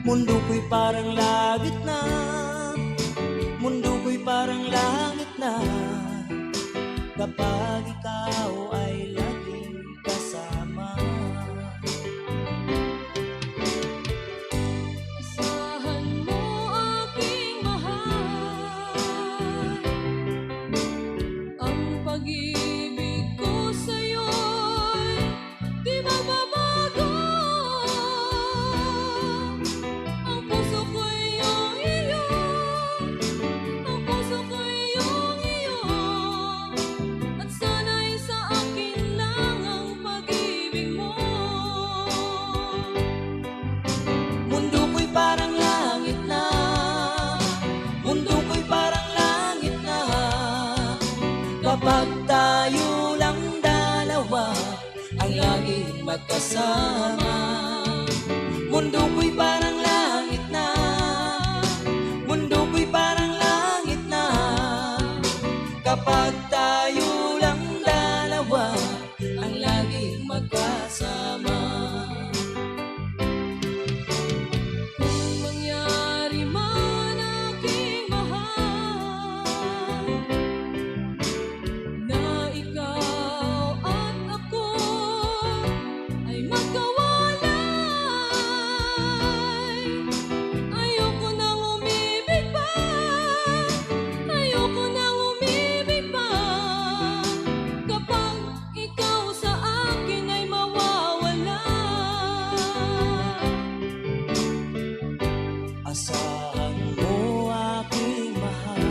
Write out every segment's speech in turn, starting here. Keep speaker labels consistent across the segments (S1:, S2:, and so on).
S1: Mundo ko'y parang langit na, mundo ko'y parang langit na, kapag ikaw ay laging kasama.
S2: Asahan mo aking mahal, ang pag-ibig ko sa'yo'y di magbabago. Ang puso ko'y iyong iyo, ang puso ko'y iyong iyo, at sana'y sa akin lang ang pag-ibig mo.
S1: Mundo ko'y parang langit na, mundo ko'y parang langit na, kapag tayo lang dalawa ang laging magkasama. Mundo ko'y parang langit na, mundo ko'y parang langit na, kapag tayo lang dalawa ang laging magkasama.
S2: Kung mangyari man aking mahal, na ikaw at ako ay magkawalay, ayoko nang umibig pa, ayoko nang umibig pa, kapag ikaw sa akin ay mawawala.
S1: Asahan mo aking mahal,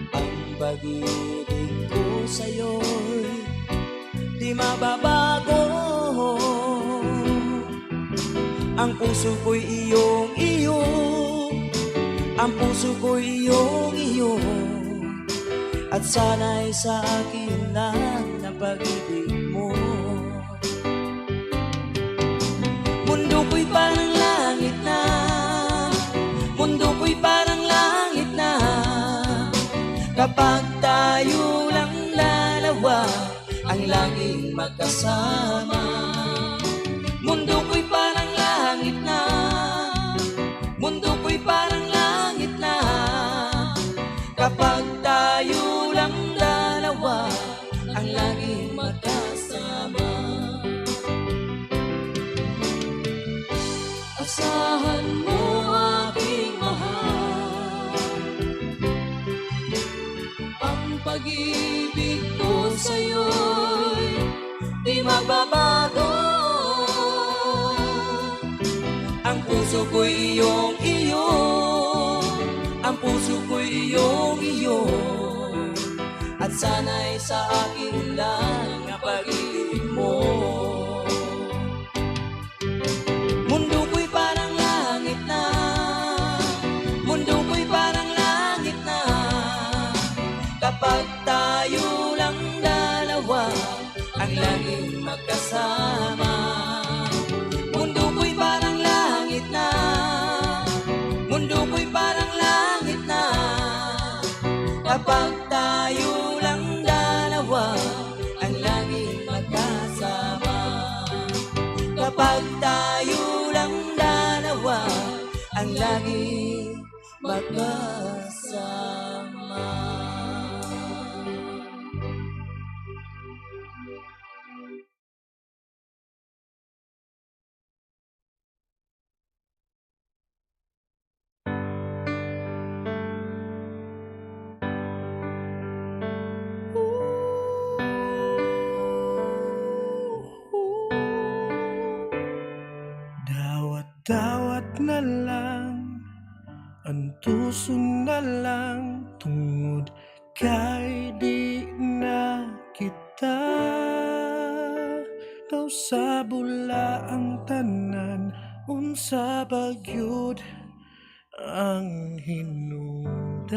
S1: ang pag-ibig ko sa'yo'y di mababago. Ang puso ko'y iyong iyo, ang puso ko'y iyong iyo, at sana'y sa akin lang na pag-ibig mo. Mundo ko'y parang langit na, mundo ko'y parang langit na, kapag tayo lang dalawa ang laging magkasama. Mundo ko'y parang langit na, mundo ko'y parang langit na, kapag tayo lang dalawa ang laging magkasama.
S2: Asahan mo aking mahal, ang pag-ibig ko sa'yo'y di magbabago.
S1: Ang puso ko'y iyong iyo, ang puso ko'y iyong iyo, at sana'y sa akin lang ang pag-ibig mo. Mundo ko'y parang langit na, mundo ko'y parang langit na, kapag tayo lang dalawa ang laging magkasama. Mundo ko'y parang langit na, mundo ko'y parang langit na, kapag tayo lang dalawa ang laging magkasama. Kapag tayo lang dalawa ang laging magkasama.
S3: Dawat na lang, antuso na lang, tungod kay di na kita. Daw sa bula ang tanan, unsa bagyod ang hinungdan.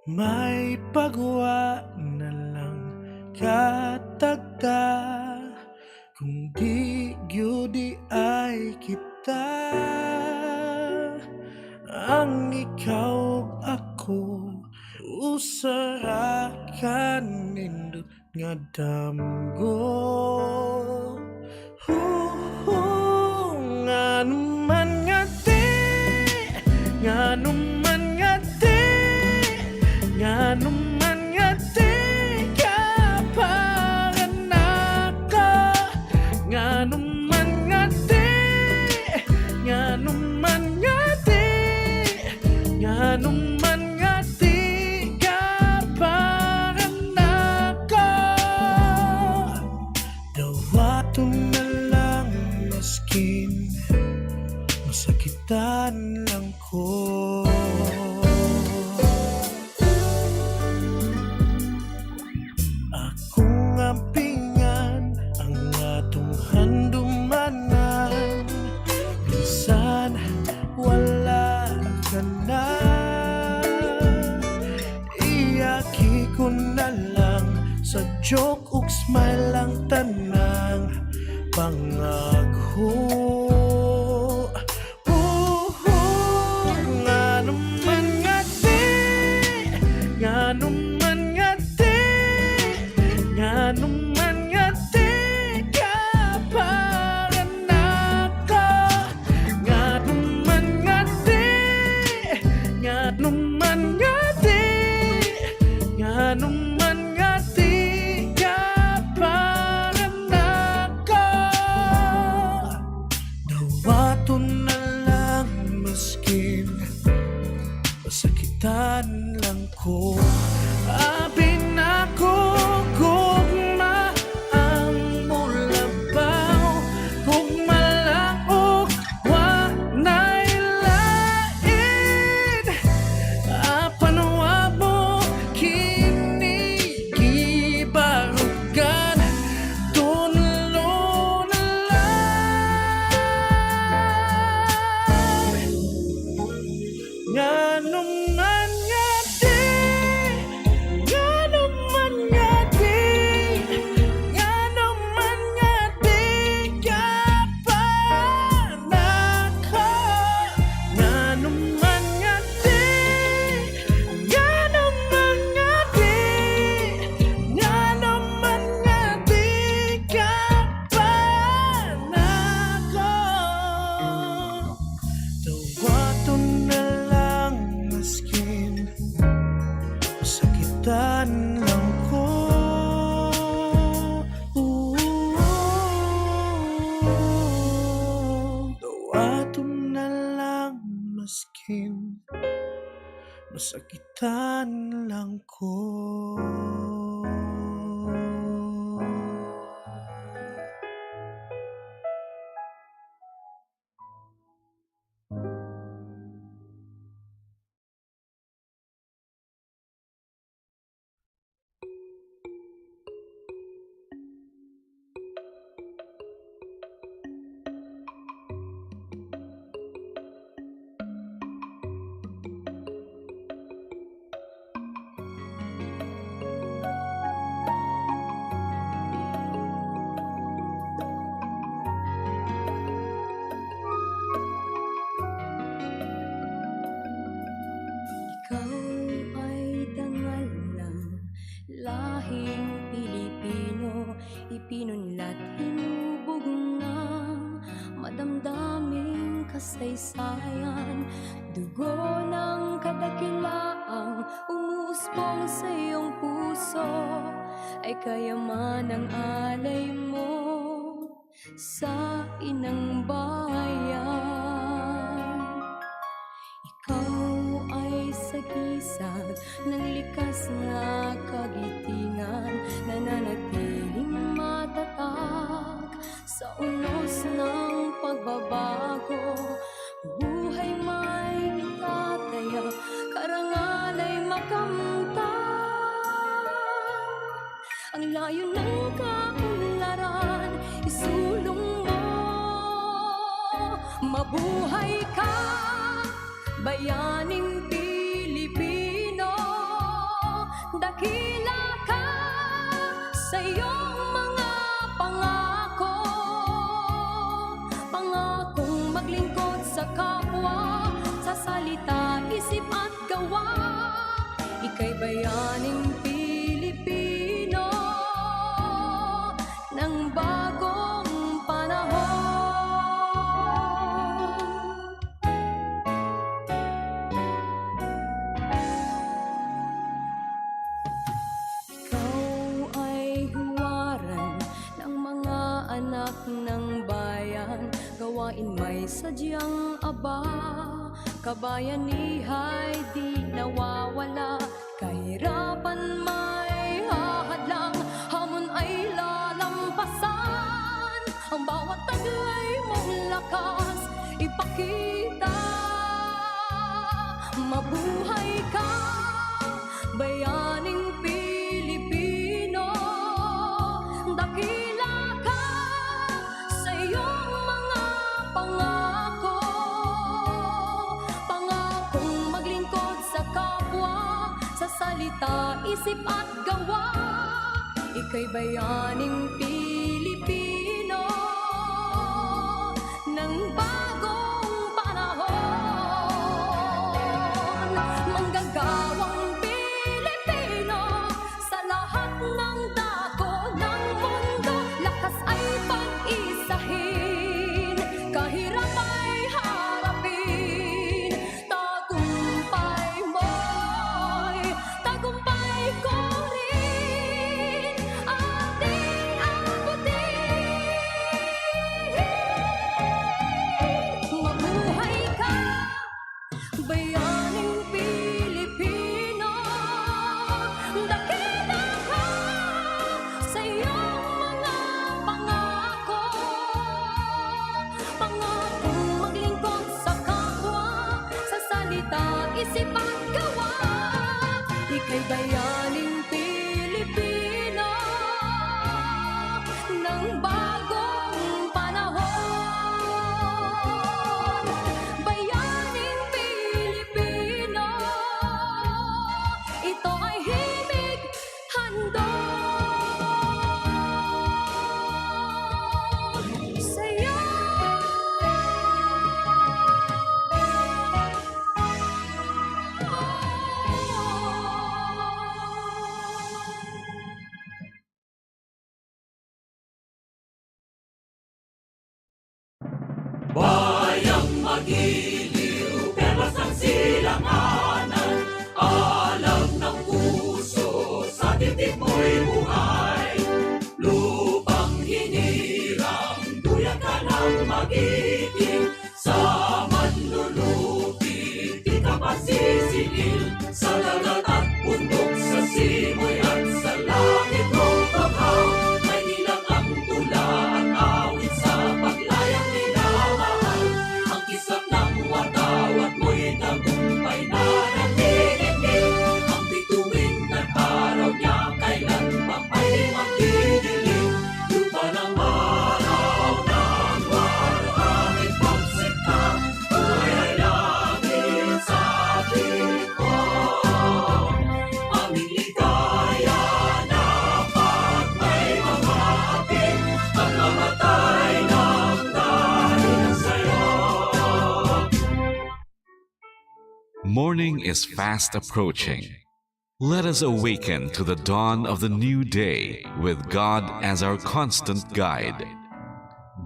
S3: May pagwa na lang katagta, kung di gyudi ay kita. Ang ikaw ug ako, usara ka nindot nga damgo. Nganuman nga di, nganuman nga di, nganuman nga di ka panganaka. Nganuman nga di, nganuman nga di, nganuman nga di ka panganaka. Dawato na lang maskin masakitan lang ko. Akong ampingan ang atong handumanan, bisan wala ka na. Iyaki ko na lang sa joke ug smile lang tanang pangako. Nganuman nga di, nganuman nga di ka panganaka. Nganuman nga di, nganuman nga di, nganuman nga di ka panganaka. Dawaton na lang maskin masakitan lang ko. Abi na ko gugma ang mulabaw, gugma lang og wa nailain. Apan wa mo kini gibarugan, tunlo na lang. Nganuman nga di, nganuman nga di, nganuman nga di ka panaka. Nganuman nga di, nganuman nga di, nganuman nga di ka panaka. Dawaton na lang maskin masakitan lang ko. Dawaton na lang maskin masakitan lang ko.
S2: Ikaw ay dangal ng lahing Pilipino, ipinunlat hinubog ng madamdaming kasaysayan. Dugo ng kadakilaang umuusbong sa iyong puso, ay kayaman ang alay mo sa inang bayan. Ikaw ay sagisag ng likas na kagitingan, nananatiling matatag sa unos ng pagbabago. Buhay may itataya, karangal ay makamtan. Ang layo ng kaunlaran, isulong mo. Mabuhay ka, bayaning Pilipino. Dakila ka sa iyong mga pangako, pangakong maglingkod sa kapwa, sa salita, isip at gawa. Ika'y bayaning Pilipino. ng bayan, gawain may sadyang aba. Kabayanihay di nawawala, kahirapan may hahadlang, hamon ay lalampasan. Ang bawat taglay mong lakas ipakita. Mabuhay ka, bayaning Pilipino. Dakila ka sa iyong mga pangako. Pangakong maglingkod sa kapwa, sa salita, isip at gawa. Ika'y bayaning Pilipino ng bagong panahon. Manggagawang Pilipino sa lahat ng dako ng mundo. Lakas ay pag-isahin, kahirap ay harapin. Tagumpay ko rin ating abutin. Mabuhay ka, bayaning Pilipino. Dakila ka sa iyong mga pangako. Pangakong maglingkod sa kapwa, sa salita, isip at gawa. Ika'y bayaning Pilipino ng bagong panahon. Bayaning Pilipino, ito ay himig handog sa'yo.
S1: Bayang magiliw, perlas ng silanganan, alam ng puso, sa dibdib mo'y buhay. Lupang hinirang, duyan ka ng magiting, sa manlulupig, di ka masisingil. Sa dagat at bundok, sa simoy at sa langit mong baghaw, may nilang ang tula at awit sa paglayang minamahal. Ang kislap ng watawat mo'y tagumpay na nagdidikit. Ang bituin ng araw niya kailan pa ay magdidilim. Lupa ng araw ng maraming pagsikat, buhay ay langit sa likod. Aming ligaya na pag may mamating, at mamatay ng dahil sa'yo.
S4: Morning is fast approaching. Let us awaken to the dawn of the new day with God as our constant guide.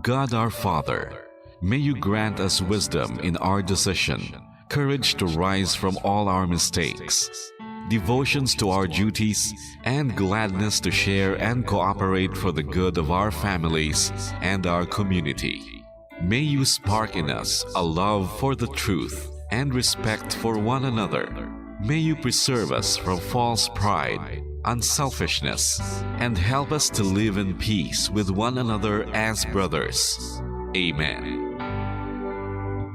S4: God our Father, may you grant us wisdom in our decision, courage to rise from all our mistakes, devotions to our duties, and gladness to share and cooperate for the good of our families and our community. May you spark in us a love for the truth and respect for one another. May you preserve us from false pride, unselfishness, and help us to live in peace with one another as brothers. Amen.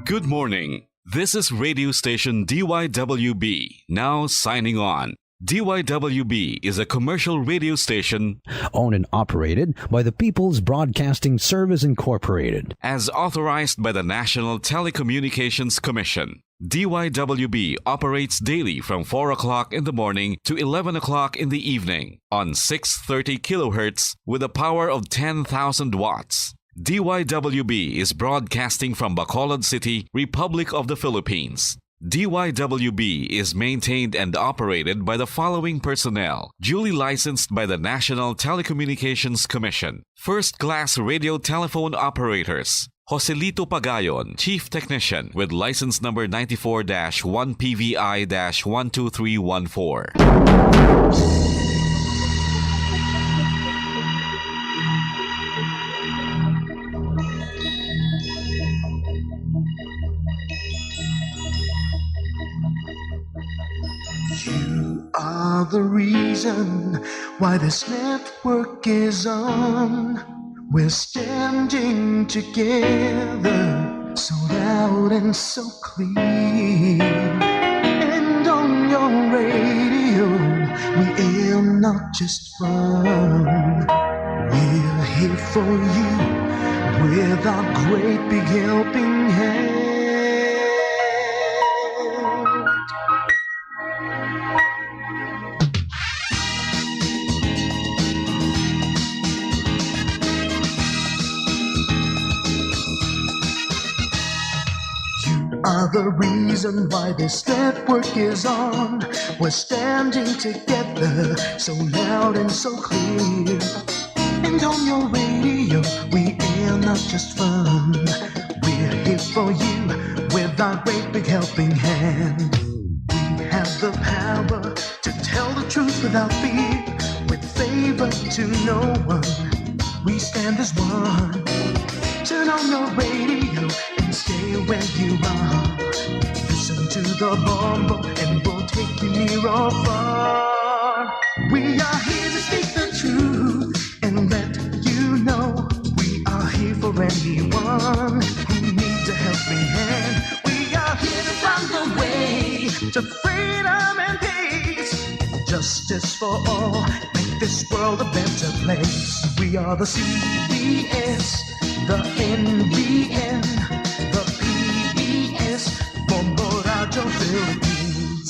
S4: Good morning. This is radio station DYWB, now signing on. DYWB is a commercial radio station
S5: owned and operated by the People's Broadcasting Service Incorporated.
S4: as authorized by the National Telecommunications Commission. DYWB operates daily from 4 o'clock in the morning to 11 o'clock in the evening on 630 kilohertz with a power of 10,000 watts. DYWB is broadcasting from Bacolod City, Republic of the Philippines. DYWB is maintained and operated by the following personnel, duly licensed by the National Telecommunications Commission. First-class radio telephone operators. Joselito Pagayon, Chief Technician with license number 94-1PVI-12314.
S3: You are the reason why this network is on. We're standing together, so loud and so clear. And on your radio, we air not just fun. We're here for you with our great big helping hand. Are the reason why this network is on. We're standing together, so loud and so clear. And on your radio, we air not just fun. We're here for you with our great big helping hand. We have the power to tell the truth without fear, with favor to no one. We stand as one. Turn on your radio and stay where you are. Listen to the bombo and we'll take you near or far. We are here to speak the truth and let you know we are here for anyone who needs a helping hand. We are here to find the way to freedom and peace. Justice for all, make this world a better place. We are the CBS, the NBN, the PBS, Bombo Radio Philippines.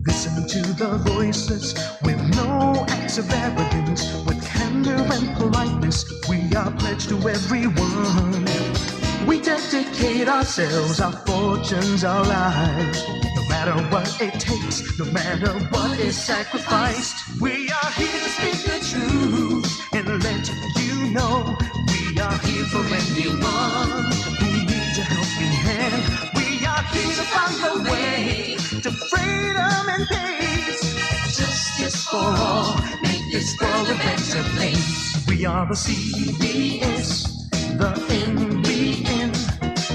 S3: Listen to the voices with no acts of arrogance, with candor and politeness. We are pledged to everyone. We dedicate ourselves, our fortunes, our lives. No matter what it takes, no matter what is sacrificed. We are here to speak the truth and let you know we are here for anyone who needs a helping hand. We are here to find the way to freedom and peace. Justice for all, make this world a better place. We are the CBS, the NBN,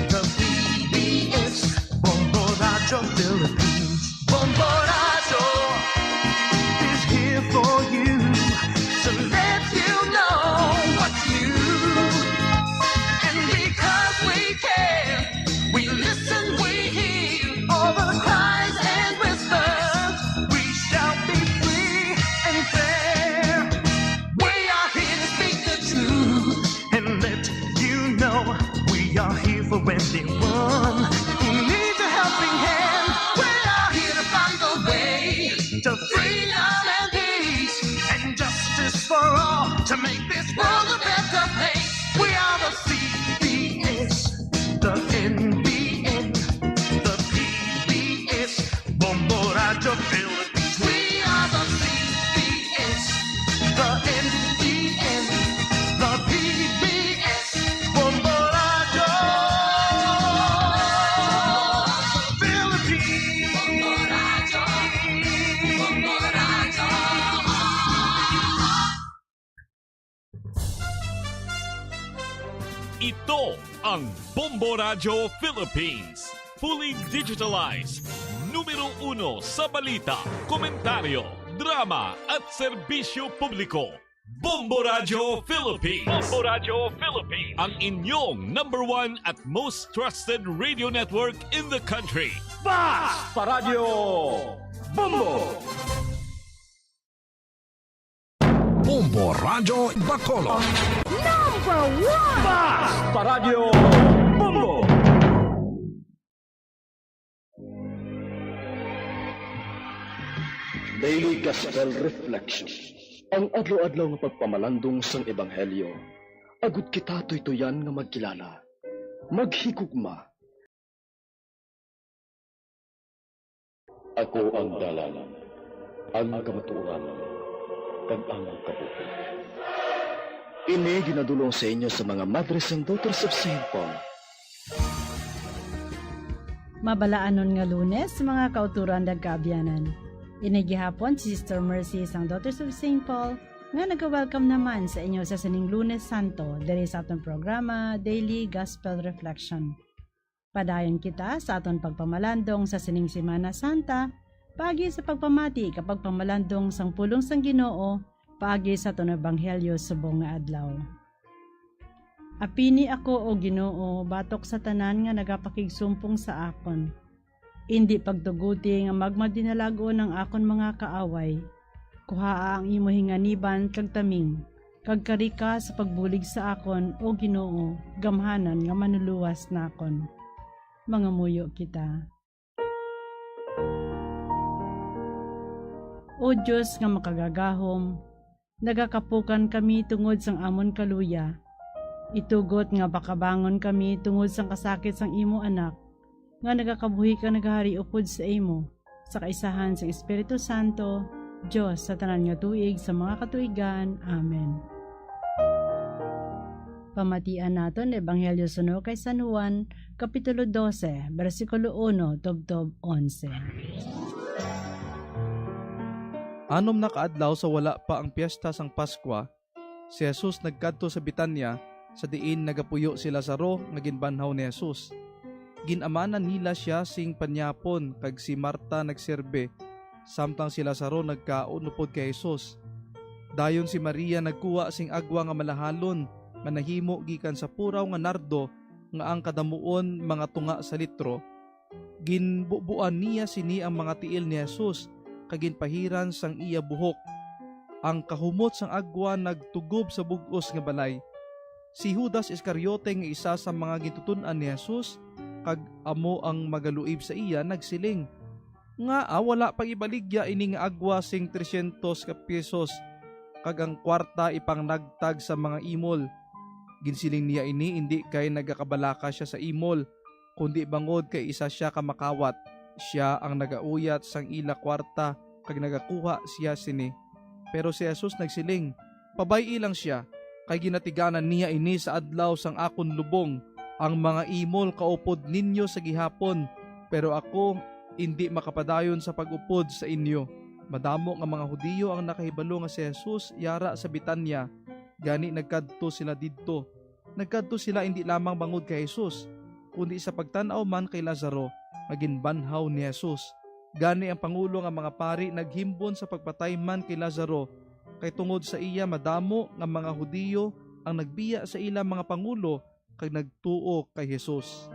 S3: the PBS, Bombo Radio Philippines. Bombo Radio is here for you to let you know what you. And because we care, we listen, we hear all the cries and whispers. We shall be free and fair. We are here to speak the truth and let you know we are here for anyone who needs a helping hand. We are here to find the way to freedom and peace and justice for all, to make this world a better place. We are the CBS, the NBN, the PBS, Bombo Radio Philippines. We are the CBS, the NBN, the PBS, Bombo Radio Philippines. Bombo Radio.
S6: Ito ang Bombo Radio Philippines. Fully digitalized. Numero 1 sa balita, komentaryo, drama at serbisyo publiko. Bombo Radio Philippines. Bombo Radio Philippines. Ang inyong number 1 at most trusted radio network in the country.
S7: Basta Radio Bombo!
S8: Bombo Radio Bacolod.
S7: Basta Radio Bombo! Daily Gospel Reflection. Ang adlaw-adlaw nga pagpamalandong sang Ebanghelyo, agud kita tuytoyan nga magkilala, maghigugma. Ako ang dalan, ang kamatuoran, kag ang kabuhi. Ini ginadulong sa inyo sa mga Madres and Daughters of St. Paul.
S9: Mabalaanon nga Lunes, mga kauturan dagkaabyanan. Inigihapon si Sister Mercy sang Daughters of St. Paul nga nag-welcome naman sa inyo sa sining Lunes Santo diri sa atong programa Daily Gospel Reflection. Padayon kita sa aton pagpamalandong sa sining Semana Santa Paagi sa pagpamati kapag pamalandong sang pulong sang Ginoo, paagi sa itong ebanghelyo subong nga adlaw. Apini ako o Ginoo batok sa tanan nga nagapakigsumpong sa akon. Indi pagtuguti nga magmadinalago ng akon mga kaaway. Kuhaa ang imo hinganiban kag taming, kag karika sa pagbulig sa akon o Ginoo, gamhanan nga manuluwas nakon. Mangamuyo kita. O Diyos nga makagagahom, nagakapukan kami tungod sang amon kaluya. Itugot nga bakabangon kami tungod sang kasakit sang imo anak, nga nagakabuhi ka naghari upod sa imo, sa kaisahan sang Espiritu Santo, Diyos sa tanan nga tuig sa mga katuigan. Amen. Pamatian naton Ebanghelyo suno kay San Juan, Kapitulo 12, versikulo 1, tubtob 11.
S10: Anom na kaadlaw sa wala pa ang piyesta sang Paskwa, si Jesus nagkadto sa Betania, sa diin nagapuyo si Lazaro nga ginbanhaw ni Jesus. Ginamanan nila siya sing panyapon kag si Marta nagserbe, samtang si Lazaro nagkaon upod kay Jesus. Dayon si Maria nagkuha sing agwa nga malahalon, manahimo gikan sa puraw nga nardo nga ang kadamuon mga tunga sa litro. Ginbubuan niya sini ang mga tiil ni Jesus, kag ginpahiran sang iya buhok. Ang kahumot sang agwa nagtugob sa bug-os nga balay. Si Judas Iscariote nga isa sa mga gintutun-an ni Jesus, kag amo ang magaluib sa iya, nagsiling, nga wala pang ibaligya ini nga agwa sing 300 ka pesos, kag ang kwarta ipang nagtag sa mga imol. Ginsiling niya ini hindi kay nagakabalaka siya sa imol, kundi bangod kay isa siya kamakawat. Siya ang nagauyat sang ila kwarta, kag nagakuha siya sini. Pero si Jesus nagsiling, pabay ilang siya, kay ginatiganan niya ini sa adlaw sang akon lubong. Ang mga imol kaupod ninyo sa gihapon, pero ako hindi makapadayon sa pag-upod sa inyo. Madamo nga mga Hudiyo ang nakahibalo nga si Jesus yara sa Betania, gani nagkadto sila didto. Nagkadto sila hindi lamang bangod kay Jesus, kundi sa pagtanaw man kay Lazaro, maginbanhaw ni Jesus. Gani ang pangulo nga mga pari naghimbon sa pagpatay man kay Lazaro, kay tungod sa iya madamo nga mga Hudiyo ang nagbiya sa ilang mga pangulo kag nagtuo kay Jesus.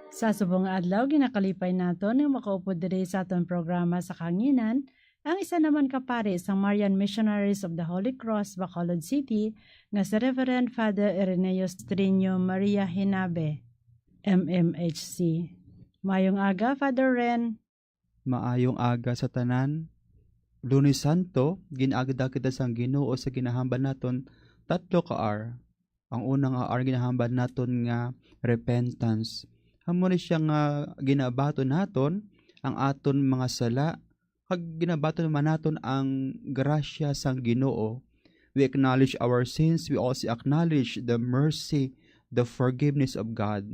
S9: Sa subong nga adlaw ginakalipay naton nga makaupod diri sa aton programa sa kanginan, ang isa naman kapare sa Marian Missionaries of the Holy Cross, Bacolod City, nga si Reverend Father Ireneo Strinio Maria Hinabe, MMHC. Mayong aga, Father Ren.
S11: Maayong aga sa tanan. Lunes Santo, ginagda kita sang Ginoo sa ginahamban naton 3 ka R. Ang unang R ginahamban naton nga repentance. Amo ni siya nga ginabaton naton ang aton mga sala, kag ginabaton man naton ang grasya sang Ginoo. We acknowledge our sins, we also acknowledge the mercy, the forgiveness of God.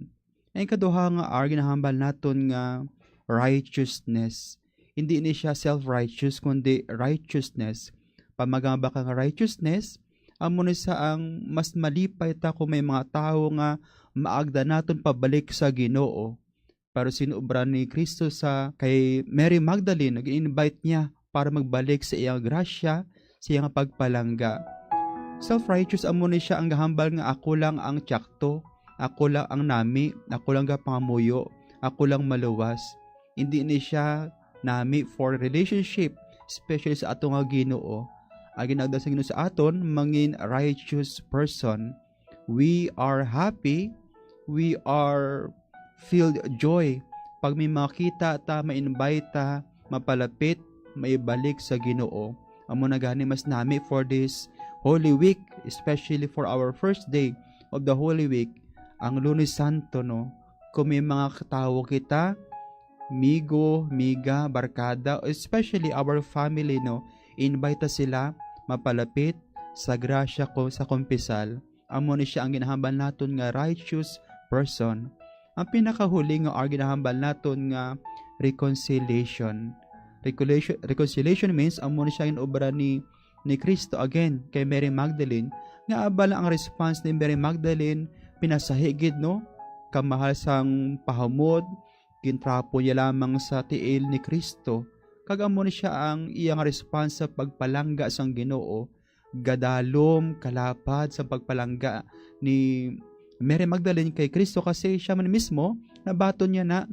S11: Ang kaduha nga R ginahamban naton nga righteousness. Hindi ni siya self-righteous, kundi righteousness. Pamagamba ka nga righteousness, amo ni sa ang mas malipay ta kung may mga tao nga maagda naton pabalik sa Ginoo. Pero sinubra ni Kristo sa kay Mary Magdalene, nag-invite niya para magbalik sa iyang grasya, sa iyang pagpalangga. Self-righteous amo ni siya ang gahambal nga ako lang ang tiyakto, ako lang ang nami, ako lang pangamuyo, ako lang maluwas. Hindi ni siya nami for relationship, especially sa ato nga Ginoo. Ang ginagda sa Ginoo sa aton, mangin righteous person. We are happy, we are filled joy pag may makita ta, ma-invite ta, mapalapit, maibalik sa Ginoo. Amo na gani mas nami for this Holy Week, especially for our first day of the Holy Week, ang Lunes Santo, no? Kung may mga katawo kita, migo, miga, barkada, especially our family, no? Invite sila mapalapit sa grasya ko sa kumpisal. Amo ni siya ang ginahambal naton nga righteous person. Ang pinakahuli nga ginahambal naton nga reconciliation. Reconciliation means amo ni siya inobra ni Kristo again kay Mary Magdalene, nga abala ang response ni Mary Magdalene, pinasahigid, no? kamahal sang pahamod, gintrapo niya lamang sa tiil ni Kristo. Kagamo ni siya ang iyang response sa pagpalangga sang Ginoo, gadalom kalapad sa pagpalangga ni Mary Magdalene kay Kristo kasi siya man mismo nabaton niya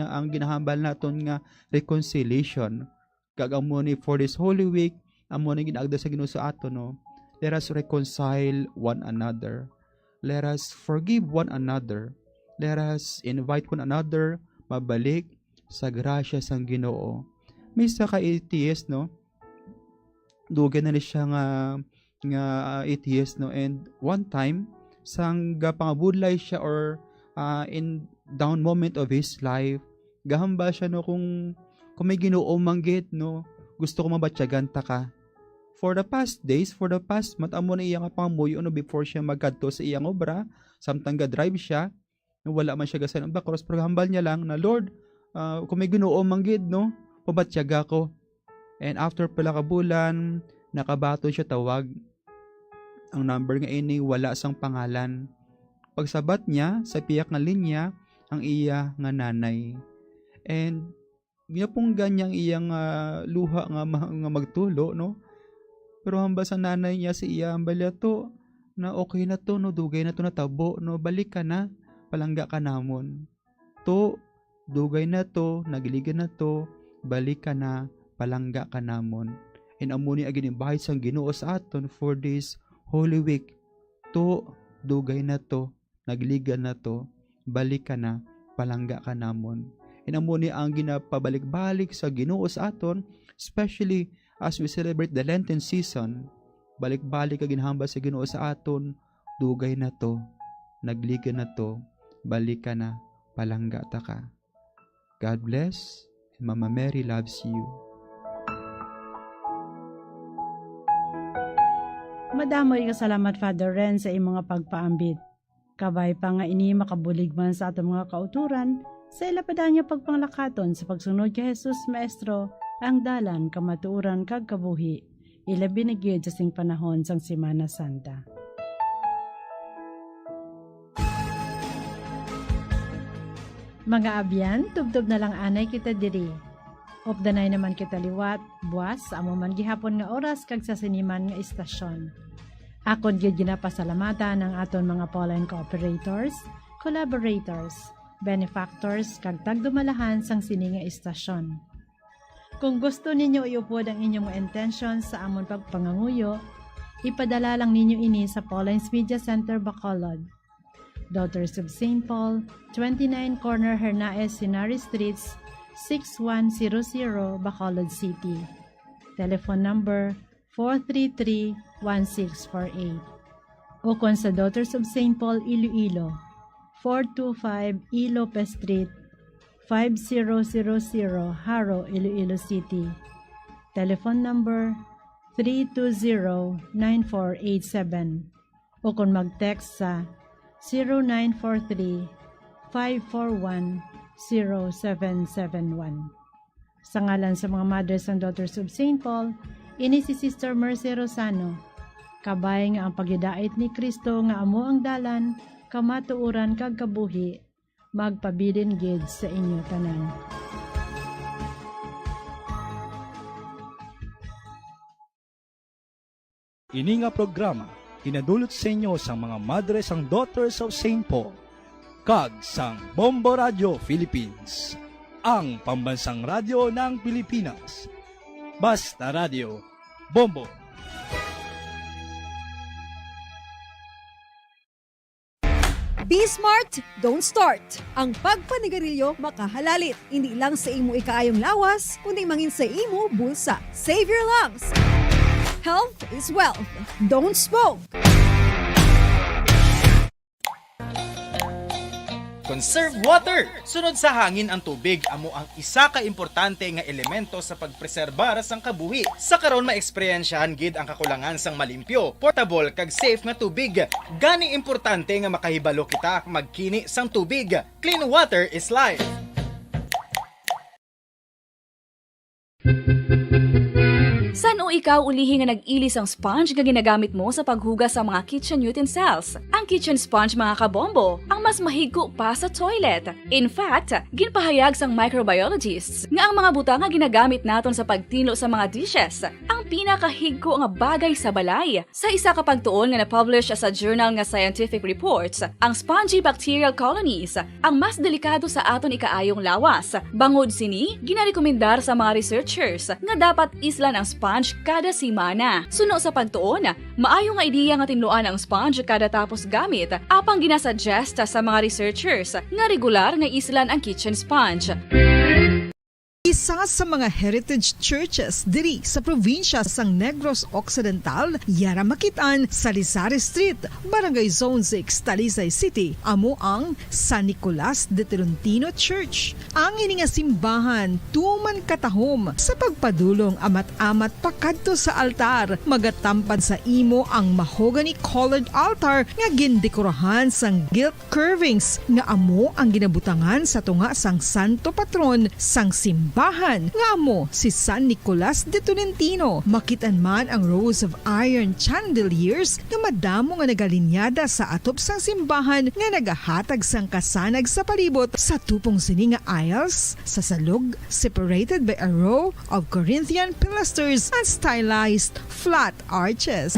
S11: ang ginahambal naton nga reconciliation. Kagamo ni for this Holy Week, amo ni ginaagda sa Ginoo sa ato no. Let us reconcile one another. Let us forgive one another. Let us invite one another mabalik sa grasya sang Ginoo. May isa ka atheist no. Dugay na ni siya nga atheist no, and one time sang gapangabudlay siya or in down moment of his life, gahamba siya no kung may Ginoo manggit no, gusto ko mabatyagan ta ka. For the past days, for the past month, amo na iyang pangamuyo no before siya magkadto sa iyang obra, samtang ga-drive siya, wala man siya gasan ang bakros, pero hambal niya lang na Lord, kung may Ginoo manggid no, pabatyaga ko. And after pala ka bulan, nakabato siya tawag. Ang number nga ini wala sang pangalan. Pagsabat niya sa piyak nga linya ang iya nga nanay. And ginapong ganyang iyang luha nga magtulo no. Pero hamba sa nanay niya si iya ambalya to na okay na to no, dugay na to natabo no, balik ka na, palangga ka namon. To dugay na to, nagiligan na to, balik ka na, palangga ka namon. And amo ni agin imbahid sang Ginoo sa aton for this Holy Week. To dugay na to, nagligan na to, balik ka na, palangga ka namon. And amo ni ang ginapabalik-balik sa Ginoo sa aton, especially as we celebrate the Lenten season. Balik-balik ang ginahamba sa Ginoo sa aton, dugay na to, nagligan na to, balik ka na, palangga ta ka. God bless, and Mama Mary loves you.
S9: Madamoy kasalamat Father Ren sa imong mga pagpaambit. Kabay pa nga ini makabulig man sa atong mga kauturan, sa ilapadan niya pagpanglakaton sa pagsunod kay Jesus Maestro, ang dalan kamatuuran kag kabuhi, ilabi na gyud sa sing panahon sang Semana Santa. Mga abyan, tubtob na lang anay kita diri. Opdanay naman kita liwat, buwas, amo man gihapon nga oras kag sa siniman nga istasyon. Akon gyud ginapasalamatan ang aton mga Pauline cooperators, collaborators, benefactors kag tagdumalahan sang sini nga istasyon. Kung gusto ninyo iupod ang inyong intention sa amon pagpanganguyo, ipadala lang ninyo ini sa Pauline's Media Center, Bacolod. Daughters of St. Paul, 29 Corner Hernaez Sinari Streets, 6100 Bacolod City. Telephone number 433-1648. O kung sa Daughters of St. Paul, Iloilo, 425 E. Lopez Street, 5000 Haro, Iloilo City. Telephone number 320-9487. O kung mag-text sa 0943-541-0771. Sa ngalan sa mga mothers and daughters of St. Paul, ini si Sister Mercy Rosano. Kabay nga ang pagidait ni Kristo nga amo ang dalan, kamatuuran kag kabuhi, magpabilin gid sa inyo tanan.
S12: Ini nga programa kinadulot sa inyo sa mga madres ang Daughters of St. Paul kag sang Bombo Radio Philippines, ang pambansang radyo ng Pilipinas. Basta Radio Bombo.
S13: Be smart, don't start. Ang pagpanigarilyo makahalalit. Hindi lang sa imo ikaayong lawas, kundi mangin sa imo bulsa. Save your lungs. Health is wealth. Don't smoke.
S14: Conserve water! Sunod sa hangin ang tubig, amo ang isa ka importante nga elemento sa pagpreserbar sang kabuhi. Sa karon maeksperiensyahan gid ang kakulangan sang malimpyo, portable kag safe nga tubig. Gani importante nga makahibalo kita magkini sang tubig. Clean water is life.
S2: San o ikaw ulihi nga nag-ilis ang sponge nga ginagamit mo sa paghugas sa mga kitchen utensils. Ang kitchen sponge mga kabombo, ang mas mahigko pa sa toilet. In fact, ginpahayag sang microbiologists nga ang mga butang nga ginagamit naton sa pagtino sa mga dishes ang pinakahigko nga bagay sa balay. Sa isa ka pagtuon nga na-publish sa journal nga Scientific Reports, ang spongy bacterial colonies ang mas delikado sa aton ikaayong lawas. Bangod sini, ginarekomendar sa mga researchers nga dapat islan ang sponge kada simana. Suno sa pagtuon, maayo nga ideya nga tinluan ang sponge kada tapos gamit, apang ginasuggest sa mga researchers nga regular nga islan ang kitchen sponge.
S13: Isa sa mga heritage churches diri sa probinsya sang Negros Occidental, yara makitaan sa Rizal Street, Barangay Zone 6, Talisay City, amo ang San Nicolas de Tolentino Church. Ang ini nga simbahan tuman katahom sa pagpadulong amat-amat pakadto sa altar, magatampad sa imo ang mahogany colored altar nga gindekorahan sang gilt curvings nga amo ang ginabutangan sa tunga sang santo patron sang simbahan nga amo si San Nicolas de Tolentino. Makitan man ang rows of iron chandeliers nga madamo nga nagalinyada sa atop sang simbahan nga nagahatag sang kasanag sa palibot sa tupong sini nga aisles sa salog, separated by a row of Corinthian pilasters and stylized flat arches.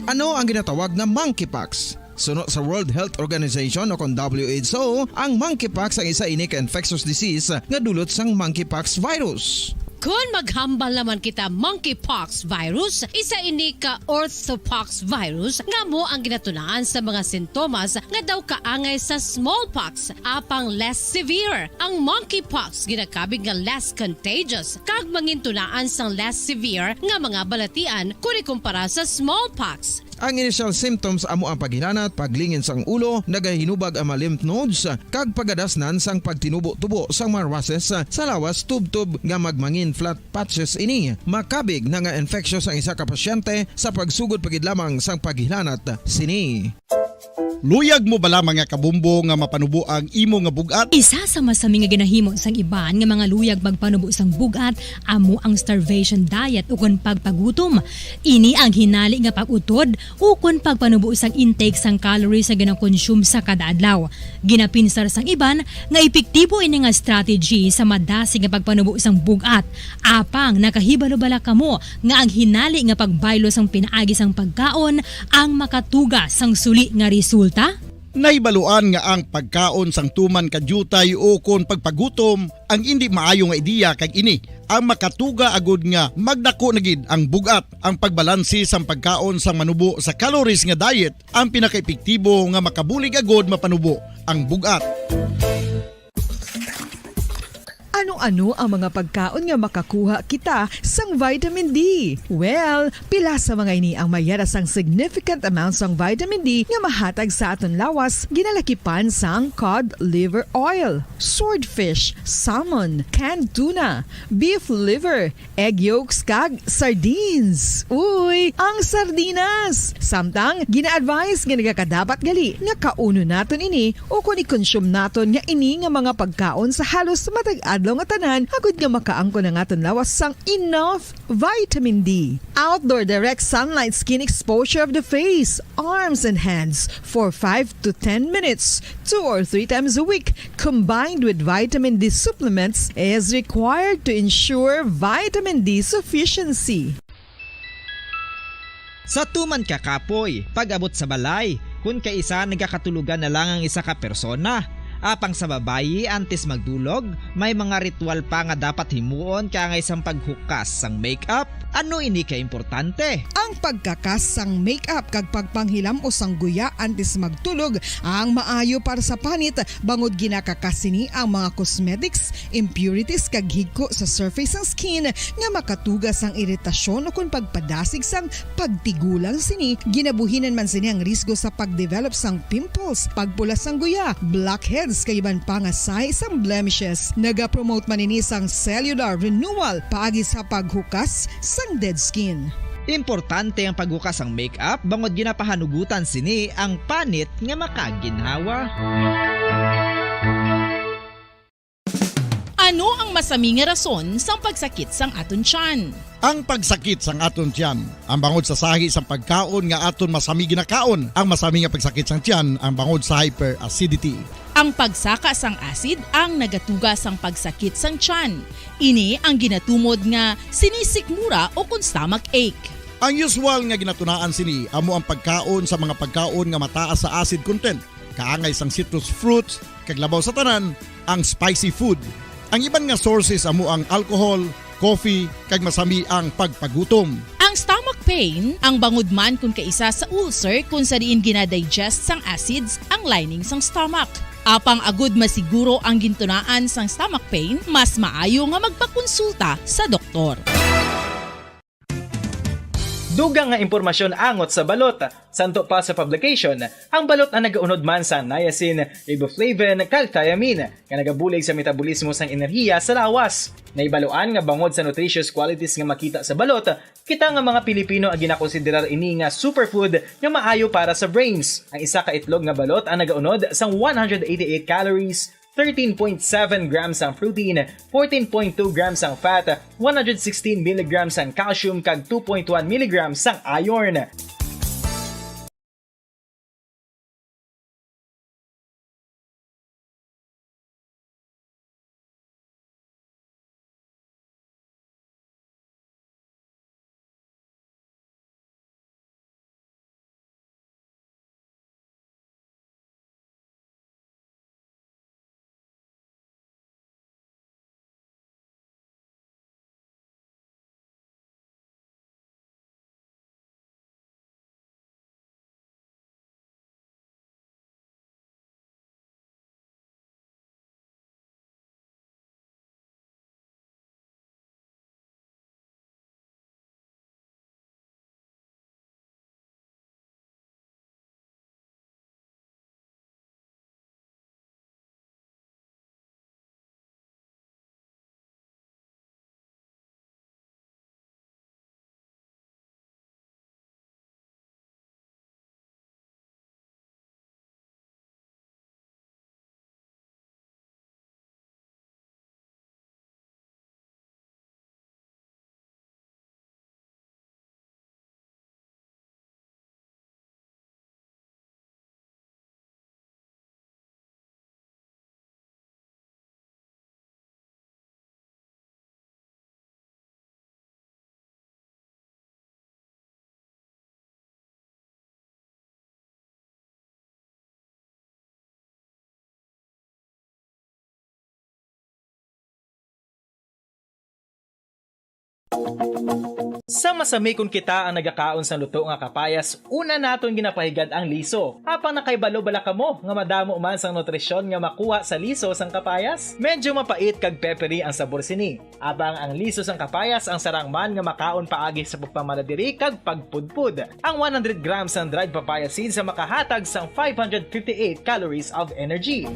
S8: Ano ang ginatawag na monkeypox? Suno sa World Health Organization o kung WHO, ang monkeypox ang isa ini ka infectious disease nga dulot sang monkeypox virus.
S15: Kung maghambal naman kita monkeypox virus, isa ini ka orthopox virus nga mo ang ginatunaan sa mga sintomas nga daw kaangay sa smallpox, apang less severe. Ang monkeypox ginakabig nga less contagious kag mangintunaan sang less severe nga mga balatian kung ikumpara sa smallpox.
S8: Ang initial symptoms amo ang paghinanat, paglingin sang ulo, nagahinubag ang mga lymph nodes, kag pagadasnan sang pagtinubo-tubo sang mga rashes sa lawas tub-tub nga magmangin flat patches ini. Makabig na nga infectious ang isa ka pasyente sa pagsugod pagid lamang sang paghinanat sini.
S16: Luyag mo bala mga kabumbo nga mapanubo ang imo nga bugat?
S17: Isa sa masami nga ginahimo sang iban nga mga luyag magpanubo sang bugat amo ang starvation diet ukon pagpagutom. Ini ang hinali nga pag-utod ukon pagpanubo sang intake sang calories sa ginakonsume sa kada adlaw. Ginapinsar sang iban nga epektibo ini nga strategy sa madasig nga pagpanubo sang bugat. Apang nakahibalo bala kamo nga ang hinali nga pagbaylo sang pinaagi sang pagkaon ang makatuga sang suli nga resulta?
S16: Naibaluan nga ang pagkaon sang tuman kadyutay o kon pagpagutom ang hindi maayo nga ideya kag ini ang makatuga agud nga magdako na gid ang bugat. Ang pagbalansi sang pagkaon sang manubo sa calories nga diet ang pinakaepektibo nga makabulig agud mapanubo ang bugat.
S13: Ano-ano ang mga pagkaon nga makakuha kita sang vitamin D? Well, pila sa mga ini ang mayara sang significant amount sang vitamin D nga mahatag sa aton lawas ginalakipan sang cod liver oil, swordfish, salmon, canned tuna, beef liver, egg yolks kag sardines. Uy, ang sardinas! Samtang gina-advise nga nagakadapat gali nga kauno naton ini o kung i-consume naton nga ini nga mga pagkaon sa halos matag adlaw nga tanan agud nga makaangko na aton lawas sang enough vitamin D. Outdoor direct sunlight skin exposure of the face, arms and hands for 5 to 10 minutes 2 or 3 times a week combined with vitamin D supplements is required to ensure vitamin D sufficiency.
S18: Sa tuman ka kapoy, pag-abot sa balay, kung kaisa nagakatulugan na lang ang isa ka persona. Apang sa babayi antes magdulog, may mga ritual pa nga dapat himuon kaya nga isang paghukas sang makeup. Ano ini ka importante?
S13: Ang pagkakas sang makeup kag pagpanghilam o sang guya antes magtulog ang maayo para sa panit bangod ginakakasini ang mga cosmetics, impurities kag higko sa surface sang skin nga makatugas sang iritasyon o kung pagpadasig sang pagtigulang sini. Ginabuhinan man sini ang risgo sa pagdevelop sang pimples, pagpulas sang guya, blackheads kay iban pa nga size sang blemishes. Naga-promote man ini sang cellular renewal paagi sa paghukas sang dead skin.
S18: Importante ang paghukas ang makeup bangod ginapahanugutan sini ang panit nga makaginhawa.
S19: Ngano ang masami nga rason sang pagsakit sang aton tiyan?
S16: Ang pagsakit sang aton tiyan, ang bangod sa sahi sang pagkaon nga aton masami ginakaon. Ang masami nga pagsakit sang tiyan, ang bangod sa hyperacidity.
S19: Ang pagsaka sang acid ang nagatuga sang pagsakit sang tiyan. Ini ang ginatumod nga sinisikmura o kung stomach ache.
S16: Ang usual nga ginatunaan sini amo ang pagkaon sa mga pagkaon nga mataas sa acid content. Kaangay sang citrus fruits, kag labaw sa tanan, ang spicy food. Ang iban nga sources amo ang alcohol, coffee, kag masami ang pagpagutom.
S19: Ang stomach pain, ang bangod man kung kaisa sa ulcer kung sa diin ginadigest sang acids ang lining sang stomach. Apang agud masiguro ang gintunaan sang stomach pain, mas maayo nga magpakonsulta sa doktor.
S14: Dugang nga impormasyon angot sa balot. Santo pa sa publication, ang balot na nagaunod man sa niacin, riboflavin, kag thiamine, nga nagabulig sa metabolismo sang enerhiya sa lawas. Naibaluan nga bangod sa nutritious qualities nga makita sa balot, kita nga mga Pilipino ang ginakonsiderar ini nga superfood nga maayo para sa brains. Ang isa ka itlog nga balot ang nagaunod sang 188 calories, 13.7 grams ang protein, 14.2 grams ang fat, 116 mg ang calcium kag 2.1 mg ang iron. Sa masami kung kita ang nagakaon sa luto nga kapayas, una naton ginapahigad ang liso. Apang nakaibalo bala kamo nga madamo man sang nutrisyon nga makuha sa liso sang kapayas. Medyo mapait kag peppery ang sabor sini. Abang ang liso sang kapayas ang sarang man nga makaon paagi sa pagpamaladiri kag pagpudpud. Ang 100 grams ng dried papaya seeds sa makahatag sang 558 calories of energy.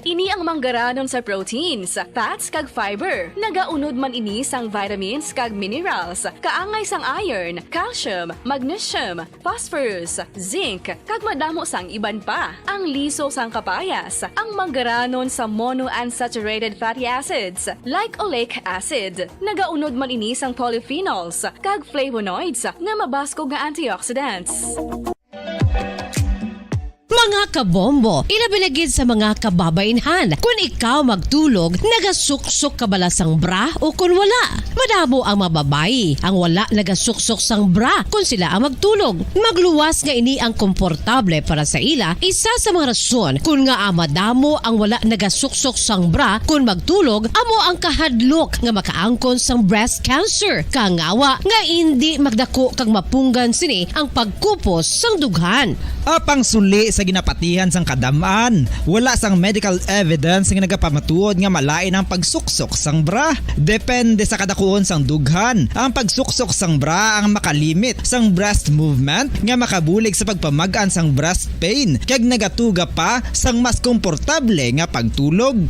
S2: Ini ang manggaranon sa proteins, fats kag fiber. Nagaunod man ini sang vitamins kag minerals, kaangay sang iron, calcium, magnesium, phosphorus, zinc, kag madamo sang iban pa. Ang liso sang kapayas, ang manggaranon sa monounsaturated fatty acids like oleic acid. Nagaunod man ini sang polyphenols kag flavonoids nga mabaskog nga antioxidants.
S15: Mga kabombo, ilabinagid sa mga kababainhan. Kung ikaw magtulog, nagasuksok ka bala sang bra o kung wala. Madamo ang mababayi, ang wala nagasuksok sang bra kung sila ang magtulog. Magluwas nga ini ang komportable para sa ila, isa sa mga rason kung nga madamo ang wala nagasuksok sang bra kung magtulog, amo ang kahadlok nga makaangkon sang breast cancer. Kangawa nga hindi magdako kag mapunggan sini ang pagkupos sang dughan.
S18: Apang suli sa ginapatihan sang kadamaan, wala sang medical evidence nga nagapamatuod nga malain ang pagsuksok sang bra. Depende sa kadakuon sang dughan. Ang pagsuksok sang bra ang makalimit sang breast movement nga makabulig sa pagpamagaan sang breast pain kag nagatuga pa sang mas komportable nga pagtulog.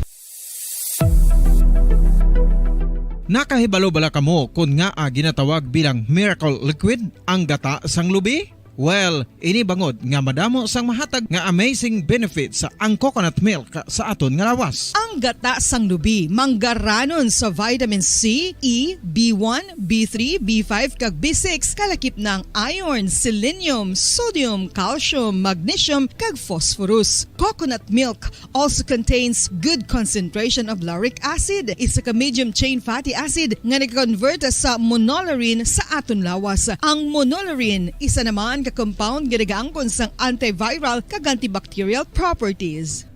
S8: Nakahibalo bala kamo kung nga ginatawag bilang miracle liquid ang gata sang lubi? Well, ini bangod nga madamo sang mahatag nga amazing benefits sa ang coconut milk sa aton nga lawas.
S20: Ang gata sang lubi manggaranon sa vitamin C, E, B1, B3, B5 kag B6 kalakip ng iron, selenium, sodium, calcium, magnesium kag phosphorus. Coconut milk also contains good concentration of lauric acid, isa ka medium chain fatty acid nga nag-convert sa monolaurin sa aton lawas. Ang monolaurin isa naman ka compound nga nagaangkon sang antiviral kag antibacterial properties.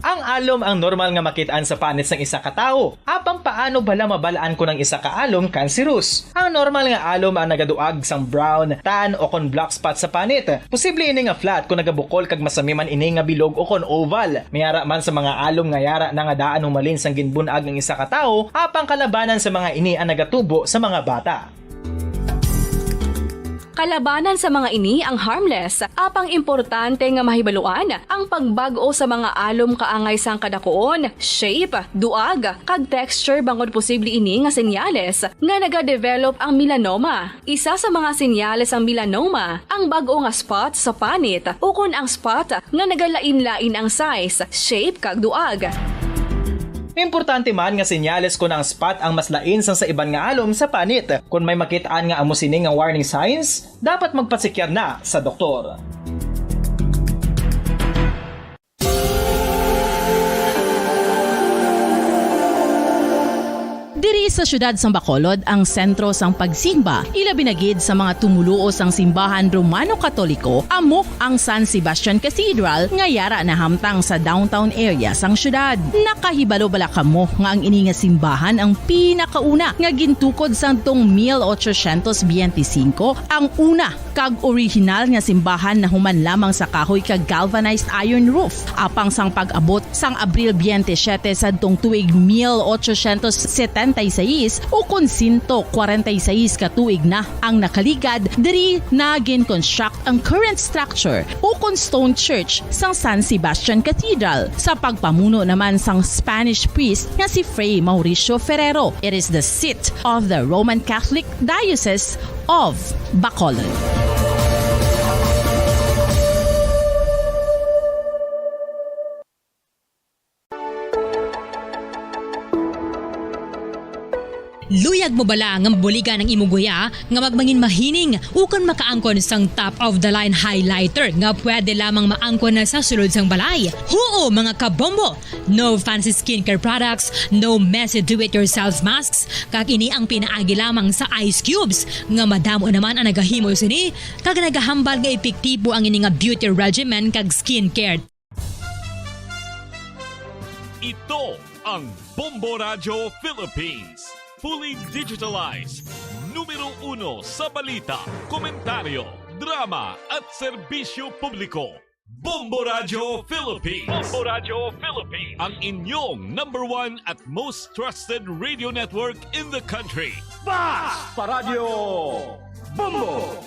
S14: Ang alom ang normal nga makitaan sa panit ng isa ka tawo. Apang paano bala mabalaan ko ng isa ka alom cancerous? Ang normal nga alom ang nagaduag sang brown, tan o kon black spot sa panit. Posible ini nga flat kung nagabukol kag masami man ini nga bilog o kon oval. Mayara man sa mga alom nga yara na nga daan humalin sang ginbunag ng isa ka tawo, apang kalabanan sa mga ini ang nagatubo sa mga bata.
S21: Kalabanan sa mga ini ang harmless, apang importante nga mahibaluan ang pagbago sa mga alom kaangay sang kadakuon, shape, duag, kag texture bangod posible ini nga senyales nga nagadevelop ang melanoma. Isa sa mga senyales ang melanoma, ang bag-o nga spot sa panit o kun ang spot nga nagalain-lain ang size, shape kag duag.
S14: Importante man nga senyales kung ang spot ang mas lain sang sa iban nga alom sa panit. Kung may makitaan nga amo sini nga warning signs, dapat magpasikyar na sa doktor.
S19: Diri sa syudad sang Bacolod ang sentro sang pagsimba, ilabi na gid sa mga tumuluo sang simbahan Romano-Katoliko, amo ang San Sebastian Cathedral nga yara na hamtang sa downtown area sang syudad. Nakahibalo bala kamo nga ang ini nga simbahan ang pinakauna nga gintukod sang tong 1825, ang una kag original nga simbahan na human lamang sa kahoy kag galvanized iron roof. Apang sang pag-abot sang Abril 27 sadtong tuig 1876 o kun 146 ka tuig na ang nakaligad, diri na gin-construct ang current structure o kun stone church sang San Sebastian Cathedral sa pagpamuno naman sang Spanish priest nga si Fray Mauricio Ferrero. It is the seat of the Roman Catholic Diocese of Bacolod.
S17: Luyag mo bala nga mabuligan ang imong guya nga magmangin mahining ukon makaangkon sang top of the line highlighter nga pwede lamang maangkon na sa sulod sang balay. Huo mga kabombo! No fancy skincare products, no messy do-it-yourself masks, kag ini ang pinaagi lamang sa ice cubes nga madamo naman ang nagahimo sini kag nagahambal nga epektibo ang ini nga beauty regimen kag skincare.
S6: Ito ang Bombo Radio Philippines. Fully digitalized. Numero 1 sa balita, komentaryo, drama at serbisyo publiko. Bombo Radio Philippines. Bombo Radio Philippines. Ang inyong #1 at most trusted radio network in the country.
S22: Basta Radio Bombo!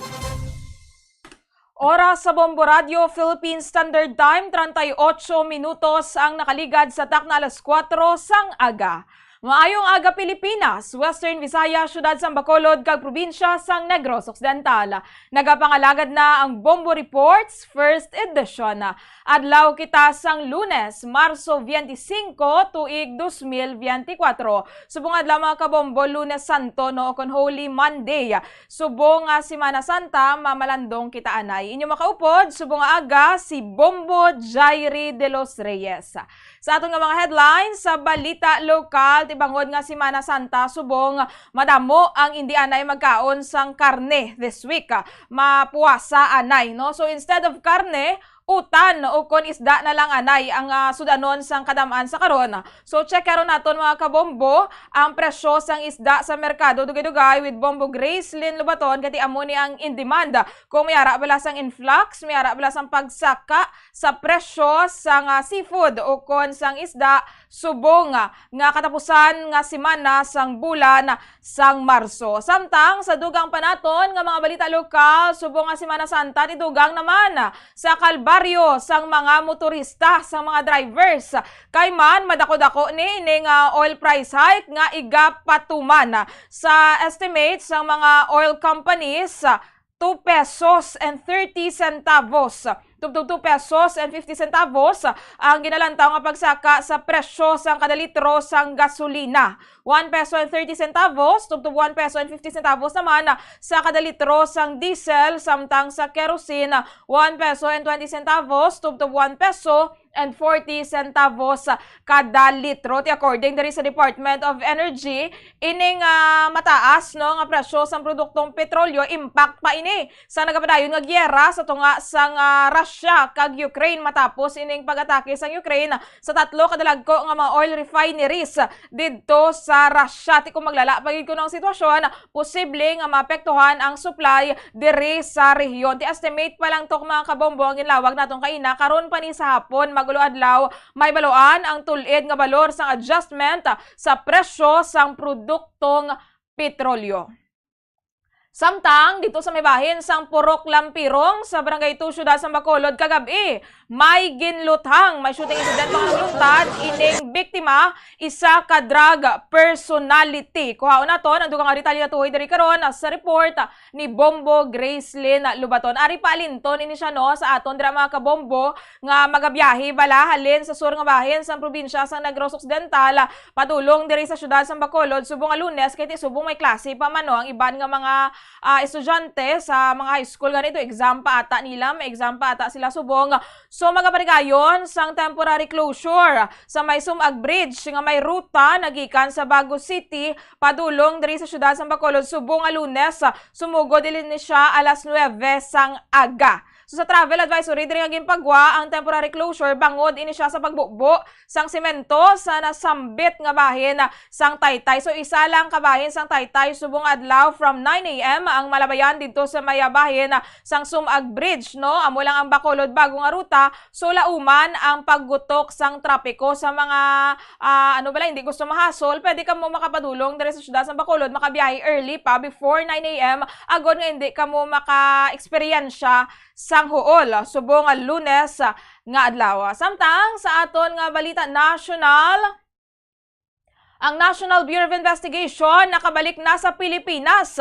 S23: Oras sa Bombo Radio Philippines Standard Time, 38 minutos ang nakaligad sa takna alas 4 sang aga. Maayong aga Pilipinas, Western Visayas, syudad sang Bacolod kag probinsya sang Negros Occidental. Nagapangalagad na ang Bombo Reports First Edition. Adlaw kita sang Lunes, Marso 25, tuig 2024. Subong adlaw mga kabombo, Lunes Santo no kon Holy Monday. Subong Semana Santa, mamalandong kita anay. Inyo makaupod, subong aga si Bombo Jairi de los Reyes. Sa atong nga mga headlines, sa balita lokal, tibangod nga Semana Santa, subong madamo ang hindi anay magkaon sang karne this week. Mapuwasa anay, no? So instead of karne, utan o kon isda na lang anay ang sudanon sang kadamaan sa karon. So check karon naton mga kabombo ang presyo sang isda sa merkado dugay-dugay with Bombo Grace Lynn Lubaton kati amo ni ang in demand. Kung mayara bala sang influx, mayara bala sang pagsaka sa presyo sang seafood o kon sang isda subong nga katapusan nga semana sang bulan sang Marso. Samtang sa dugang panaton nga mga balita lokal subong nga Semana Santa tidugang naman sa Kalbar sang mga motorista, sang mga drivers. Kay man, madako-dako ni oil price hike nga igapatuman. Sa estimates sang mga oil companies, 2 pesos and 30 centavos. Tubtub 2 pesos and 50 centavos ang ginalantaw nga pagsaka sa presyo sang kada litro sang gasolina. 1 peso and 30 centavos, tubtub 1 peso and 50 centavos naman sa kada litro sang diesel, samtang sa kerosene 1 peso and 20 centavos, tubtub 1 peso and 40 centavos kada litro. According diri sa Department of Energy, ining mataas no nga presyo sang produktong petrolyo impact pa ini sa nagapadayon nga gyera sa tunga sang Russia kag Ukraine matapos ining pag-atake sang Ukraine sa 3 kadalagko nga mga oil refineries didto sa Russia. Ti kung maglala pagid ko ng sitwasyon, posible nga maapektuhan ang supply diri sa rehiyon. Ti estimate pa lang tok mga kabombo ang ginlawag natong kaina karon pa ni sa hapon magulo adlaw may baluan ang tulid nga balor sang adjustment sa presyo sang produktong petrolyo. Samtang dito sa may bahin sang Purok Lampirong sa Barangay 2 Syudad sa Bacolod kagabi, may ginluthang, may shooting incident mga nagluntad ining biktima isa ka drug personality. Kuhaon naton ang dugang detalye natuhoy diri karon sa report ni Bombo Gracelyn Lubaton. Ari paalinton ini siya no sa aton dira mga kabombo nga magabiyahe bala halin sa sur nga bahin sa probinsya sa Negros Occidental padulong diri sa syudad sa Bacolod subong Lunes kay ti subong may klase pa man no ang iban nga mga estudyante sa mga high school ganito exam pa ata nila, may exam pa ata sila subong. So magaparigayon sang temporary closure sa may Sumag Bridge nga may ruta nagikan sa Bago City padulong diri sa syudad sa Bacolod subong Lunes sumugod dili ni siya alas 9 sang aga. So sa travel advisory diri nga ginpagwa ang temporary closure bangod ini siya sa pagbukbo sang semento sa nasambit nga bahin sang Taytay. So isa lang ka bahin sang Taytay subong adlaw from 9 AM ang malabayan dito sa mayabahin sang Sumag Bridge no. Amo lang ang Bacolod bago nga ruta. So lauman ang paggutok sang trapiko sa mga hindi gusto mahasol, pwede ka mo makapadulong diri sa syudad sa Bacolod makabiyahe early pa before 9 AM agod nga hindi ka mo maka-eksperyensya sang huol subong Lunes nga adlaw. Samtang sa aton nga balita national, ang National Bureau of Investigation nakabalik na sa Pilipinas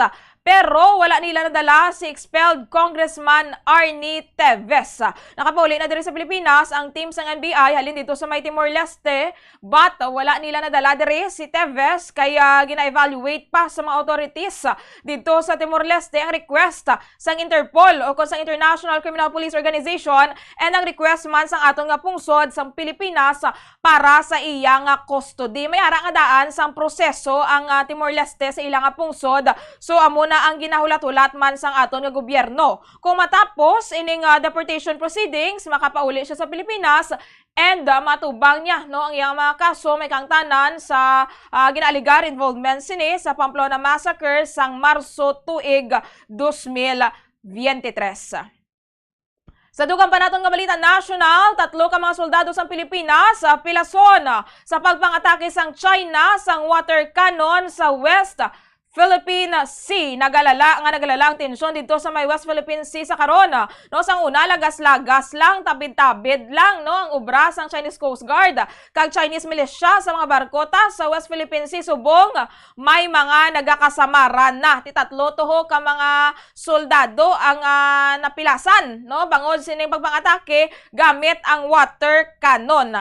S23: pero wala nila nadala si expelled Congressman Arnie Teves. Nakapauli na diri sa Pilipinas ang team sa NBI halin dito sa may Timor-Leste but wala nila nadala diri si Teves kaya gina-evaluate pa sa mga authorities dito sa Timor-Leste ang request sang Interpol o sa International Criminal Police Organization and ang request man sang aton nga pungsod sang Pilipinas para sa iyang custody. May ara nga daan sang proseso ang Timor-Leste sa ilang pungsod. So amo na ang ginahulat-hulat man sang aton nga gobyerno. Kung matapos ining deportation proceedings, makapauli siya sa Pilipinas and matubang niya no ang iyang mga kaso may kangtanan sa ginaaligar involvement sini sa Pamplona Massacre sang Marso tuig 2023. Sa dugang pa naton nga balita national, 3 ka mga soldado sa Pilipinas pilason sa pagpang-atake sang China sang water cannon sa West Philippine Sea. Nagalala ang tensyon dito sa may West Philippine Sea sa karon. No, sang una lagas-lagas lang, tabid-tabid lang no ang obra sang Chinese Coast Guard kag Chinese militia sa mga barkota sa West Philippine Sea subong may mga nagakasamaran na. Ti 3 toho ka mga soldado ang napilasan no bangod sining pagpang-atake gamit ang water cannon.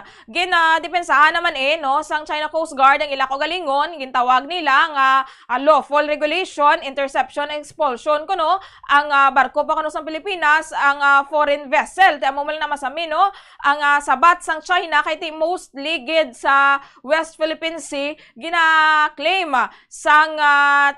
S23: Depensahan naman no sang China Coast Guard ang ila galingon gintawag nila nga lawful regulation, interception, expulsion kuno ang barko pa kuno sa Pilipinas ang foreign vessel. Ti amo man na masami no ang sabat sang China kay ti most ligid sa West Philippine Sea gina-claim sang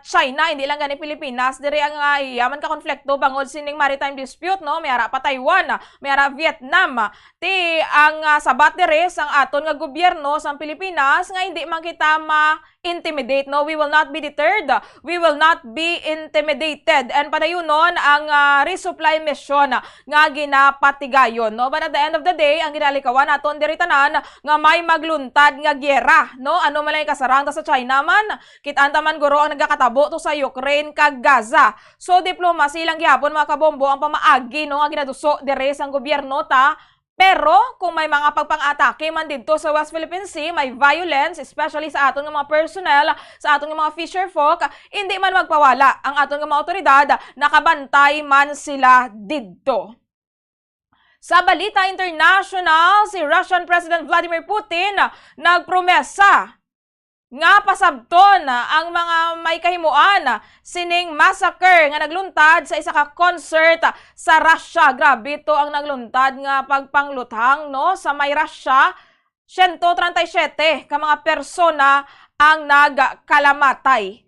S23: China hindi lang gani Pilipinas diri ang yaman ka konflikto bangod sining maritime dispute no may ara pa Taiwan, may ara Vietnam. Ti ang sabat diri sang aton nga gobyerno sang Pilipinas nga hindi man kita ma-intimidate no. We will not be deterred. We will not be intimidated. And padayunon ang resupply mission nga ginapatigayon no. But at the end of the day ang ginalikawan naton diri tanan nga may magluntad nga gyera no. Ano man lang kasarang ta sa China man, kita-anta man guro ang nagakatabo to sa Ukraine kag Gaza. So diplomacy lang gihapon mga kabombo ang pamaagi no nga ginaduso diri sang gobyerno ta Pero kung may mga pagpang-atake man dito sa West Philippine Sea, may violence, especially sa aton ng mga personnel, sa aton ng mga fisherfolk, hindi man magpawala ang aton ng mga otoridad, nakabantay man sila dito. Sa balita international, si Russian President Vladimir Putin nagpromesa nga pasabton ang mga may kahimuan sining massacre nga nagluntad sa isa ka concert sa Russia. Grabe ito ang nagluntad nga pagpangluthang no sa may Russia. 137 ka mga persona ang nagkalamatay.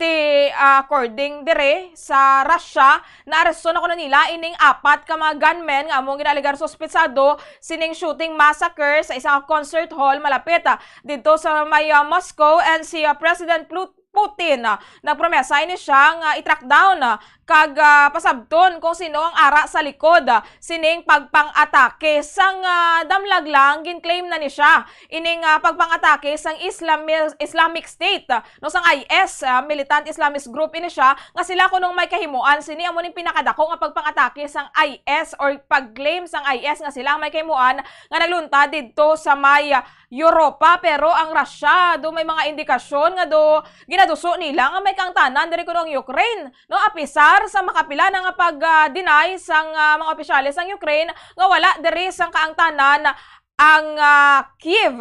S23: According dire sa Russia, naaresto na kuno nila ining 4 ka mga gunmen nga among ginaligar suspetsado sining shooting massacre sa isang concert hall malapit dito sa may Moscow, and si President Putin nagpromesa ini siya nga i-track down kag pasabton kung sino ang ara sa likod sining pagpang-atake sang damlag lang ginklaim na ni siya ining pagpang-atake sang Islamic State no sang IS militant Islamist group ini siya nga sila kunong may kahimuan sini amo ning pinakadako nga pagpang-atake sang IS or pag-claim sang IS nga sila ang may kahimuan nga nagluntad didto sa may Europa. Pero ang Russia do may mga indikasyon nga do ginaduso nila nga may kangtanan diri kuno ang Ukraine no apisar sa makapila na nga pag-deny sang mga opisyales sang Ukraine nga wala diri sang kaangtanan ang Kiev.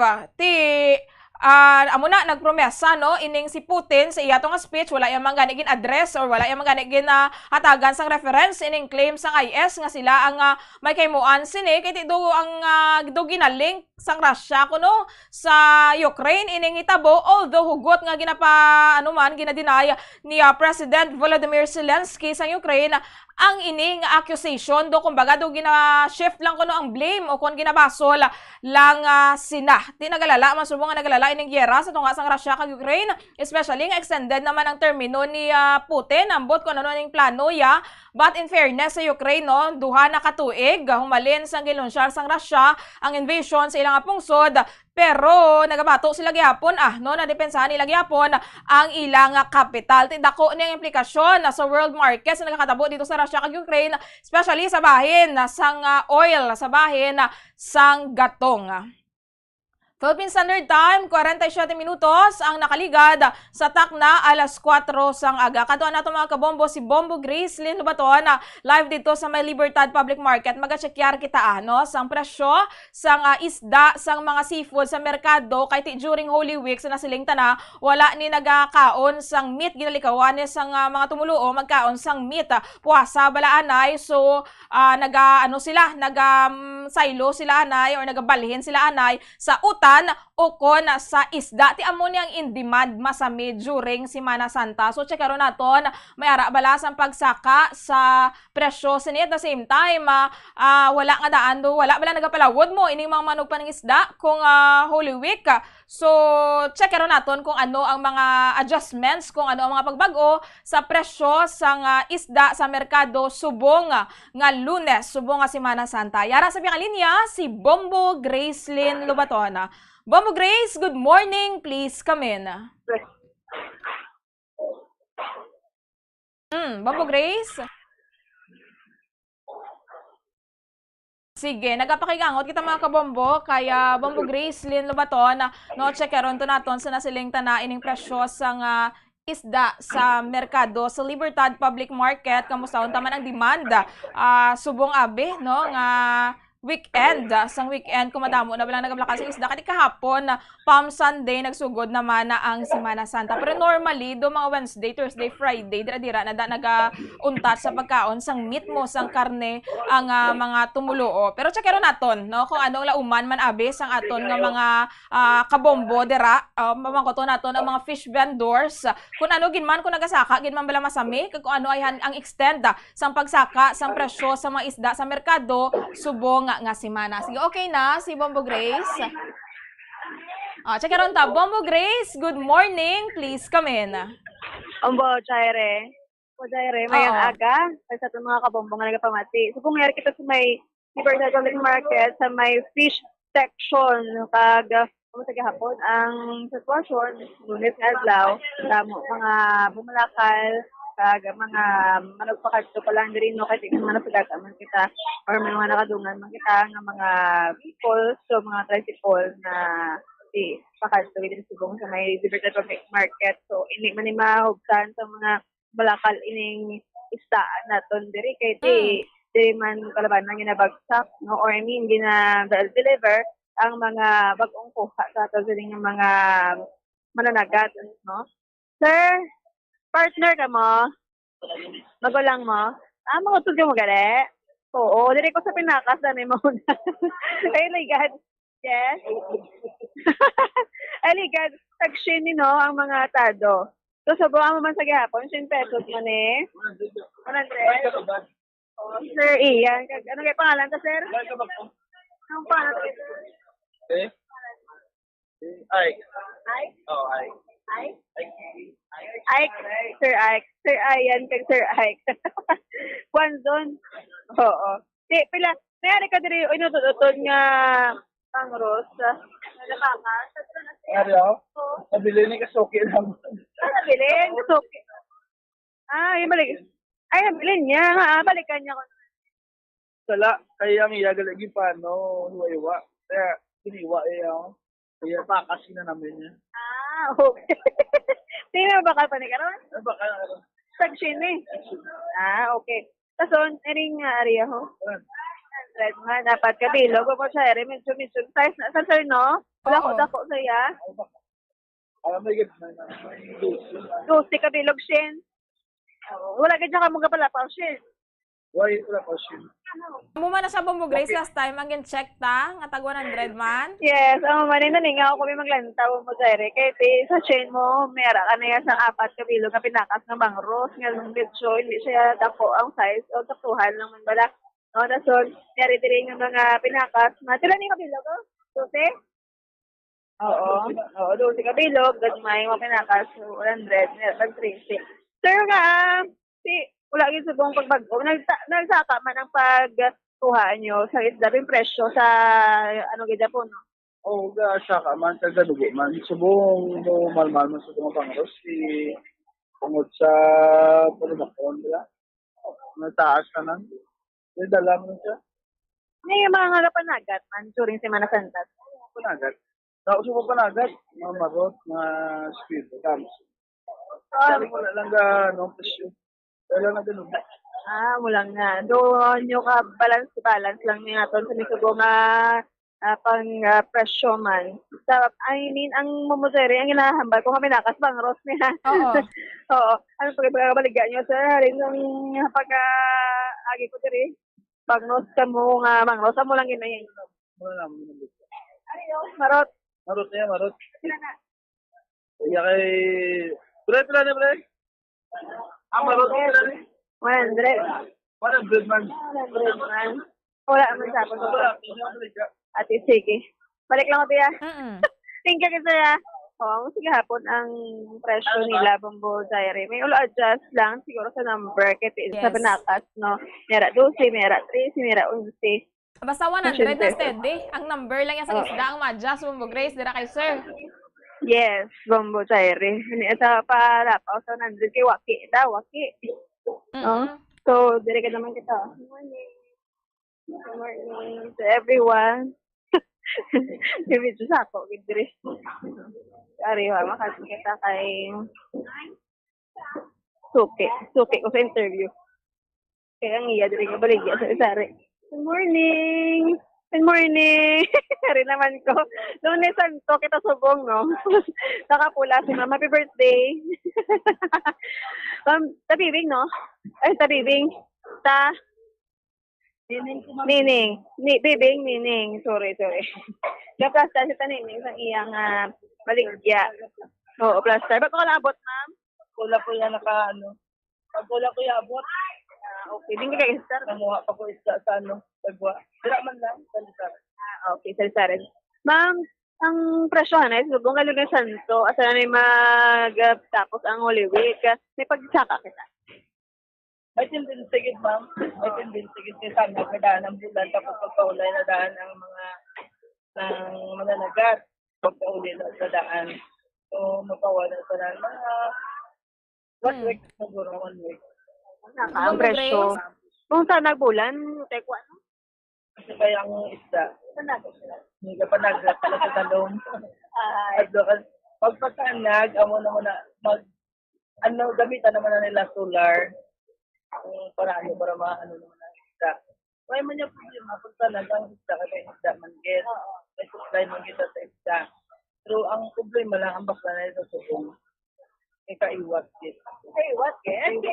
S23: Amo na nagpromesa no ining si Putin sa iya tong speech, wala yang gani gin address or wala yang gani gin hatagan sang reference ining claim sang IS nga sila ang may kahimuan sini kay do ang do ginalink sang Russia kuno sa Ukraine ining hitabo, although hugot nga ginadeny ni President Volodymyr Zelensky sang Ukraine ang ining accusation do kumbaga do gina-shift lang kuno ang blame o kung ginabasol lang sina. Di nagalala masubong nga nagalala ining giyera sa tunga sang Russia kag Ukraine, especially nga extended naman ang termino ni Putin ambot kung ano ning plano ya. But in fairness sa Ukraine no, duha na katuig humalin sang gilunsyar sang Russia ang invasion sa ilang pungsod. Pero nagabato sila gyapon no nadepensahan nila gyapon ang ilang capital. Tidako ni ang implikasyon sa world markets na nagakatabo dito sa Russia kag Ukraine, especially sa bahin sang oil, sa bahin sang gatong. Philippine Standard Time, 47 minutos ang nakaligad sa takna alas 4 sang aga. Katuan nato mga kabombo si Bombo Grace Lynn Lubaton live dito sa may Libertad Public Market. Magachekyar kita sang presyo sang isda sang mga seafood sa merkado kay during Holy Week sa nasiling tana wala ni nagakaon sang meat ginalikawan sang mga tumuluo magkaon sang meat puwasa balaanay. So saylo sila anay or nagabalhin sila anay sa utan o kon sa isda. Ti amo niyang in demand masami during Semana Santa. So checkaron naton may ara balas ang pagsaka sa presyo sinit. At the same time wala nga daan do wala bala nagapalawod mo ining mga manok pa ng isda kung Holy Week. So checkaron naton kung ano ang mga adjustments, kung ano ang mga pagbago sa presyo sang isda sa merkado subong nga Lunes, subong nga Semana Santa. Yara sa linya si Bombo Grace Lynn Lubaton. Bombo Grace, good morning. Please come in. Bombo Grace? Sige, nagapakigangot kita mga kabombo kaya Bombo Grace Lynn Lubaton no checkeron to naton sa nasiling tana ining presyo sang isda sa merkado sa Libertad Public Market. Kamusta taman ang demand subong abi no nga weekend, sang weekend kumadamo na balang nagablakas ang isda kani kahapon Palm Sunday nagsugod naman na ang Semana Santa. Pero normally do mga Wednesday, Thursday, Friday dira-dira na nagauntat sa pagkaon sang meat mo sang karne ang mga tumuluo. Pero checkeron naton no kung anong lauman man abi sang aton nga mga kabombo dira mamangkoton naton ang mga fish vendors kung ano ginman kung nagasaka ginman bala masami kung ano ay ang extend sang pagsaka sang presyo sa mga isda sa merkado subong nga semana. Sige, okay na si Bombo Grace. Checkeron ta. Bombo Grace, good morning. Please come in.
S1: Ombo, Jaire. Mayang aga. Sa itong mga kabombong nga nagapamati. So, kung mayroon kita sa may Libertad Public Market, sa may fish section, kag sa gahapon, ang sitwasyon, Lunes nga adlaw, mga bumalakal, kag mga managpakadto pa lang diri no kay tingnan man sa dagat man kita or may mga nakadungan man kita nga mga people so mga tricycle na di pakadto diri subong sa may Libertad Public Market so ini man ni mahugsan sa mga balakal ining istaan naton diri kay diri man kalabanan ginabagsak no or I mean gina-deliver ang mga bag-ong kuha sa ato diri nga mga mananagat no. Sir, partner ka mo? Magulang mo? Mga utod ka mo gali? Oo, diri ko sa pinakas na mo na. Ay, my God. Yes? Ay, my God. Tag-shin no, ang mga tado. So, sabuhan mo man sa gihapon, 10 pesos mo ni? 100? Oh, Sir Ian. Ano kayo pangalan ka, sir? Anong pangalan ka, sir?
S3: Ike.
S1: Ike?
S3: Oh, Ike.
S1: Ike? Ike, Sir Ike. Sir Ian kag Sir Ike. Kwanzon. Oo. Di, pila, mayari ka diri, inutod-utod nga pangros. Nalakangan.
S3: Ari ako? Nabili ni Kasuki lang.
S1: Nabili? Kasuki. Yung balik. Ay, nabili niya. Balikan niya ko.
S3: Sala, kaya ang iya galagi pa, no, hiwa-hiwa. Kaya, hiniwa ako. Kaya pakasin na namin niya.
S1: Okay. Tingnan mo bakal pa ni karon?
S3: Bakal.
S1: Tag-shin eh. Okay. Tason, ering area ho. Red nga, dapat kabilog. Kung siya, medyo size na. Sa sir, no? Wala ko dako saya.
S3: May ganda na.
S1: Gusti kabilog, Shin. Wala ka dyan ka mong kapalapaw, Shin.
S3: Why wala pa siya?
S23: Amo man na sa Bombo Grace last time, ang check ta, nga tag 100 man.
S1: Yes, ang manin na nga ako kami maglantaw mo sa ere. Kaya sa chain mo, mayara ka na yan sa 4 kabilog na pinakas ng bangros. Nga nung bitso, hindi siya dako ang size o taktuhan lang man bala. No, dason, mayari din ng mga pinakas. Tila ni kabilog, 12? Oo, 12 kabilog. Gagmay mga pinakas, 100, nag-30. Sir nga, wala yung subong pagbago. Nagsaka man ang pagkuha nyo sa isda yung presyo sa gida po, no?
S3: Oo, saka man, tagadugo man. Subong mo malmal man sa mga pangros. Tungod sa palimakon, diba? Nataas ka nan. Dala mo siya.
S1: May mga panagat man, during Semana Santa.
S3: Panagat. Tapos mo panagat, mga marot, mga speed, kams. Sabi mo lang presyo. Wala na ganun.
S1: Mula nga. Doon yung balance lang niya natin sa misugo nga pang presyo man. I mean, ang mamuzere, ang hinahambal kung kami nakas bang ros niya.
S23: Oo.
S1: Oo. Ano pagkabaligan nyo sa rin ng pag-agi ko diri. Pag-nos ka mo nga, mangros mo lang ginayin.
S3: Wala naman yun.
S1: Marot.
S3: Marot niya, marot.
S1: Sila na.
S3: Kaya kay... Pila na, pre? Marot niya na rin.
S1: 100.
S3: 100 man.
S1: 100 man. Wala man sa ako. Ate, sige. Balik lang ako, tiya. Thank you, kasi sige hapon ang presyo nila, Bombo Diary. May ulo-adjust lang siguro sa number. Kasi sa panakas, no? Mera 12, mera 13, mera 11.
S23: Basta 100 na steady. Ang number lang yan sa isda, ang ma-adjust, Bombo Grace, dira kay sir.
S1: Yes, Bombo Diary. Ito para pa sa 100 kay Waki. Waki. No? So, dire ka naman kita. Good morning. Good morning to everyone. Medyo sa ako, dire. Ariwa, makasing kita kay Suki ko sa interview. Kaya ang iya, dire ka baligya sa isari. Good morning! Good morning! Hari naman ko. Lunes Santo, kita subong, no? Nakapula si Mama. Happy birthday! Tabibing, no? Ay, tabibing. Nining. Bibing, nining. Sorry. Plaster si Nining sa iyang baligya. Oo, plaster. Ba't ko kalabot, ma'am?
S3: Pula po yan Pag pula ko yan abot.
S1: Okay, hindi ka istar.
S3: Namuha pa ko isda sa Tagwa. Dira man lang, salisaran.
S1: Okay, salisaran. Ma'am, ang presyohan ay subong ka Lunes Santo. Asa na mag-tapos ang Holy Week. May pagsaka kita.
S3: May tindig ma'am. May tindig kay sana nadaan ang bulan tapos pagkaulay nadaan ang mga mananagat. Pagkaulay nadaan. So, mapawala sa mga 1 week siguro, 1 week.
S1: Ang presyo. Kung saan nagbulan, tekwa, no?
S3: Kasi kaya ang isda, hindi ka panagrat pala sa talong. At doon, pagpatanag, amo na muna, gamitan naman na nila solar. Para maano naman ang isda. Kaya man yung problema, pagtanag ang isda, kasi isda man get. May supply man kita sa isda. Pero ang problema lang, ang bakla na ito subong. Kaiwat din.
S1: Kaiwat din?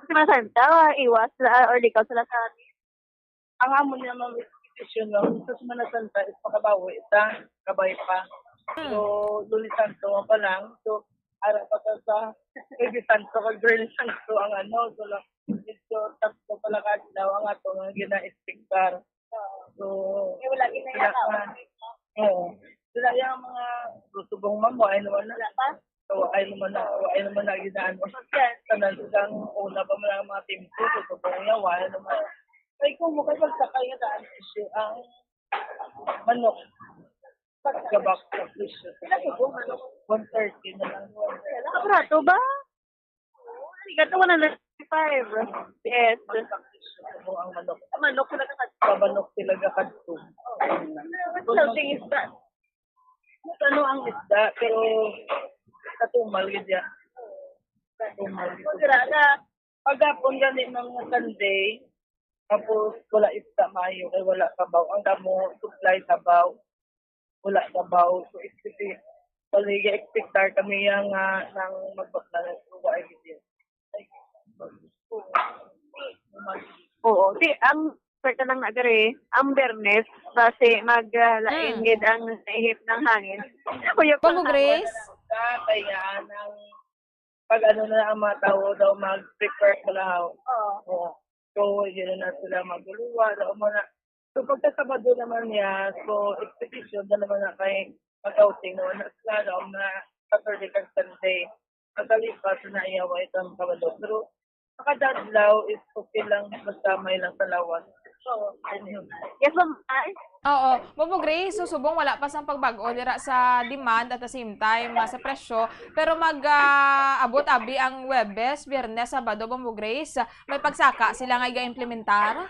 S1: Sumasanta, iwas, or likaw sila sa atin.
S3: Ang amo niya mga institusyon no, sa Semana Santa is pakabawi, isa, kabay pa. So, Lunes Santo pa lang. So, ara pa sa Baby Santo, kag Girl Santo ang ano. So, tatlo pala kadlaw ang ato nga gina-expectar. So,
S1: wala ginayakaw.
S3: Oo. Sila yung mga subong mamo, ay naman na. So, ay naman na ginaan mo. Tanan silang una pa mo lang mga team ko, so subong niya, wala naman. Ay, kung mo kayo magsakay nga daan issue ang manok. Pagkabak sa presyo. Sila subong manok, 130 na lang.
S1: Nakaparato ba? Gato ko na 95. Yes.
S3: Subong ang manok.
S1: Manok sila ka
S3: Manok sila kakadto.
S1: Something is that.
S3: Ano ang isda, pero katumal gidya. Katumal. Pagapon gani mga Sunday, tapos wala isda mayo, kay wala sabaw. Ang damo supply sabaw. Wala sabaw. So, expectar kami yung ng magbakla ng suwa ay gidya.
S1: Oo. Ang pwede lang nagari, ang Bernes, kasi maglain gid ang ihip ng hangin.
S23: Bongo Grace?
S3: Kaya ng pag ano na ang mga tao daw mag-prepare pala. Oo. So, yun na sila maguluwa. So, pagkasabado naman niya, so, expedition na naman na kay mag-outing naman na sila daw na Saturday kag Sunday. Magkalipas na iyawa itong kabado. Pero, nakadadlaw is okay lang, basta may lang sa lawas. So,
S1: yes, ma'am.
S23: Oo. Bobo Grace, susubong wala pa sang pagbago dira sa demand at the same time sa presyo. Pero mag-abot abi ang Webes, Biyernes, Sabado, Bobo Grace. May pagsaka sila nga i-implementar?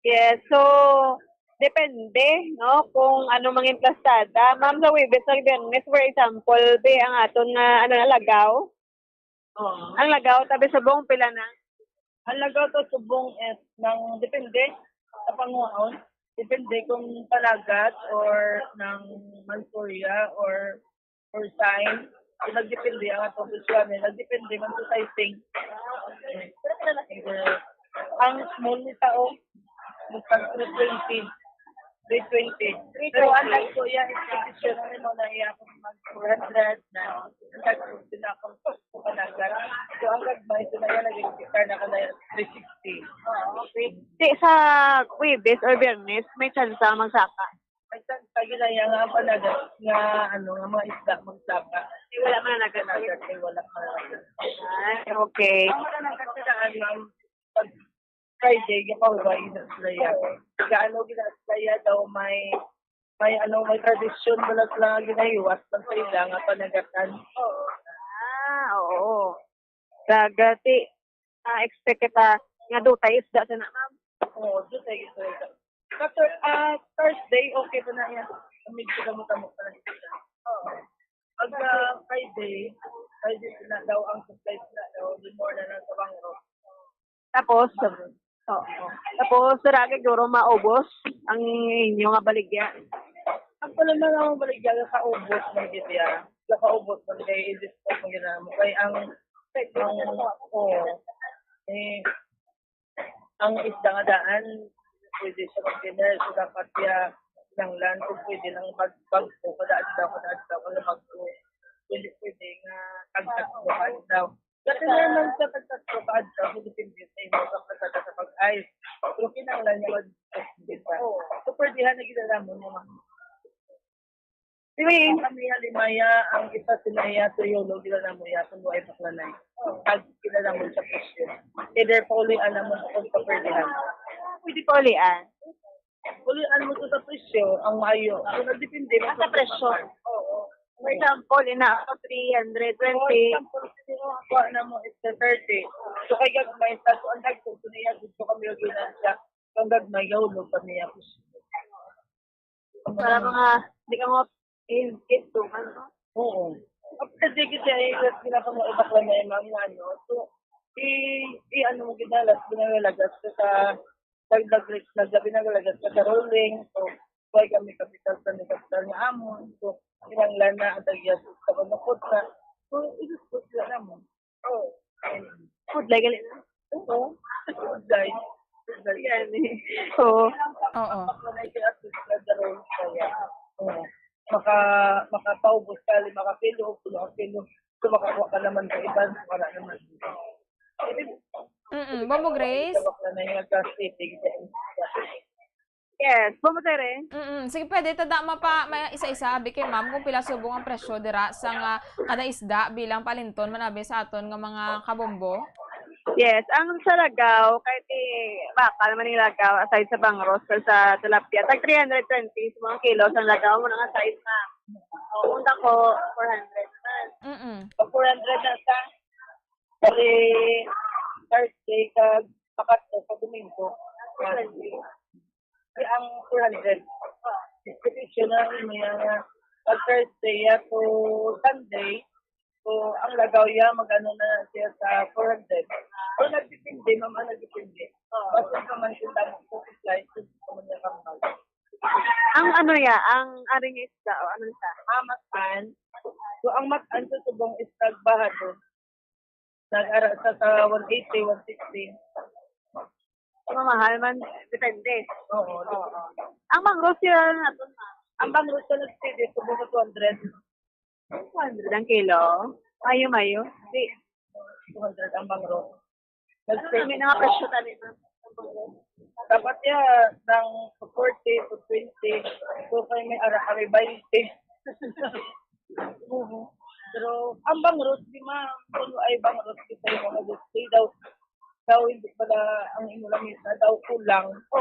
S1: Yes, so depende, no, kung ano mang implastada. Ma'am, sa Webes, sa Biyernes, for example, ang aton na lagaw. Ang lagaw, tabi sa buong pila na.
S3: Ang lagaw to subong is ng depende sa panguhaon. Depende kung palagat or ng mansurya or sign. So, nagdepende ang atong presyonin. Nagdepende man sa sizing. Ang small ni tao, magpag 320. 320. Pero ang nagkuya, institution na mo na iya kung mag-400 na nagkuya sila akong panagat. So, ang gagmay, ito na yan, nag-expectar na ka na 360.
S1: Okay. Sa Webes or Biyernes, may chance magsaka.
S3: May chance ginaya nga ang panagat nga mga isda magsaka.
S1: Wala man nagat.
S3: Wala man.
S1: Okay.
S3: Ang managat sila, pag Friday, gipaway na sila yan. Gaano ginasaya daw may tradisyon wala sila ginahiwas ng sila nga panagatan.
S1: Oo. Dagati, expect kita nga dutay isda sa na, ma'am.
S3: Oo, dutay isda. Thursday, okay pa na yan. Medyo gamot-gamot pa na isda. Pag Friday sila daw, ang supply sila daw, more na lang sa bangro.
S1: Tapos, saragay guro maubos ang inyo nga baligya.
S3: Ang pala man ang baligya sa ubos ng gitya. Sa ubos ng kay i-dispose mo ginamo. Kaya ang isda nga daan, pwede siya mag-dinner. So dapat siya ng land kung pwede lang mag-bagpo. Kadaan daw, lumagpo. Pwede nga tagtatlo daw. Kasi naman sa pagtatlo daw, hindi pinbitay mo sa pag-ice. Pero kinanglan niya mag-dispose. So pwede na ginala mo naman. Ang kami halimaya, ang isa sinaya tuyolo, ginala mo ya, kung buhay paklanay. Pag ginala mo sa presyo. Either paulian naman kung sa pwedihan.
S1: Pwede paulian?
S3: Paulian mo sa presyo, ang mayo. So nagdepende
S1: sa presyo?
S3: Oo.
S1: For example, ina ako 320.
S3: For example, ako na mo is 30. So kay gagmay sa so ang dagko ko niya dito kami ginan siya. Ang gagmay gawlo pa niya ko.
S1: Para mga, di ka mga ito, ano?
S3: Oo. After digit siya, sila ka mga ibakla na yung mga ano. So, ano mo ginalas, binagalagas ka sa binagalagas ka sa rolling. So, kaya kami kapital sa kapital niya amon. So, kinanglan na ang tagyas sa panukot na. So, iluspot sila naman. Oo.
S1: Food like galit na?
S3: Oo. Food like.
S1: Yan eh. Oo.
S23: Oo.
S3: Makapaubos ka, 5 kilo, 10 kilo. So, makakuha ka naman sa iban. Wala naman.
S23: Bombo Grace?
S1: Yes, bumutere.
S23: Sige, pwede tada pa may isa-isa abi kay ma'am kung pila subong ang presyo dira sa nga kada isda bilang palinton manabi sa aton nga mga kabombo.
S1: Yes, ang sa lagaw, kahit bakal man yung lagaw, aside sa bangros, sa tilapia, tag 320 sa mga kilos ang lagaw mo nga size na. Unta ko, 400 na.
S3: 400 na sa kasi Thursday kag pakato sa Domingo. Ang 400. Distribution na may pag Thursday to Sunday. So, ang lagaw yan, mag-ano na siya sa 400. O, nagdipindi, mama, nagdipindi. Basta naman sila mag-supply, naman niya kamal.
S1: Ang ano ya, ang aring isda, o ano siya?
S3: Matan. So, ang matan sa subong is nagbahado. Nag-ara sa 180, 160.
S1: Mamahal man, depende.
S3: Oo.
S1: Ang mangros yun natin na.
S3: Ang bangros na nag-steady, subong sa 200.
S1: 200 ang kilo. Mayo. Di.
S3: 200 ang bangro.
S1: May mga presyo tanin.
S3: Dapat ng 40 to 20. So, kayo may ara-ari 20. Pero, ang bangros, di puno ay bangros kita yung mga gusto. Daw hindi pala ang inulamit na daw kulang. O,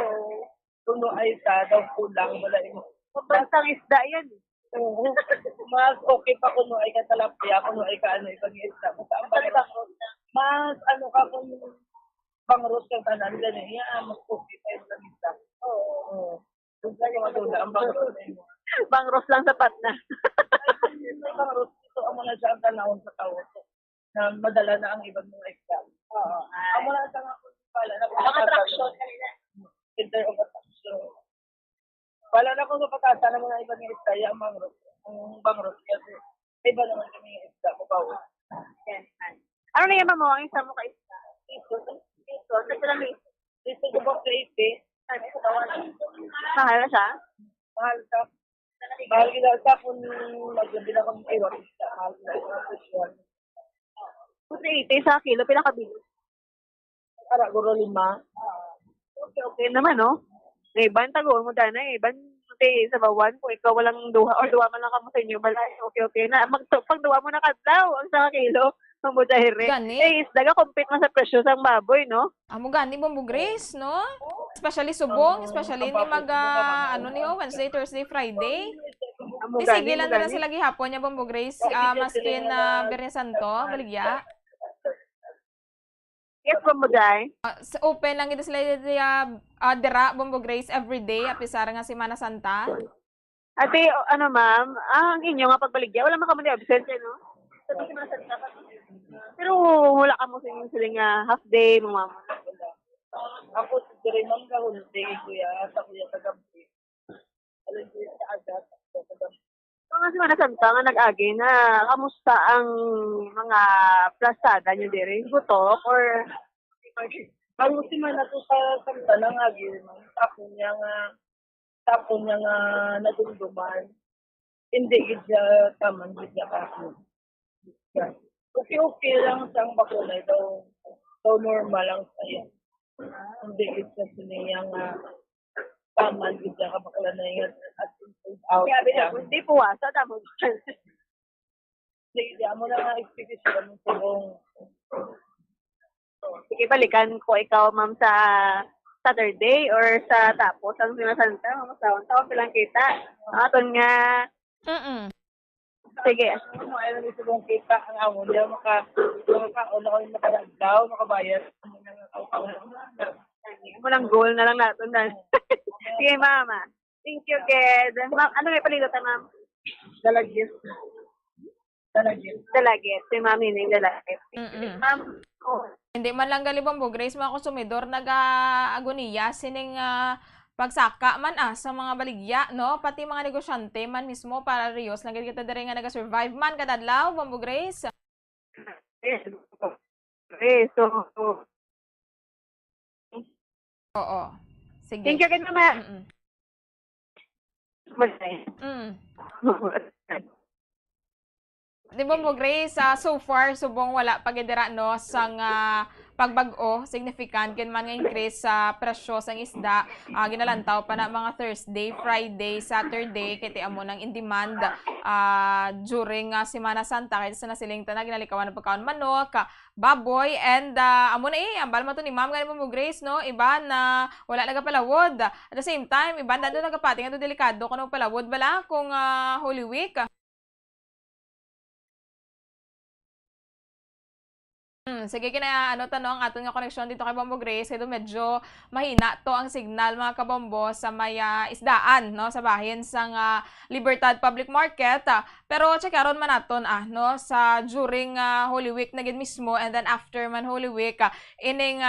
S3: puno ay daw kulang. Wala imo.
S1: Bastang isda yan.
S3: Mas okay pa kuno ay katalapia, kuno ay kaano ibang isda. Mas ano ka kung bangros kang tanan ganyan, mas okay pa yung isda. Oo. Kung sa'yo madula, ang bangros na yun.
S1: Bangros lang sapat na.
S3: Bangros, ito ang mga siya ang tanawon sa tao. Na madala na ang ibang mga isda. Ang mga sa nga kung pala na
S1: attraction kanina.
S3: Center of attraction. Wala na kung napatasa ng mga ibang isda, ang bangros. Kasi iba naman kami yung isda mo pa.
S1: Yes. Ano na yaman mo ang isa mo ka isda? Ito. Kasi lang ito.
S3: Ito ko ba 80?
S1: Mahal na siya?
S3: Mahal ka. Mahal kita sa kung maglabi na kong iwan isda. Mahal kita.
S1: Kung 80 sa kilo, pila kabilo?
S3: Para guro 5.
S1: Okay naman, no? Iban, tagoon mo dana eh. Iban, sa bawan, kung ikaw walang duha, or duha man lang ka mo sa inyo, balay, okay na. Pag duha mo na kadlaw, ang sa kilo, mamudahiri.
S23: Gani?
S1: Isda ka, compete man sa presyo sa baboy, no?
S23: Amo gani Bombo Grace, no? Especially subong, especially ni Wednesday, Thursday, Friday. Sige lang na sila gihapon niya Bombo Grace, maskin Biyernes Santo, baligya.
S1: Yes, Bombo Jai.
S23: Open lang ito sila dira Bombo Grace everyday apisara nga Semana Santa.
S1: Ate, ano ma'am, ang inyo nga pagbaligya, wala man ka man absent, no? Sa Semana Santa ka. Pero wala ka mo sila nga half day, mga mama.
S3: Ako siguro ma'am ka hulday, kuya, sa kuya sa gabi. Alam ko sa agad, sa gabi.
S1: Mga Semana Santa nga nag-agi na, kamusta ang mga plastada nyo dire? Gutok or...
S3: Ang Semana to sa Santa nang agi, tapon niya nga nadumduman. Hindi gidya taman, gidya kasi. Okay lang sa ang bakulay daw normal lang sa'yo. Hindi gidya siniya nga taman, gidya ka bakula na yung at out.
S1: Hindi puwasa, tamo.
S3: Hindi mo na nga expectation ng subong.
S1: Sige, balikan ko ikaw, ma'am, sa Saturday or sa tapos ang Semana Santa, mga taon pilang kita. Aton nga Sige.
S3: Ano nito kung kita ang amo niya, makakauna ko yung makadagdaw, makabayad.
S1: Walang goal na lang natin na. Sige, mama. Thank you, kid. Ma'am, ano may palilutan, ma'am?
S3: Dalagit.
S1: Dalagit. Si ma'am hining dalagit. Ma'am,
S23: Hindi man lang galibang bo, Grace, mga konsumidor nag-agoniya sining pagsaka man sa mga baligya, no? Pati mga negosyante man mismo para Rios, nagigit kita diri nga naga-survive man kadadlaw, Bambo Grace.
S1: so,
S23: Oo. Sige.
S1: thank you, kid, mama.
S23: Di ba mo, Grace, so far, subong wala pagidira, no, sang pagbag-o, significant, kin man nga increase sa presyo sang isda, ginalantaw pa na mga Thursday, Friday, Saturday, kiti amo nang in demand during Semana Santa, kaya sa nasiling na ginalikawan ng pagkaon manok, baboy, and amo na ambal mo to ni ma'am, ganun mo, Grace, no, iba na wala nagapalawod. At the same time, iba na doon nagapating, ito delikado, kung palawod bala, kung Holy Week. Sige, tanong aton nga koneksyon dito kay Bombo Grace, ito medyo mahina to ang signal mga kabombo sa may isdaan, no, sa bahin sang Libertad Public Market. Pero checkaron man naton no, sa during Holy Week na gid mismo, and then after man Holy Week, ining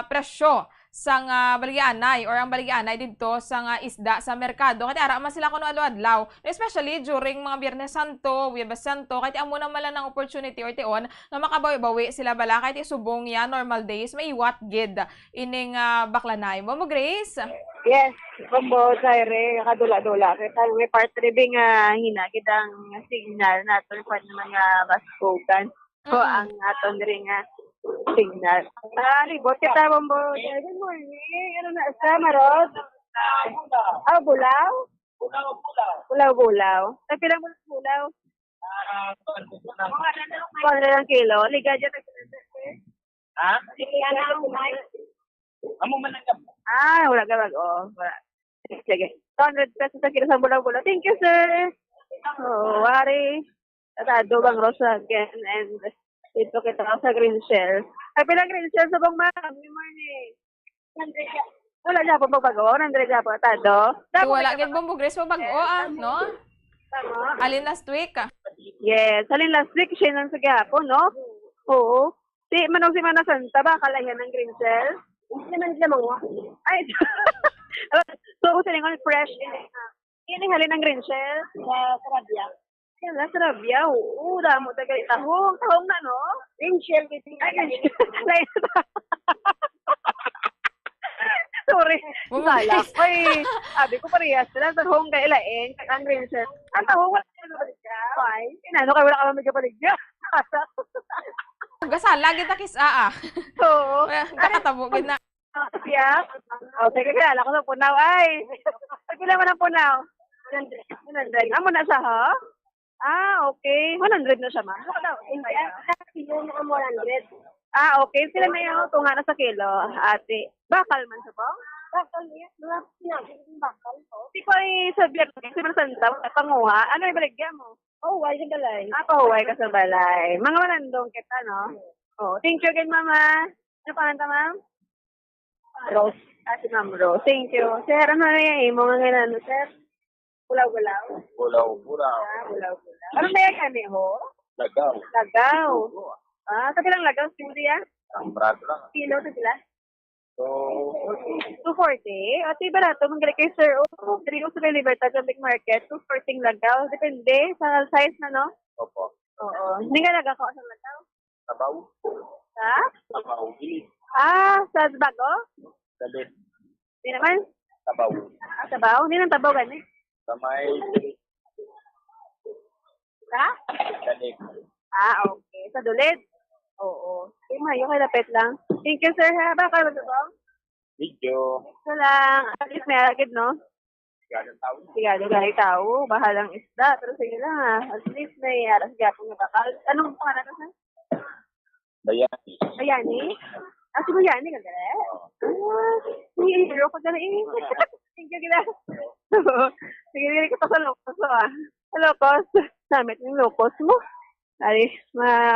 S23: presyo sang baligyanay or ang baligyanay dito sang isda sa merkado. Kaya ara man sila kuno adlaw, especially during mga Biyernes Santo, Huwebes Santo, kaya amo na mala ng opportunity or tion nga makabawi-bawi sila bala kaya subong ya normal days may iwat gid ining baklanay. Mo Grace?
S1: Yes, Bombo, Zaire, kadula-dula. Kaya may part 3 nga hinagid ang signal natin pa naman nga baskogan. So, ang aton rin nga signal. Libot kita, Bombo. Good morning. Ano na sa Marod? Bulaw? Bulaw. Tapilang bulaw? 100 ang kilo. Liga dyan.
S3: Ha? Amo man lang.
S1: Wala ka mag. Wala. Sige. 200 pesos sa kilo sa bulaw-bulaw. Thank you, sir. Wari. Tatado bang Rosa again, and dito kita sa green shell. Ay, pilang green shell sa bang ma'am? Good morning. Wala niya po bago? Nandre niya po, tatado?
S23: Wala gid Bombo Grace mo bago, no?
S1: Tama.
S23: Alin last week?
S1: Yes, alin last week, siya nang sagyapo, no? Oo. Si Semana Santa ba, kalayan ng green shell? Hindi naman sila mga. Ay, so, gusto nyo fresh. Ini halin ng green shell? Sa Sarabia. Sa Sarabia, oo. Damo tagal tahong. Tahong na, no? Green shell. Ay, green shell. Sorry. Sala. Ay, sabi ko parehas sila. Tahong kay ilaing. Ang green shell. Ang tahong, wala ka mabaligya. Ay, inano kayo, wala ka mabaligya.
S23: Gasala kita kisa
S1: Oo.
S23: Kakatabo gid na.
S1: Yeah. Sige, kilala ko sa punaw. Ay. Pila man ang punaw? 100. Amo na siya, ha? Okay. 100 na siya, ma. Kilo na 100. Okay. Sila na yung tunga na sa kilo, ate. Bakal man siya po? Bakal niya. Bakal po. Di ko ay sa Biyernes, si Santa, panguha. Ano yung baligya mo? Pahuway sa balay. Pahuway ka sa balay. Mga manandong kita, no? Thank you again, mama. Ano pananta, ma'am? Rose. Si Ma'am Rose. Thank you. Sir, ano na yung mga ganano, sir? Bulaw-bulaw.
S3: Bulaw-bulaw.
S1: Bulaw-bulaw. Ano na yan kami, ho?
S3: Lagaw.
S1: Sabi lang lagaw, Cynthia?
S3: Ang brato lang.
S1: Kilo to sila?
S3: So,
S1: 240. Ati barato, manggaling kay sir. Dili ko sa Libertad Public Market, 240 lagaw. Depende sa size na, no?
S3: opo.
S1: Oo. Hindi ka lagaw sa lagaw?
S3: Tabaw.
S1: Ha?
S3: Tabaw. Gilis.
S1: Sa bago?
S3: Dalit.
S1: Hindi naman?
S3: Tabaw.
S1: Tabaw? Hindi nang tabaw gani?
S3: Kamay.
S1: Ha?
S3: Dalit.
S1: Okay. Sa dulit? Oo. Mayo kay lapit lang. Thank you, sir. Ha? Baka ba ito?
S3: Video.
S1: Ito lang. At least may agad, no? Sigado gani tao. Bahalang isda. Pero sige lang, ha? At least may aras gapong na bakal. Anong pangalan ka, sir?
S3: Bayani.
S1: Bayani? Si Bayani ka gala? Hihiro ko gala eh. Thank you, gila. Sige, gila kita sa lokos, Sa lokos. Namit yung locos mo. Ay,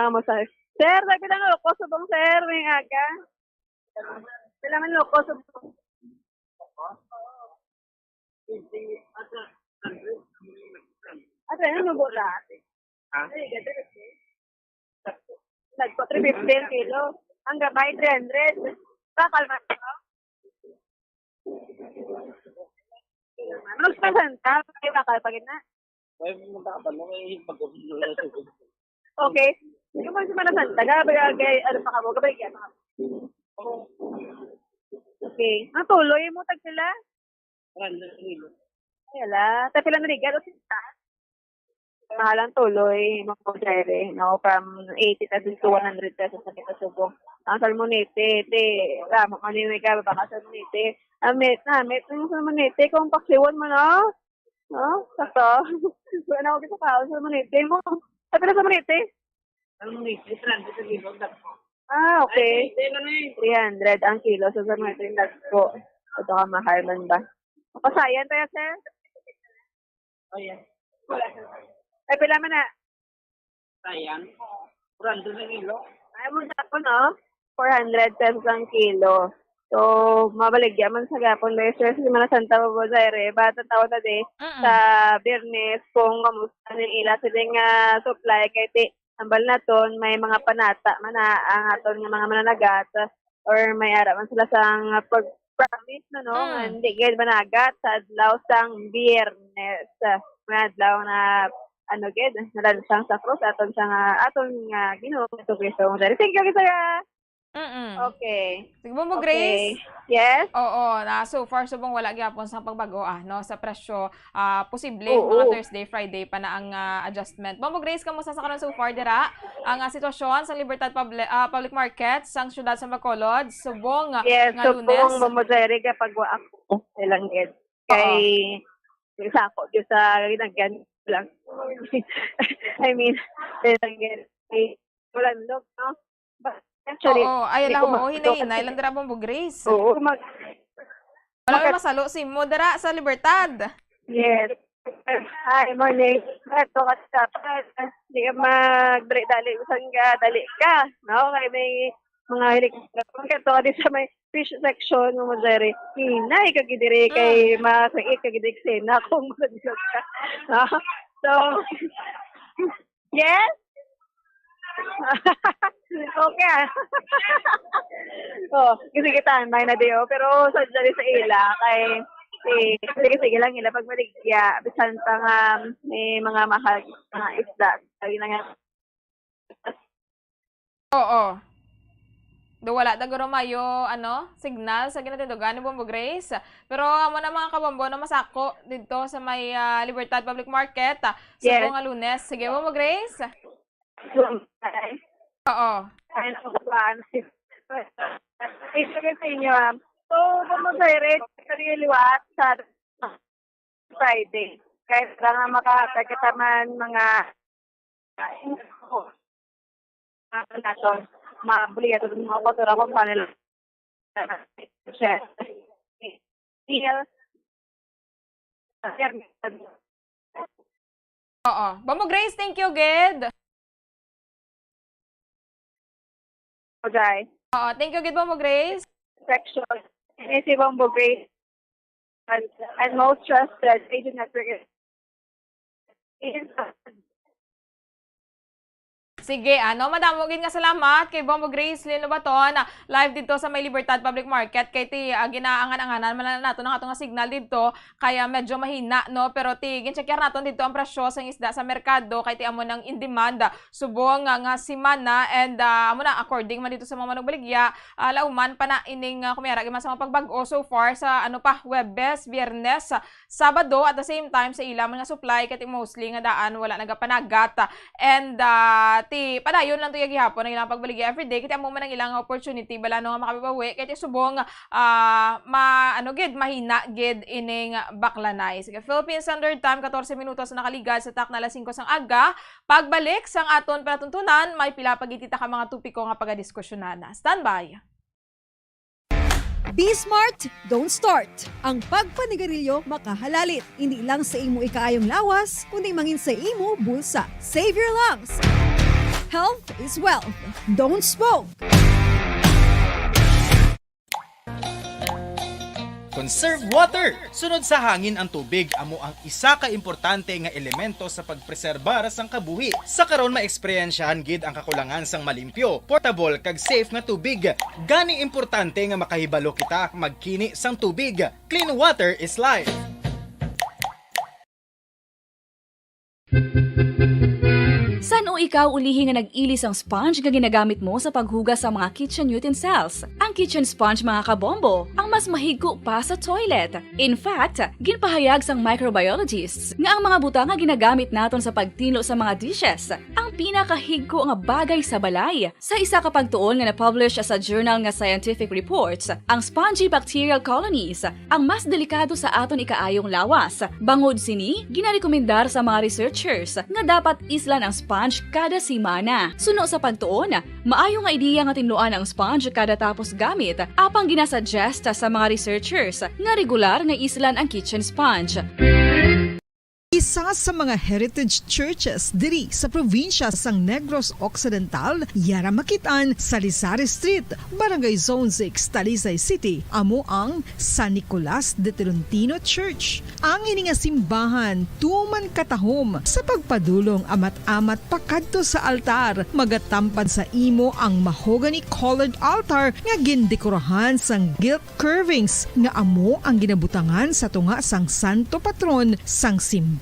S1: masabi. Sir, sabi lang locos subong sir, may aga. Kailangan locos subong. Ate, ano mo ba? Nagpo 350 kilo. Ang gabay 300. Pakalma ko. Ano sa santa? Ay bakal pagin na. Okay. Yung mga Semana Santa, gabay ano pa ka mo, gabay yan. Okay. Ang tuloy mo tag sila? Ayala. Tapos sila narigat o sila? Mahalang tuloy, mga jere. No, from 80 to 100 pesos sa kita subong. Ang salmonete, ramo kanina ka baka salmonete. Amit yung salmonete kung paksiwan mo no. No? Sakto. Wala ako sa kao salmonete mo. Sabi na salmonete? Salmonete 300 kilo dagko. Ah, okay. 300 ang kilo sa salmonete yung dagko. Ito ka mahal man ba? Pasayan tayo, sir? Oh, yeah. Ay, pila man na? Sayang. 400 na kilo. Ay, mo ako, no? 400 pesos ang kilo. So, mabaligyan man sa gapon. May stress si Mana Santa Babozayre. Bata tawad na di sa Birnes kung kamusta ng ila siling supply. Kaya ti, ambal na ton, may mga panata man na ang aton ng mga mananagat or may ara man sila sang pag-promise na, no? Hindi gaya managat sa adlaw sang Birnes. May adlaw na ano gid nalansang sa cross aton nga Ginoo Kristo. Thank you kita. Okay.
S23: Sige mo Grace.
S1: Yes.
S23: Oo, na so far subong wala gyapon sa pagbago no sa presyo. Posible mga Thursday, Friday pa na ang adjustment. Mo Grace, kamusta sa karon so far dira ang sitwasyon sa Libertad Public Market sang syudad sa Bacolod subong nga Lunes.
S1: Subong mamodere kapag wa ako ilang gid. Kay sako sa ginagyan lang. I mean, wala look, no? Actually,
S23: ay lang hinahinay lang dira Bombo Grace.
S1: Oo,
S23: wala masalo si mo dira sa Libertad.
S1: Yes. Hi, morning. Ito kasi dapat hindi ka mag-dali usang dali ka, no? Kaya may mga helicopter. Ito kasi sa may fish section mo dere. Hinay kagidiri kay masakit kagidik sena kung magdilog ka. No? So, yes? Okay. Kasi kita may na diyo pero sa dali sa ila kay sige lang ila pag maligya bisan pa nga may mga mahal mga isda kay na nga.
S23: Oo. Do wala daguro mayo signal sa ginatindugan ni Bombo Grace. Pero amo na mga kabombo na masako dito sa may Libertad Public Market sa buong Lunes. Sige Bombo Grace. Oo.
S1: Ay, nakukuhaan. Isagay sa inyo. So, bumagayret, kariliwat sa Friday. Kahit lang makakakita man mga naton, mabuli at mga kotura kung paano lang.
S23: Oo. Bombo Grace, thank you, Ged.
S1: Okay.
S23: Thank you, Bombo Grace.
S1: Section. Si Bombo Grace and most trusted agent network is
S23: Sige, madamogin nga salamat kay Bombo Grace Lino Baton live dito sa may Libertad Public Market kay ti ginaangan-anganan man nato ng atong signal dito kaya medyo mahina no pero ti gincheckar naton dito ang presyo sa isda sa merkado kay ti amo nang in demand subong nga semana and amo na according man dito sa mga manugbaligya lauman pa na ining kumera man sa mga pagbag-o so far sa Huwebes, Biyernes, Sabado at the same time sa ilang nga supply kay ti mostly nga daan wala nagapanagat and padayon lang to yung gihapon ang ilang pagbaligya everyday kaya mo man ang ilang opportunity bala no nga makababawi kaya subong mahina gid ining baklanay. Sige, Philippine Standard Time 14 minutos na nakaligad sa tak na alas 5 sang aga. Pagbalik sang aton panatuntunan may pila pagitita ka mga tupiko nga pagadiskusyonan. Standby.
S13: Be smart, don't start. Ang pagpanigarilyo makahalalit. Hindi lang sa imo ikaayong lawas, kundi mangin sa imo bulsa. Save your lungs. Health is wealth. Don't smoke.
S14: Conserve water. Sunod sa hangin ang tubig amo ang isa ka importante nga elemento sa pagpreserbar sang kabuhi. Sa karon maeksperiensyahan gid ang kakulangan sang malimpyo, portable kag safe nga tubig. Gani importante nga makahibalo kita magkini sang tubig. Clean water is life.
S21: San o ikaw ulihi nga nag-ilis ang sponge nga ginagamit mo sa paghugas sa mga kitchen utensils? Ang kitchen sponge mga kabombo, ang mas mahigko pa sa toilet. In fact, ginpahayag sang microbiologists nga ang mga butang nga ginagamit naton sa pagtilo sa mga dishes, ang pinakahigko nga bagay sa balay. Sa isa ka pagtuon nga na-publish sa journal nga Scientific Reports, ang spongy bacterial colonies ang mas delikado sa aton ikaayong lawas. Bangod sini, ginarekomendar sa mga researchers nga dapat islan ang sponge kada simana. Suno sa pagtuon, maayo nga ideya nga tinluan ang sponge kada tapos gamit, apang ginasuggest sa mga researchers nga regular nga islan ang kitchen sponge.
S20: Isa sa mga heritage churches diri sa probinsya sang Negros Occidental, yara makitaan sa Rizal Street, Barangay Zone 6, Talisay City, amo ang San Nicolas de Tolentino Church. Ang ini nga simbahan tuman katahom sa pagpadulong amat-amat pakadto sa altar, magatampad sa imo ang mahogany colored altar nga gindekorahan sang gilt curvings nga amo ang ginabutangan sa tunga sang santo patron sang simbahan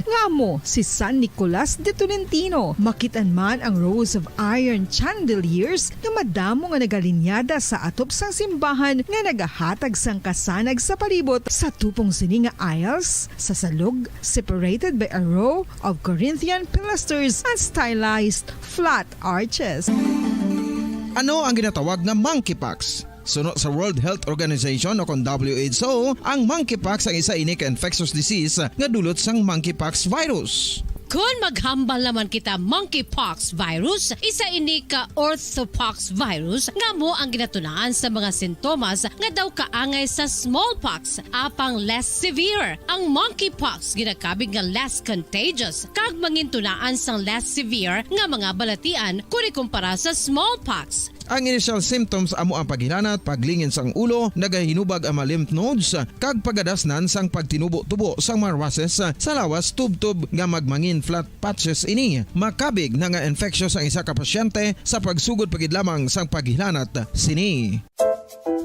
S20: nga amo si San Nicolas de Tolentino. Makitan man ang rows of iron chandeliers nga madamo nga nagalinyada sa atop sang simbahan nga nagahatag sang kasanag sa palibot sa tupong sini nga aisles sa salog, separated by a row of Corinthian pilasters and stylized flat arches.
S8: Ano ang ginatawag na monkeypox? Suno sa World Health Organization o kung WHO, ang monkeypox ang isa ini ka infectious disease nga dulot sang monkeypox virus.
S15: Kung maghambal naman kita monkeypox virus, isa ini ka orthopox virus nga mo ang ginatunaan sa mga sintomas nga daw kaangay sa smallpox, apang less severe. Ang monkeypox ginakabig nga less contagious kag mangintunaan sang less severe nga mga balatian kung ikumpara sa smallpox.
S8: Ang initial symptoms amo ang paghinanat, paglingin sang ulo, nagahinubag ang mga lymph nodes, kag pagadasnan sang pagtinubo-tubo sang mga rashes sa lawas tubtub nga magmangin flat patches ini. Makabig na nga infectious ang isa ka pasyente sa pagsugod pagid lamang sang paghinanat sini.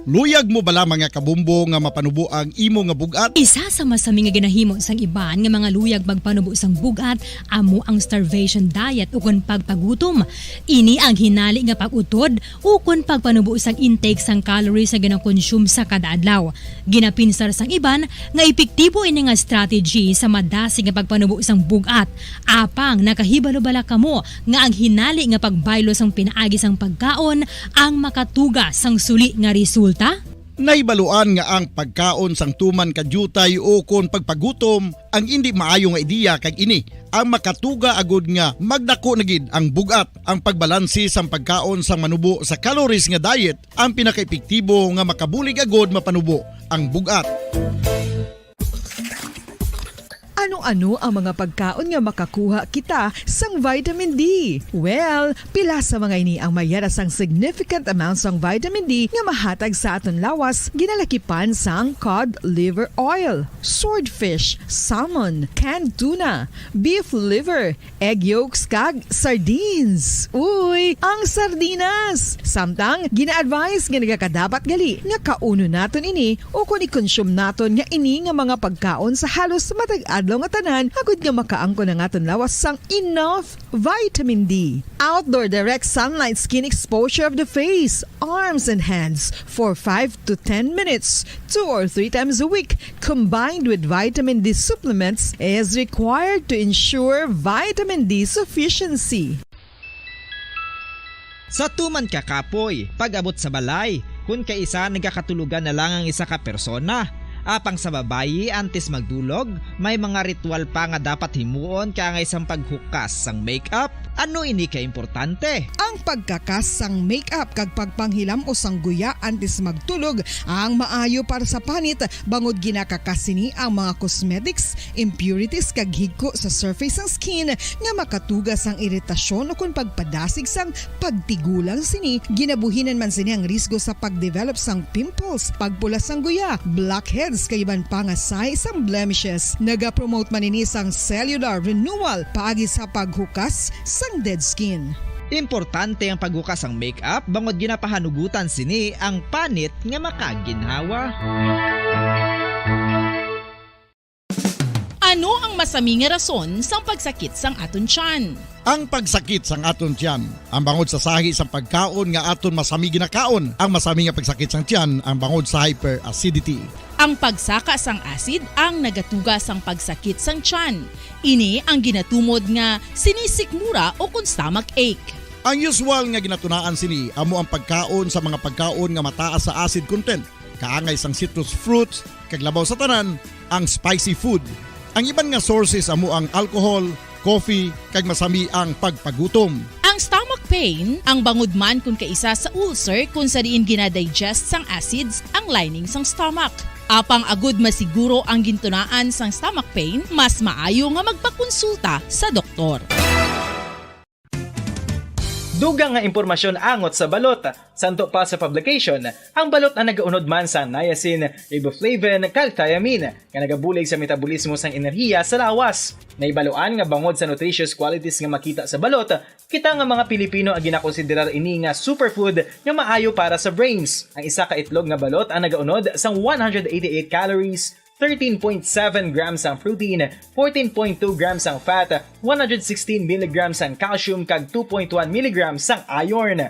S16: Luyag mo bala mga kabumbo nga mapanubo ang imo nga bugat?
S17: Isa sa masami nga ginahimo sang iban nga mga luyag magpanubo sang bugat amo ang starvation diet ukon pagpagutom. Ini ang hinali nga pag-utod ukon pagpanubo sang intake sang calories sa ginakonsume sa kada adlaw. Ginapinsar sang iban nga epektibo ini nga strategy sa madasig nga pagpanubo sang bugat. Apang nakahibalo bala kamo nga ang hinali nga pagbaylo sang pinaagi sang pagkaon ang makatuga sang suli nga resulta?
S16: Naibaluan nga ang pagkaon sang tuman kadyutay o kon pagpagutom ang hindi maayo nga ideya kag ini ang makatuga agud nga magdako na gid ang bugat. Ang pagbalansi sang pagkaon sang manubo sa calories nga diet ang pinakaepektibo nga makabulig agud mapanubo ang bugat.
S20: Ano-ano ang mga pagkaon nga makakuha kita sang vitamin D? Well, pila sa mga ini ang mayara sang significant amounts sang vitamin D nga mahatag sa aton lawas ginalakipan sang cod liver oil, swordfish, salmon, canned tuna, beef liver, egg yolks kag sardines. Uy, ang sardinas! Samtang gina-advise nga nagakadapat gali nga kauno naton ini o kung i-consume naton nga ini nga mga pagkaon sa halos matag-adlaw nga tanan agud nga makaangko na ngaton lawas sang enough vitamin D. Outdoor direct sunlight skin exposure of the face, arms and hands for 5 to 10 minutes 2 or 3 times a week combined with vitamin D supplements is required to ensure vitamin D sufficiency.
S18: Sa tuman kakapoy, pag-abot sa balay, kung kaisa nagkakatulugan na lang ang isa ka persona, Apang sa babayi antes magdulog, may mga ritual pa nga dapat himuon kangay sang paghukas sang makeup. Ano ini ka importante?
S20: Ang pagkakas sang makeup kag pagpanghilam o sang guya antes magtulog ang maayo para sa panit bangod ginakakasini ang mga cosmetics, impurities kag higko sa surface sang skin nga makatugas ang iritasyon o kung pagpadasig sang pagtigulang sini. Ginabuhinan man sini ang risgo sa pagdevelop sang pimples, pagpula sang guya, blackheads kay iban pa nga signs sang blemishes. Naga-promote man ini sang cellular renewal paagi sa paghukas sang dead skin.
S18: Importante ang paghukas ang makeup bangod ginapahanugutan sini ang panit nga makaginhawa.
S19: Ano ang masami nga rason sang pagsakit sang aton tiyan?
S16: Ang pagsakit sang aton tiyan, ang bangod sa sahi sang pagkaon nga aton masami ginakaon. Ang masami nga pagsakit sang tiyan, ang bangod sa hyperacidity.
S19: Ang pagsaka sang acid ang nagatuga sang pagsakit sang tiyan. Ini ang ginatumod nga sinisikmura o kung stomach ache.
S16: Ang usual nga ginatunaan sini amo ang pagkaon sa mga pagkaon nga mataas sa acid content. Kaangay sang citrus fruits, kag labaw sa tanan, ang spicy food. Ang iban nga sources amo ang alcohol, coffee, kag masami ang pagpagutom.
S19: Ang stomach pain, ang bangod man kung kaisa sa ulcer kung sa diin ginadigest sang acids ang lining sang stomach. Apang agud masiguro ang gintunaan sang stomach pain, mas maayo nga magpakonsulta sa doktor.
S14: Dugang nga impormasyon angot sa balot. Santo pa sa publication, ang balot ang nagaunod man sa niacin, riboflavin, kag thiamine nga nagabulig sa metabolismo sang enerhiya sa lawas. Naibaluan nga bangod sa nutritious qualities nga makita sa balot, kita nga mga Pilipino ang ginakonsiderar ini nga superfood nga maayo para sa brains. Ang isa ka itlog nga balot ang nagaunod sang 188 calories, 13.7 grams ang protein, 14.2 grams ang fat, 116 mg ang calcium kag 2.1 mg ang iron.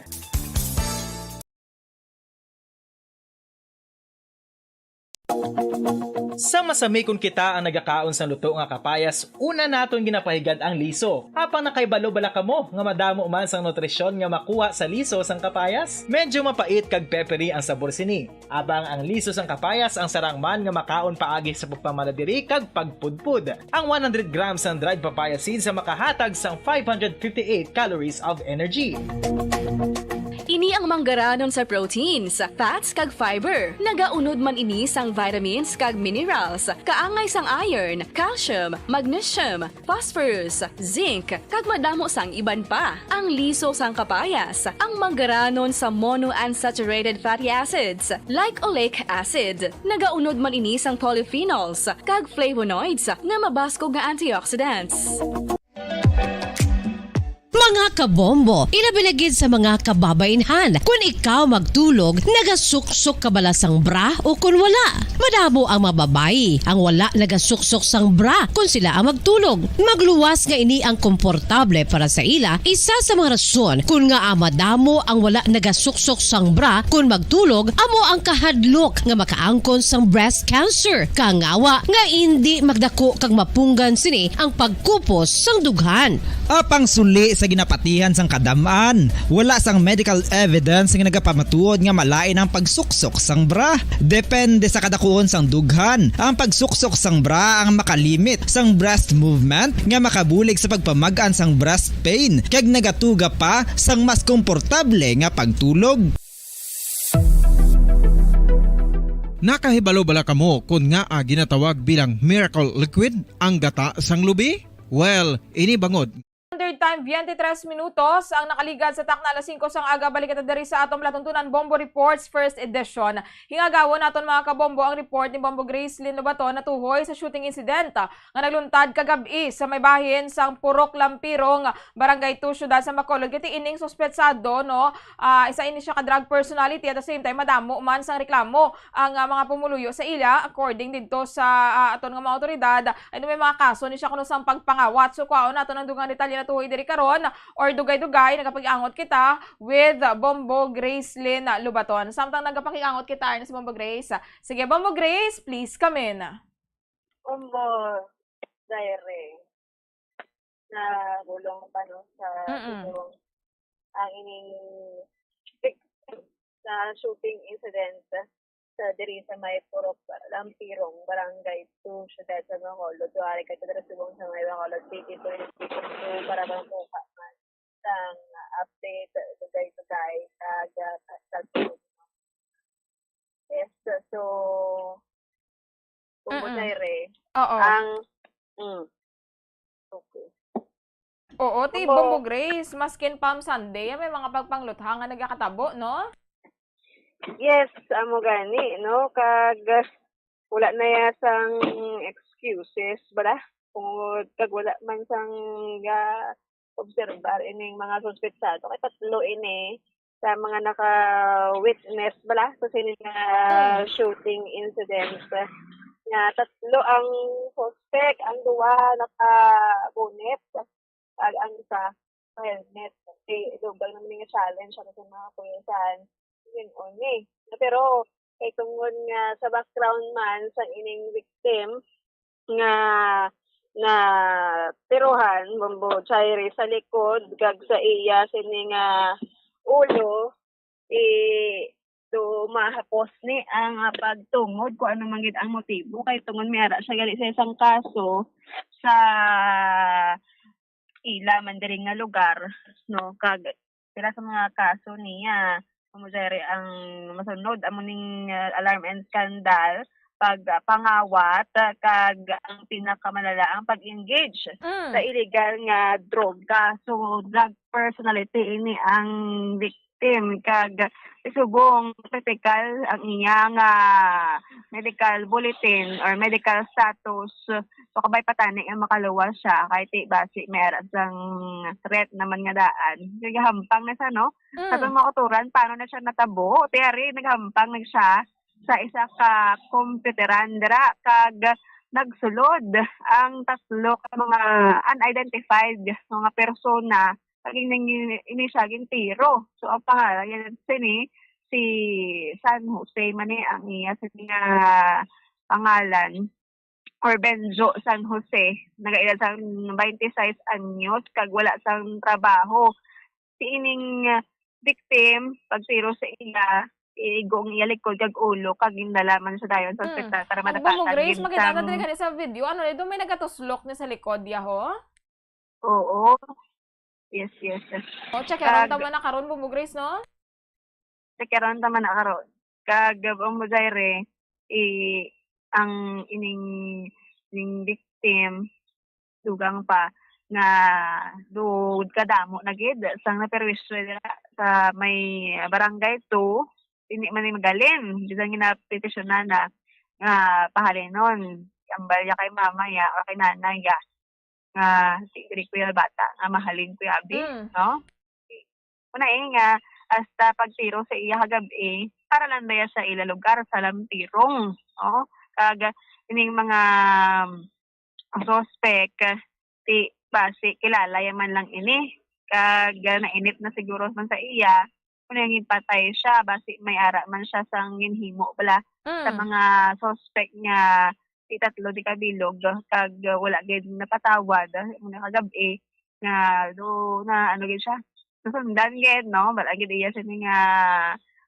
S14: Sa masami kung kita ang nagakaon sa luto nga kapayas, una naton ginapahigad ang liso. Apang nakaibalo bala kamo nga madamo man sang nutrisyon nga makuha sa liso sang kapayas. Medyo mapait kag peppery ang sabor sini. Abang ang liso sang kapayas ang sarang man nga makaon paagi sa pagpamaladiri kag pagpudpud. Ang 100 grams ng dried papaya seeds sa makahatag sang 558 calories of energy.
S21: Ini ang manggaranon sa proteins, fats kag fiber. Nagaunod man ini sang vitamins kag minerals, kaangay sang iron, calcium, magnesium, phosphorus, zinc, kag madamo sang iban pa. Ang liso sang kapayas, ang manggaranon sa monounsaturated fatty acids, like oleic acid. Nagaunod man ini sang polyphenols, kag flavonoids nga mabaskog nga antioxidants.
S15: Mga kabombo, ilabilagid sa mga kababainhan. Kung ikaw magtulog, nagasuksok ka bala sang bra o kung wala. Madamo ang mababayi, ang wala nagasuksok sang bra kung sila ang magtulog. Magluwas nga ini ang komportable para sa ila, isa sa mga rason kung nga madamo ang wala nagasuksok sang bra kung magtulog, amo ang kahadlok nga makaangkon sang breast cancer. Kangawa nga hindi magdako kag mapunggan sini ang pagkupos sang dughan.
S18: Apang suli sa ginapatihan sang kadamaan, wala sang medical evidence nga nagapamatuod nga malain ang pagsuksok sang bra. Depende sa kadakuon sang dughan. Ang pagsuksok sang bra ang makalimit sang breast movement nga makabulig sa pagpamagaan sang breast pain kag nagatuga pa sang mas komportable nga pagtulog.
S8: Nakahibalo bala kamo kung nga ginatawag bilang miracle liquid ang gata sang lubi? Well, ini bangod.
S23: Standard time, 23 minutos ang nakaligad sa takna alas 5 sang aga. Balik ito dari sa atong latuntunan Bombo Reports First Edition. Hingagawon naton mga kabombo ang report ni Bombo Gracelyn Lobaton na tuhoy sa shooting incident nga nagluntad kagabi sa may bahin sang Purok Lampirong, Barangay 2, Syudad sa Bacolod. Kiti ining suspetsado, no? Isa ini siya ka drug personality at the same time madamo man sang reklamo ang mga pumuluyo sa ila according dito sa aton nga mga otoridad. Ano may mga kaso ni siya kuno sang pagpangawat. So kwaon naton ang dugang detalye na tuhoy diri karon or dugay-dugay nagapag-angot kita with Bombo Gracelyn Lobaton. Samtang nagapag-angot kita na si Bombo Grace. Sige Bombo Grace, please come in.
S1: Bombo Zaire na gulong pa no sa ang ining victim sa shooting incident sa diri sa may Purok Lampirong, Barangay 2, Siyudad sa Bacolod. Duari ka sa subong sa may Bacolod City to para bang kuha man sang update today sa yes, so kung mo
S23: Oo.
S1: ang okay.
S23: Oo, ti Bombo Grace, maskin Palm Sunday, may mga pagpanglutha nga nagakatabo, no?
S1: Yes, amo gani, no? Kag wala na yasang excuses, bala? Kung kag wala man sang obserbar ining mga suspetsado, kay tatlo ini sa mga naka-witness, bala? Sa sinin nga shooting incident. Nga tatlo ang suspect, ang duwa naka-bonnet, kag ang isa helmet. Kasi dugang naman nga challenge sa mga pulisan. Yun oni. Pero kay tungod nga sa background man sa ining victim nga na tiruhan Bombo Chairi sa likod kag sa iya sini nga ulo do mahapos ni ang pagtungod kung ano man gid ang motibo kay tungod may ara siya gali sa isang kaso sa ila man diri nga lugar, no? Kag sila sa mga kaso niya Mujere ang masunod amo ning alarm and scandal pag pangawat kag ang pinakamalala ang pag-engage sa illegal nga droga. So drug personality ini ang victim kag isubong medical ang iya nga medical bulletin or medical status. So kabay patani ang makaluwas siya kahit basi meron sang threat naman nga daan. Nagahampang na sa no? Sa itong mga uturan, paano na siya natabo? Tiyari, naghampang na siya sa isa ka computeran dira kag nagsulod ang tatlo ka mga unidentified mga persona kag ini siya tiro. So ang pangalan yan si San Jose man ang iya sa nga pangalan or Benjo San Jose, nagaila sang 26 anyos kag wala sang trabaho. Si ining victim pagtiro sa iya igong iya likod kag ulo kag gindalaman sa dayon sa ospital para
S23: Bombo
S1: madapatan
S23: Grace, makita ka din sa video. Ano ito may nagatuslok ni sa likod ya ho?
S1: Oo. Yes.
S23: O, checkeron tama na karon Bombo Grace, no?
S1: Checkeron tama na karon. Kag Bombo Zaire ang ining victim dugang pa nga dud kadamo na gid sang naperwisyo sa may barangay 2 ini man magalin bisan ginapetisyonan na nga pahalinon ambalya kay mama ya kay nanay ya nga sigri ko bata nga mahalin ko abi no una nga hasta pagtiro sa iya kagabi para lang ba sa ila lugar sa Lampirong no kag ining mga suspect ti basi kilala yaman lang ini kag nainip na siguro man sa iya kung yung patay siya basi may ara man siya sang ginhimo bala sa mga suspect nga ti tatlo di kabilog kag wala gid napatawad muna kagabi nga do na ano gid siya nasundan gid no wala gid iya sa nga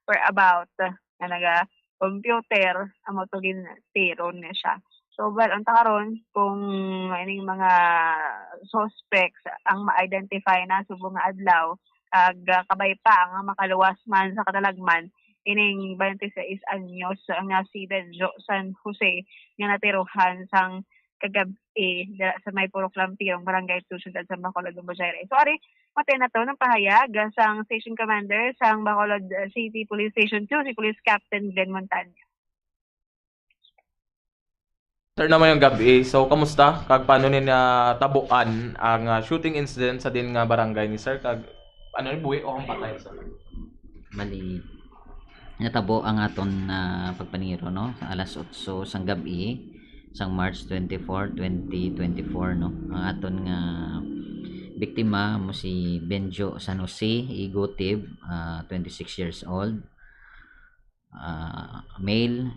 S1: whereabout nga naga computer amo to gin tiro na siya. So, ang takaron kung ining mga suspects ang ma-identify na subong nga adlaw kag kabay pa ang makaluwas man sa katalagman ining 26 anyos nga si Benjo San Jose nga natiruhan sang kagabi sa may Purok Lampirong Barangay 2 Siyudad sa Bacolod, Buzayre. So ari mate na to ng pahayag sang Station Commander sang Bacolod City Police Station 2 si Police Captain Glenn Montaño.
S4: Sir naman yung gabi, so kamusta? Kag paano nila tabuan ang shooting incident sa din nga barangay ni Sir? Kag ano ni buhi o ang patay sir?
S5: Bali, natabo ang aton pagpaniro no sa alas 8 sang gabi sang March 24, 2024 no. Ang aton nga biktima mo si Benjo San Jose Igotib, 26 years old. Male,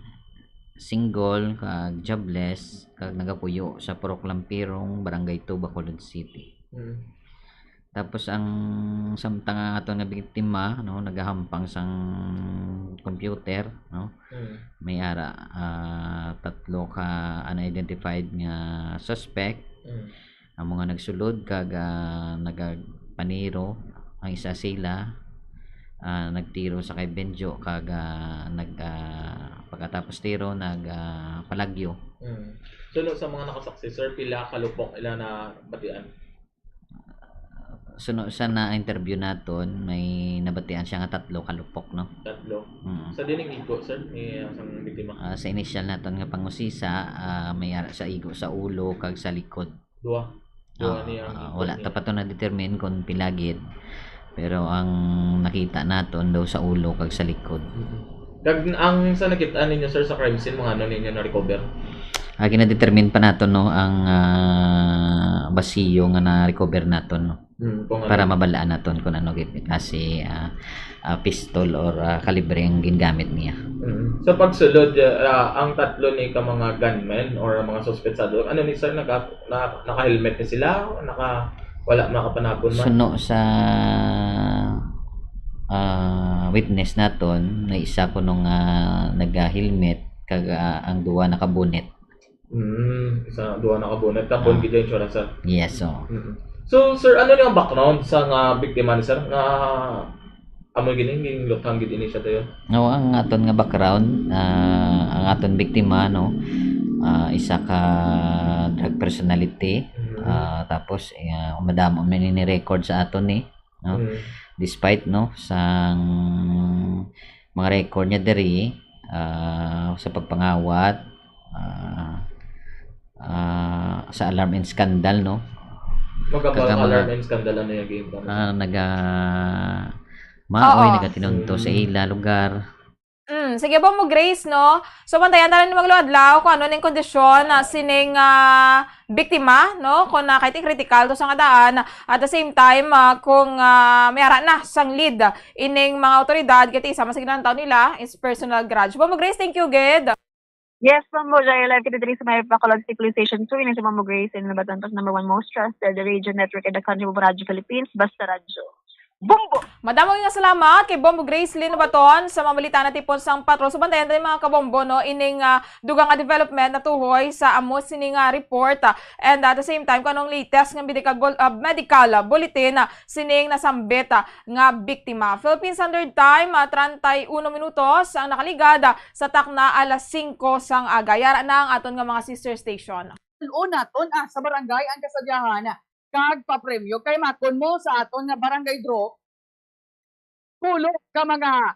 S5: single kag jobless kag nagapuyo sa Purok Lampirong Barangay 2 Bacolod City. Tapos ang samtang ang aton nga biktima no nagahampang sang computer no. May ara tatlo ka unidentified nga suspect. Ang mga nagsulod kag nagpaniro ang isa sila nagtiro sa kay Benjo kag pagkatapos tiro palagyo.
S4: Suno sa mga nakasaksi sir, pila kalupok ila na batian?
S5: Suno sa na-interview naton may nabatian siya nga 3 kalupok no.
S4: 3. Sa dining igo sir ni ang biktima?
S5: Sa initial naton nga pangusisa may ara sa igo sa ulo kag sa likod.
S4: 2 niya.
S5: Wala ta pa to na determine kung pilagid. Pero ang nakita naton daw sa ulo kag sa likod.
S4: Kag ang sa nakita ninyo sir sa crime scene mga ano ninyo na recover?
S5: Gina-determine pa naton no ang basiyo nga na-recover naton no. Para mabalaan naton kung ano gid kasi pistol or kalibre ang gingamit niya.
S4: Sa pagsulod ang 3 ni ka mga gunmen or mga suspetsado, ano ni sir naka-helmet ni sila o wala makapanapon man?
S5: Suno sa witness naton na isa ko nung nag-helmet kag ang duwa nakabunet.
S4: Isa duwa nakabunet tapon gid insurance sir.
S5: Yes so.
S4: So sir, ano ni ang background sa nga biktima ni sir nga amo gining luthang gid ini siya tayo?
S5: No, ang aton nga background ang aton biktima no isa ka drug personality. Tapos madamo man ni record sa aton ni no. Despite no sang mga record niya diri sa pagpangawat sa alarm and scandal no.
S4: Magkabang alarm and scandal ano yung game ba?
S5: Nagatinunto sa ila lugar.
S23: Sige ba mo Grace no? So bantayan tayo ni magluadlaw kung ano ning kondisyon na sining biktima no kung kahit critical to sa nga daan at the same time kung may ara na sang lead ining mga otoridad kiti isa masignan taon nila is personal grudge. Ba mo Grace, thank you gid.
S1: Yes, Mambo, Jaya Live kita diri sa may Bacolod Police Station 2 ini si Mambo Grace in Batangas number 1 most trusted radio network in the country of Radio Philippines, Basta Radyo. Bombo!
S23: Madamo nga salamat kay Bombo Grace Lynn Baton sa mabalita na tipon sang patrol. So bantayan tayo mga kabombo no ining dugang nga development na tuhoy sa amo sining report and at the same time kanong latest nga medical bulletin sining nasambit nga biktima. Philippine Standard Time 31 minutos ang nakaligad sa takna alas 5 sang aga. Yara na ang aton nga mga sister station.
S7: Una ton sa barangay ang kasadyahan kag papremyo kay makon mo sa aton nga barangay draw pulo ka mga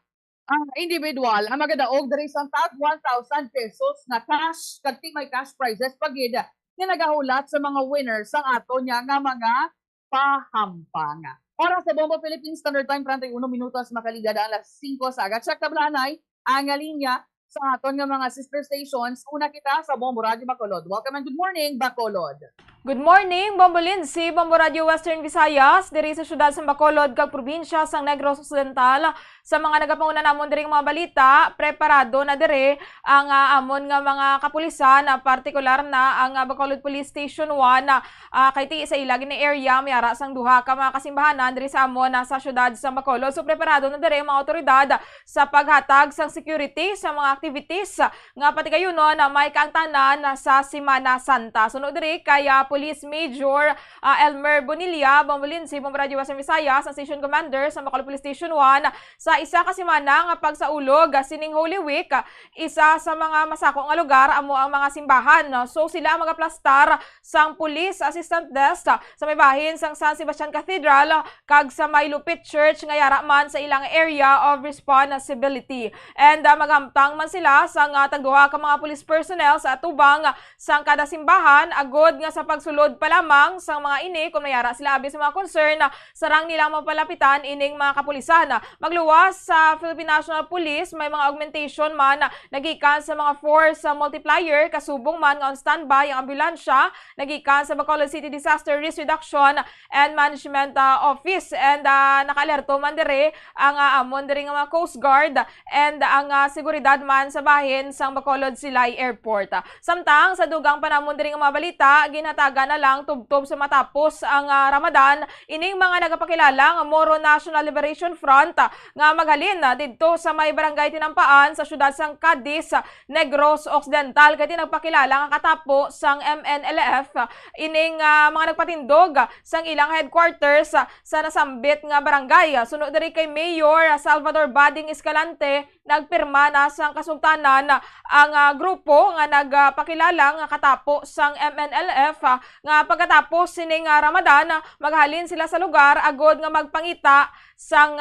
S7: individual ang magadaog diri sa tag 1,000 pesos na cash kag may cash prizes pagid nga nagahulat sa mga winners sang aton nga mga pahampang. Oras sa Bombo Philippines Standard Time 31 minutos makaligad alas 5 sa aga. Check tablanay ang linya sa aton nga mga sister stations. Una kita sa Bombo Radio Bacolod. Welcome and good morning, Bacolod.
S23: Good morning, Bombo Lindsay, Bombo Radio Western Visayas, diri sa syudad sa Bacolod, kag probinsya sang Negros Occidental. Sa mga nagapanguna namon diri mga balita, preparado na diri ang amon nga mga kapulisan, partikular na ang Bacolod Police Station 1 kay ti sa ilagi ni area may ara sang duha ka mga kasimbahanan diri sa amon sa syudad sa Bacolod. So preparado na diri ang mga otoridad sa paghatag sang security sa mga activities nga pati kayo no na may kaangtanan sa Semana Santa. Sunod diri kaya Police Major Elmer Bonilla, Bombo Lindsay, Bombo Radio Western Visayas, ang Station Commander sa Bacolod Police Station 1 sa isa ka semana nga pagsaulog sining Holy Week, isa sa mga masako nga lugar amo ang mga simbahan. So sila magaplastar sang Police Assistant Desk sa may bahin sang San Sebastian Cathedral kag sa may Lupit Church nga yara man sa ilang area of responsibility. And maghamtang man sila sang tagduha ka mga police personnel sa atubang sang kada simbahan agod nga sa pagsulod pa lamang sang mga ini kung mayara sila abi sa mga concern sarang nila mapalapitan ining mga kapulisan. Magluwas sa Philippine National Police may mga augmentation man nagikan sa mga force multiplier kasubong man nga on standby ang ambulansya nagikan sa Bacolod City Disaster Risk Reduction and Management Office and naka-alerto man dire ang amon dire nga mga Coast Guard and ang seguridad man sa bahin sang Bacolod Silay Airport. Samtang sa dugang panamon dire nga mga balita ginhatag mataga na lang tubtob sa matapos ang Ramadan ining mga nagapakilala nga Moro National Liberation Front nga maghalin didto sa may barangay Tinampaan sa syudad sang Cadiz, Negros Occidental kay nagpakilala nga katapo sang MNLF ining mga nagpatindog sang ilang headquarters sa nasambit nga barangay. Sunod diri kay Mayor Salvador Bading Escalante, nagpirma na sang kasultanan ang grupo nga nagpakilala nga katapo sang MNLF nga pagkatapos sining Ramadan maghalin sila sa lugar agod nga magpangita sang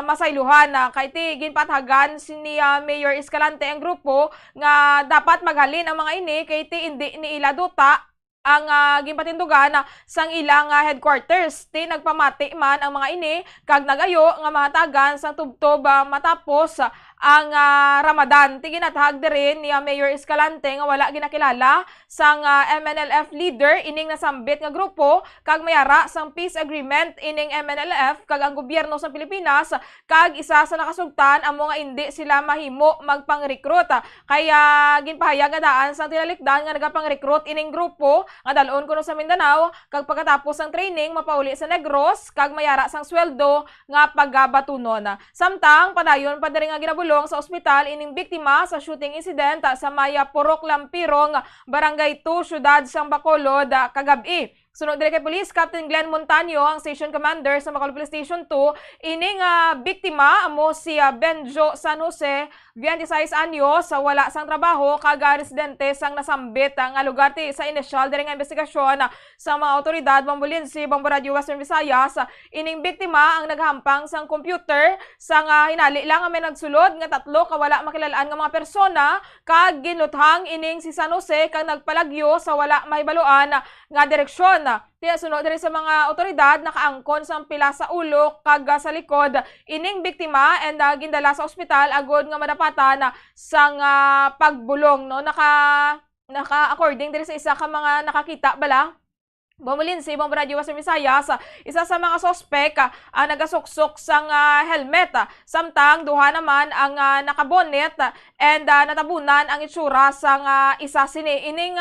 S23: masayluhan. Kay ti ginpathagan ni Mayor Escalante ang grupo nga dapat maghalin ang mga ini kay ti indi ni ila duta ang ginpatindugan sang ilang headquarters. Ti nagpamati man ang mga ini kag nagayo nga mahatagan sang tubtob matapos ang Ramadan. Ti ginatahag din ni Mayor Escalante nga wala ginakilala sang MNLF leader ining nasambit nga grupo kag mayara sang peace agreement ining MNLF kag ang gobyerno sa Pilipinas kag isa sa nakasugtan amo nga indi sila mahimo magpang-recruit. Kaya ginpahayag nga daan sang tinalikdan nga nagapang-recruit ining grupo nga dalon kuno sa Mindanao kag pagkatapos sang training mapauli sa Negros kag mayara sang sweldo nga paggabatunon. Samtang padayon pa diri nga ginabulong sa ospital ining biktima sa shooting incident sa Maya Purok Lampirong, Barangay 2, Syudad sang Bacolod kagabi. Sunod diri kay Police Captain Glenn Montaño, ang Station Commander sa Bacolod Police Station 2, ining biktima amo si Benjo San Jose, 26 anyos, wala sang trabaho kag residente sang nasambit nga lugar ti sa initial diri nga investigasyon sa mga otoridad Bombolinsi, Bombo Radio Western Visayas. Ining biktima ang naghampang sang computer sang hinali lang nga may nagsulod nga tatlo kawala makilalaan nga mga persona kag ginuthang ining si San Jose kag nagpalagyo sa wala mahibaluan nga direksyon. Tiya sunod diri sa mga otoridad nakaangkon sa pila sa ulo kag sa likod ining biktima and gindala sa ospital agod nga madapatan sang pagbulong no. Naka according diri sa isa ka mga nakakita bala Bomolinsi, Bombo Radio Western Visayas, isa sa mga sospek nagasuksok sang helmet. Samtang duha naman ang nakabonet and natabunan ang itsura sang isa sini ining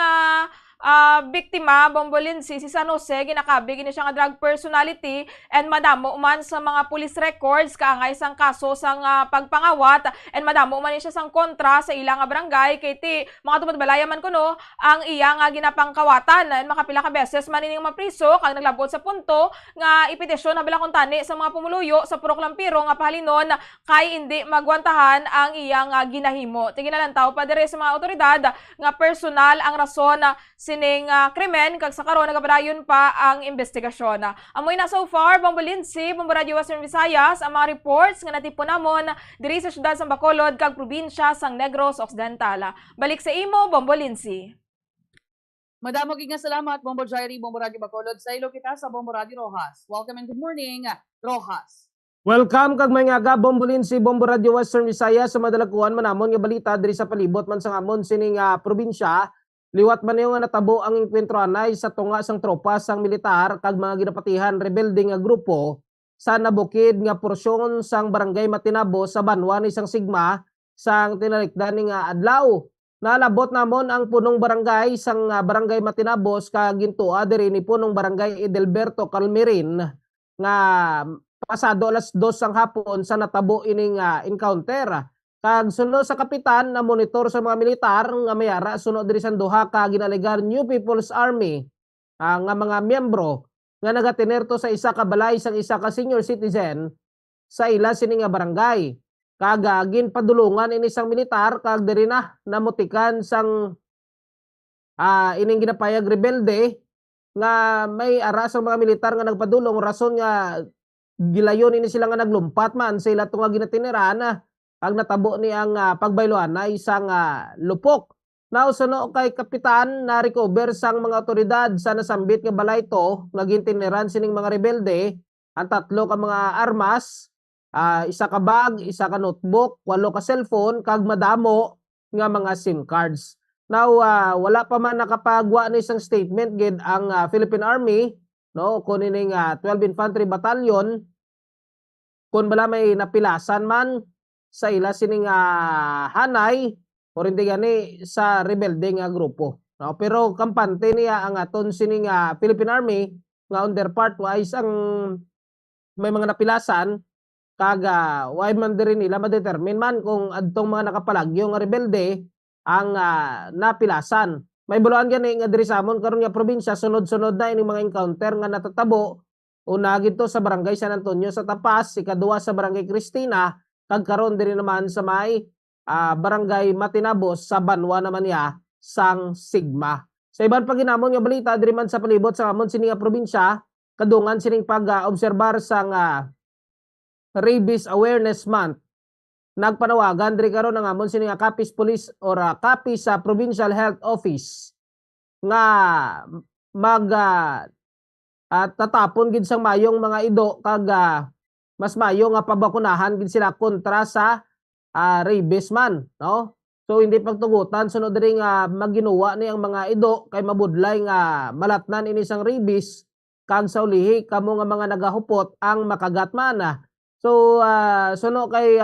S23: biktima Bombolinsi si San Jose ginakabi gini siya nga drug personality and madamo man sa mga police records kaangay sang kaso sang pagpangawat and madamo man siya sang kontra sa ilang barangay kay ti mga tumadbalaya man kuno ang iyang ginapangkawatan and makapila ka beses man ining mapriso kag naglabot sa punto nga ipetisyon na bila kuntani sa mga pumuluyo sa Purok Lampiro nga pahalinon kay indi magwantahan ang iyang ginahimo. Tiginalantaw pa diri sa mga otoridad nga personal ang rason sining krimen kag sa karon nagapadayon pa ang investigasyon. Amoy na so far Bombolinsi, Bombo Radio Western Visayas ang mga reports nga natipon namon diri sa syudad sang Bacolod kag probinsya sang Negros Occidental. Balik sa imo Bombolinsi.
S7: Madamo gid nga salamat Bombo Jairi, Bombo Radio Bacolod. Sa ilo kita sa Bombo Radio Rojas. Welcome and good morning Rojas.
S9: Welcome kag may nga Bombolinsi, Bombo Radio Western Visayas sa madalakuan manamon nga balita diri sa palibot man sang amon sining probinsya. Liwat man yung natabo ang enkwentro anay sa tunga sang tropa sang militar kag mga ginapatihan rebelde nga grupo sa nabukid nga porsyon sang barangay Matinabo sa Banwa ni sang Sigma sang tinalikdan nga adlaw. Nalabot namon ang punong barangay sang barangay Matinabos kag gintua diri ni punong barangay Edelberto Calmerin nga pasado alas 2 sang hapon sa natabo ining encounter. Kag sunod sa kapitan na monitor sa mga militar nga mayara sunod diri sa duha ka ginalegar New People's Army nga mga miyembro nga nagatinerto sa isa ka balay sang isa ka senior citizen sa ila sini nga barangay. Kag ginpadulungan ini sang militar kag diri na namutikan sang ining ginapayag rebelde nga may ara sa mga militar nga nagpadulong rason nga gilayon ini sila nga naglumpat man sa ila tunga ginatineran ang natabo ni ang pagbayloan na isang lupok. Nausuno kay kapitan na recover sang mga otoridad sa nasambit nga balay to nagintineran sining mga rebelde ang tatlo ka mga armas, isa ka bag, isa ka notebook, 8 ka cellphone kag madamo nga mga SIM cards. Now wala pa man nakapagwa ni isang statement gid ang Philippine Army no kunin ning 12 Infantry Battalion kun bala may napilasan man sa ila sining hanay o rin gani sa rebelde nga grupo. No, pero kampante niya ang aton sining Philippine Army nga on their part wise ang may mga napilasan kaga why man diri nila ma-determine man kung adtong mga nakapalagyo nga rebelde ang napilasan. May buluan gani nga diri sa amon karon nga probinsya sunod-sunod na ining mga encounter nga natatabo. Una gito sa barangay San Antonio sa Tapas, ikaduha sa barangay Cristina, kag karon diri naman sa may barangay Matinabos sa Banwa naman ya sang Sigma. Sa iban pa ginamon nga balita diri man sa palibot sa amon sining probinsya, kadungan sining pag-obserbar sang Rabies Awareness Month. Nagpanawagan diri karon ang amon sining Capiz Police or Capiz sa Provincial Health Office nga mag tatapon gid sang mayong mga ido kag mas mayo nga pabakunahan gid sila kontra sa rabies man, no? So hindi pagtugutan sunod diri nga maginuwa ni ang mga ido kay mabudlay nga malatnan ini sang rabies kag sa ulihi kamo nga mga nagahupot ang makagat man. So suno kay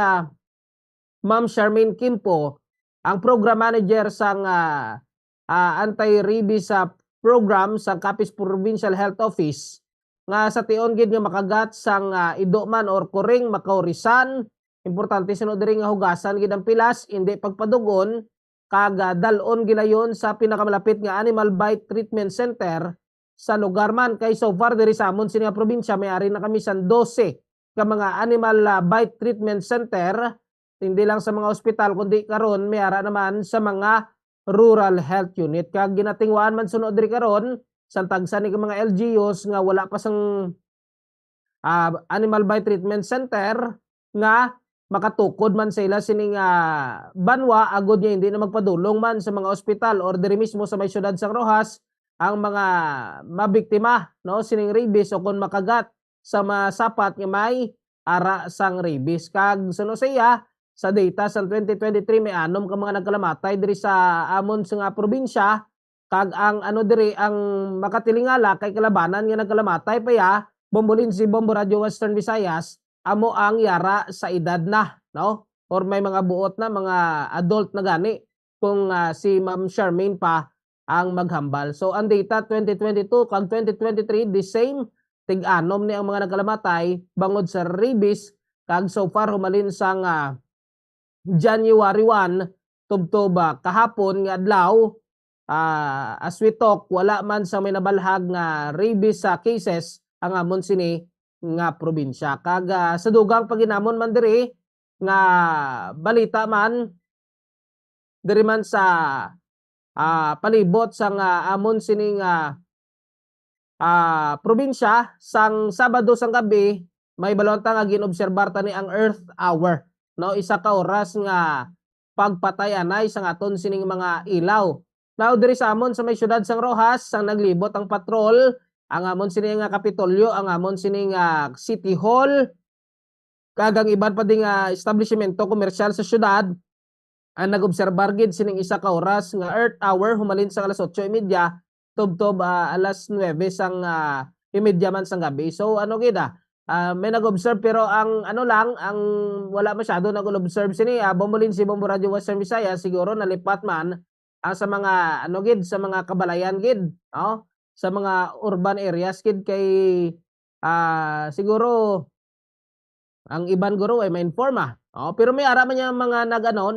S9: Ma'am Charmaine Kimpo, ang program manager sang anti-rabies program sa Capiz Provincial Health Office nga sa tion gid nga makagat sang ido man or kuring makaurisan. Importante sunod diri nga hugasan gid ang pilas, hindi pagpadugon kag dalon gilayon sa pinakamalapit nga Animal Bite Treatment Center sa lugar man. Kay so far diri sa amon sining probinsya may ari na kami san 12 ka mga Animal Bite Treatment Center, hindi lang sa mga ospital kundi karon may ara naman sa mga rural health unit. Kag ginatingwaan man sunod diri karon sa tagsa ni mga LGUs nga wala pa sang Animal Bite Treatment Center nga makatukod man sa ila sining banwa agod niya hindi na magpadulong man sa mga ospital or diri mismo sa may syudad sang Rojas ang mga mabiktima, no, sining rabies o kung makagat sa masapat nga may ara sang rabies. Kag suno sa iya sa data sa 2023 may 6 ka mga nagkalamatay diri sa amon sa probinsya kag ang diri ang makatilingala kay kalabanan nga nagkalamatay pa ya Bombolin si Bombo Radio Western Visayas amo ang yara sa edad na, no? Or may mga buot na mga adult na gani kung si Ma'am Charmaine pa ang maghambal. So ang data 2022 kag 2023 the same, tig-anom ni ang mga nagkalamatay bangod sa rabies kag so far humalin sang January 1 tubtob kahapon nga adlaw as we talk wala man sa may nabalhag nga rabies cases ang amon sini nga probinsya. Kag sa dugang paginamon man diri nga balita man diri man sa palibot sang amon sini nga probinsya sang Sabado sang gabi may balonta nga ginobserbar tani ang Earth Hour, no? Isa ka oras nga pagpatay anay sang aton sining mga ilaw. Now diri sa amon sa may syudad sang Rojas sang naglibot ang patrol ang amon sining nga Kapitolyo, ang amon sining City Hall kag ang iban pa ding establishmento komersyal sa syudad ang nag-obserbar gid sining isa ka oras nga Earth Hour humalin sa alas 8:30 tubtob alas 9 sang 30 man sang gabi. So gid may nag-observe pero ang ang wala masyado nag-observe sini Bombolin si Bombo Radio Western Visayas siguro nalipat man sa mga gid sa mga kabalayan gid, no? Sa mga urban areas gid kay siguro ang iban guro ay ma-informa. Pero may ara man niya mga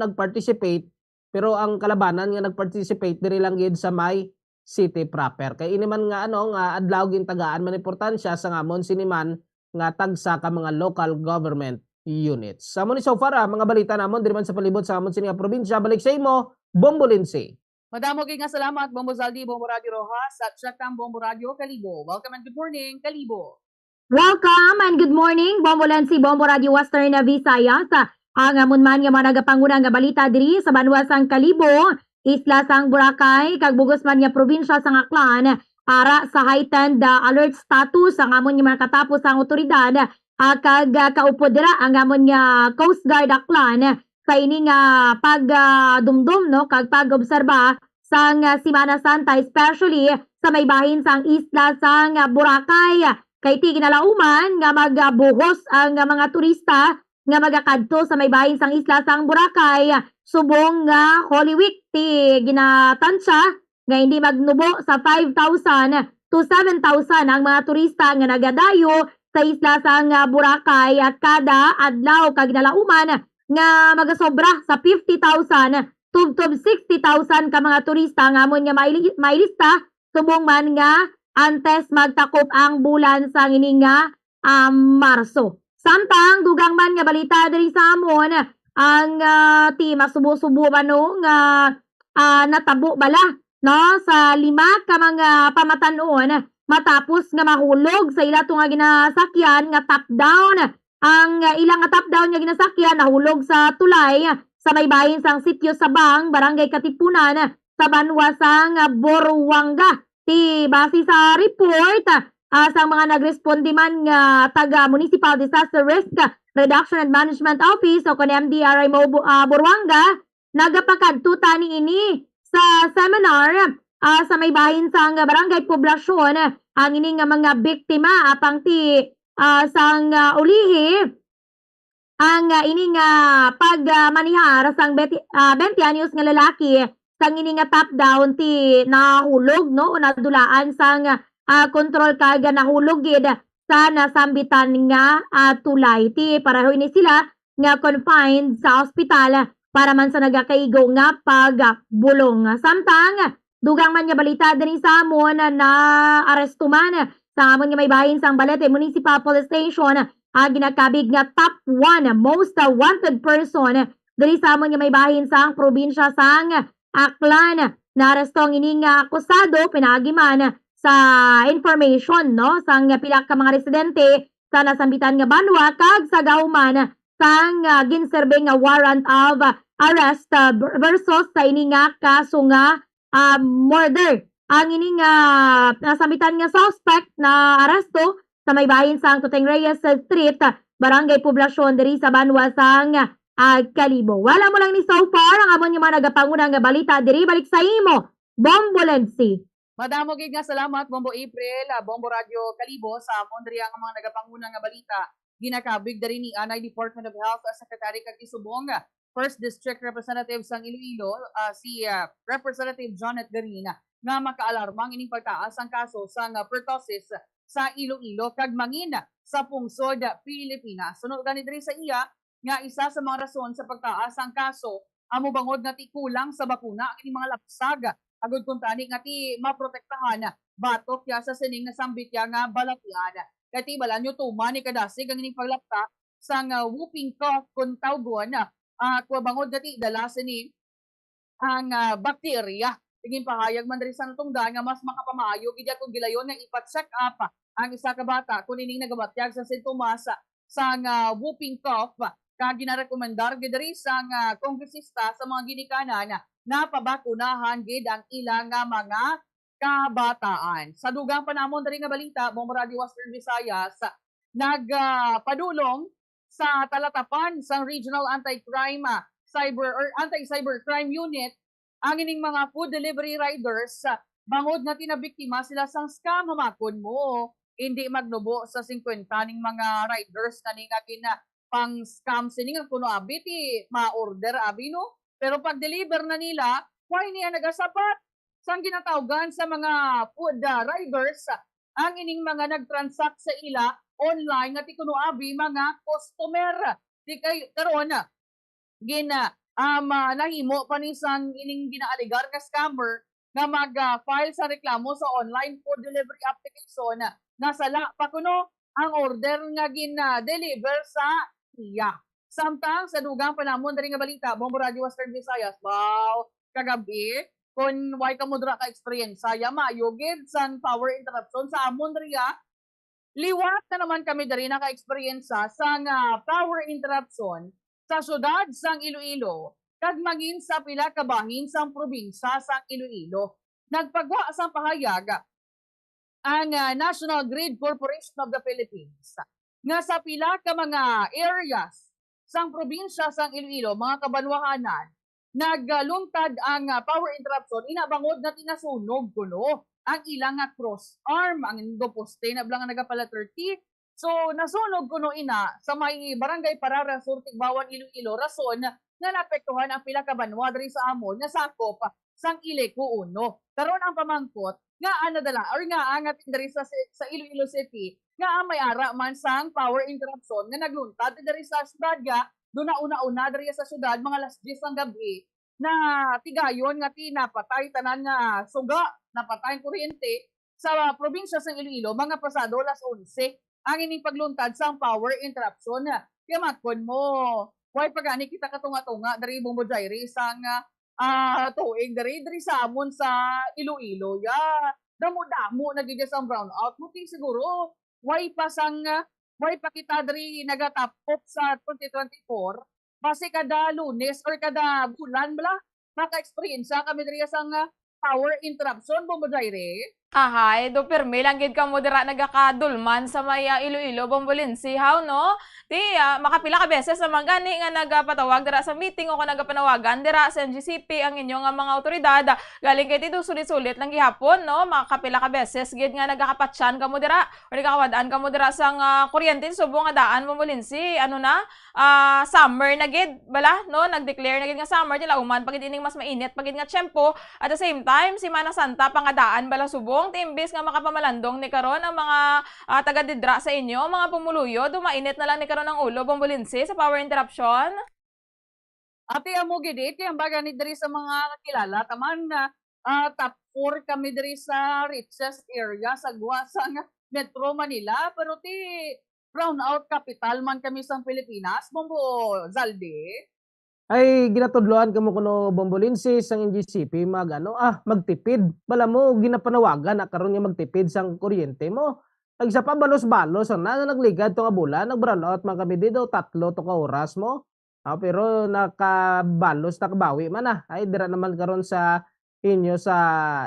S9: nag-participate pero ang kalabanan nga nag-participate diri lang gid sa may city proper. Kay ini man nga nga adlaw gin tagaan man importansya sa ngamon siniman nga tagsa ka mga local government units. Sa mo ni so far mga balita namon diri man sa palibot sa amon sini nga probinsya. Balik sa imo, Bombolinsi.
S7: Madamo gid nga salamat Bombo Zaldi, Bombo Radio Rojas at Syakang Bombo Radio Kalibo. Welcome and good morning, Kalibo.
S10: Welcome and good morning, Bombolensi, Bombo Radio Western Visayas. Ang amon man nga mga nagapanguna nga balita diri sa Banwa sang Kalibo, Isla sang Boracay, kag bugos man nga probinsya sang Aklan, ara sa heightened alert status ang amon nga makatapos ang otoridad kag kaupod dira ang amon nga Coast Guard Aklan sa ini nga pagdumdum no kag pag-obserba sang Semana Santa especially sa may bahin sang isla sang Boracay. Kay ti ginalauman nga magbuhos ang mga turista nga magakadto sa may bahin sang isla sang Boracay subong nga Holy Week ti ginatansya nga hindi magnubo sa 5,000 to 7,000 ang mga turista nga nagadayo sa isla sang Boracay at kada adlaw kag nalauman nga magasobra sa 50,000 tubtob 60,000 ka mga turista nga amon nga mailista subong man nga antes magtakop ang bulan sa ining nga Marso. Samtang dugang man nga balita diri sa amon ang ti masubo-subo man no nga natabo bala no sa 5 ka mga pamatanon matapos nga mahulog sa ila nga ginasakyan nga top down. Ang ilang nga top down nga ginasakyan nahulog sa tulay sa may bahin sang sitio Sabang, Barangay Katipunan sa banwa sang Boruanga. Ti base sa report sa mga nagresponde man nga taga Municipal Disaster Risk Reduction and Management Office o kon MDRI Boruanga nagapakadtuta ni ini sa seminar sa may bahin sang barangay poblasyon ang ini nga mga biktima apang ti sang ulihi ang ini nga pagmanihar sang 20 anyos nga lalaki sang ini nga top down ti nahulog no o nadulaan sang control kag nahulog gid sa nasambitan nga tulay ti pareho ini sila nga confined sa ospital para man sa nagakaigo nga pagbulong. Samtang dugang man nga balita dinhi sa amon na aresto man sa amon nga may bahin sang Balete Municipal Police Station ginakabig nga top 1 most wanted person diri sa amon nga may bahin sang probinsya sang Aklan. Naaresto ang ini nga akusado pinaagi sa information no sang pila ka mga residente sa nasambitan nga banwa kag sa gauman sang ginserbe nga warrant of arrest versus sa ini nga kaso nga murder. Ang ini nga nasambitan nga suspect na aresto sa may bahin sang Tuteng Reyes Street, Barangay Poblasyon diri sa banwa sang Kalibo. Wala mo lang ni so far ang amon yung mga nagapanguna nga balita diri balik sa imo Bombolensi.
S7: Madamo gid nga salamat Bombo April, Bombo Radio Kalibo sa amon diri ang mga nagapanguna nga balita ginakabig diri ni Anay Department of Health Secretary kag Isubong First District Representative sang Iloilo si Representative Janet Garina nga makaalarmang ining pagtaas ang kaso sang pertussis sa Iloilo kag mangin sa pungsod Pilipinas. Sunod gani diri sa iya nga isa sa mga rason sa pagtaas ang kaso amo bangod nga ti kulang sa bakuna ang ining mga lapsag agud kun tani nga ti maprotektahan batok ya sa sining nasambit ya nga balatian. Kati bala nyo tuman ni kadasig ang ining paglapta sang whooping cough kun tawgon kuwa bangod nga ti dala sini ang bakterya. Tingin pahayag man diri sa natungdan nga mas makapamayo gid kung gilayon nga ipa-check up ang isa ka bata kun ining nagabatyag sa sintomas sang whooping cough kag ginarekomendar gid diri sang kongresista sa mga ginikanan na pabakunahan gid ang ilang mga kabataan. Sa dugang panamon diri nga balita, Bombo Radio Western Visayas nagpadulong sa talatapan sang Regional Anti-Cybercrime Unit ang ining mga food delivery riders bangod na tinabiktima sila sang scam hamakon mo. Hindi magnubo sa 50 ning mga riders na nga pang scam sini nga kuno abi ti ma-order abi no. Pero pag deliver na nila, why niya nagasapat? Sang ginatawgan sa mga food riders ang ining mga nagtransact sa ila online nga ti kuno abi mga customer. Di kay karon nahimo pa ni sang ining ginaaligar nga scammer nga mag-file sa reklamo sa online food delivery application nasala pa kuno ang order nga gina-deliver sa iya. Samtang sa dugang panamon diri nga balita, Bombo Radio Western Visayas, wow, kagabi kun way ka modra ka experience ya maayo gid sang power interruption sa amon diri liwat na naman kami diri na ka experience sang power interruption sa syudad sang Iloilo kag maging sa pila ka bahin sang probinsya sang Iloilo. Nagpagwa sang pahayag ang National Grid Corporation of the Philippines nga sa pila ka mga areas sang probinsya sang Iloilo, mga kabanwahanan, naglungtad ang power interruption, inabangod na tinasunog kuno ang ilang cross arm, ang indo poste na blang nagapala 30. So, nasunog kuno ina sa may barangay Parara, Surtig, Bawan, Iloilo, rason na naapektuhan ang pila ka banwa diri sa amon nga sakop sang Ileco 1. Karon ang pamangkot nga dala or nga angat diri sa Iloilo City nga may ara man sang power interruption nga nagluntad diri sa syudad ga do na una-una diri sa syudad mga alas 10 ng gabi na tigayon nga napatay tanan nga suga, napatay kuryente sa probinsya sa Iloilo mga pasado alas 11 ang ining pagluntad sang power interruption. Kaya matkon mo, why pagani kita katunga-tunga diri Bombo Jairi sang tuig diri sa amon sa Iloilo. Ya, damo-damo nagiging sang brownout. Muti siguro why pa kita diri nagatapok sa 2024 base kada Lunes or kada bulan bala maka-experience kami diri sang power interruption Bombo Jairi.
S23: Ahay, do permi lang gid ka mo dira nagakadulman sa may Iloilo, Bombolensi, how no? Ti makapila ka beses sa magani nga nagapatawag dira sa meeting o nagapanawagan dira sa NGCP ang inyong mga awtoridad galing kay dito sulit-sulit lang gihapon no, makapila ka beses gid nga nagakapatsan ka mo dira o nagakawadaan ka mo dira sang kuryente subo nga daan Bombolensi, ano na? Summer na gid bala no, nagdeclare na gid nga summer nila uman pagid ining mas mainit pagid nga tiyempo at the same time Semana Santa pangadaan bala subong timbis nga makapamalandong ni karon ang mga taga-didra sa inyo, mga pumuluyo, dumainit na lang ni karon ang ulo Bombolensi sa power interruption.
S7: Ate amo gid ang baga ni diri sa mga kilala taman na top 4 kami diri sa richest area sa Guasang Metro Manila pero ti brownout capital man kami sa Pilipinas, Bombo Zaldi.
S9: Ay ginatudloan kamo kuno Bombolensi sang NGCP magtipid bala mo ginapanawagan na karon nga magtipid sang kuryente mo nagsa pa balos-balos na nagligad to nga bulan nagbrownout man kami dito 3 to ka oras mo pero nakabalos nakabawi man ay dira naman karon sa inyo sa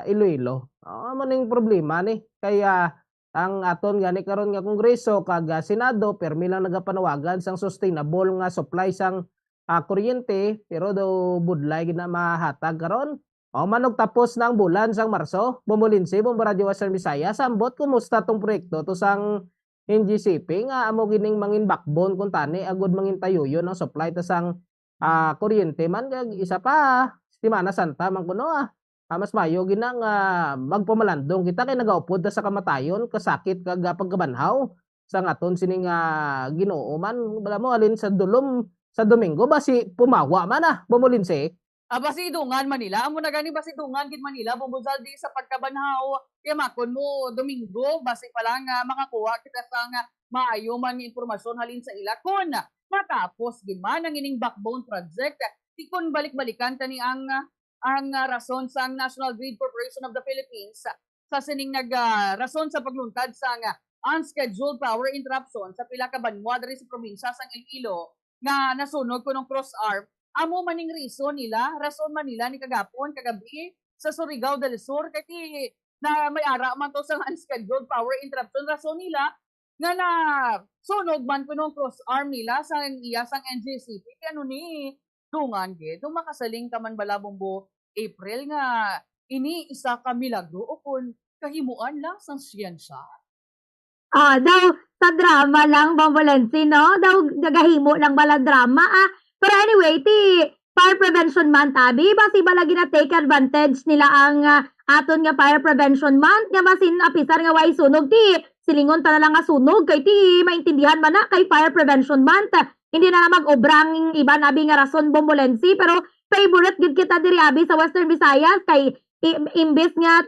S9: Iloilo maning problema ni kaya ang aton gani karon nga Kongreso kag Senado permi lang nagapanawagan sang sustainable nga supply sang kuryente pero daw budlay gid na mahatag karon manog tapos na ang bulan sang Marso. Bombolensi, Bombo Radio Western Visayas ambot kumusta tong proyekto to sang NGCP nga amo gining mangin backbone kun tani agud mangin tayuyon ang supply ta sang kuryente man kag isa pa Semana Santa man kuno mas mayo gina nga magpamalandong kita kay nagaupod ta sa kamatayon kasakit kag pagkabanhaw sang aton sining Ginoo man bala mo alin sa dulom sa Domingo basi pumawa man Bombolensi.
S7: Basi dungan Manila amo na gani basi dungan gid Manila Bombo Zaldi sa pagkabanhaw kaya makon mo Domingo basi pa lang makakuha kita sang maayo man nga impormasyon halin sa ila kun matapos gid man ang ining backbone project tikon balik-balikan tani ang rason sang National Grid Corporation of the Philippines sa sining rason sa pagluntad sang unscheduled power interruption sa pila ka banwa diri sa probinsya sang Iloilo nga nasunog ko ng cross arm amo maning rason man nila ni kagapon kagabi sa Surigao del Sur kay na may ara man to sa unscheduled power interruption rason nila nga na sunog man ko ng cross arm nila sa sang NGCP kay ni dungan gid makasaling ka man bala Bombo April nga ini isa ka milagro o kun kahimuan lang sang siyensya.
S10: Daw sa drama lang Bombolensi no? Daw nagahimo lang bala drama Pero anyway, Fire Prevention Month abi basi balagi na take advantage nila ang aton nga Fire Prevention Month nga basin apisar nga way sunog silingon ta na lang nga sunog kay maintindihan man na kay Fire Prevention Month. Hindi na mag-obrang iban abi nga rason Bombolensi pero favorite gid kita diri abi sa Western Visayas kay imbes nga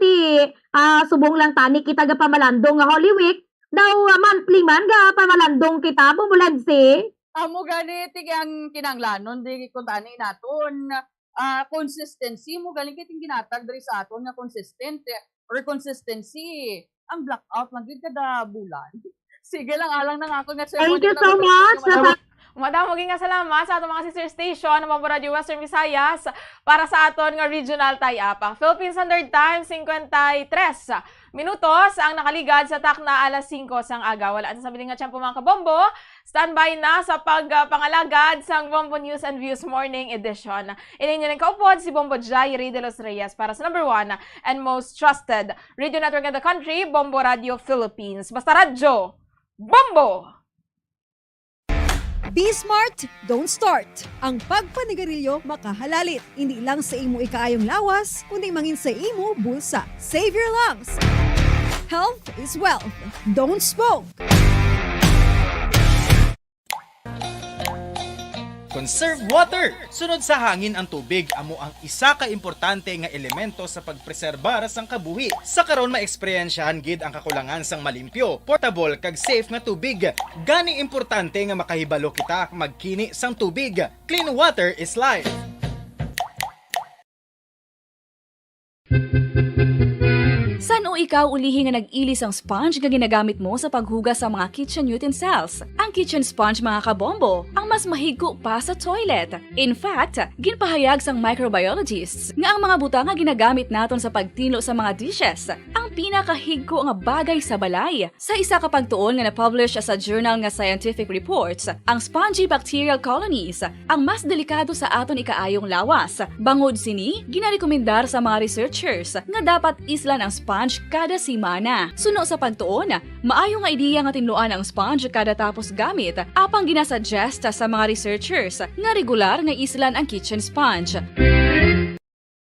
S10: subong lang tani kita ga pamalandong nga Holy Week daw monthly man ga pamalandong kita Bombolensi.
S7: Amo gani ang kinanglanon di kun tani naton consistency mo galing kit ginatag diri sa aton nga consistent or consistency ang blackout lang gid kada bulan. Sige lang alang nang ako nga
S10: Thank you so much.
S23: Madam, maging nga salamat sa atong mga sister station ng Bombo Radio Western Visayas para sa aton nga regional tie-up. Philippine Standard Time, 53 minutos ang nakaligad sa takna alas 5 sang aga. Wala sa sabi nga tiyempo mga kabombo. Standby na sa pagpangalagad sang Bombo News and Views Morning Edition. Ininyo ng kaupod si Bombo Jairi de los Reyes para sa number 1 and most trusted radio network in the country, Bombo Radio Philippines. Basta radyo, Bombo!
S13: Be smart, don't start. Ang pagpanigarilyo makahalalit. Hindi lang sa imo ikaayong lawas, kundi mangin sa imo bulsa. Save your lungs. Health is wealth. Don't smoke.
S14: Conserve water! Sunod sa hangin ang tubig amo ang isa ka importante nga elemento sa pagpreserbar sang kabuhi. Sa karon maeksperiensyahan gid ang kakulangan sang malimpyo, portable kag safe nga tubig. Gani importante nga makahibalo kita magkini sang tubig. Clean water is life.
S21: San o ikaw ulihi nga nag-ilis ang sponge nga ginagamit mo sa paghugas sa mga kitchen utensils? Ang kitchen sponge mga kabombo, ang mas mahigko pa sa toilet. In fact, ginpahayag sang microbiologists nga ang mga butang nga ginagamit naton sa pagtino sa mga dishes ang pinakahigko nga bagay sa balay. Sa isa ka pagtuon nga na-publish sa journal nga Scientific Reports, ang spongy bacterial colonies ang mas delikado sa aton ikaayong lawas. Bangod sini, ginarekomendar sa mga researchers nga dapat islan ang sponge kada simana. Suno sa pagtuon, maayo nga ideya nga tinluan ang sponge kada tapos gamit, apang ginasuggest sa mga researchers nga regular nga islan ang kitchen sponge.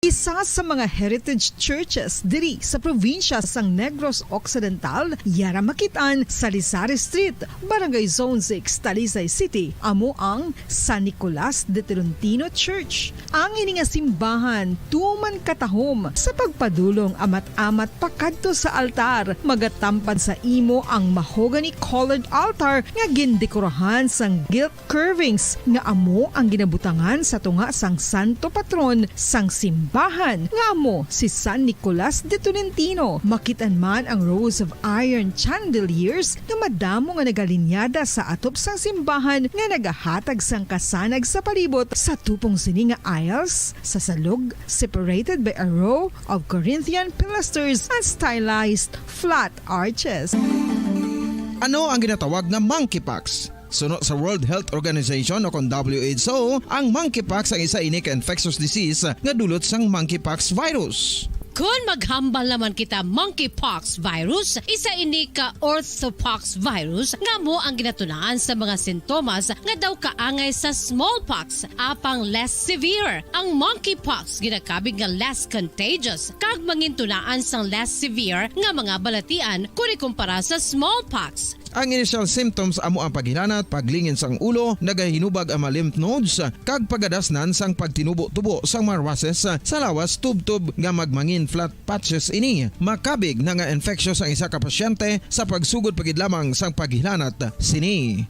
S20: Isa sa mga heritage churches diri sa probinsya sang Negros Occidental, yara makitaan sa Rizal Street, Barangay Zone 6, Talisay City, amo ang San Nicolas de Tolentino Church. Ang ini nga simbahan tuman katahom sa pagpadulong amat-amat pakadto sa altar, magatampad sa imo ang mahogany colored altar nga gindekorahan sang gilt curvings nga amo ang ginabutangan sa tunga sang santo patron sang simbahan nga amo si San Nicolas de Tolentino. Makitan man ang rows of iron chandeliers nga madamo nga nagalinyada sa atop sang simbahan nga nagahatag sang kasanag sa palibot sa tupong sini nga aisles sa salog, separated by a row of Corinthian pilasters and stylized flat arches.
S8: Ano ang ginatawag na monkeypox? Suno sa World Health Organization o kung WHO, ang monkeypox ang isa ini ka infectious disease nga dulot sang monkeypox virus.
S15: Kung maghambal naman kita monkeypox virus, isa ini ka orthopox virus nga mo ang ginatunaan sa mga sintomas nga daw kaangay sa smallpox, apang less severe. Ang monkeypox ginakabig nga less contagious kag mangintunaan sang less severe nga mga balatian kung ikumpara sa smallpox.
S8: Ang initial symptoms amo ang paghinanat, paglingin sang ulo, nagahinubag ang mga lymph nodes, kag pagadasnan sang pagtinubo-tubo sang mga rashes sa lawas tub-tub nga magmangin flat patches ini. Makabig na nga infectious ang isa ka pasyente sa pagsugod pagid lamang sang paghinanat sini.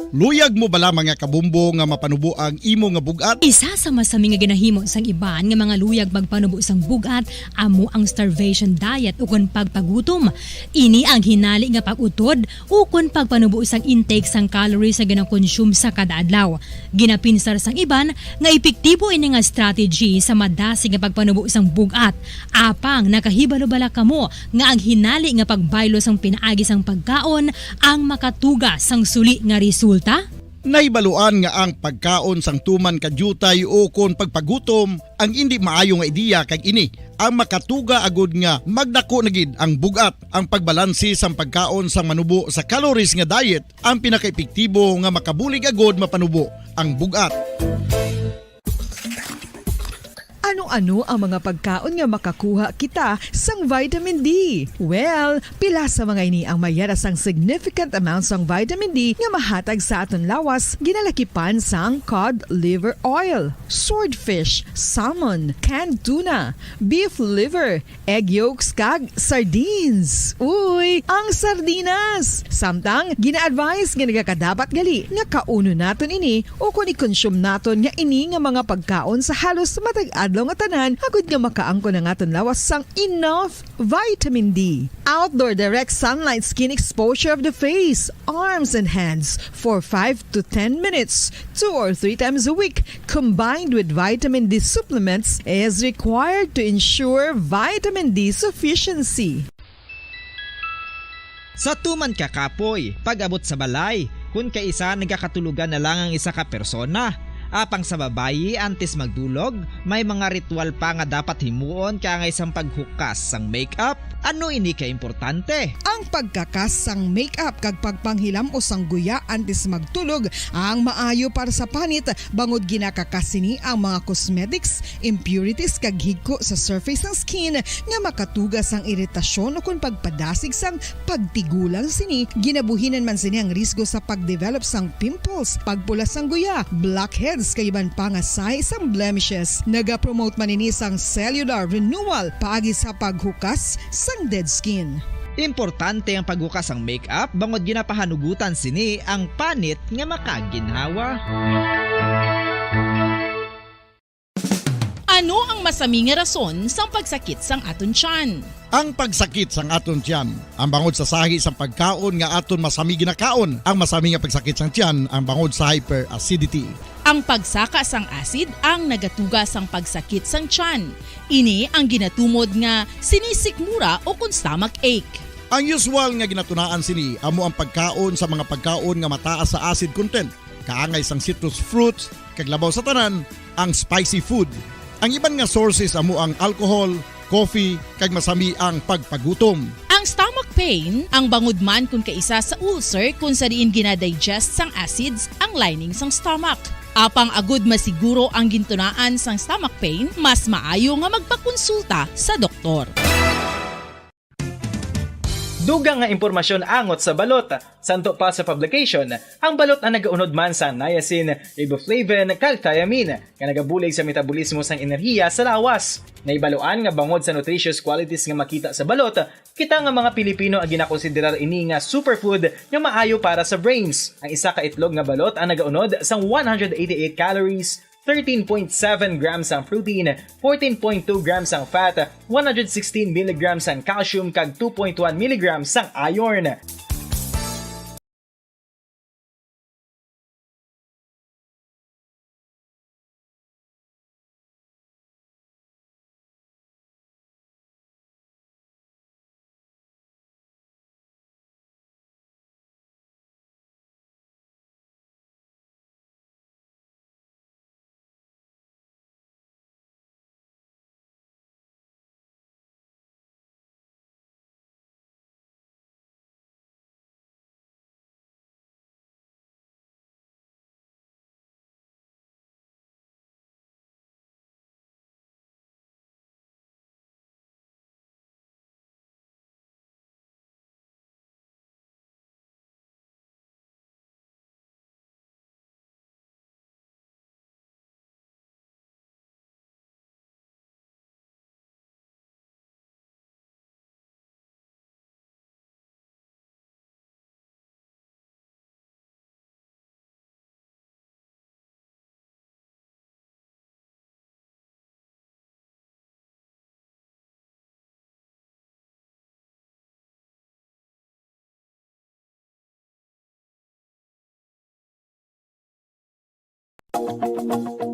S16: Luyag mo bala mga kabumbo nga mapanubo ang imo nga bugat?
S17: Isa sa masami nga ginahimo sang iban nga mga luyag magpanubo sang bugat amo ang starvation diet ukon pagpagutom. Ini ang hinali nga pag-utod ukon pagpanubo sang intake sang calories sa gina-consume sa kada adlaw. Ginapinsar sang iban nga epektibo ini nga strategy sa madasig nga pagpanubo sang bugat. Apang nakahibalo-bala kamo nga ang hinali nga pagbaylo sang pinaagi sang pagkaon ang makatuga sang suli nga resulta.
S16: Naibaluan nga ang pagkaon sang tuman kadyutay o kon pagpagutom ang hindi maayo nga ideya kag ini ang makatuga agud nga magdako na gid ang bugat. Ang pagbalansi sang pagkaon sang manubo sa calories nga diet ang pinakaepektibo nga makabulig agud mapanubo ang bugat.
S20: Ano-ano ang mga pagkaon nga makakuha kita sang vitamin D? Well, pila sa mga ini ang mayara sang significant amount sang vitamin D nga mahatag sa aton lawas ginalakipan sang cod liver oil, swordfish, salmon, canned tuna, beef liver, egg yolks kag sardines. Uy, ang sardinas! Samtang gina-advise nga nagakadapat gali nga kauno naton ini o kung i-consume naton nga ini nga mga pagkaon sa halos matag adlaw nga tanan agud nga makaangko na aton lawas sang enough vitamin D. Outdoor direct sunlight skin exposure of the face, arms and hands for 5 to 10 minutes 2 or 3 times a week combined with vitamin D supplements is required to ensure vitamin D sufficiency.
S18: Sa tuman ka kapoy, pag-abot sa balay, kung kaisa nagakatulugan na lang ang isa ka persona. Apang sa babayi antes magdulog, may mga ritual pa nga dapat himuon kaya nga isang paghukas sang makeup, Ano ini ka importante?
S20: Ang pagkakasang make-up kag pagpanghilam o sangguya antes magtulog ang maayo para sa panit bangod ginakakasini ang mga cosmetics, impurities kag higko sa surface ng skin nga makatugas ang iritasyon o kung pagpadasig sang pagtigulang sini. Ginabuhinan man sini ang risgo sa pagdevelop sang pimples, pagpula sang guya, blackheads kay iban pa nga size sang blemishes. Naga-promote man ini sang cellular renewal paagi sa paghukas sang dead skin.
S18: Importante ang paghukas ang makeup bangod ginapahanugutan sini ang panit nga makaginhawa.
S19: Ano ang masami nga rason sa pagsakit sang aton tiyan?
S16: Ang pagsakit sang aton tiyan, ang bangod sa sahi sang pagkaon nga aton masami ginakaon. Ang masami nga pagsakit sang tiyan, ang bangod sa hyperacidity.
S19: Ang pagsaka sang acid ang nagatuga sang pagsakit sang tiyan. Ini ang ginatumod nga sinisikmura o kung stomach ache.
S16: Ang usual nga ginatunaan sini amo ang pagkaon sa mga pagkaon nga mataas sa acid content. Kaangay sang citrus fruits, kag labaw sa tanan, ang spicy food. Ang iban nga sources amo ang alcohol, coffee, kag masami ang pagpagutom.
S19: Ang stomach pain, ang bangod man kung kaisa sa ulcer kung sa diin ginadigest sang acids ang lining sang stomach. Apang agud masiguro ang gintunaan sang stomach pain, mas maayo nga magpakonsulta sa doktor.
S14: Dugang nga impormasyon angot sa balot. Santo pa sa publication, ang balot ang nagaunod man sa niacin, riboflavin, kag thiamine, nga nagabulig sa metabolismo sang enerhiya sa lawas. Naibaluan nga bangod sa nutritious qualities nga makita sa balot, kita nga mga Pilipino ang ginakonsiderar ini nga superfood nga maayo para sa brains. Ang isa ka itlog nga balot ang nagaunod sang 188 calories, 13.7 grams ang protein, 14.2 grams ang fat, 116 mg ang calcium kag 2.1 mg ang iron.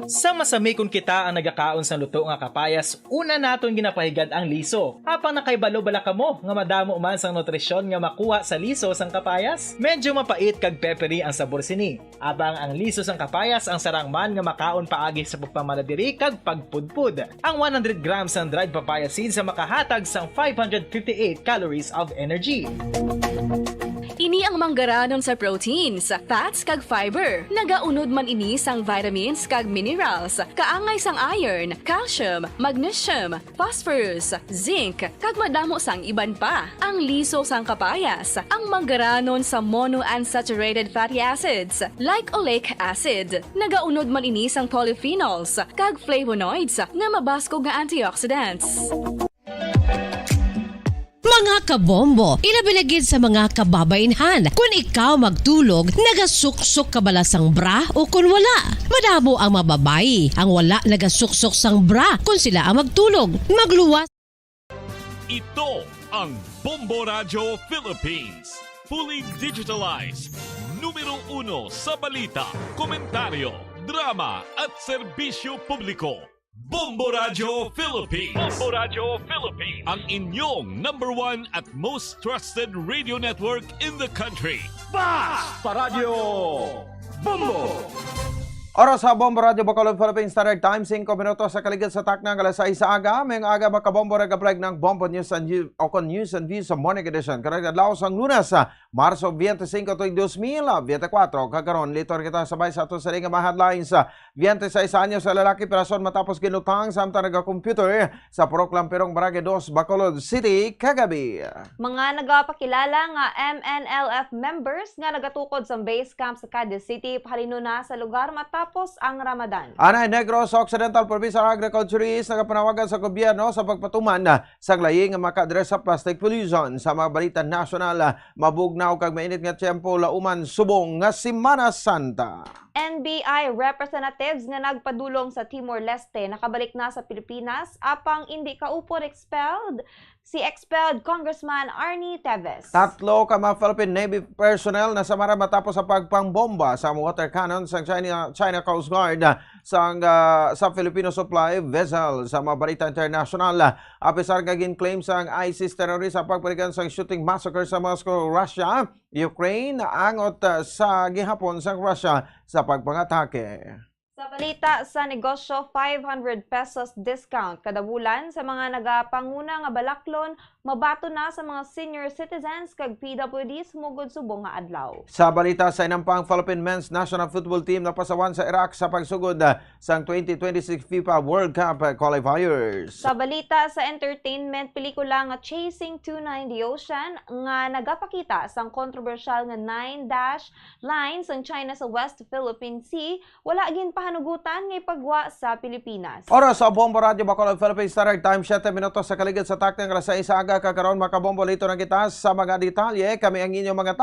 S14: Sa masami kung kita ang nagakaon sa luto nga kapayas, una naton ginapahigad ang liso. Apang nakaibalo bala kamo nga madamo man sang nutrisyon nga makuha sa liso sang kapayas? Medyo mapait kag peppery ang sabor sini. Abang ang liso sang kapayas ang sarang man nga makaon paagi sa pagpamaladiri kag pagpudpud. Ang 100 grams ng dried papaya seeds sa makahatag sang 558 calories of energy.
S21: Ini ang manggaranon sa proteins, fats kag fiber. Nagaunod man ini sang vitamins kag minerals, kaangay sang iron, calcium, magnesium, phosphorus, zinc, kag madamo sang iban pa. Ang liso sang kapayas, ang manggaranon sa monounsaturated fatty acids like oleic acid. Nagaunod man ini sang polyphenols kag flavonoids nga mabaskog nga antioxidants.
S15: Mga kabombo, ilabilagid sa mga kababainhan. Kung ikaw magtulog, nagasuksok ka bala sang bra o kung wala. Madamo ang mababayi, ang wala nagasuksok sang bra kung sila ang magtulog. Magluwas.
S6: Ito ang Bombo Radio Philippines. Fully digitalized. Numero 1 sa balita, komentaryo, drama at serbisyo publiko. Bombo Radio Philippines. Bombo Radio Philippines. Ang inyong #1 at most trusted radio network in the country.
S22: Basta Radio Bombo!
S2: Oras sa Bombo Radio Bacolod Philippine Standard Time, 5 minutos sa kaligid sa taknang alas 6 sa aga. May aga makabombo nag-apply ng Bombo News and News and Views sa Morning Edition. Karagad laos ang Lunas sa Marso 25, 2024. Kagaron, litor kita sabay sa ato sa ringa mga headlines sa 26 anyo sa lalaki perason matapos ginutang samtang nag-computer sa Proclampirong Barangay 2, Bacolod City, kagabi.
S11: Mga nagapakilala nga MNLF members nga nagatukod sa base camp sa Cadiz City pahalino na sa lugar matapos ang Ramadan.
S2: Anay Negros Occidental Provincial Agriculturist nagapanawagan sa gobyerno sa pagpatuman sa laying nga makadres sa plastic pollution. Sa mga balita nasyonal, mabugnaw kag mainit nga tiyempo lauman subong nga Semana Santa.
S11: NBI representatives nga nagpadulong sa Timor-Leste nakabalik na sa Pilipinas apang hindi kaupod expelled si expelled Congressman Arnie Teves.
S2: Tatlo ka mga Philippine Navy personnel na samara matapos sa pagpangbomba sa water cannon sa China Coast Guard sa Filipino supply vessel. Sa mga balita international, apisar kagin claim sa ISIS terrorist sa pagpalikan sa shooting massacre sa Moscow, Russia, Ukraine, angot sa gihapon sa Russia sa pagpangatake.
S11: Sa balita sa negosyo, 500 pesos discount kada bulan sa mga nagapanguna nga balaklon, mabato na sa mga senior citizens kag PWD sumugod subong nga adlaw.
S2: Sa balita sa inampang Philippine Men's National Football Team napasawan sa Iraq sa pagsugod sa 2026 FIFA World Cup qualifiers.
S11: Sa balita sa entertainment, pelikula nga Chasing Tuna in the Ocean nga nagapakita sang kontrobersyal nga 9-dash line sang China sa West Philippine Sea, wala gin pahanugutan nga ipagwa sa Pilipinas.
S2: Oras sa Bombo Radio Bacolod Philippine Standard Time, 7 minutos sa kaligid sa takting alas 6 sa aga. Kakaroon makabombo lito ng kita sa mga detalye. Kami ang inyong mga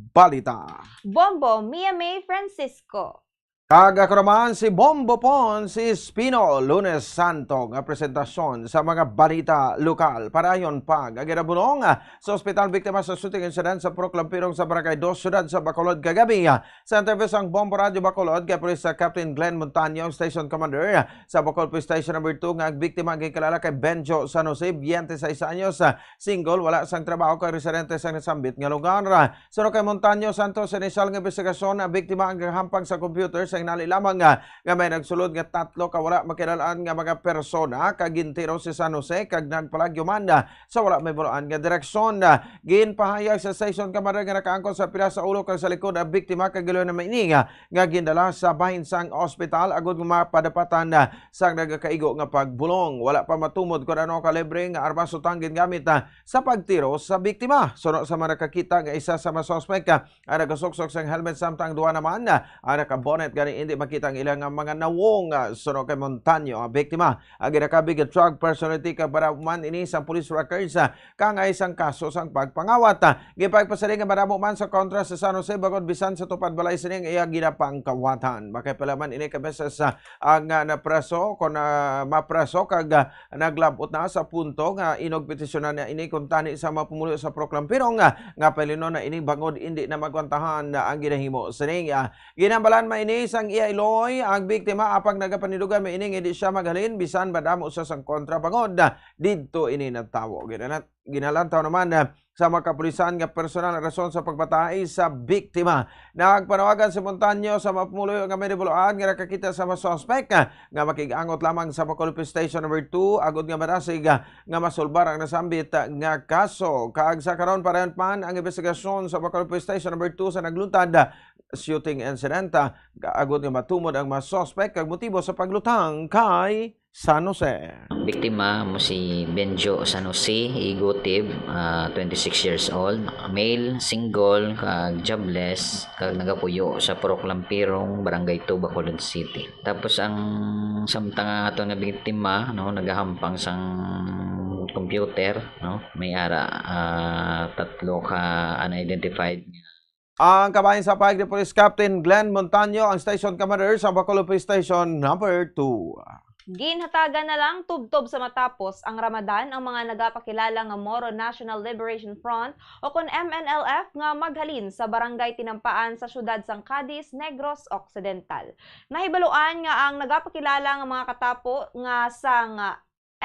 S2: balita.
S11: Bombo, Mia May Francisco.
S2: Kagakraman si Bombo Pon, si Espino, Lunes Santo nga presentasyon sa mga balita lokal. Parayon pag agirabulong sa ospital biktima sa shooting incident sa Proclampirong sa Barangay 2, Syudad sa Bacolod kagabi. Sa interview sa Bombo Radio Bacolod, kay Police Captain Glenn Montaño, Station Commander sa Bacolod Police Station number 2 nga ang biktima ang kilala kay Benjo San Jose, 26 anyos, single, wala sang trabaho kay residente sa nasambit nga lugar. Suno kay Montaño Santos, initial nga investigasyon, ang biktima ang hampang sa computer sa nali lamang nga may nagsulod nga tatlo ka wala makilalaan nga mga persona kagintiro si San Jose kag nagpalagyo man sa wala may bulaan nga direksyon. Ginpahayag sa station kamara nga nakaangkon sa pila sa ulo kag sa likod ang biktima kag giloy na maining nga gindala sa bahin sang ospital agud nga mapadapatan sang nagakaigo nga pagbulong. Wala pa matumod kung ano kalibre nga armas utanggin gamit sa pagtiro sa biktima. Suno sa mga nakakita nga isa sa mga suspect ang nagasuksok sang helmet samtang duwa naman ang nakabonet hindi makita ang ilang mga nawong suno kay Montaño ang biktima. Ang ginakabig drug personality para man ini sa police records kangay isang kaso sang pagpangawat. Gipagpasaling nga maramo man sa kontra sa San Jose bagod bisan sa tupad balay sining iya ginapangkawatan. Makipalaman ini kabeses ang napreso kung mapreso kag naglabot na sa punto nga inog petisyonan na ini kung tani sa mapumulo sa Proclampirong nga palino na ini bangod hindi na magwantahan ang ginahimo sining. Ginambalan ma ini sang Iloy ang biktima apang nagapanidugan may ining hindi siya maghalin bisan badamo sa sang kontrabangod didto ini natawo. Ginalantaw naman sa mga kapulisan nga personal na rason sa pagbatay sa biktima. Nagpanawagan si Montaño sa mapumuloy nga may dibuluan nga nakakita sa mga suspect nga makigangot lamang sa Bacolod Police Station number 2 agud nga marasig nga masulbar ang nasambit nga kaso. Kaag sa karon parayon pan ang investigasyon sa Bacolod Police Station number 2 sa nagluntad shooting incident agud nga matumod ang mga suspect kag motibo sa paglutang kay San Jose.
S5: Ang biktima mo si Benjo San Jose, igotib, 26 years old, male, single, kag jobless, kag nagapuyo sa Proclampirong Barangay 2, Bacolod City. Tapos ang samtang ato nga biktima, no, nagahampang sang computer, no, may ara tatlo ka unidentified.
S2: Ang kabayan sa pahig ni Police Captain Glenn Montaño, ang Station Commander sa Bacolod Police Station number 2.
S11: Ginhatagan na lang tubtob sa matapos ang Ramadan ang mga nagapakilala nga Moro National Liberation Front o kon MNLF nga maghalin sa barangay Tinampaan sa syudad sang Cadiz, Negros Occidental. Nahibaluan nga ang nagapakilala nga mga katapo nga sang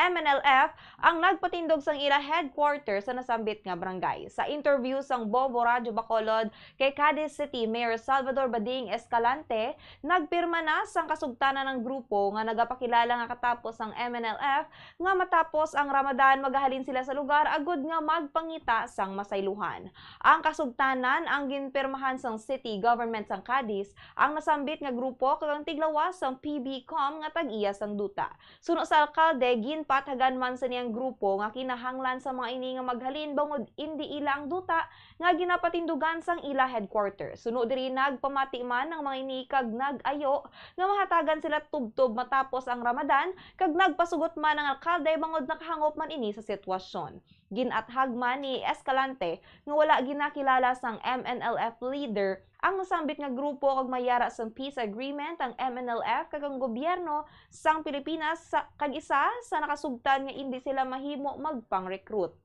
S11: MNLF ang nagpatindog sang ila headquarters sa nasambit nga barangay. Sa interview sang Bombo Radio Bacolod kay Cadiz City Mayor Salvador Bading Escalante, nagpirma na sang kasugtanan ng grupo nga nagapakilala nga katapos ang MNLF nga matapos ang Ramadan magahalin sila sa lugar agud nga magpangita sang masayluhan. Ang kasugtanan ang ginpirmahan sang city government sang Cadiz ang nasambit nga grupo kag ang tiglawas sang PBCOM nga tag-iya sang duta. Suno sa alkalde, ginpathagan man sa niyang grupo nga kinahanglan sa mga ini nga maghalin bangod indi ila ang duta nga ginapatindugan sang ila headquarters. Suno diri nagpamati man ang mga ini kag nag-ayo nga mahatagan sila tubtob matapos ang Ramadan kag nagpasugot man ang alkalde bangod nakahangop man ini sa sitwasyon. Ginathag man ni Escalante nga wala ginakilala sang MNLF leader ang nasambit nga grupo kag mayara sang peace agreement ang MNLF kag ang gobyerno sang Pilipinas kag isa sa nakasugtan nga hindi sila mahimo magpang-recruit.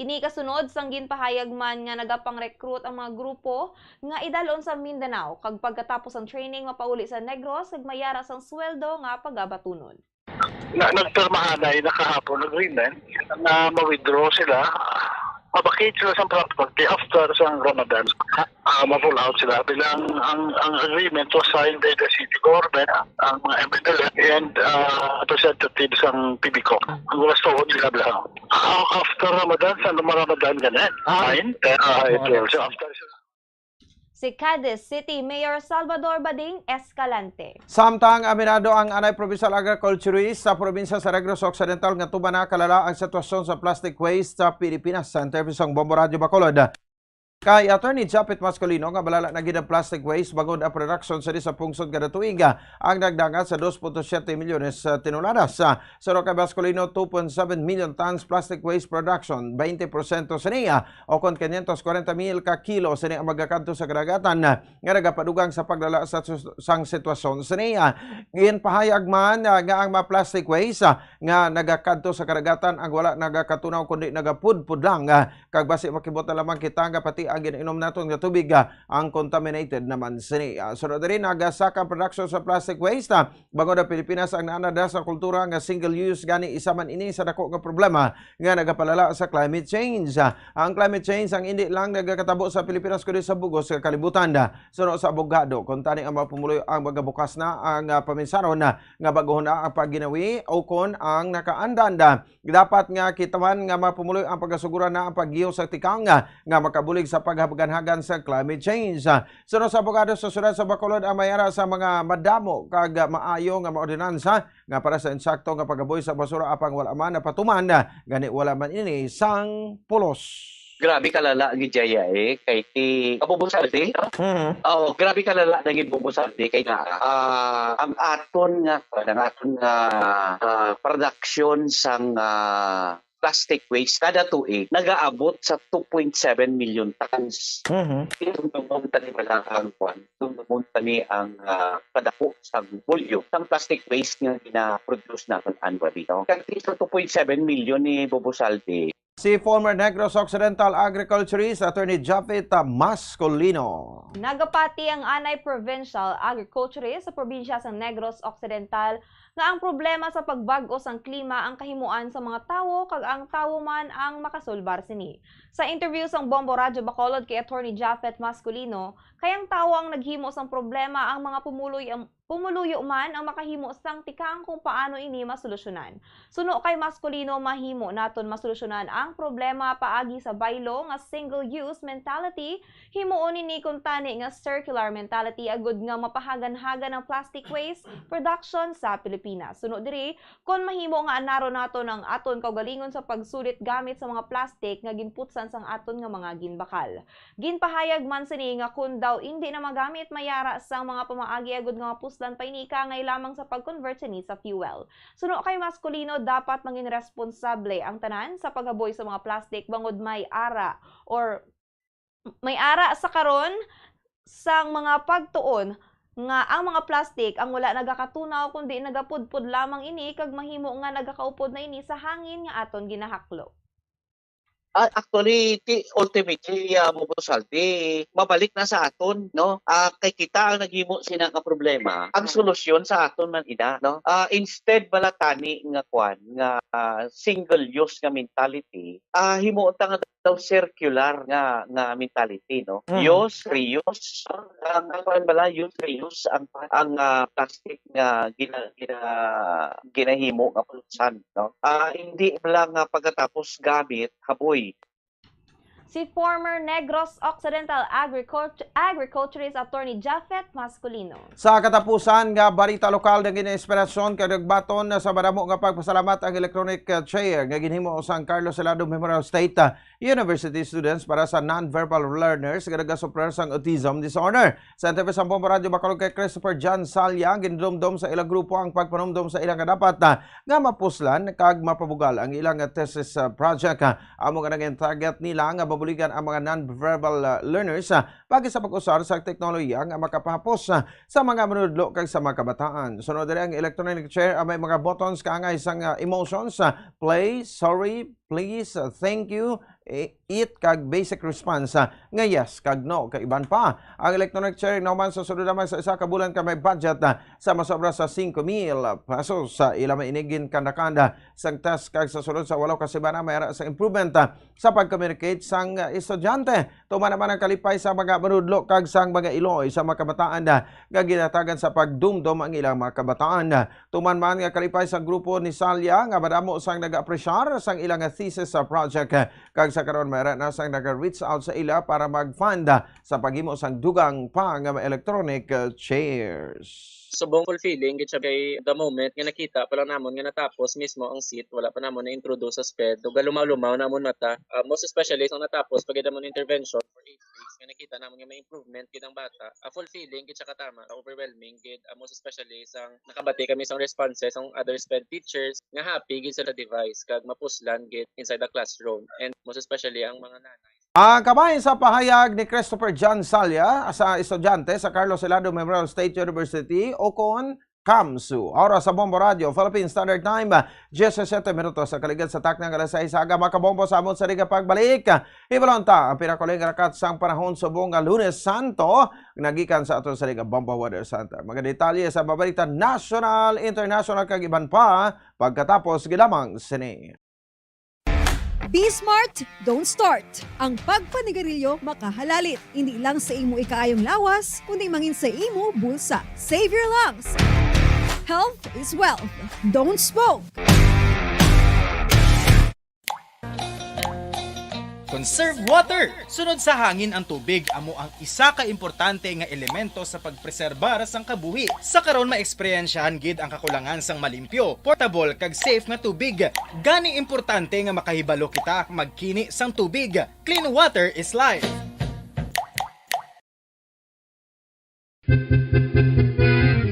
S11: Ini kasunod sang ginpahayag man nga nagapang-recruit ang mga grupo nga idalon sa Mindanao kag pagkatapos ang training mapauli sa Negros kag mayara sang sweldo nga pagabatunon.
S3: Nagpirmahan ay nakahapon agreement na ma-withdraw sila. Mabakit sila sa property after sa Ramadan. Ma-pull out sila bilang ang agreement was signed by the city government, ang mga MNLF and representatives ng PBCOM. Ang gusto ko nila bilang. After Ramadan, sa Ramadan ganun. 9, April. So after
S11: Si Cadiz City Mayor Salvador Bading Escalante.
S2: Samtang aminado ang Anay Provincial Agriculturist sa probinsya sa Negros Occidental nga tuban na kalala ang sitwasyon sa plastic waste sa Pilipinas. Sa interview sa Bombo Radio Bacolod kay Attorney Japet Mascolino nga balala na gid ang plastic waste bangod ang production sa sa pungsod kada tuig ang nagdagat sa 2.7 milyones tinuladas. Sa kay Mascolino 2.7 million tons plastic waste production, 20% sa niya o kon 540,000 ka kilo sa niya magakadto sa kadagatan nga nagapadugang sa paglala sa sang sitwasyon sa niya. Ginpahayag man nga ang mga plastic waste nga nagakadto sa kadagatan ang wala nagakatunaw kundi nagapudpud lang kag basi makibot lamang kita nga pati ang ginainom naton nga tubig ang contaminated naman sini. Sunod rin nagasaka production sa plastic waste bangod ang Pilipinas ang naanada sa kultura nga single use gani isa man ini sa dako nga problema nga nagapalala sa climate change. Ang climate change ang hindi lang nagakatabo sa Pilipinas kundi sa bugos sa kalibutan. Sunod sa abogado kung tani ang mapumuloy ang magabukas na ang paminsaron nga baguhon na ang pagginawi o kon ang nakaandanda. Dapat nga kitawan nga mapumuloy ang pagasugura na ang paggiyo sa tikang nga makabulig sa paghabagan-hagan sa climate change. Sunod sa abogado sa syudad sa Bacolod ang mayara sa mga madamo kag maayo nga maordinansa nga para sa insakto nga pagaboy sa basura apang wala man na patuman gani wala man ini sang pulos.
S4: Grabe kalala ang Jaya kay ti Abubusarte. Oh, grabe kalala naging Abubusarte kay na ang aton nga production sang plastic waste kada tuig nagaabot sa 2.7 million tons. Itong pumunta ni ang kwan, itong pumunta ni ang kadako sa volume ng plastic waste nga gina-produce natin annually. Kaya ito 2.7 million ni Bobosalde.
S2: Si former Negros Occidental Agriculturist Attorney Japet Mascolino.
S11: Nagapati ang Anay Provincial Agriculturist sa probinsya sa Negros Occidental nga ang problema sa pagbag-o sang klima ang kahimuan sa mga tawo kag ang tawo man ang makasulbar sini. Sa interview sang Bombo Radio Bacolod kay Attorney Japet Mascolino, kayang tawo ang naghimo sang problema ang mga pumuluyo man ang makahimo sang tikang kung paano ini masolusyonan. Suno kay Mascolino mahimo naton masolusyonan ang problema paagi sa baylo nga single-use mentality, himuon ini kung tani nga circular mentality agud nga mapahagan-hagan ang plastic waste production sa Pilipinas. Suno diri kon mahimo nga anaro naton ang aton kaugalingon sa pagsulit gamit sa mga plastic nga ginputsan sang aton nga mga ginbakal. Ginpahayag man sini nga kun daw hindi na magamit mayara sang mga pamaagi agud nga mapuslan pa ini kangay lamang sa pag-convert sini sa fuel. Suno kay Mascolino dapat mangin responsable ang tanan sa paghaboy sa mga plastic bangod may ara sa karon sang mga pagtuon nga ang mga plastic ang wala nagakatunaw kundi nagapudpud lamang ini kag mahimo nga nagakaupod na ini sa hangin nga aton ginahaklo.
S4: Actually, ultimately, Mobosaldi, mabalik na sa aton, no? Kay kita ang naghimo sina nga problema, ang solusyon sa aton man ina, no? Instead balatani nga kwan nga single use nga mentality, himo ta nga daw circular nga mentality, no? Use, reuse, ang kwan bala use, reuse ang plastic nga ginahimo nga pulusan, no? Hindi lang pagkatapos gamit haboy.
S11: Si former Negros Occidental Agriculturist Attorney Jafet Masculino.
S2: Sa katapusan nga balita lokal nga gina-inspirasyon kay nagbaton na sa madamo nga pagpasalamat ang electronic chair nga ginhimo sang Carlos Helado Memorial State University students para sa non-verbal learners nga nagasuprer sang autism disorder. Sa TV sa Bombo Radio Bacolod kay Christopher John Salya gindomdom sa ilang grupo ang pagpanumdom sa ilang dapat nga mapuslan kag mapabugal ang ilang thesis project. Amo nga naging target nila nga mabuligan ang mga non-verbal learners pagi sa pag-usar sa teknolohiya nga makapahapos sa mga manudlo kag sa mga kabataan. Sunod diri ang electronic chair may mga buttons kaangay sang emotions, play, sorry, please, thank you, it kag basic response nga yes kag no kag iban pa. Ang electronic chair naman sa sunod naman sa isa ka bulan ka may budget sa masobra sa 5,000 pesos sa ila mainigin kanda-kanda sang test kag sa sunod sa 8 ka semana mayara sa improvement sa pag-communicate sang estudyante. Tuman naman ang kalipay sa mga manudlo kag sang mga iloy sa mga kabataan nga ginatagan sa pagdumdom ang ilang mga kabataan. Tuman man nga kalipay sa grupo ni Salya nga madamo sang nag-apresyar sang ilang thesis project kag sa karon mayra na sang nag-reach out sa ila para mag-fund sa paghimo sang dugang pa nga electronic chairs.
S1: Subong fulfilling gid kay the moment nga nakita pa lang namon nga natapos mismo ang seat, wala pa namon na introduce sa SPED ug lumaw-lumaw namon mata, most especially ang natapos pag namon intervention for 8 weeks nga nakita namon nga may improvement gid ang bata. Fulfilling gid siya katama, overwhelming gid, most especially sang nakabati kami sang responses sang other SPED teachers nga happy gid sa device kag mapuslan gid inside the classroom, and most especially ang mga nanay.
S2: Ang kamay sa pahayag ni Christopher John Salya sa estudyante sa Carlos Helado Memorial State University o kon Kamsu. Oras sa Bombo Radio, Philippine Standard Time, 17 minutos sa kaligid sa taknang alas 6 aga makabombo sa amon sa liga pagbalik. Ibalonta ang pinakuling rakat sang panahon subong nga Lunes Santo nagikan sa aton sa liga Bombo Weather Center. Mga detalye sa babalita national, international kag iban pa pagkatapos gilamang sini.
S13: Be smart, don't start. Ang pagpanigarilyo makahalalit. Hindi lang sa imo ikaayong lawas, kundi mangin sa imo bulsa. Save your lungs. Health is wealth. Don't smoke.
S14: Conserve water! Sunod sa hangin ang tubig, amo ang isa ka importante nga elemento sa pagpreserbar sang kabuhi. Sa karon maeksperiensyahan gid ang kakulangan sang malimpyo, portable kag safe nga tubig. Gani importante nga makahibalo kita magkini sang tubig. Clean water is life.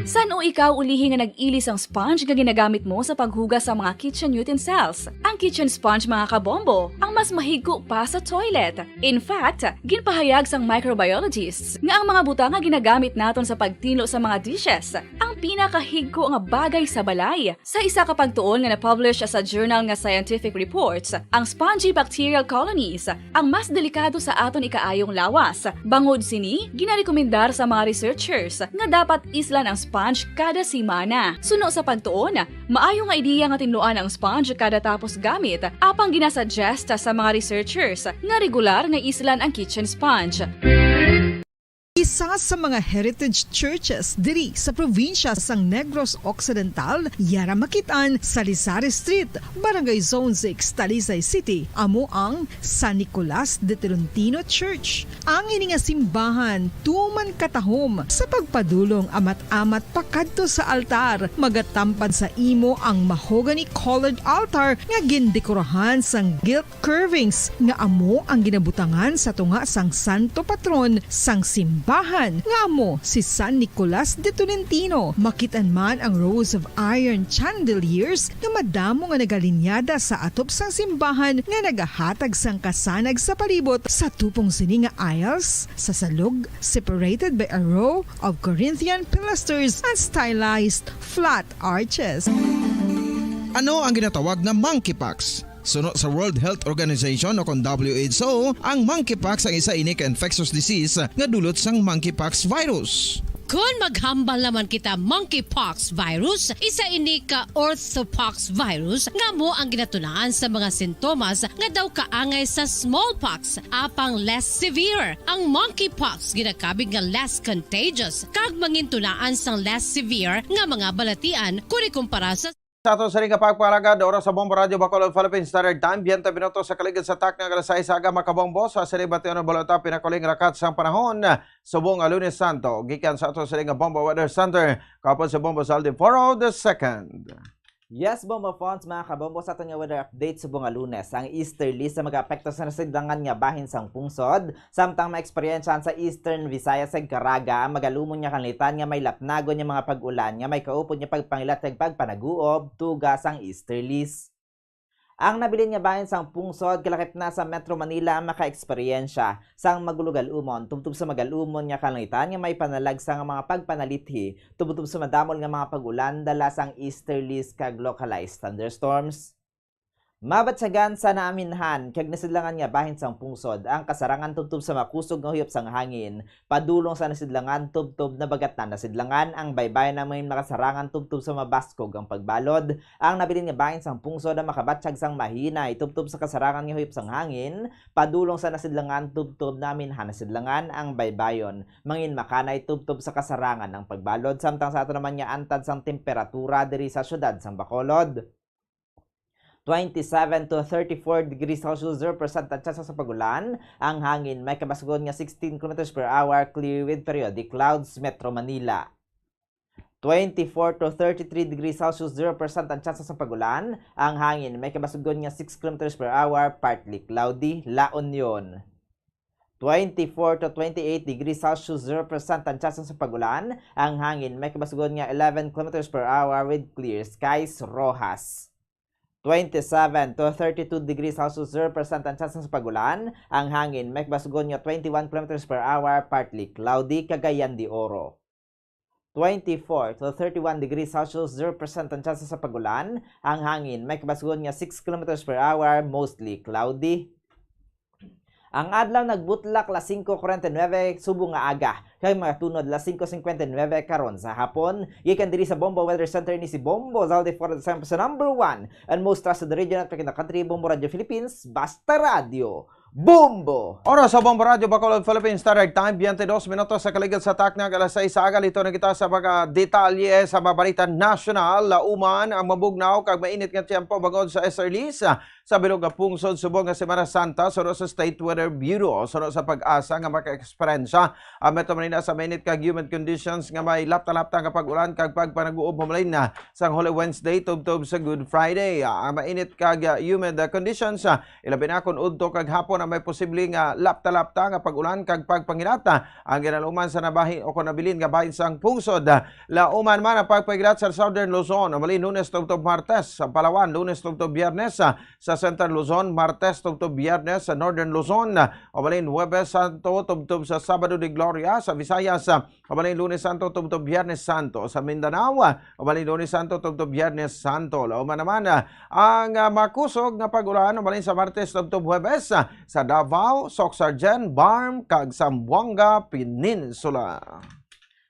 S21: San o ikaw ulihi nga nag-ilis ang sponge nga ginagamit mo sa paghugas sa mga kitchen utensils? Ang kitchen sponge mga kabombo, ang mas mahigko pa sa toilet. In fact, ginpahayag sang microbiologists nga ang mga butang nga ginagamit naton sa pagtino sa mga dishes ang pinakahigko nga bagay sa balay. Sa isa ka pagtuon nga na-publish sa journal nga Scientific Reports, ang spongy bacterial colonies ang mas delikado sa aton ikaayong lawas. Bangod sini, ginarekomendar sa mga researchers nga dapat islan ang sponge kada semana. Suno sa pagtuon, maayo nga ideya nga tinluan ang sponge kada tapos gamit, apang ginasuggest sa mga researchers nga regular nga islan ang kitchen sponge.
S20: Isa sa mga heritage churches diri sa probinsya sang Negros Occidental, yara makitaan sa Lizares Street, Barangay Zone 6, Talisay City, amo ang San Nicolas de Tolentino Church. Ang ini nga simbahan tuman katahom sa pagpadulong amat-amat pakadto sa altar, magatampad sa imo ang mahogany colored altar nga gindekorahan sang gilt curvings nga amo ang ginabutangan sa tunga sang santo patron sang simbahan nga amo si San Nicolas de Tolentino. Makitan man ang rows of iron chandeliers nga madamo nga nagalinyada sa atop sang simbahan nga nagahatag sang kasanag sa palibot sa tupong sini nga aisles sa salog, separated by a row of Corinthian pilasters and stylized flat arches.
S8: Ano ang ginatawag na monkeypox? Suno sa World Health Organization o kon WHO, ang monkeypox ang isa ini ka infectious disease nga dulot sang monkeypox virus.
S15: Kung maghambal naman kita monkeypox virus, isa ini ka orthopox virus nga mo ang ginatunaan sa mga sintomas nga daw kaangay sa smallpox, apang less severe. Ang monkeypox ginakabig nga less contagious, kag mangintunaan sang less severe nga mga balatian kung ikumpara sa
S2: Sa ato sa ring kapagpalagad, oras sa Bombo Radio Bacolod Philippines Standard Time, 20 minuto sa kaligid sa tak ng alas 6 aga makabombo sa Siribatiyo ng Balota, pinakuling rakat sang panahon subong Lunes Santo. Gikan sa ato sa ring Bombo Weather Center, kapon sa Bombo Saldi Foro the second.
S7: Yes, Bombo Fonts, mga kabombo, sa ating weather update subong Lunes. Ang easterly sa mag-apekto sa nasidlangan nga bahin sang pungsod, samtang ma-experiensyan sa Eastern Visayas ag Caraga, ang magalumon nga kanlitan nga may lapnago nga mga pag-ulan nga may kaupod nga pagpangilat ag pagpanaguob, tugas ang easterlies. Ang nabilin nga bahin sang pungsod kalakip na sa Metro Manila ang maka-eksperyensya sang magulugal-umon tubtub sa magalumon nga kalangitan nga may panalag sa mga pagpanalithi tubtub sa madamol nga mga pag-ulan dala sang easterlies kag localized thunderstorms. Mabatsagan sa naaminhan kag nasidlangan nga bahin sang pungsod ang kasarangan tubtub sa makusog nga huyop sang hangin padulong sa nasidlangan tubtub na bagat na nasidlangan ang baybay na may makasarangan tubtub sa mabaskog ang pagbalod. Ang nabilin nga bahin sang pungsod ang makabatsag sang mahinay tubtub sa kasarangan nga huyop sang hangin padulong sa nasidlangan tubtub na aminhan nasidlangan ang baybayon mangin makanay tubtub sa kasarangan ng pagbalod. Samtang sa ato naman nga antad sang temperatura diri sa syudad sang Bacolod, 27 to 34 degrees Celsius 0% ang tsansa sa pagulan. Ang hangin may kabasgon nga 16 km per hour, clear with periodic clouds. Metro Manila, 24 to 33 degrees Celsius 0% ang tsansa sa pagulan. Ang hangin may kabasgon nga 6 km per hour, partly cloudy. La Union, 24 to 28 degrees Celsius 0% ang tsansa sa pagulan. Ang hangin may kabasgon nga 11 km per hour with clear skies. Rojas, 27 to 32 degrees Celsius 0% ang tsansa sa pagulan. Ang hangin may kabasgon nga 21 km per hour, partly cloudy. Cagayan de Oro, 24 to 31 degrees Celsius 0% ang tsansa sa pagulan. Ang hangin may kabasgon nga 6 km per hour, mostly cloudy. Ang adlaw nagbutlak las 5:49 subong nga aga kay matunod las 5:59 karon sa hapon. Gikan diri sa Bombo Weather Center ni si Bombo Zalde for the sa number 1 and most trusted region at the country, Bombo Radio Philippines, basta radio Bombo.
S2: Oras sa Bombo Radio Bacolod Philippines Standard Time, 22 minutos sa kaligid sa tak ng alas 6 aga. Ito na kita sa mga detalye sa mabalita national. Lauman ang mabugnaw kag mainit nga tiyempo bangod sa easterlies sa bilog nga pungsod subong nga Semana Santa suno sa State Weather Bureau. Suno sa pag-asa nga maka-eksperyensya ang Metro Manila sa mainit kag humid conditions nga may lapta-lapta nga pag-ulan kag pagpanaguob humalin na sang Holy Wednesday tubtob sa Good Friday. Ang mainit kag humid conditions ilabi na kun udto kag hapon may posibleng lapta-lapta nga pag-ulan kag pagpangilata ang ginaluman sa nabahin o kunabilin nga bahin sang pungsod. Lauman man ang pagpagilat sa Southern Luzon, malin Lunes tubtob Martes sa Palawan, Lunes tubtob Biyernes sa Central Luzon, Martes tubtob Biyernes sa Northern Luzon, o malin Huwebes Santo tubtob sa Sabado de Gloria sa Visayas, o malin Lunes Santo tubtob Biyernes Santo sa Mindanao, o malin Lunes Santo tubtob Biyernes Santo. Lauman naman ang makusog nga pag-ulan o malin sa Martes tubtob Huwebes sa Davao, Socsargen, Barm, kag Zamboanga Peninsula.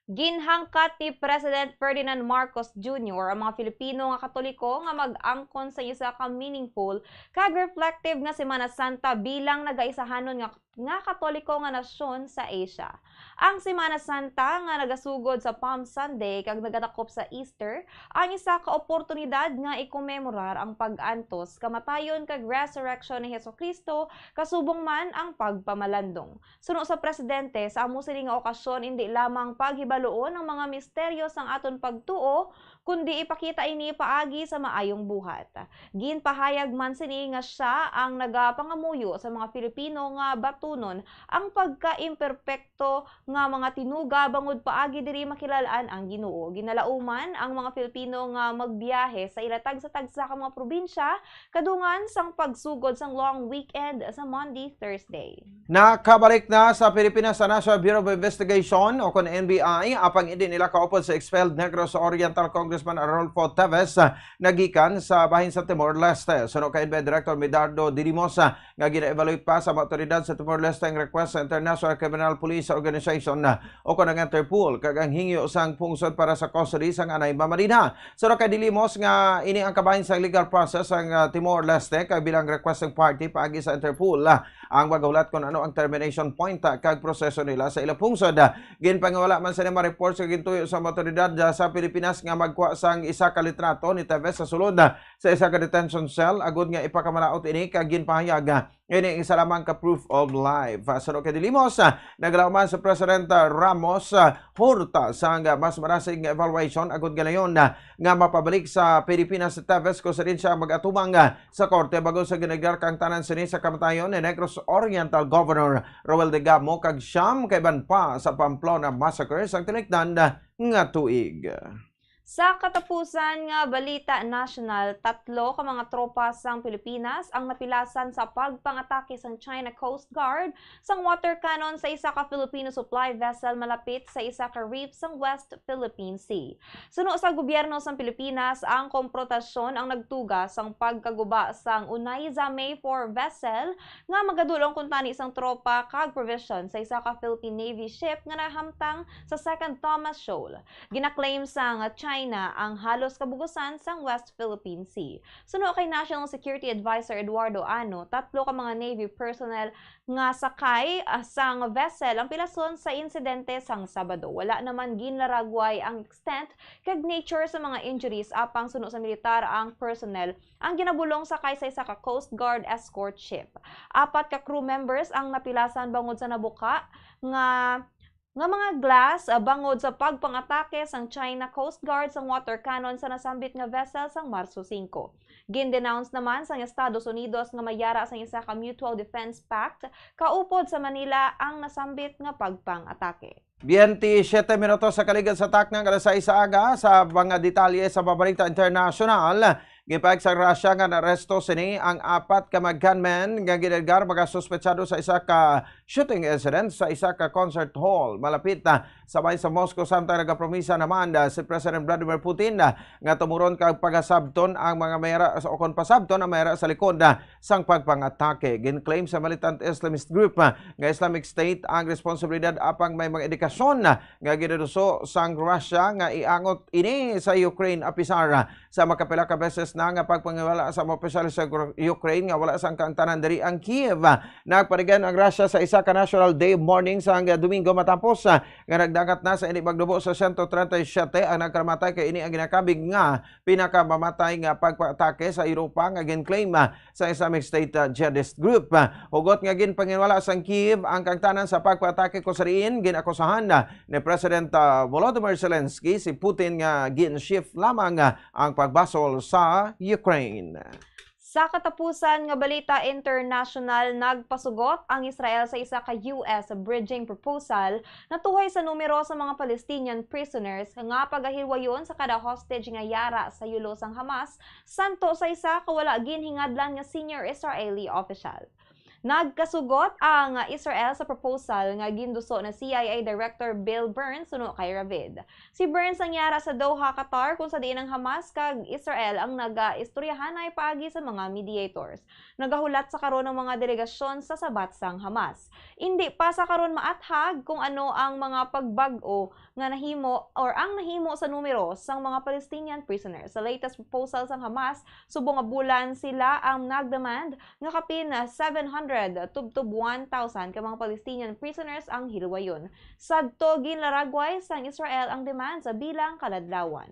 S11: Ginhangkat ni President Ferdinand Marcos Jr. ang mga Filipino nga Katoliko nga mag-angkon sa isa ka meaningful kag reflective nga Semana Santa bilang nagaisahanon nga Katoliko nga nasyon sa Asia. Ang Semana Santa nga nagasugod sa Palm Sunday kag nagadakop sa Easter ang isa ka oportunidad nga ikomemorar ang pag-antos, kamatayon kag resurrection ni Hesukristo kasubong man ang pagpamalandong. Suno sa presidente, sa amo sini nga okasyon hindi lamang paghibaluon ang mga misteryo sang aton pagtuo kundi ipakita ini paagi sa maayong buhat. Ginpahayag man sini nga siya ang nagapangamuyo sa mga Filipino nga batunon ang pagka-imperpekto nga mga tinuga bangod paagi diri makilalaan ang Ginoo. Ginalauman ang mga Pilipino nga magbiyahe sa ilatag sa tagsa ka mga probinsya kadungan sang pagsugod sang long weekend sa Monday, Thursday.
S2: Nakabalik na sa Pilipinas sa National Bureau of Investigation o kon NBI apang hindi nila kaupod sa expelled Negros Oriental Congressman Arnolfo Teves nagikan sa bahin sa Timor-Leste. Suno kay NBI Director Medardo Dilimos nga gina-evaluate pa sa mga otoridad sa Timor-Leste ang request sa International Criminal Police Organization o kon ang Interpol kag ang hingyo sang pungsod para sa custody sang anay mamarina. Suno kay Dilimos nga ini ang kabahin sa legal process ang Timor-Leste kag bilang requesting party paagi sa Interpol ang magahulat kung ano ang termination point kag proseso nila sa ilang pungsod. Ginpangawala man sa mga reports kag gintuyo sa otoridad sa Pilipinas nga magkuha sang isa ka litrato ni Teves sa sulod sa isa ka detention cell agud nga ipakamalaot ini kag ginpahayag ini isa lamang ka proof of life. Suno kay Dilimos naglauman sa President Ramos Horta sa mas marasig nga evaluation agud ganayon nga mapabalik sa Pilipinas si Teves kung sa rin siya mag-atumang sa korte bago sa ginagar kang tanan sini sa kamatayon ni Negros Oriental Governor Roel de Gamo kag siyam kay ban pa sa Pamplona Massacre sang tinikdan nga tuig.
S11: Sa katapusan nga balita national, 3 ka mga tropa sang Pilipinas ang napilasan sa pagpangatake sang China Coast Guard sang water cannon sa isa ka Filipino supply vessel malapit sa isa ka reef sang West Philippine Sea. Suno sa gobyerno sang Pilipinas, ang komprontasyon ang nagtuga sang pagkaguba sang Unaiza May 4 vessel nga magadulong kun tani isang tropa kag provision sa isa ka Philippine Navy ship nga nahamtang sa Second Thomas Shoal. Ginaklaim sang China ang halos kabugusan sang West Philippine Sea. Suno kay National Security Advisor Eduardo Ano, 3 ka mga Navy personnel nga sakay sang vessel ang pilason sa insidente sang Sabado. Wala naman ginlaragway ang extent kag nature sa mga injuries apang suno sa militar ang personnel ang ginabulong sakay sa isa ka Coast Guard escort ship. 4 ka crew members ang napilasan bangod sa nabuka nga mga glass bangod sa pagpangatake sang China Coast Guard sang water cannon sa nasambit nga vessel sang Marso 5. Gin-denounce naman sang Estados Unidos nga mayara sang isa ka Mutual Defense Pact kaupod sa Manila ang nasambit nga pagpang-atake.
S2: 27 minutos sa kaligid sa taknang alas 6 aga sa mga detalye sa Babalita International. Gipahig sa Russia nga naresto sini ang 4 ka mag-gunmen nga ginedgar mga suspetsado sa isa ka shooting incident sa isa ka concert hall malapit sa bahin sa Moscow. Samtang nagapromisa naman si President Vladimir Putin nga tumuron kag pagasabton ang mga mayara o kon pasabton ang mayara sa likod sang pagpangatake. Gin-claim sa militant Islamist group nga Islamic State ang responsibilidad apang may mga indikasyon nga ginuduso sang Russia nga iangot ini sa Ukraine apisar sa makapila ka beses na nga pagpangiwala sa mga opisyal sa Ukraine nga wala sang kaangtanan diri ang Kiev. Nagparigan ang Russia sa isa ka National Day of Mourning sa Domingo matapos nga nagdagat na sa ini magdubo sa 137 ang nagkamatay kay ini ang ginakabig nga pinakamamatay nga pagpatake sa Europa nga gin-claim sa Islamic State jihadist group. Hugot nga ginpangiwala sang Kiev ang kaangtanan sa pagpatake ko sa riin ginakusahan ni President Volodymyr Zelensky si Putin nga gin-shift lamang ang pagbasol sa Ukraine.
S11: Sa katapusan nga balita international, nagpasugot ang Israel sa isa ka US bridging proposal na tuhoy sa numero sa mga Palestinian prisoners nga pagahilwayon sa kada hostage nga yara sa yulo sang Hamas santo sa isa ka wala ginhingadlan nga senior Israeli official. Nagkasugot ang Israel sa proposal nga ginduso na CIA Director Bill Burns suno kay Ravid. Si Burns ang yara sa Doha, Qatar kung sa diin ang Hamas kag Israel ang naga-istoryahanay paagi sa mga mediators. Nagahulat sa karon ng mga delegasyon sa sabat sang Hamas. Hindi pa sa karon maathag kung ano ang mga pagbag-o nga nahimo or ang nahimo sa numero sang mga Palestinian prisoners. Sa latest proposal sang Hamas, subong nga bulan sila ang nagdemand nga kapin 700 tubtub 1,000 ka mga Palestinian prisoners ang hilwayon. Sadto ginlaragway sang Israel ang demand sa bilang kaladlawan.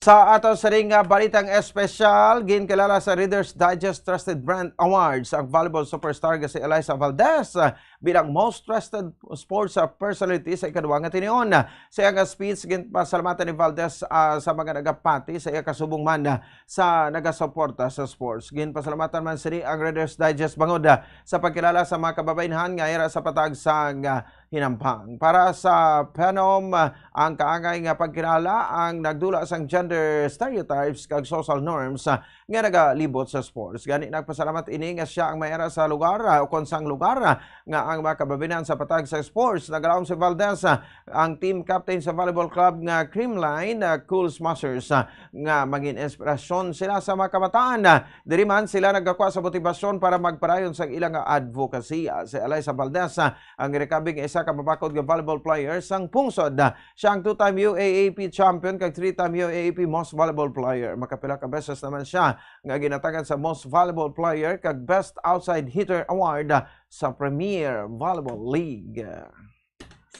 S2: Sa ato sa ring balitang espesyal, ginkilala sa Reader's Digest Trusted Brand Awards ang volleyball superstar si Eliza Valdez bilang most trusted sports personality sa ikaduwa nga tinion. Sa iyang speech ginpasalamatan ni Valdez sa mga nagapati sa iyang kasubong man sa nagasuporta sa sports. Ginpasalamatan man sini ang Reader's Digest bangod sa pagkilala sa mga kababayenhan nga ira sa patag sa hinampang. Para sa Phenom, ang kaangay nga pagkilala ang nagdula sang gender stereotypes kag social norms nga nagalibot sa sports. Gani nagpasalamat ini nga siya ang mayara sa lugar o konsang lugar nga ang mga kababayenan sa patag sa sports. Nagalaom si Valdez ang team captain sa volleyball club nga Creamline Cool Smashers nga maging inspirasyon sila sa mga kabataan. Diri man sila nagkakuha sa motibasyon para magparayon sa ilang advocacy. Si Eliza Valdez ang rekabing isa ka mabakod nga volleyball player sang pungsod. Siya ang 2-time UAAP champion kag 3-time UAAP most volleyball player. Makapila ka beses naman siya nga ginatagan sa most volleyball player kag best outside hitter award sa Premier Volleyball League.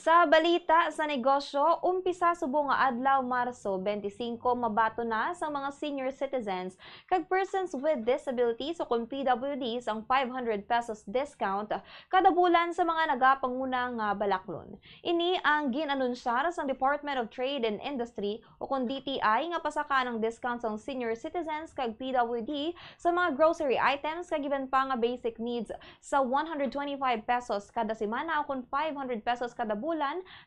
S11: Sa balita sa negosyo, umpisa subong nga adlaw Marso 25 mabato na sa mga senior citizens kag persons with disabilities o kung PWDs ang 500 pesos discount kada bulan sa mga nagapanguna nga balaklon. Ini ang ginanunsyar sa Department of Trade and Industry o kung DTI nga pasaka ng discount sa senior citizens kag PWD sa mga grocery items kag iban pa nga basic needs sa 125 pesos kada semana o kung 500 pesos kada bulan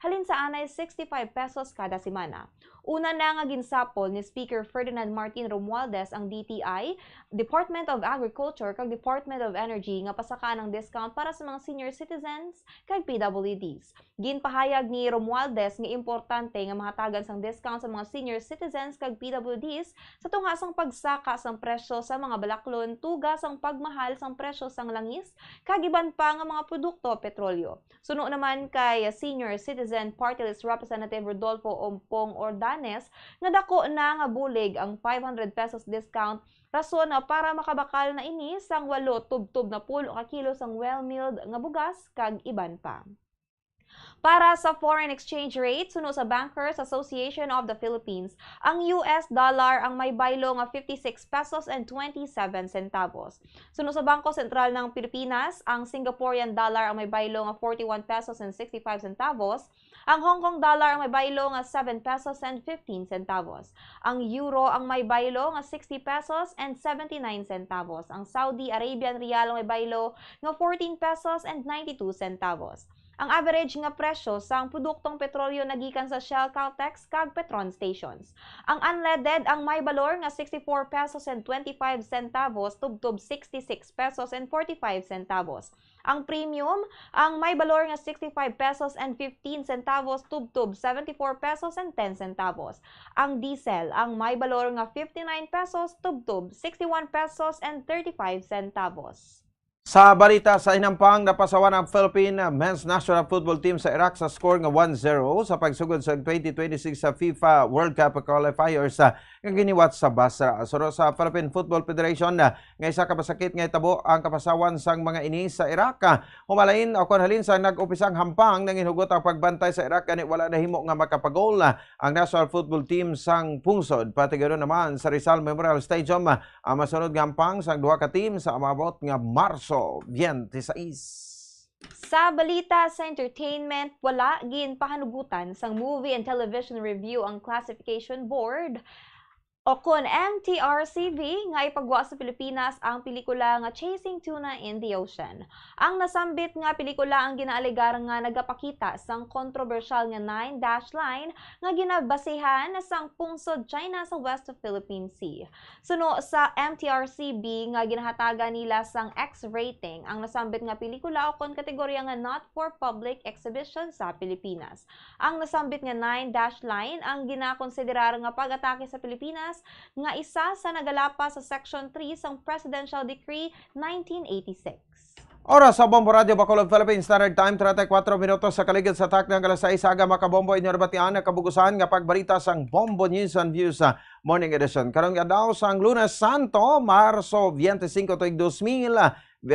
S11: halin sa anay 65 pesos kada semana. Una na nga ginsapol ni Speaker Ferdinand Martin Romualdez ang DTI, Department of Agriculture kag Department of Energy nga pasaka ng discount para sa mga senior citizens kag PWDs. Ginpahayag ni Romualdez nga importante nga mahatagan sang discount sa mga senior citizens kag PWDs sa tunga sang pagsaka sang presyo sa mga balaklon, tuga sang pagmahal sang presyo sang langis kag iban pa nga mga produkto petrolyo. Suno naman kay Senior Citizen Party List Representative Rodolfo Ompong Ordanes nga dako na nga bulig ang 500 pesos discount rason na para makabakal na ini sang 8 tubtob na pulo ka kilo sang well-milled nga bugas kag iban pa. Para sa foreign exchange rate, suno sa Bankers Association of the Philippines, ang US dollar ang may baylo nga 56 pesos and 27 centavos. Suno sa Bangko Sentral ng Pilipinas, ang Singaporean dollar ang may baylo nga 41 pesos and 65 centavos. Ang Hong Kong dollar ang may baylo nga 7 pesos and 15 centavos. Ang euro ang may baylo nga 60 pesos and 79 centavos. Ang Saudi Arabian rial ang may baylo nga 14 pesos and 92 centavos. Ang average nga presyo sa produktong petrolyo nagikan sa Shell, Caltex kag Petron stations. Ang unleaded ang may balor nga 64 pesos and 25 centavos tubtob 66 pesos and 45 centavos. Ang premium ang may balor nga 65 pesos and 15 centavos tubtob 74 pesos and 10 centavos. Ang diesel ang may balor nga 59 pesos tubtob 61 pesos and 35 centavos.
S2: Sa balita sa hinampang, napasawan ang Philippine Men's National Football Team sa Iraq sa score nga 1-0 sa pagsugod sa 2026 sa FIFA World Cup qualifiers nga giniwat sa Basra. Suro sa Philippine Football Federation nga isa ka masakit nga itabo ang kapasawan sang mga ini sa Iraq. Humalain o halin sa nag-upisang hampang nang inhugot ang pagbantay sa Iraq gani wala na himo nga makapagol ang National Football Team sang pungsod. Pati ganoon naman sa Rizal Memorial Stadium ang masunod nga hampang sang duha ka team sa amabot nga Marso 26.
S11: Sa balita sa entertainment, wala ginpahanugutan sang Movie and Television Review ang Classification Board o kun MTRCB nga ipagwa sa Pilipinas ang pelikula nga Chasing Tuna in the Ocean. Ang nasambit nga pelikula ang ginaalegar nga nagapakita sang kontrobersyal nga 9-dash line nga ginabasehan sang pungsod China sa West Philippine Sea. Suno sa MTRCB nga ginahatagan nila sang X rating ang nasambit nga pelikula o kun kategorya nga not for public exhibition sa Pilipinas. Ang nasambit nga 9-dash line ang ginakonsiderar nga pag-atake sa Pilipinas nga isa sa nagalapa sa Section 3 sang Presidential Decree 1986.
S2: Oras sa Bombo Radio Bacolod Philippine Standard Time 34 minutos sa kaligid sa tak ng alas 6 aga makabombo inyo nabatian na kabugusan nga pagbalita sang Bombo News and Views sa Morning Edition. Karon nga daw sang Lunes Santo, Marso 25 tuig 2024.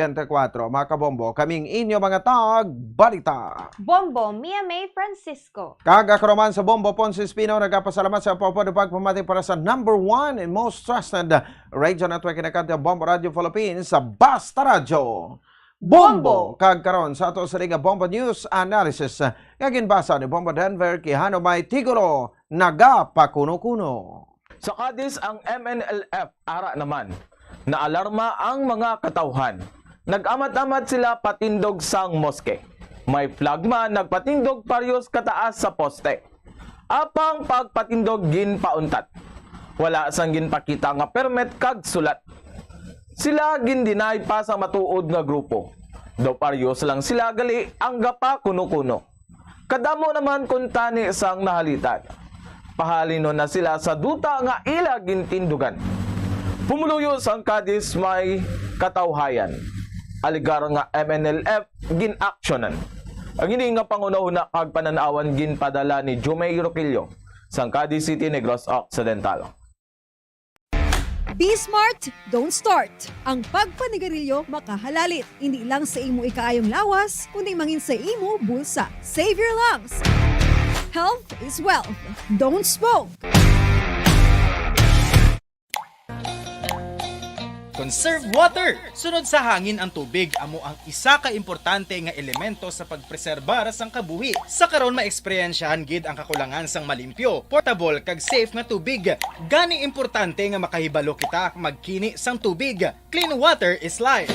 S2: Mga kabombo, kaming inyo mga tag balita.
S11: Bombo Mia May Francisco.
S2: Kaga karoman sa Bombo Ponce Espino nagapasalamat sa pagpapamati para sa number 1 and most trusted radio network in the country, Bombo Radio Philippines sa Basta Radio. Bombo! Kag karon sa ato sa Liga Bombo News Analysis nga ginbasa ni Bombo Denver kihano may tigulo nagapakuno-kuno.
S9: Sa Cadiz, ang MNLF ara naman na alarma ang mga katauhan. Nag-amat-amat sila patindog sang moske. May flagma nagpatindog paryos kataas sa poste. Apang pagpatindog ginpauntat. Wala sang ginpakita nga permit kag sulat. Sila gindinay pa sa matuod nga grupo. Do paryos lang sila gali ang gapa kuno-kuno. Kadamo naman kung tani sang nahalitan. Pahalino na sila sa duta nga ila gintindugan. Pumuluyo sang Cadiz may katawhayan. Aligar nga MNLF gin-actionan. Ang ini nga pangunahuna kag pananawan ginpadala ni Jumay Roquillo sang Cadiz City, Negros Occidental.
S13: Be smart, don't start. Ang pagpanigarilyo makahalalit. Hindi lang sa imo ikaayong lawas, kundi mangin sa imo bulsa. Save your lungs. Health is wealth. Don't smoke.
S14: Conserve water! Sunod sa hangin ang tubig amo ang isa ka importante nga elemento sa pagpreserbar sang kabuhi. Sa karon maeksperiensyahan gid ang kakulangan sang malimpyo, portable kag safe nga tubig. Gani importante nga makahibalo kita magkini sang tubig. Clean water is life.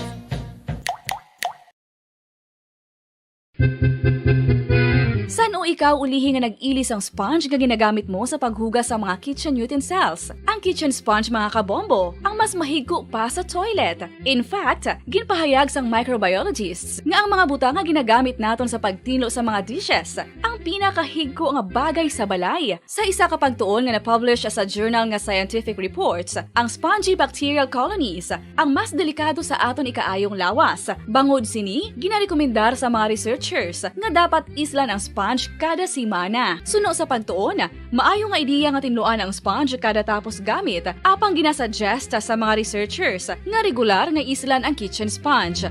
S21: San o ikaw ulihi nga nag-ilis ang sponge nga ginagamit mo sa paghugas sa mga kitchen utensils? Ang kitchen sponge mga kabombo, ang mas mahigko pa sa toilet. In fact, ginpahayag sang microbiologists nga ang mga butang nga ginagamit naton sa pagtinlo sa mga dishes ang pinakahigko nga bagay sa balay. Sa isa ka pagtuon nga na-publish sa journal nga Scientific Reports, ang spongy bacterial colonies ang mas delikado sa aton ikaayong lawas. Bangod sini, ginarekomendar sa mga researchers nga dapat islan ang sponge kada simana. Suno sa pagtuon, maayo nga ideya nga tinluan ang sponge kada tapos gamit, apang ginasuggest sa mga researchers nga regular nga islan ang kitchen sponge.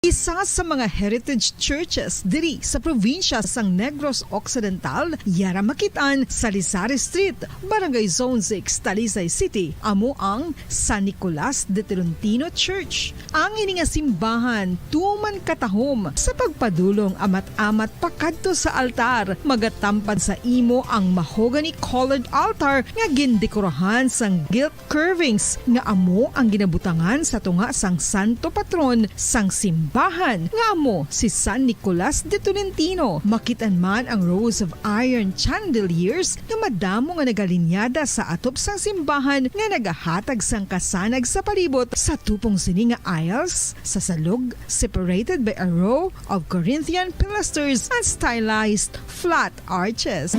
S20: Isa sa mga heritage churches diri sa probinsya sang Negros Occidental, yara makitaan sa Lizares Street, Barangay Zone 6, Talisay City, amo ang San Nicolas de Tolentino Church. Ang ini nga simbahan tuman katahom sa pagpadulong amat-amat pakadto sa altar, magatampad sa imo ang mahogany colored altar nga gindekorahan sang gilt curvings nga amo ang ginabutangan sa tunga sang santo patron sang simbahan nga amo si San Nicolas de Tolentino. Makitan man ang rows of iron chandeliers nga madamo nga nagalinyada sa atop sang simbahan nga nagahatag sang kasanag sa palibot sa tupong sini nga aisles sa salog, separated by a row of Corinthian pilasters and stylized flat arches.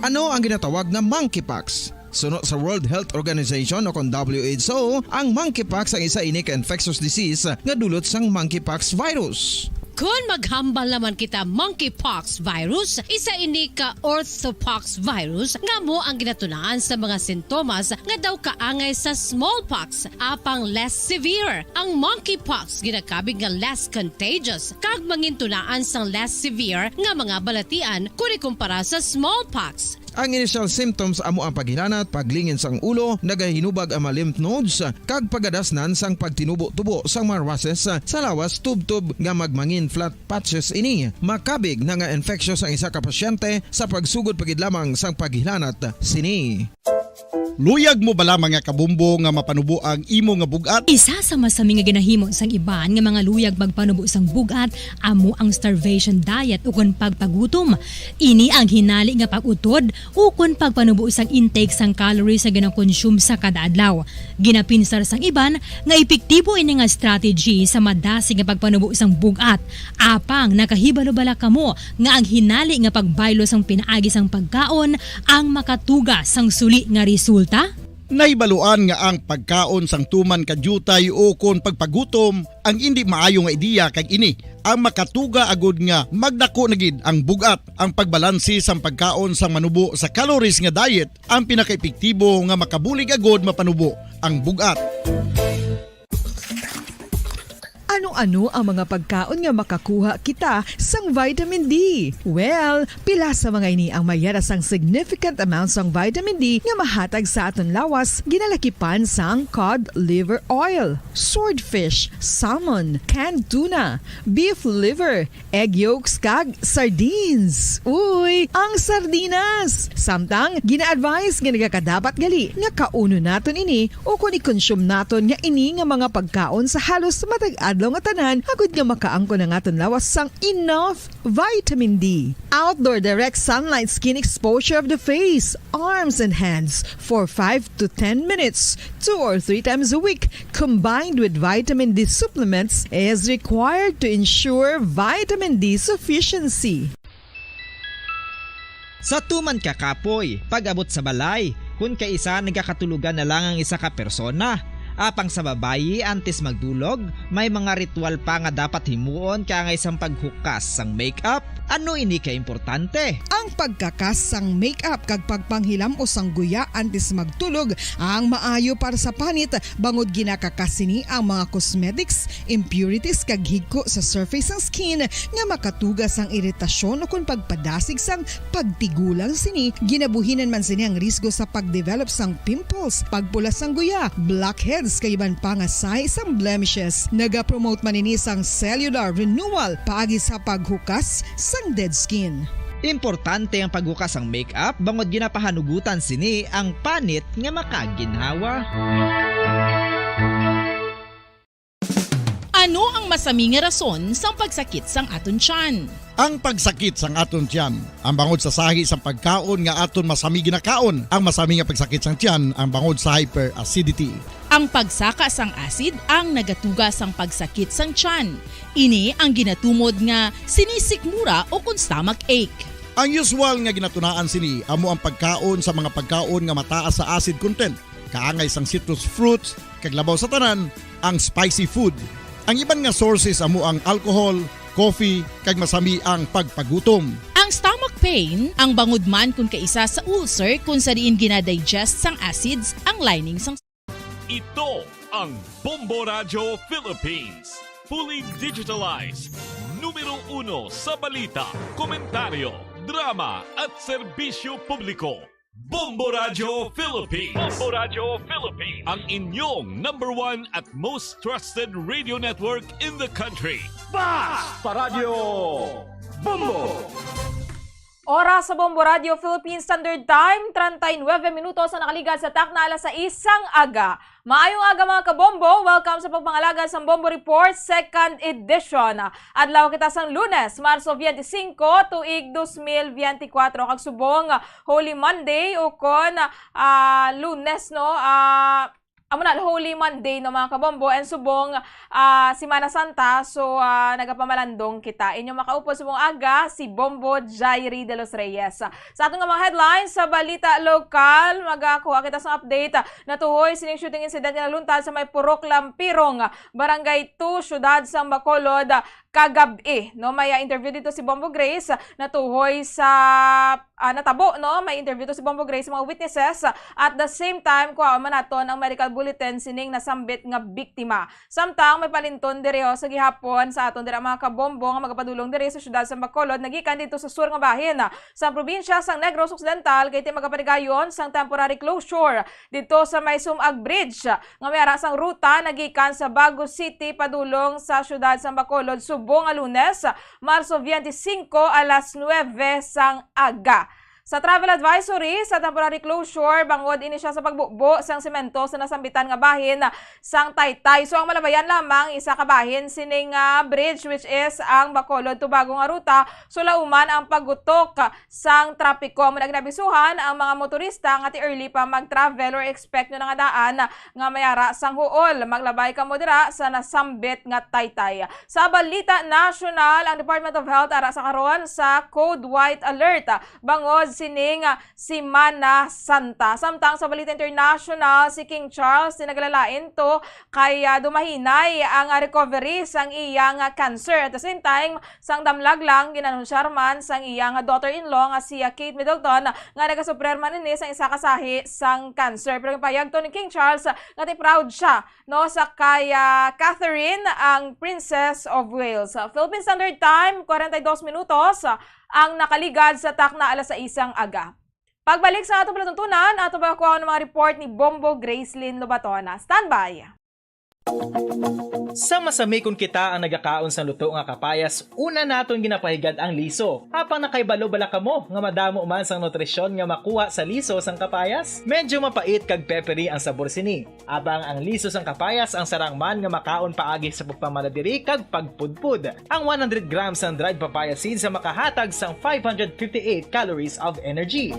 S8: Ano ang ginatawag na monkeypox? Suno sa World Health Organization o kung WHO, ang monkeypox ang isa ini ka infectious disease nga dulot sang monkeypox virus.
S15: Kung maghambal naman kita monkeypox virus, isa ini ka orthopox virus nga mo ang ginatunaan sa mga sintomas nga daw kaangay sa smallpox, apang less severe. Ang monkeypox ginakabig nga less contagious, kag mangintunaan sang less severe nga mga balatian kung ikumpara sa smallpox.
S8: Ang initial symptoms amo ang paghinanat, paglingin sang ulo, nagahinubag ang mga lymph nodes, kag pagadasnan sang pagtinubo-tubo sang mga rashes sa lawas tub-tub nga magmangin flat patches ini. Makabig na nga infectious ang isa ka pasyente sa pagsugod pagid lamang sang paghinanat sini.
S16: Luyag mo bala mga kabumbo nga mapanubo ang imo nga bugat?
S17: Isa sa masami nga ginahimo sang iban nga mga luyag magpanubo sang bugat amo ang starvation diet ukon pagpagutom. Ini ang hinali nga pag-utod ukon pagpanubo sang intake sang calories sa gina-consume sa kada adlaw. Ginapinsar sang iban nga epektibo ini nga strategy sa madasig nga pagpanubo sang bugat. Apang nakahibalo-bala kamo nga ang hinali nga pagbaylo sang pinaagi sang pagkaon ang makatuga sang suli nga resulta.
S16: Naibaluan nga ang pagkaon sang tuman kadyutay o kon pagpagutom ang hindi maayo nga ideya kag ini ang makatuga agud nga magdako na gid ang bugat. Ang pagbalansi sang pagkaon sang manubo sa calories nga diet ang pinakaepektibo nga makabulig agud mapanubo ang bugat.
S20: Ano Ano ang mga pagkaon nga makakuha kita sang vitamin D? Well, pila sa mga ini ang mayara sang significant amounts sang vitamin D nga mahatag sa aton lawas ginalakipan sang cod liver oil, swordfish, salmon, canned tuna, beef liver, egg yolks kag sardines. Uy, ang sardinas! Samtang gina-advise nga nagakadapat gali nga kauno naton ini o kung i-consume naton nga ini nga mga pagkaon sa halos matag adlaw nga tanan agud nga makaangko na naton lawas sang enough vitamin D. Outdoor direct sunlight skin exposure of the face, arms and hands for 5 to 10 minutes 2 or 3 times a week combined with vitamin D supplements is required to ensure vitamin D sufficiency.
S18: Sa tuman ka kapoy, pag-abot sa balay, kung kaisa nagakatulugan na lang ang isa ka persona. Apang sa babayi antes magdulog, may mga ritual pa nga dapat himuon kaya isang paghukas sang makeup. Ano ini ka importante?
S20: Ang pagkakas sang makeup kag pagpanghilam o sang guya antes magtulog ang maayo para sa panit bangod ginakakasini ang mga cosmetics, impurities kag higko sa surface sang skin nga makatugas sang iritasyon o kung pagpadasig sang pagtigulang sini. Ginabuhinan man sini ang risgo sa pagdevelop sang pimples, pagpula sang guya, blackheads kay iban pa nga size sang blemishes. Naga-promote man ini sang cellular renewal paagi sa paghukas sang dead skin.
S18: Importante ang paghukas ang makeup bangod ginapahanugutan sini ang panit nga makaginhawa.
S19: Ano ang masami nga rason sang pagsakit sang aton tiyan?
S16: Ang pagsakit sang aton tiyan, ang bangod sa sahi sang pagkaon nga aton masami ginakaon. Ang masami nga pagsakit sang tiyan, ang bangod sa hyperacidity.
S19: Ang pagsaka sang acid ang nagatuga sang pagsakit sang tiyan. Ini ang ginatumod nga sinisikmura o kung stomach ache.
S16: Ang usual nga ginatunaan sini amo ang pagkaon sa mga pagkaon nga mataas sa acid content. Kaangay sang citrus fruits, kag labaw sa tanan, ang spicy food. Ang iban nga sources amo ang alcohol, coffee, kag masami ang pagpagutom.
S19: Ang stomach pain, ang bangod man kung kaisa sa ulcer kung sa diin ginadigest sang acids ang lining sang.
S6: Ito ang Bombo Radio Philippines. Fully digitalized. Numero 1 sa balita, komentaryo, drama at serbisyo publiko. Bombo Radio Philippines. Bombo Radio Philippines. Ang inyong #1 at most trusted radio network in the country.
S22: Basta Radio Bombo!
S11: Oras sa Bombo Radio Philippines Standard Time, 39 minutos na nakaligan sa takna alas 6 aga. Maayong aga mga kabombo, welcome sa pagpangalaga sa Bombo Report 2nd edition. Adlaw kita sang Lunes, Marso 25, tuig 2024. Kag subong Holy Monday o kon Lunes no, Holy Monday no mga kabombo and subong Semana Santa so nagapamalandong kita. Inyong makaupo subong aga si Bombo Jairi de los Reyes. Sa atong mga headlines sa balita lokal, magakuha kita sa update na tuhoy sining shooting incident nga naluntad sa may Purok Lampirong, Barangay 2, Syudad sang Bacolod kagabi. No, may interview dito si Bombo Grace na tuhoy sa natabo no, may interview to si Bombo Grace sa mga witnesses at the same time kuha man naton ang medical bulletin sining nasambit nga biktima. Samtang may palinton direho sa gihapon sa aton dira mga kabombo nga magapadulong dire sa syudad sa Bacolod nagikan dito sa sur nga bahin sa probinsya sang Negros Occidental kay ti magapanigayon sang temporary closure dito sa may Sumag Bridge nga may ara sang ruta nagikan sa Bago City padulong sa syudad sa Bacolod subong nga Lunes, Marso 25 alas 9 sang aga. Sa travel advisory, sa temporary closure, bangod ini siya sa pagbubo sang semento sa nasambitan nga bahin sang Taytay. So ang malabayan lamang isa ka bahin sining bridge which is ang Bacolod to Bago nga ruta. So lauman ang paggutok sang trapiko. Muna ginabisuhan ang mga motorista nga ti early pa mag-travel or expect nyo nga daan nga mayara sang huol. Maglabay ka mo dira sa nasambit nga Taytay. Sa balita national, ang Department of Health ara sa karon sa Code White Alert. Bangod
S10: sining si Mana Santa. Samtang sa balita international, si King Charles tinaglalain to kay dumahinay ang recovery sang iyang cancer. At the same time, sang damlag lang ginanunsar man sang iyang daughter-in-law nga si Kate Middleton nga nagasuprer man ini sang isa kasahi sang cancer. Pero payag to ni King Charles nga proud siya no sa kay Catherine ang Princess of Wales. Philippine Standard Time, 42 minutos ang nakaligad sa takna alas 6 aga. Pagbalik sa atong palatuntunan, ato ba kuha ng mga report ni Bombo Gracelyn Lobatona. Standby!
S14: Sa masamikon kita ang nagakaon sa luto nga kapayas, una naton ginapahigad ang liso. Apang nakaibalo bala kamo nga madamo man sang nutrisyon nga makuha sa liso sang kapayas, medyo mapait kag peppery ang sabor sini. Abang ang liso sang kapayas ang sarang man nga makaon paagi sa pagpamaladiri kag pagpudpud. Ang 100 grams ng dried papaya seeds sa makahatag sang 558 calories of energy.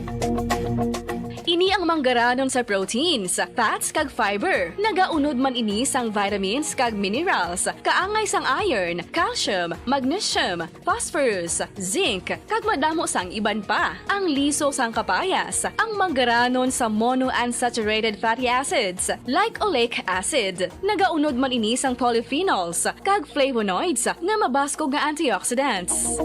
S21: Ini ang manggaranon sa proteins, fats kag fiber. Nagaunod man ini sang vitamins kag minerals, kaangay sang iron, calcium, magnesium, phosphorus, zinc, kag madamo sang iban pa. Ang liso sang kapayas, ang manggaranon sa monounsaturated fatty acids like oleic acid. Nagaunod man ini sang polyphenols kag flavonoids nga mabaskog nga antioxidants.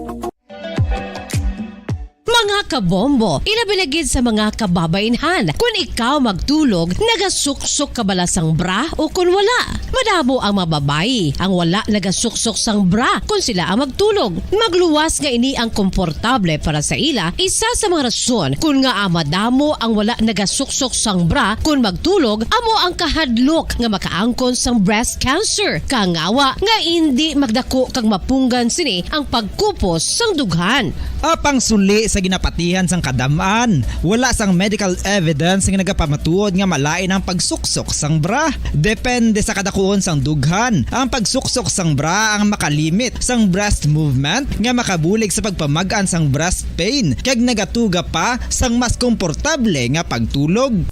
S15: Mga kabombo, ilabiligid sa mga kababainhan. Kung ikaw magtulog, nagasuksok ka bala sang bra o kung wala. Madamo ang mababayi ang wala nagasuksok sang bra kung sila ang magtulog. Magluwas nga ini ang komportable para sa ila. Isa sa mga rason kung nga madamo ang wala nagasuksok sang bra kung magtulog, amo ang kahadlok nga makaangkon sang breast cancer. Kangawa nga hindi magdako kag mapunggan sini ang pagkupos sang dughan.
S18: Apang suli sa ginapatihan sang kadamaan, wala sang medical evidence nga nagapamatuod nga malain ang pagsuksok sang bra. Depende sa kadakuon sang dughan. Ang pagsuksok sang bra ang makalimit sang breast movement nga makabulig sa pagpamagaan sang breast pain kag nagatuga pa sang mas komportable nga pagtulog.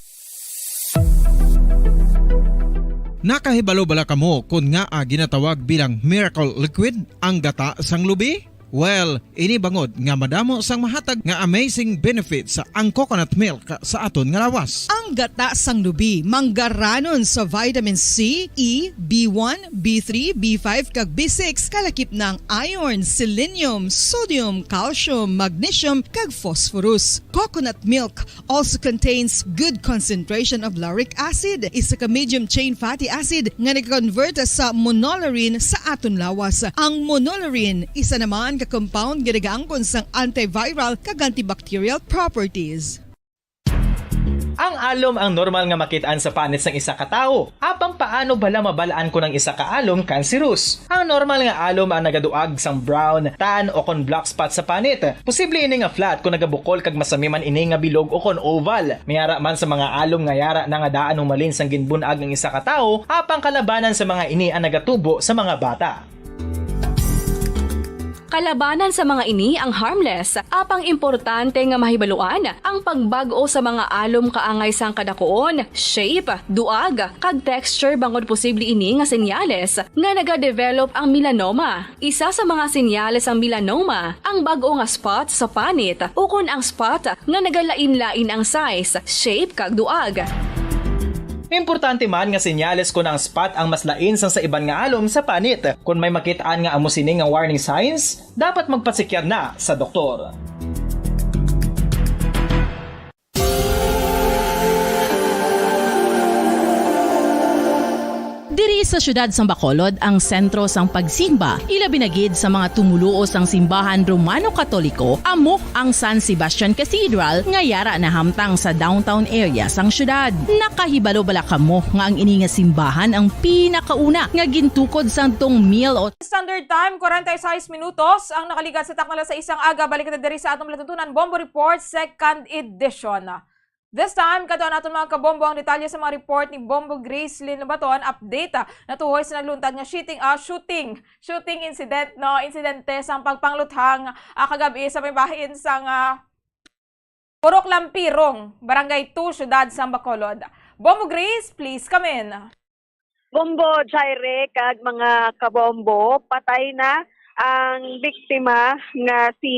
S8: Nakahibalo bala kamo kung nga ginatawag bilang miracle liquid ang gata sang lubi? Well, ini bangod nga madamo sang mahatag nga amazing benefits sa ang coconut milk sa aton nga lawas.
S20: Ang gata sang lubi manggaranon sa vitamin C, E, B1, B3, B5 kag B6 kalakip ng iron, selenium, sodium, calcium, magnesium kag phosphorus. Coconut milk also contains good concentration of lauric acid, isa ka medium chain fatty acid nga nag-convert sa monolarin sa aton lawas. Ang monolarin isa naman ka-compound ginagaangkon sang antiviral kag antibacterial properties.
S14: Ang alom ang normal nga makitaan sa panit ng isa ka tawo. Apang paano bala mabalaan ko ng isa ka alom cancerous? Ang normal nga alom ang nagaduag sang brown, tan o kon black spot sa panit. Posible ini nga flat kung nagabukol kag masami man ini nga bilog o kon oval. Mayara man sa mga alom nga yara na nga daan humalin sang ginbunag ng isa ka tawo, apang kalabanan sa mga ini ang nagatubo sa mga bata.
S21: Kalabanan sa mga ini ang harmless, apang importante nga mahibaluan ang pagbago sa mga alom kaangay sang kadakuon, shape, duag, kag texture bangod posible ini nga senyales nga nagadevelop ang melanoma. Isa sa mga senyales ang melanoma, ang bag-o nga spot sa panit o kun ang spot nga nagalain-lain ang size, shape, kag duag.
S14: Importante man nga senyales kung ang spot ang mas lain sang sa iban nga alom sa panit. Kung may makitaan nga amo sini nga warning signs, dapat magpasikyar na sa doktor.
S19: Diri sa syudad sang Bacolod ang sentro sang pagsimba, ilabi na gid sa mga tumuluo sang simbahan Romano-Katoliko, amo ang San Sebastian Cathedral nga yara na hamtang sa downtown area sang syudad. Nakahibalo bala kamo nga ang ini nga simbahan ang pinakauna nga gintukod sang tong
S10: Standard Time, 46 minutos ang nakaligat sa taknala sa isang aga. Balik na diri sa atong palatuntunan Bombo Report 2nd edition. This time, kato natin mga kabombo ang detalye sa mga report ni Bombo Gracelyn Lobaton. Update na tuhoy sa nagluntad nga shooting incident, no? Insidente sang pagpangluthang kagabi sa may bahin sang Purok Lampirong, Barangay 2, Syudad sang Bacolod. Bombo Grace, please come in.
S12: Bombo, Jaire, kag mga kabombo, patay na ang biktima nga si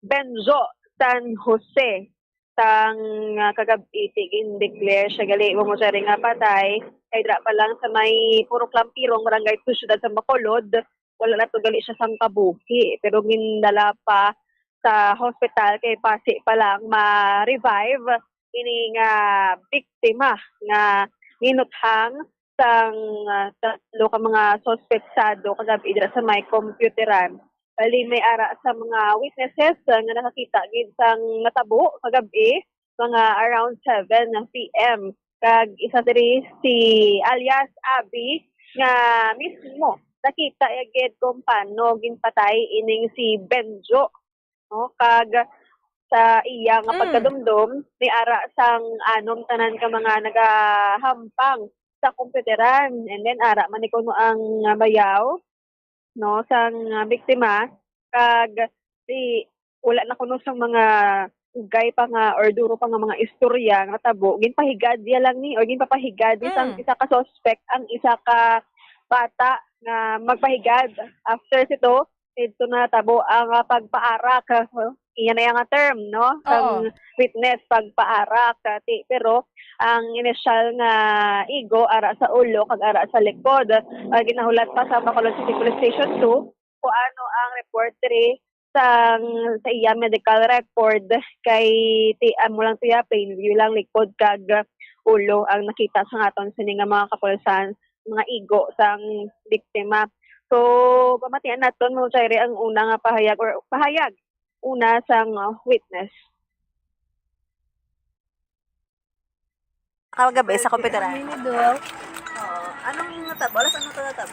S12: Benzo San Jose sang kagabi in-declare siya gali mo sa nga patay kay dra pa lang sa may Purok Lampirong barangay Tusyudad sa Bacolod wala na to gali siya sang kabuhi pero gindala pa sa hospital kay pasi pa lang ma-revive ini nga biktima nga minuthang sang tatlo ka mga suspetsado kagabi dira sa may computeran. Bali may ara sa mga witnesses nga nakakita gid sang natabo kagabi mga around 7 PM. Kag isa diri si alias Abby nga mismo nakita agad kung paano ginpatay ining si Benjo. No? Kag sa iya nga pagkadumdum ni ara sang anom tanan ka mga nagahampang sa komputeran and then ara man kuno ang bayaw no sang biktima kag si wala na kuno sang mga ugay pa nga or duro pa nga mga istorya nga tabo ginpahigad diya lang ni or ginpapahigad isang isa ka suspect ang isa ka bata nga magpahigad after ito na tabo ang pagpaarak iyan na yung term no ang witness pagpaarak pero ang initial nga igo ara sa ulo kag ara sa likod ginahulat pa sa Bacolod City Police Station 2 kung ano ang report diri sa iya medical record kay amo lang tiya pain view lang likod kag ulo ang nakita sa aton sini nga mga kapulisan mga igo sang biktima. So pamatian naton mo Chaire ang una nga pahayag una sang witness.
S3: Kagabi sa komputeran.
S12: Anong natabo? Alas anong natabo?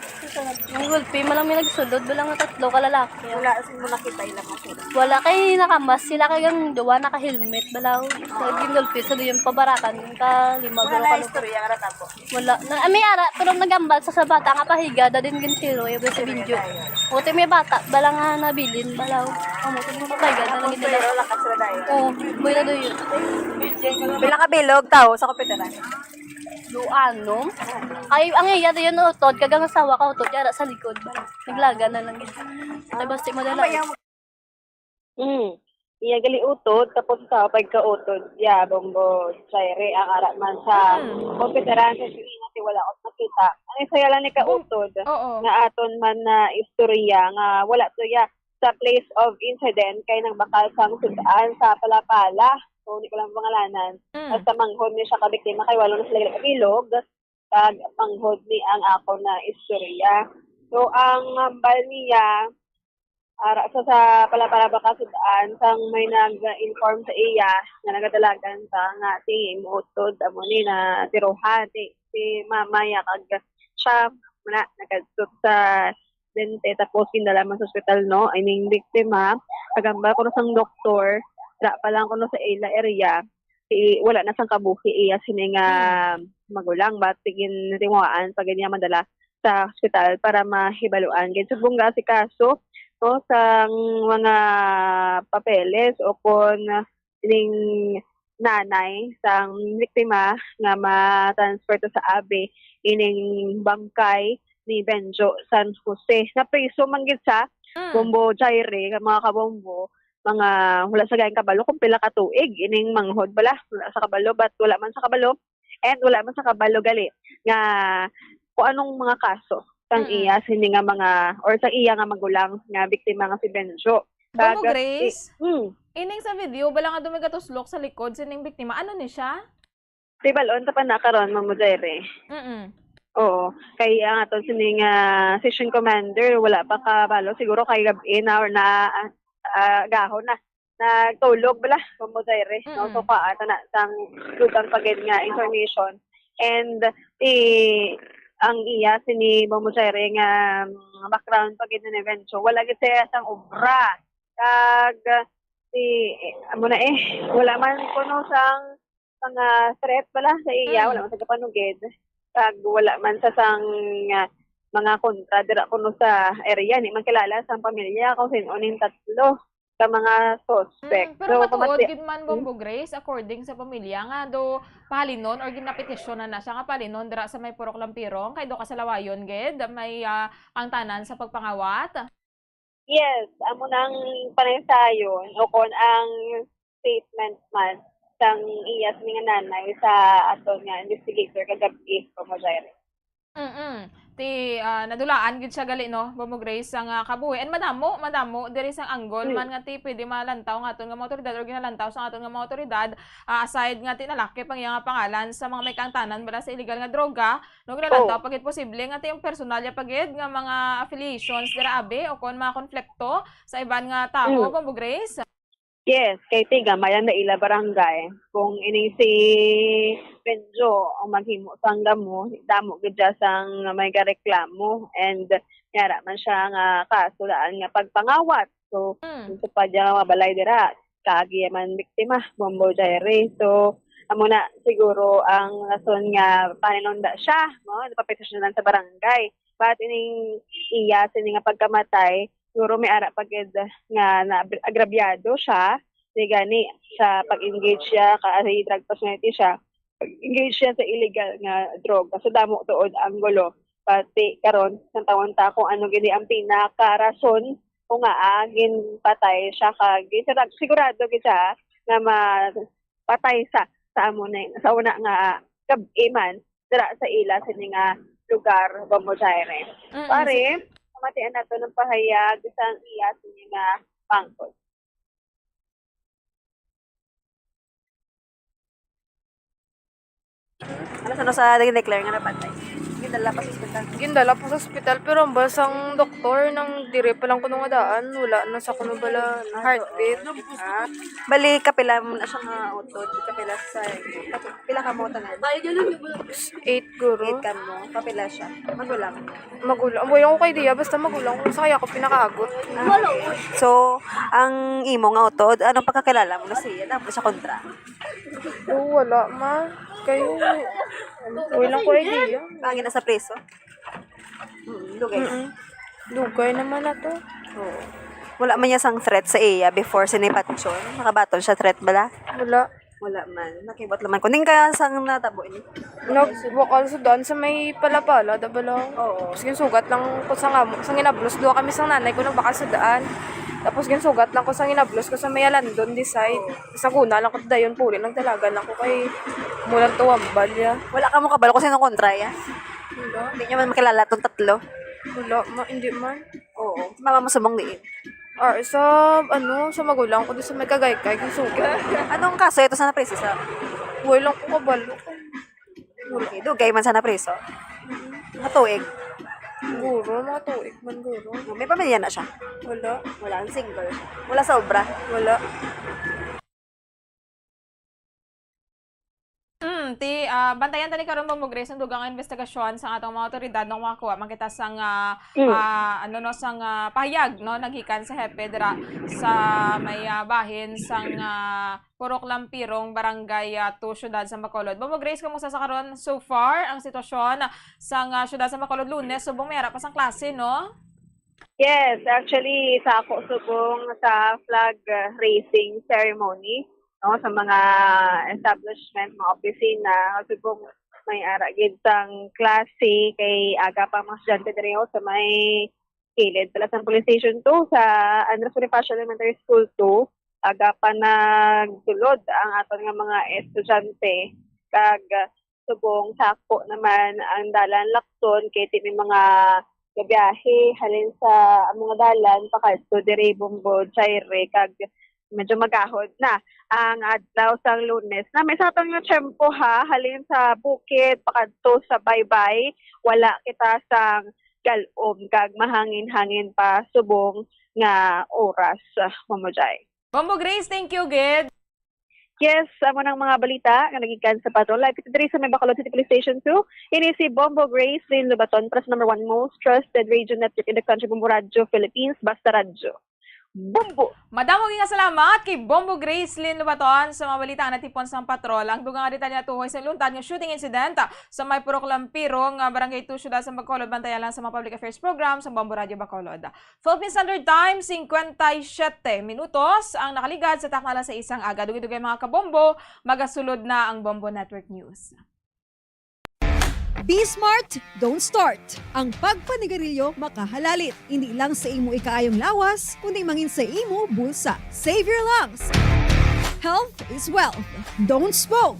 S3: Yung gulpi, malang may nagsulod, walang tatlo ka lalaki.
S12: Wala, mo nakita ilang masula.
S3: Wala kay nakamas, sila kay gang duwa naka-helmet, balaw. Yung gulpi, sa doon yung pabarakan, yung kalima.
S12: Wala na istorya nga natabo.
S3: Wala. May ara, pero nagambal sa bata nga pahiga, da din gintiro, yung sa video. Buti may bata, bala nga nabilin, balaw. Buti may papahiga, na lang ginala.
S12: Pero lakas sila dahil.
S3: Oo, buhay na doon yun.
S12: Bilang kabilog tao sa komputeran.
S3: Ano? Ay, ang iya yun utod, kagang asawa ka utod, yara sa likod. Naglaga na lang yun. Ay, basti mo dala.
S12: Iya gali utod, tapos sa pagka-utod, bombo, Chaire, ang ara man sa komputeran, sa sinati wala ko nakita. Ang isaya lang ni ka-utod, nga aton man na istorya, nga wala to ya sa place of incident, kay nang bakal sang sudaan sa Palapala. So, hindi ko lang pangalanan. Basta manghod ni siya kabiktima kay walo na sila kabilog. Kag manghod ni ang ako na istorya. So, ang hambal niya, ara sa Palapala baka sudaan, sang may nag-inform sa iya na nagadalagan sa nga si Mutod, amo ni na tiruhan, si mamaya kag siya, nagkadtot sa dente, tapos kindalaman sa ospital, no? Ay ning biktima, kagamba ko sang doktor, pa lang ko sa ila area wala na sang kabuhi iya sini nga magulang bat tigin timuaan pag ganyan madala sa ospital para mahibaluan gid subong si kaso no sang mga papeles o kon ning nanay sang biktima nga ma-transfer to sa Abe ining bangkay ni Benjo San Jose na priso man gid sa Bombo Chaire mga kabombo mga wala sa gayang kabalo kung pila ka tuig ining manghod bala wala sa kabalo but wala man sa kabalo and wala man sa kabalo gali nga kung anong mga kaso sang iya sini nga mga or sa iya nga magulang nga biktima nga si Benjo.
S10: Bobo Grace? Ining sa video bala nga dumigatuslok sa likod sining biktima ano ni siya?
S12: Di balon sa panakaron mamudere. Oo. Kay ang aton sining session commander wala pa kabalo siguro kay gabi na or na gahon na nagtulog bala Bombozaire no so paata na sang lugang pagid nga information and ang iya sini Bombozaire nga background pagid na event so wala gid siya sang obra kag amo na wala man kuno sang threat bala sa iya wala man sa kapanugid kag wala man sa sang mga kontra dira kuno sa area ni man kilala sa pamilya kung sino ning tatlo ka mga suspect.
S10: Pero matuod gid man Bombo Grace according sa pamilya nga do palinon or ginapetisyon na siya nga palinon dira sa may Purok Lampirong kay do ka sa lawayon gid may ang tanan sa pagpangawat.
S12: Yes, amo nang panaysayon o kon ang statement man sang iya sa mga nanay sa ato nga investigator kagabi ko mo Jair.
S10: Ti nadulaan gid siya gali no, Bombo Grace ang kabuhi. And madamo diri sang anggol man nga ti pwede malantaw nga aton nga mga otoridad or ginalantaw sa aton nga mga otoridad aside nga ti nalaki pang iya nga pangalan sa mga may kangtanan bala sa illegal nga droga, no ginalantaw pagit posible nga ti yung personalya pagid nga mga affiliations dira abi o kon mga konflikto sa iban nga tao, Bombo Grace.
S12: Yes, kay tiga mayan na ila barangay. Kung ini si Benjo ang maghimo sang damo gid sang may reklamo and yara man siya nga kasulaan nga pagpangawat. So ito pa diya mabalay dira kaagi man biktima Bombo Jair. So amo na siguro ang rason nga paninonda siya, no, napapetisyonan sa barangay. But ining iya sini nga pagkamatay siguro may ara pagid nga agrabyado siya di gani sa pag-engage siya kasi drug personality siya pag-engage siya sa illegal nga droga so damo tuod ang gulo pati karon sa tawon ta kung ano gini ang pinaka-rason kung nga patay siya kag sigurado gid siya nga mapatay sa amo na sa una nga gabi-man dira sa ila sini nga lugar Bombo Jair. Pare matian nato ng pahayag isang iya nga pangkod.
S4: Ano sa declare nga napatay? Gindala pa sa ospital.
S5: Gindala pa sa ospital pero ang basang doktor nang dire pa lang kuno nga daan wala na sa kuno bala heartbeat.
S4: Bali kapila mo na siya nga utod, kapila sa pila ka mo tanan.
S5: 8 guro.
S4: 8 ka mo, kapila siya. Magulang.
S5: Ang boyong ko kay Dia basta magulang kung sa kaya ko pinakaagot.
S4: So, ang imo nga utod, anong pagkakilala mo na siya? Tapos sa kontra.
S5: Wala ma. Kayo wala ko idea.
S4: Pangin na sa preso? Lugay.
S5: Lugay naman na to.
S4: Oo. Wala man niya sang threat sa iya before sinipatsyon? Nakabaton siya threat bala? Wala man. Nakibot laman. Kuning ka sang natabo ini?
S5: Nagbukal sa daan sa may palapala. Dabala.
S4: Oo.
S5: Sige, sugat lang ko sa ngamo. Sa ginablos, doon kami sang nanay ko nagbakal sa daan. Tapos ginsugat lang ko sa ginablos ko sa may Alandon decide. Sa kuna lang ko dayon puli nang dalagan lang ko kay mulang tuwambal ya.
S4: Wala ka mo kabalo kasi nung kontra ya?
S5: Wala.
S4: Hindi niya man makilala tong tatlo?
S5: Wala, hindi man.
S4: Oo. Mama mo sumong diin?
S5: Sa magulang ko doon sa may kagaykay, ginsugat.
S4: Anong kaso ito sa napreso sa?
S5: Wala ko kabalo.
S4: Okay, dugay man sa napreso? Matuig?
S5: Guro, mga tuig man guro.
S4: May pamilya na siya?
S5: Wala.
S4: Wala, ang single siya. Wala sa obra?
S5: Wala.
S10: Bantayan tani karon Bombo Grace ang dugang investigasyon sa atong mga otoridad nang makakuha makita sang sang pahayag no naghikan sa hepe dira sa may bahin sang Purok Lampirong Barangay 2 Syudad sa Bacolod. Bombo Grace kamusta sa karon so far ang sitwasyon sang Syudad sa Bacolod Lunes subong mayara pa sang klase no?
S12: Yes, actually sa ako subong sa flag raising ceremony no sa mga establishment, mga opisina, subong may ara gid sang klase kay aga pa mga estudyante diri sa may kilid pala sa Police Station 2 sa Andres Bonifacio Elementary School 2 aga pa nagsulod ang aton nga mga estudyante kag subong sako naman ang dalan Lacson kay may mga gabiyahe halin sa mga dalan pakadto diri Bombo Jair kag medyo magahod na ang adlaw sang Lunes na may sa atong nga tiyempo halin sa bukid pakadto sa baybay wala kita sang galom kag mahangin-hangin pa subong nga oras mamajay.
S10: Bombo Grace, thank you gid.
S12: Yes, amo nang mga balita nga nagikan sa Patrol Live ito diri sa may Bacolod City Police Station 2. Ini si Bombo Grace Lynn Lubaton, press number 1 most trusted radio network in the country, Bombo Radio Philippines, Basta Radio. Bombo!
S10: Madamo nga salamat kay Bombo Grace Lynn Lubaton sa mga balita na tipon sa patrol. Ang dugang detalya tuhoy sa luntad ng shooting incident sa may Purok Lampirong, Barangay 2 Syudad sa Bacolod. Bantayan lang sa mga public affairs program sa Bombo Radio Bacolod. Philippine Standard Time, 57 minutos ang nakaligad sa taknala sa isang aga. Dugay-dugay mga kabombo, magasulod na ang Bombo Network News.
S13: Be smart, don't start. Ang pagpanigarilyo makahalalit. Hindi lang sa imo ikaayong lawas, kundi mangin sa imo bulsa. Save your lungs! Health is wealth. Don't smoke.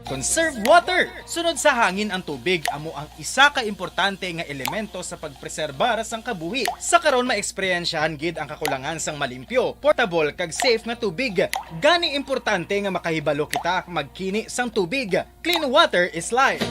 S14: Conserve water. Sunod sa hangin ang tubig amo ang isa ka importante nga elemento sa pagpreserbar sang kabuhi. Sa karon maeksperiensyahan gid ang kakulangan sang malimpyo, portable kag safe nga tubig. Gani importante nga makahibalo kita magkini sang tubig. Clean water is life.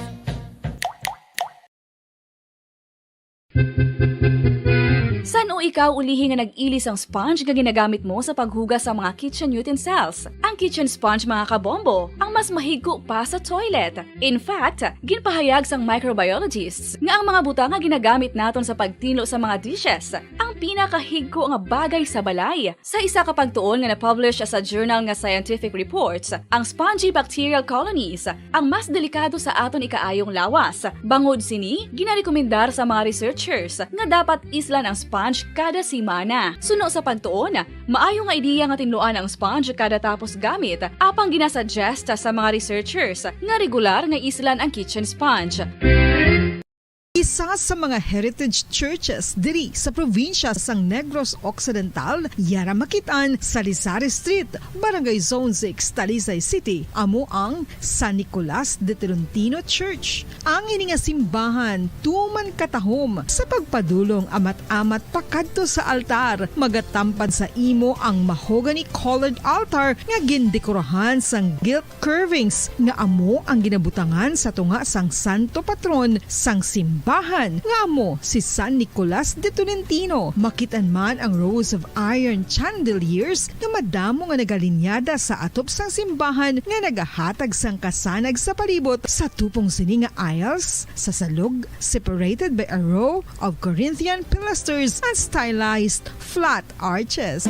S21: San o ikaw ulihi nga nag-ilis ang sponge nga ginagamit mo sa paghugas sa mga kitchen utensils? Ang kitchen sponge mga kabombo, ang mas mahigko pa sa toilet. In fact, ginpahayag sang microbiologists nga ang mga butang nga ginagamit naton sa pagtino sa mga dishes ang pinakahigko nga bagay sa balay. Sa isa ka pagtuon nga na-publish sa journal nga Scientific Reports, ang spongy bacterial colonies ang mas delikado sa aton ikaayong lawas. Bangod sini, ginarekomendar sa mga researchers nga dapat islan ang sponge kada semana. Suno sa pagtuon, maayo nga ideya nga tinluan ang sponge kada tapos gamit, apang ginasuggest sa mga researchers nga regular nga islan ang kitchen sponge.
S13: Isa sa mga heritage churches diri sa probinsya sang Negros Occidental, yara makitaan sa Lizares Street, Barangay Zone 6, Talisay City, amo ang San Nicolas de Tolentino Church. Ang ini nga simbahan tuman katahom sa pagpadulong amat-amat pakadto sa altar, magatampad sa imo ang mahogany colored altar nga gindekorahan sang gilt curvings nga amo ang ginabutangan sa tunga sang santo patron sang simbahan nga amo si San Nicolas de Tolentino. Makitan man ang rows of iron chandeliers nga madamo nga nagalinyada sa atop sang simbahan nga nagahatag sang kasanag sa palibot sa tupong sini nga aisles sa salog, separated by a row of Corinthian pilasters and stylized flat arches.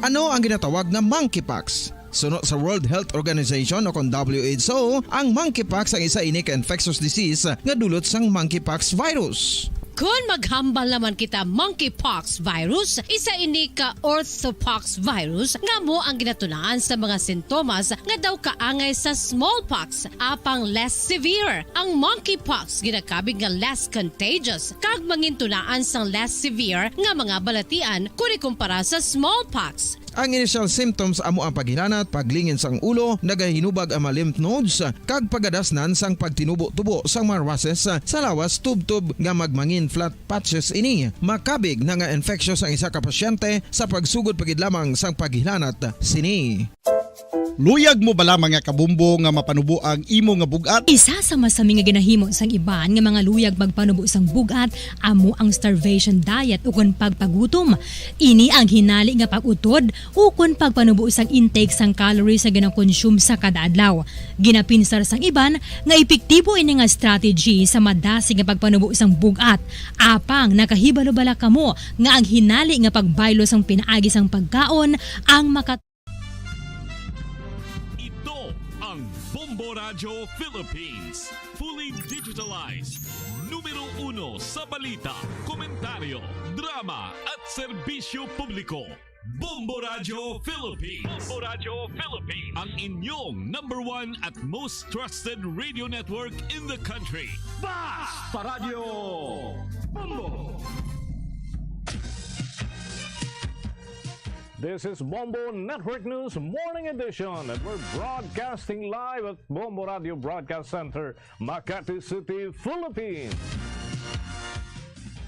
S8: Ano ang ginatawag na monkeypox? Suno sa World Health Organization o kung WHO, ang monkeypox ang isa inik infectious disease nga dulot sang monkeypox virus.
S15: Kung maghambal naman kita monkeypox virus, isa ini ka orthopox virus nga mo ang ginatunaan sa mga sintomas nga daw kaangay sa smallpox, apang less severe. Ang monkeypox ginakabig nga less contagious kag mangintunaan sang less severe nga mga balatian kung ikumpara sa smallpox.
S8: Ang initial symptoms amo ang paghilanat, paglingin sang ulo, nagahinubag ang mga lymph nodes, kag pagadasnan sang pagtinubo-tubo sang mga rashes sa lawas tub-tub nga magmangin flat patches ini. Makabig na nga infectious ang isa ka pasyente sa pagsugod pagid lamang sang paghilanat sini.
S16: Luyag mo bala mga kabumbo nga mapanubo ang imo nga bugat?
S17: Isa sa masami nga ginahimo sang iban nga mga luyag magpanubo sang bugat amo ang starvation diet ukon pagpagutom. Ini ang hinali nga pag-utod ukon pagpanubo sang intake sang calories sa ginakonsume sa kada adlaw. Ginapinsar sang iban nga epektibo ini nga strategy sa madasi nga pagpanubo sang bugat. Apang nakahibalo bala kamo nga ang hinali nga pagbaylo sang pinaagi sang pagkaon ang
S6: Bombo Radio Philippines, fully digitalized, numero 1 sa balita, komentaryo, drama at serbisyo publiko. Bombo Radio Philippines. Bombo Radio Philippines. Ang inyong number 1 at most trusted radio network in the country.
S22: Basta Radio Bombo. This is Bombo Network News Morning Edition, and we're broadcasting live at Bombo Radio Broadcast Center, Makati City, Philippines.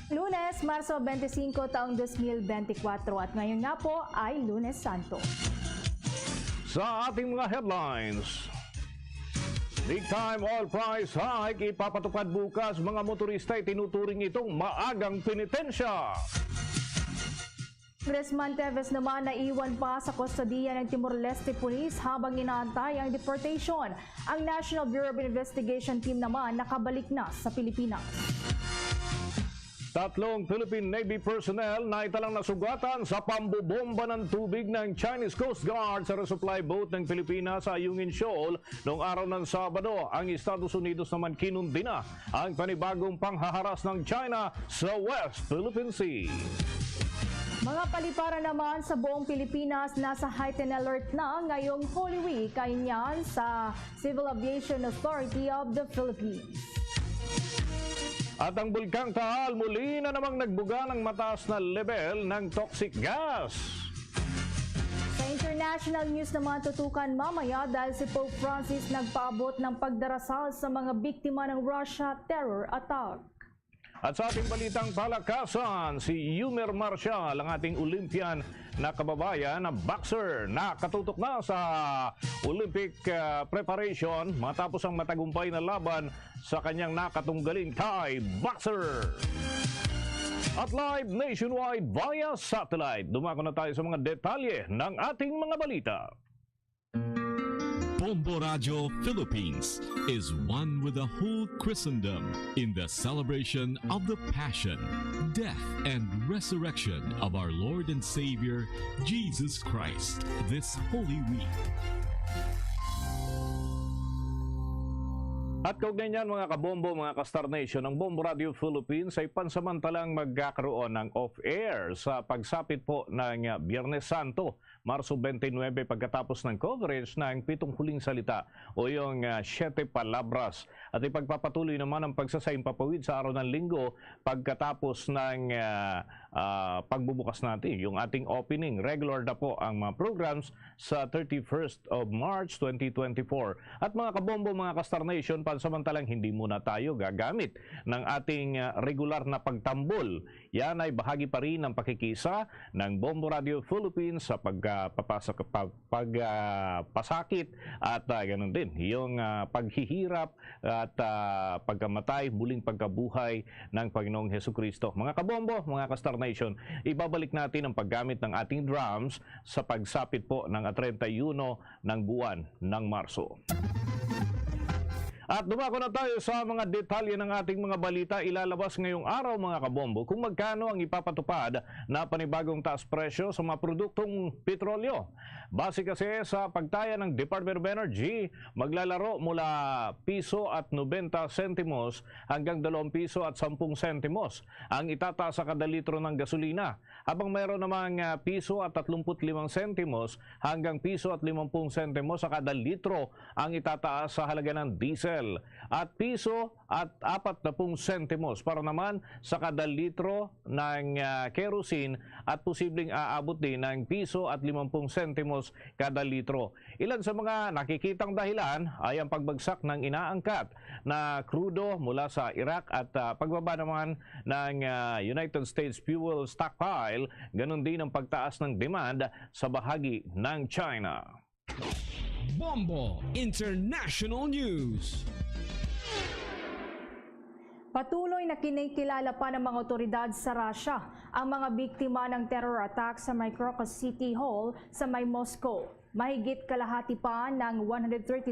S1: Lunes, Marso 25, taong 2024 at ngayon nga po ay Lunes Santo.
S22: Sa ating mga headlines, big time oil price hike ipapatupad bukas, mga motorista ay tinuturing itong maagang penitensya.
S1: Congressman Teves naman naiwan pa sa kustodiya ng Timor-Leste Police habang inaantay ang deportation. Ang National Bureau of Investigation team naman nakabalik na sa Pilipinas.
S22: 3 Philippine Navy personnel na italang nasugatan sa pambobomba ng tubig ng Chinese Coast Guard sa resupply boat ng Pilipinas sa Ayungin Shoal noong araw ng Sabado. Ang Estados Unidos naman kinundi na ang panibagong panghaharas ng China sa West Philippine Sea.
S1: Mga paliparan naman sa buong Pilipinas, nasa heightened alert na ngayong Holy Week kainyan sa Civil Aviation Authority of the Philippines.
S22: At ang Bulkang Taal muli na namang nagbuga ng mataas na level ng toxic gas.
S1: Sa international news naman tutukan mamaya dahil si Pope Francis nagpaabot ng pagdarasal sa mga biktima ng Russia terror attack.
S22: At sa ating balitang palakasan, si Yumer Marcial, ang ating Olympian na kababayan na boxer, nakatutok na sa Olympic preparation matapos ang matagumpay na laban sa kanyang nakatunggaling Thai boxer. At live nationwide via satellite, dumako na tayo sa mga detalye ng ating mga balita.
S6: Bombo Radio Philippines is one with the whole Christendom in the celebration of the Passion, Death, and Resurrection of our Lord and Savior, Jesus Christ, this Holy Week.
S22: At kaugnay niyan mga kabombo, mga ka-Star Nation, ang Bombo Radio Philippines ay pansamantalang magkakaroon ng off-air sa pagsapit po ng Biyernes Santo, Marso 29 pagkatapos ng coverage ng 7 huling salita o yung 7 palabras. At ipagpapatuloy naman ang pagsasaimpapawid sa araw ng linggo pagkatapos ng pagbubukas natin. Yung ating opening, regular na po ang mga programs sa 31st of March 2024. At mga kabombo, mga ka-Star Nation, pansamantalang hindi muna tayo gagamit ng ating regular na pagtambol. Yan ay bahagi pa rin ng pakikisa ng Bombo Radio Philippines sa pagpasakit at ganun din yung paghihirap at pagkamatay, muling pagkabuhay ng Panginoong Hesukristo. Mga kabombo, mga ka-Star Nation, ibabalik natin ang paggamit ng ating drums sa pagsapit po ng 31 ng buwan ng Marso. At dumako na tayo sa mga detalye ng ating mga balita. Ilalabas ngayong araw mga kabombo kung magkano ang ipapatupad na panibagong taas presyo sa mga produktong petrolyo. Base kasi sa pagtaya ng Department of Energy, maglalaro mula piso at 90 sentimos hanggang 2 piso at 10 sentimos ang itataas sa kada litro ng gasolina. Habang mayroon namang piso at 35 sentimos hanggang piso at 50 sentimos sa kada litro ang itataas sa halaga ng diesel. At piso at 40 sentimos para naman sa kada litro ng kerosene at posibleng aabot din ng piso at 50 sentimos kada litro. Ilan sa mga nakikitang dahilan ay ang pagbagsak ng inaangkat na crudo mula sa Iraq at pagbaba naman ng United States fuel stockpile, ganun din ang pagtaas ng demand sa bahagi ng China.
S2: Bombo International News.
S1: Patuloy na kinikilala pa ng mga otoridad sa Russia ang mga biktima ng terror attack sa Microcos City Hall sa may Moscow. Mahigit kalahati pa ng 137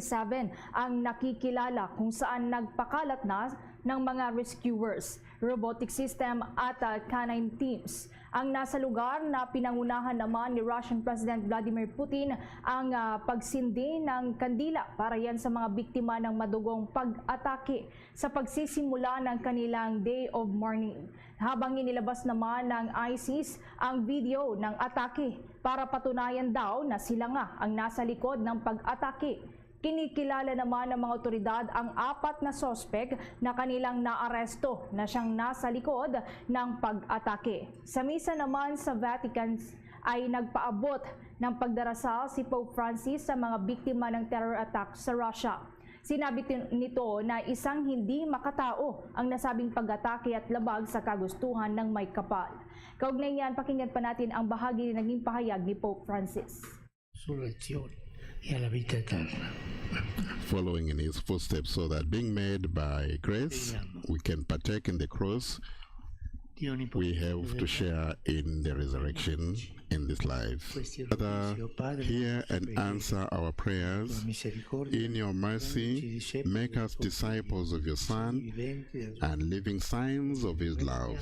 S1: ang nakikilala kung saan nagpakalat na ng mga rescuers, robotic system at canine teams. Ang nasa lugar na pinangunahan naman ni Russian President Vladimir Putin ang pagsindi ng kandila para yan sa mga biktima ng madugong pag-atake sa pagsisimula ng kanilang day of mourning. Habang inilabas naman ng ISIS ang video ng atake para patunayan daw na sila nga ang nasa likod ng pag-atake. Kinikilala naman ng mga otoridad ang 4 na sospek na kanilang naaresto na siyang nasa likod ng pag-atake. Sa misa naman sa Vatican ay nagpaabot ng pagdarasal si Pope Francis sa mga biktima ng terror attack sa Russia. Sinabi nito na isang hindi makatao ang nasabing pag-atake at labag sa kagustuhan ng may kapal. Kaugnay niyan, pakinggan pa natin ang bahagi na naging pahayag ni Pope Francis.
S7: Following in his footsteps, so that being made by grace, we can partake in the cross. We have to share in the resurrection in this life. Father, hear and answer our prayers. In your mercy, make us disciples of your Son and living signs of his love.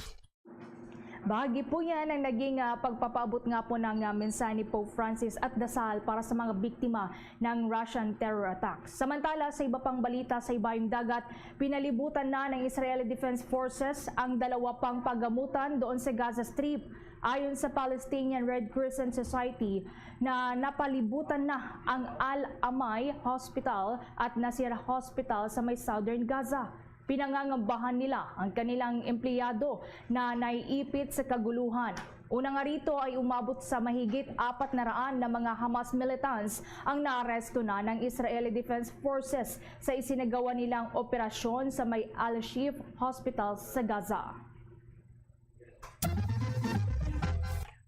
S1: Bahagi po yan ang naging pagpapaabot nga po ng mensahe ni Pope Francis at dasal para sa mga biktima ng Russian terror attacks. Samantala, sa iba pang balita sa ibayong dagat, pinalibutan na ng Israeli Defense Forces ang 2 pang paggamutan doon sa Gaza Strip. Ayon sa Palestinian Red Crescent Society, na napalibutan na ang Al-Amay Hospital at Nasir Hospital sa may Southern Gaza. Pinangangambahan nila ang kanilang empleyado na naiipit sa kaguluhan. Una nga rito ay umabot sa mahigit 400 na mga Hamas militants ang naaresto na ng Israeli Defense Forces sa isinagawa nilang operasyon sa may Al-Shifa Hospital sa Gaza.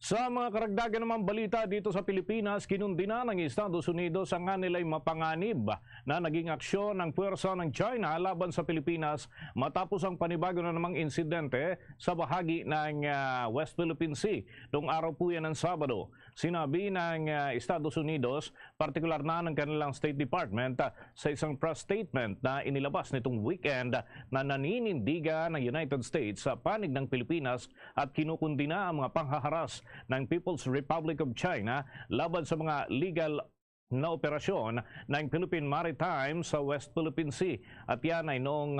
S22: Sa mga karagdagan naman balita dito sa Pilipinas, kinundi na ng Estados Unidos ang nila'y mapanganib na naging aksyon ng puwersa ng China laban sa Pilipinas matapos ang panibago na namang insidente sa bahagi ng West Philippine Sea. Noong araw po yan ng Sabado, sinabi ng Estados Unidos, partikular na ng kanilang State Department sa isang press statement na inilabas nitong weekend na naninindigan ng United States sa panig ng Pilipinas at kinukundi na ang mga panghaharas ng People's Republic of China laban sa mga legal na operasyon ng Philippine Maritime sa West Philippine Sea. At yan ay noong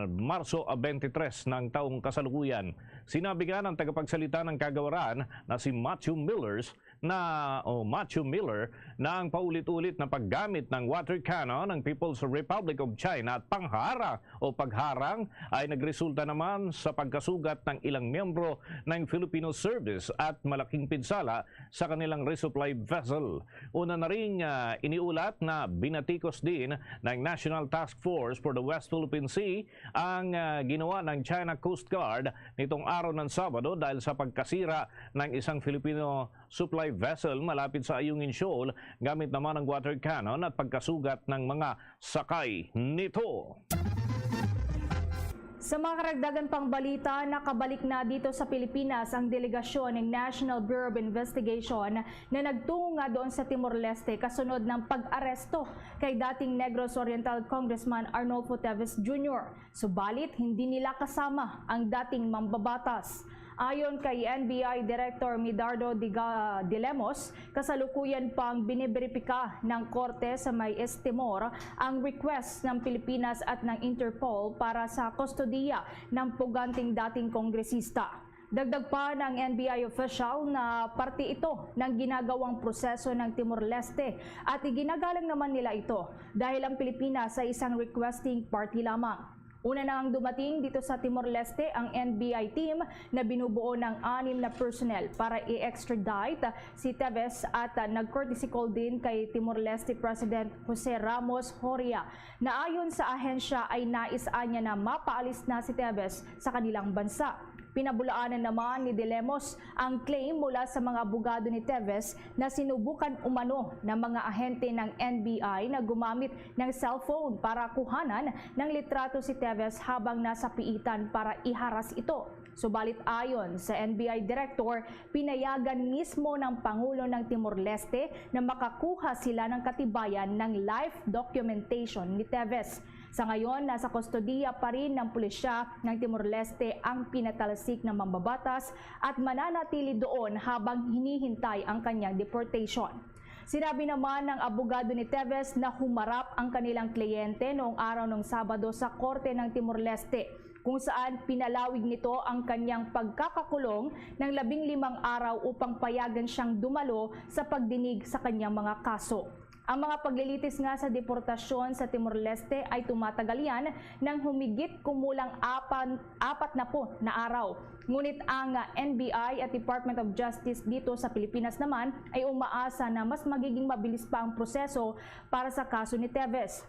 S22: Marso 23 ng taong kasalukuyan. Sinabi nga ng tagapagsalita ng kagawaran na si Matthew Miller na ang paulit-ulit na paggamit ng water cannon ng People's Republic of China at pagharang ay nagresulta naman sa pagkasugat ng ilang miyembro ng Filipino Service at malaking pinsala sa kanilang resupply vessel. Una na ring iniulat na binatikos din ng National Task Force for the West Philippine Sea ang ginawa ng China Coast Guard nitong araw ng Sabado dahil sa pagkasira ng isang Filipino supply vessel malapit sa Ayungin Shoal gamit naman ng water cannon at pagkasugat ng mga sakay nito.
S1: Sa mga karagdagan pang balita, nakabalik na dito sa Pilipinas ang delegasyon ng National Bureau of Investigation na nagtungo nga doon sa Timor-Leste kasunod ng pag-aresto kay dating Negros Oriental Congressman Arnolfo Teves Jr. Subalit, hindi nila kasama ang dating mambabatas. Ayon kay NBI Director Medardo de Lemos, kasalukuyan pang biniberipika ng Korte sa may Timor ang request ng Pilipinas at ng Interpol para sa kustodiya ng puganting dating kongresista. Dagdag pa ng NBI official na parte ito ng ginagawang proseso ng Timor-Leste at iginagalang naman nila ito dahil ang Pilipinas ay isang requesting party lamang. Una nang dumating dito sa Timor-Leste ang NBI team na binubuo ng 6 na personnel para i-extradite si Teves at nag-courtesy call din kay Timor-Leste President Jose Ramos Horia na ayon sa ahensya ay nais niya na mapaalis na si Teves sa kanilang bansa. Pinabulaanan naman ni De Lemos ang claim mula sa mga abogado ni Teves na sinubukan umano ng mga ahente ng NBI na gumamit ng cellphone para kuhanan ng litrato si Teves habang nasa piitan para iharas ito. Subalit ayon sa NBI Director, pinayagan mismo ng Pangulo ng Timor-Leste na makakuha sila ng katibayan ng live documentation ni Teves. Sa ngayon, nasa kustodiya pa rin ng pulisya ng Timor-Leste ang pinatalsik ng mambabatas at mananatili doon habang hinihintay ang kanyang deportation. Sinabi naman ng abogado ni Teves na humarap ang kanilang kliyente noong araw ng Sabado sa Korte ng Timor-Leste, kung saan pinalawig nito ang kanyang pagkakakulong ng 15 araw upang payagan siyang dumalo sa pagdinig sa kanyang mga kaso. Ang mga paglilitis nga sa deportasyon sa Timor-Leste ay tumatagal yan ng humigit kumulang 40 na araw. Ngunit ang NBI at Department of Justice dito sa Pilipinas naman ay umaasa na mas magiging mabilis pa ang proseso para sa kaso ni Teves.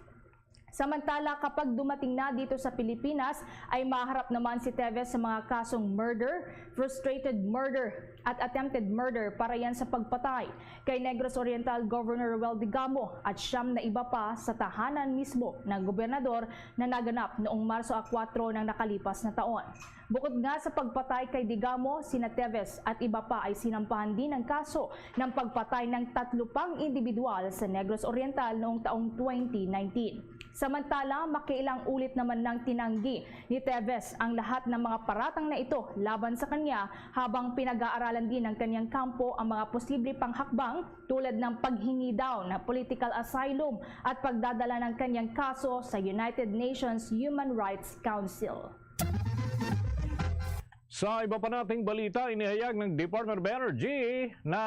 S1: Samantala, kapag dumating na dito sa Pilipinas, ay maharap naman si Teves sa mga kasong murder, frustrated murder at attempted murder para yan sa pagpatay kay Negros Oriental Governor Ruel Digamo at 9 na iba pa sa tahanan mismo ng gobernador na naganap noong Marso 4 ng nakalipas na taon. Bukod nga sa pagpatay kay Digamo, sina Teves at iba pa ay sinampahan din ng kaso ng pagpatay ng 3 pang individual sa Negros Oriental noong taong 2019. Samantala, makiilang ulit naman ng tinanggi ni Teves ang lahat ng mga paratang na ito laban sa kanya habang pinag-aaralan din ng kanyang kampo ang mga posible pang hakbang tulad ng paghingi daw na political asylum at pagdadala ng kanyang kaso sa United Nations Human Rights Council.
S22: Sa iba pa nating balita, inihayag ng Department of Energy na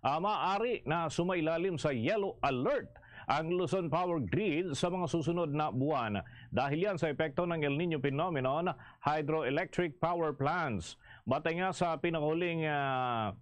S22: maaari na sumailalim sa yellow alert ang Luzon Power Grid sa mga susunod na buwan. Dahil yan sa epekto ng El Nino phenomenon, hydroelectric power plants. Batay nga sa pinakahuling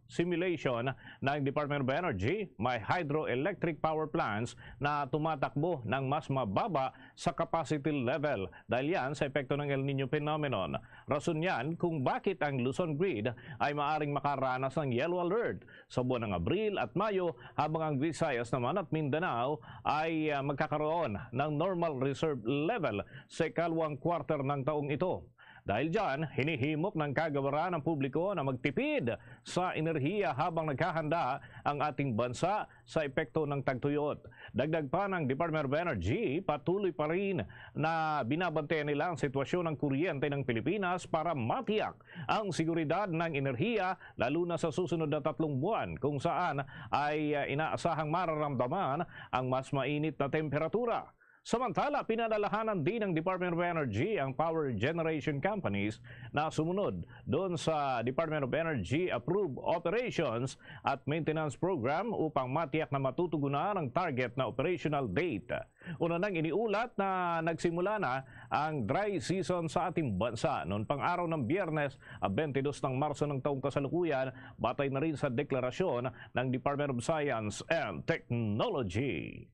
S22: simulation ng Department of Energy, may hydroelectric power plants na tumatakbo ng mas mababa sa capacity level dahil yan sa epekto ng El Nino phenomenon. Rason yan kung bakit ang Luzon Grid ay maaring makaranas ng yellow alert sa buwan ng Abril at Mayo, habang ang Visayas naman at Mindanao ay magkakaroon ng normal reserve level sa ikalawang quarter ng taong ito. Dahil dyan, hinihimok ng kagawaran ng publiko na magtipid sa enerhiya habang naghahanda ang ating bansa sa epekto ng tagtuyot. Dagdag pa ng Department of Energy, patuloy pa rin na binabantayan nila ang sitwasyon ng kuryente ng Pilipinas para matiyak ang seguridad ng enerhiya, lalo na sa susunod na 3 buwan kung saan ay inaasahang mararamdaman ang mas mainit na temperatura. Samantala, pinalalahanan din ng Department of Energy ang power generation companies na sumunod doon sa Department of Energy approved operations at maintenance program upang matiyak na matutugunan ang target na operational date. Una nang iniulat na nagsimula na ang dry season sa ating bansa noon pang araw ng Biyernes, 22 ng Marso ng taong kasalukuyan, batay na rin sa deklarasyon ng Department of Science and Technology.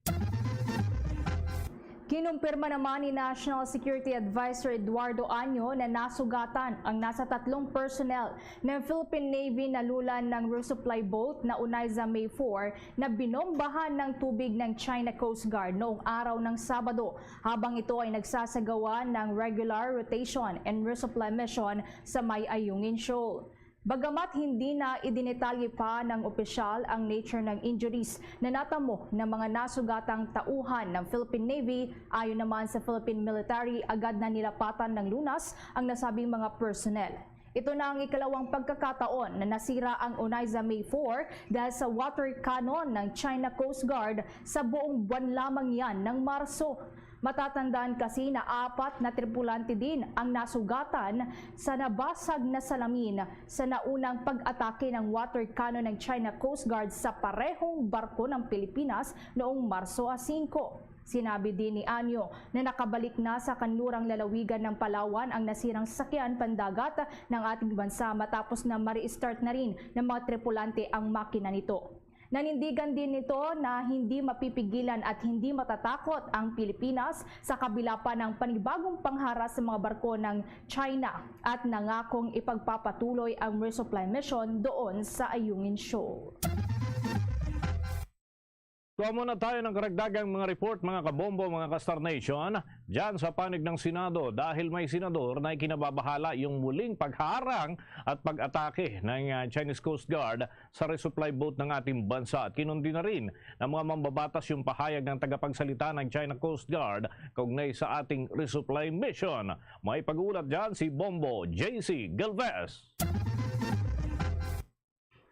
S1: Kinumpirma naman ni National Security Advisor Eduardo Año na nasugatan ang nasa 3 personnel ng Philippine Navy na lulan ng resupply boat na Unaiza May 4 na binombahan ng tubig ng China Coast Guard noong araw ng Sabado, habang ito ay nagsasagawa ng regular rotation and resupply mission sa May Ayungin Shoal. Bagamat hindi na idinetalye pa ng opisyal ang nature ng injuries na natamo ng mga nasugatang tauhan ng Philippine Navy, ayon naman sa Philippine Military, agad na nilapatan ng lunas ang nasabing mga personnel. Ito na ang ikalawang pagkakataon na nasira ang Unaiza May 4 dahil sa water cannon ng China Coast Guard sa buong buwan lamang yan ng Marso. Matatandaan kasi na 4 na tripulante din ang nasugatan sa nabasag na salamin sa naunang pag-atake ng water cannon ng China Coast Guard sa parehong barko ng Pilipinas noong Marso 5. Sinabi din ni Año na nakabalik na sa kanlurang lalawigan ng Palawan ang nasirang sasakyan pandagat ng ating bansa matapos na ma-restart na rin ng mga tripulante ang makina nito. Nanindigan din nito na hindi mapipigilan at hindi matatakot ang Pilipinas sa kabila pa ng panibagong pangharas sa mga barko ng China at nangakong ipagpapatuloy ang resupply mission doon sa Ayungin Shoal.
S22: Kuha muna tayo ng karagdagang mga report, mga kabombo, mga ka-Star Nation, dyan sa panig ng Senado, dahil may senador na ikinababahala yung muling pagharang at pag-atake ng Chinese Coast Guard sa resupply boat ng ating bansa. At kinundi na rin ng mga mambabatas yung pahayag ng tagapagsalita ng China Coast Guard kaugnay sa ating resupply mission. May pag-uulat dyan si Bombo JC Galvez.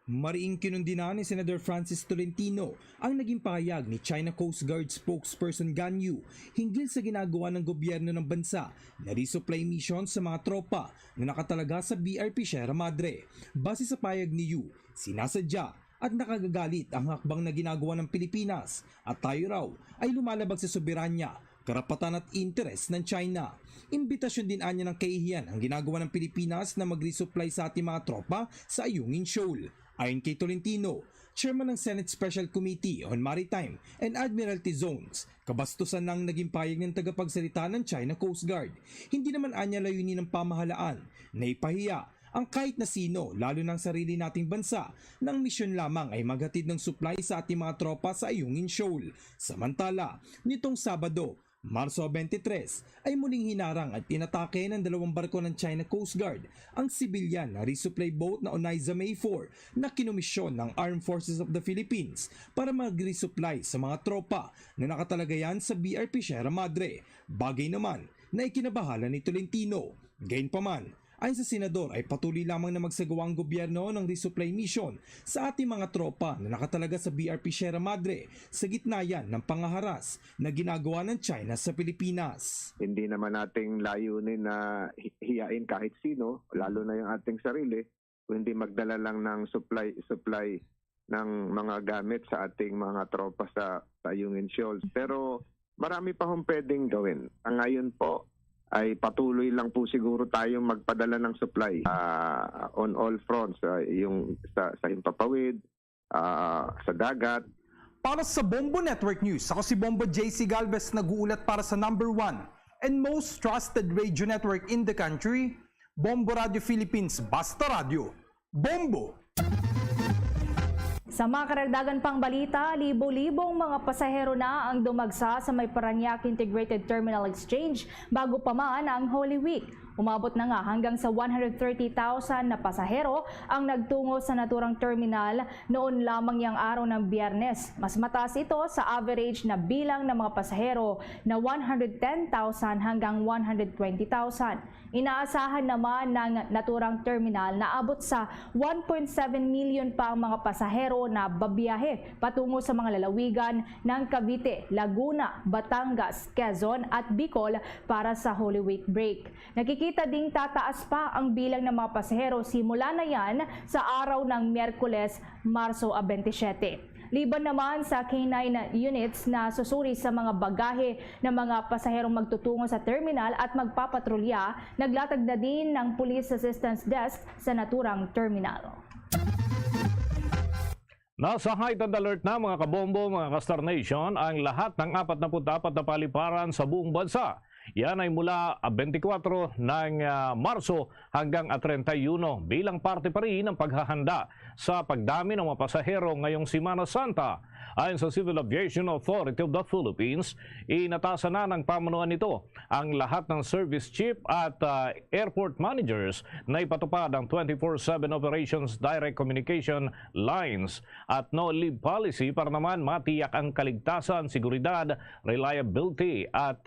S9: Mariing kinundi na ni Senator Francis Tolentino ang naging pahayag ni China Coast Guard spokesperson Gan Yu hinggil sa ginagawa ng gobyerno ng bansa na resupply mission sa mga tropa na nakatalaga sa BRP Sierra Madre. Base sa pahayag ni Yu, sinasadya at nakagagalit ang hakbang na ginagawa ng Pilipinas at tayo raw ay lumalabag sa soberanya, karapatan at interes ng China. Imbitasyon din anya ng kaihiyan ang ginagawa ng Pilipinas na mag-resupply sa ating mga tropa sa Ayungin Shoal. Ayon kay Tolentino, Chairman ng Senate Special Committee on Maritime and Admiralty Zones, kabastusan ng naging payag ng tagapagsalita ng China Coast Guard. Hindi naman anya layunin ng pamahalaan na ipahiya ang kahit na sino, lalo ng sarili nating bansa, ng misyon lamang ay maghatid ng supply sa ating mga tropa sa Ayungin Shoal. Samantala, nitong Sabado, Marso 23, ay muling hinarang at tinatake ng 2 barko ng China Coast Guard ang sibilyan na resupply boat na Unaiza May 4 na kinomisyon ng Armed Forces of the Philippines para mag-resupply sa mga tropa na nakatalagayan sa BRP Sierra Madre. Bagay naman na ikinabahala ni Tolentino. Gayunpaman, ayon sa senador ay patuloy lamang na magsagawa ang gobyerno ng resupply mission sa ating mga tropa na nakatalaga sa BRP Sierra Madre sa gitna yan ng pangaharas na ginagawa ng China sa Pilipinas.
S11: Hindi naman nating layunin na hiyain kahit sino, lalo na yung ating sarili, kundi magdala lang ng supply ng mga gamit sa ating mga tropa sa Ayungin Shoals. Pero marami pa hong pwedeng gawin. Ang ngayon po ay patuloy lang po siguro tayong magpadala ng supply on all fronts, yung sa Himpapawid, sa dagat.
S9: Para sa Bombo Network News, ako si Bombo JC Galvez, nag-uulat para sa #1 and most trusted radio network in the country, Bombo Radio Philippines, Basta Radio. Bombo!
S1: Sa mga karagdagan pang balita, libo-libong mga pasahero na ang dumagsa sa may Parañaque Integrated Terminal Exchange bago pa man ang Holy Week. Umabot na nga hanggang sa 130,000 na pasahero ang nagtungo sa naturang terminal noon lamang yang araw ng Biyernes. Mas mataas ito sa average na bilang ng mga pasahero na 110,000 hanggang 120,000. Inaasahan naman ng naturang terminal na abot sa 1.7 million pa ang mga pasahero na babiyahe patungo sa mga lalawigan ng Cavite, Laguna, Batangas, Quezon at Bicol para sa Holy Week break. Nakikita ding tataas pa ang bilang ng mga pasahero simula na yan sa araw ng Miyerkules, Marso 27. Liban naman sa K9 units na susuri sa mga bagahe ng mga pasaherong magtutungo sa terminal at magpapatrolya, naglatag na din ng Police Assistance Desk sa naturang terminal.
S22: Nasa heightened alert na mga kabombo, mga ka-Star Nation, ang lahat ng 44 na paliparan sa buong bansa. Yan ay mula 24 ng Marso hanggang 31 bilang parte pa rin ng paghahanda sa pagdami ng mga pasahero ngayong Semana Santa. Ayon sa Civil Aviation Authority of the Philippines, inatasan na ng pamunuan nito ang lahat ng service chief at airport managers na ipatupad ang 24/7 operations direct communication lines at no leave policy para naman matiyak ang kaligtasan, seguridad, reliability at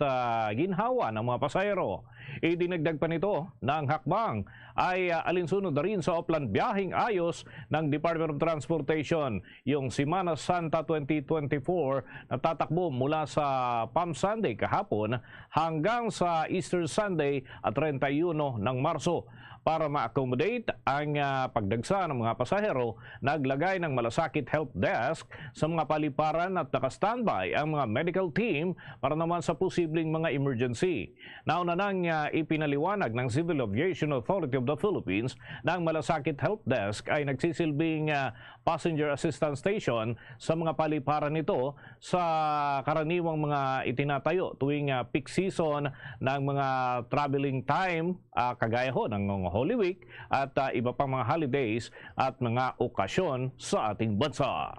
S22: ginhawa ng mga pasahero. Idinagdag pa nito na ang hakbang ay alinsunod na rin sa oplan biyaheng ayos ng Department of Transportation. Yung Semana Santa 2024 na tatakbo mula sa Palm Sunday kahapon hanggang sa Easter Sunday at 31 ng Marso. Para ma-accommodate ang pagdagsa ng mga pasahero, naglagay ng malasakit help desk sa mga paliparan at naka-standby ang mga medical team para naman sa posibleng mga emergency. Nauna nang ipinaliwanag ng Civil Aviation Authority of the Philippines na ang malasakit help desk ay nagsisilbing passenger assistance station sa mga paliparan nito sa karaniwang mga itinatayo tuwing peak season ng mga traveling time, kagaya ho ng Holy Week at iba pang mga holidays at mga okasyon sa ating bansa.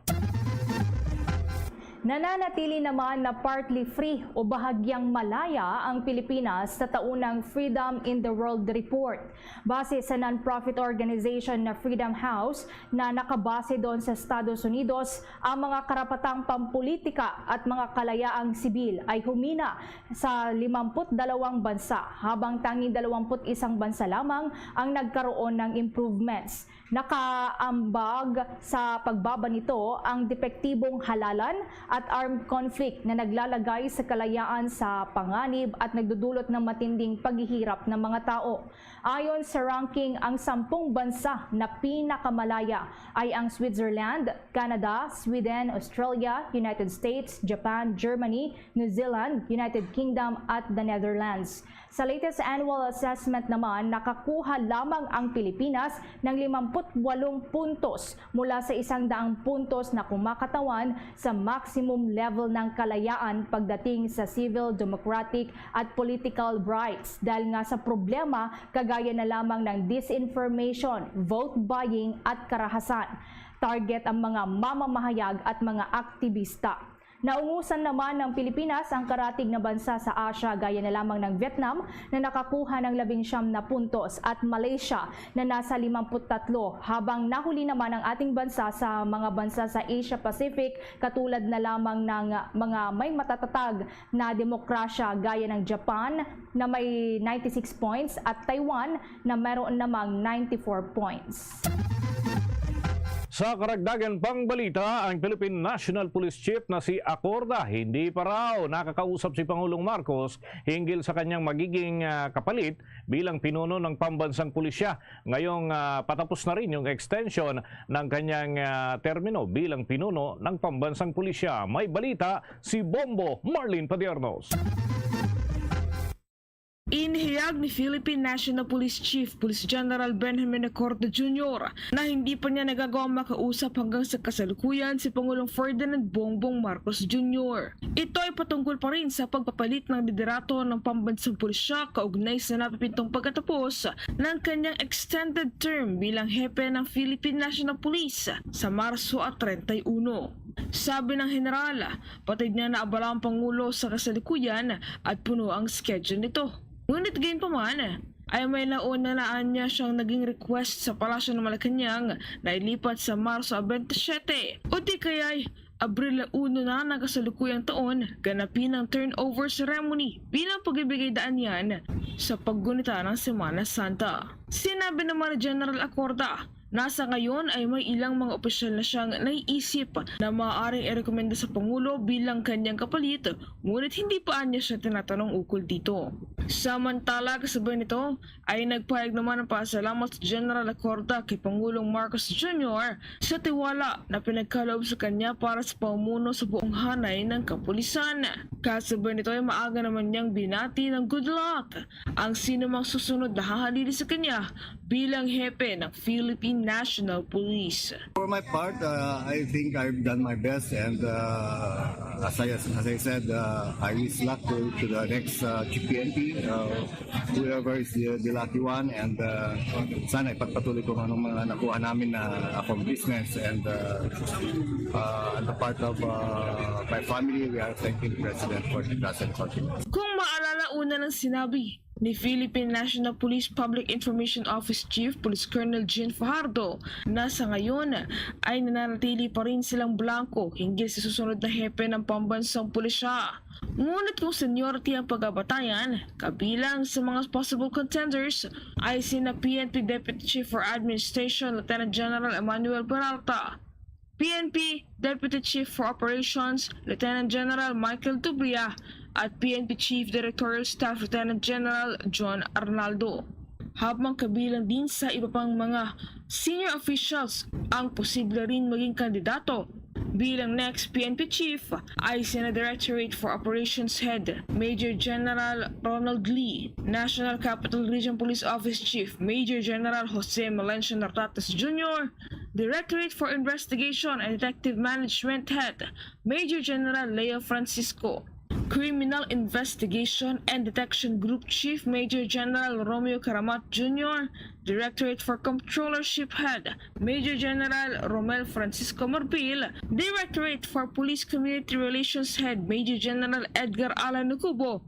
S1: Nananatili naman na partly free o bahagyang malaya ang Pilipinas sa taunang Freedom in the World Report. Base sa non-profit organization na Freedom House na nakabase doon sa Estados Unidos, ang mga karapatang pampolitika at mga kalayaang sibil ay humina sa 52 bansa, habang tanging 21 bansa lamang ang nagkaroon ng improvements. Nakaambag sa pagbaba nito ang depektibong halalan at armed conflict na naglalagay sa kalayaan sa panganib at nagdudulot ng matinding paghihirap ng mga tao. Ayon sa ranking, ang 10 bansa na pinakamalaya ay ang Switzerland, Canada, Sweden, Australia, United States, Japan, Germany, New Zealand, United Kingdom at the Netherlands. Sa latest annual assessment naman, nakakuha lamang ang Pilipinas ng 58 puntos mula sa 100 puntos na kumakatawan sa maximum level ng kalayaan pagdating sa civil, democratic at political rights dahil nga sa problema kagaya na lamang ng disinformation, vote buying at karahasan. Target ang mga mamamahayag at mga aktivista. Naungusan naman ng Pilipinas ang karatig na bansa sa Asia gaya na lamang ng Vietnam na nakakuha ng 19 na puntos at Malaysia na nasa 53, habang nahuli naman ang ating bansa sa mga bansa sa Asia Pacific katulad na lamang ng mga may matatatag na demokrasya gaya ng Japan na may 96 points at Taiwan na mayroon namang 94 points.
S22: Sa karagdagan pang balita, ang Philippine National Police Chief na si Acorda hindi pa raw nakakausap si Pangulong Marcos hinggil sa kanyang magiging kapalit bilang pinuno ng pambansang pulisya. Ngayong patapos na rin yung extension ng kanyang termino bilang pinuno ng pambansang pulisya. May balita si Bombo Marlene Padiernos.
S18: Inihayag ni Philippine National Police Chief Police General Benjamin Acorda Jr. na hindi pa niya nagagawang makausap hanggang sa kasalukuyan si Pangulong Ferdinand Bongbong Marcos Jr. Ito ay patungkol pa rin sa pagpapalit ng liderato ng pambansang pulisya kaugnay sa napipintong pagkatapos ng kanyang extended term bilang hepe ng Philippine National Police sa Marso at 31. Sabi ng general, patid niya na abala ang Pangulo sa kasalukuyan at puno ang schedule nito. Ngunit gayon pa man, ay may naunanaan niya siyang naging request sa Palasyo ng Malacanang na ilipat sa Marso 27 o di kaya'y Abril 1 na ng kasalukuyang taon ganapin ang turnover ceremony bilang pagbibigay daan yan sa paggunita ng Semana Santa. Sinabi naman ni General Acorda, nasa ngayon ay may ilang mga opisyal na siyang naiisip na maaaring irekomenda sa Pangulo bilang kanyang kapalit, ngunit hindi pa niya siya tinatanong ukol dito. Samantala, kasabay nito ay nagpahayag naman ng pasalamat sa General Acorda kay Pangulong Marcos Jr. sa tiwala na pinagkaloob sa kanya para sa pamuno sa buong hanay ng kapulisan. Kasabay nito ay maaga naman niyang binati ng good luck ang sinumang susunod na hahalili sa kanya bilang hepe ng Philippine National Police.
S20: For my part, I think I've done my best, and as I said, I wish luck to the next PNP, whoever is the lucky one, and sana ipagpatuloy ko anong mga nakuha namin na accomplishments, and on the part of my family, we are thanking the President for the present confidence.
S18: Kung maalala, una ng sinabi ni Philippine National Police Public Information Office Chief Police Colonel Jean Fajardo na sa ngayon ay nananatili pa rin silang blanco hinggil sa susunod na hepe ng pambansang pulisya. Ngunit kung seniority ang pagkabatayan, kabilang sa mga possible contenders ay sina PNP Deputy Chief for Administration Lieutenant General Emmanuel Peralta, PNP Deputy Chief for Operations Lieutenant General Michael Dubria at PNP Chief Directorial Staff Lieutenant General John Arnaldo. Habang kabilang din sa iba pang mga senior officials ang posible rin maging kandidato bilang next PNP Chief ay sina Directorate for Operations Head Major General Ronald Lee, National Capital Region Police Office Chief Major General Jose Melencio Nartates Jr., Directorate for Investigation and Detective Management Head Major General Leo Francisco, Criminal Investigation and Detection Group Chief Major General Romeo Caramat Jr., Directorate for Controllership Head Major General Romel Francisco Marbil, Directorate for Police Community Relations Head Major General Edgar Alan Nucubo,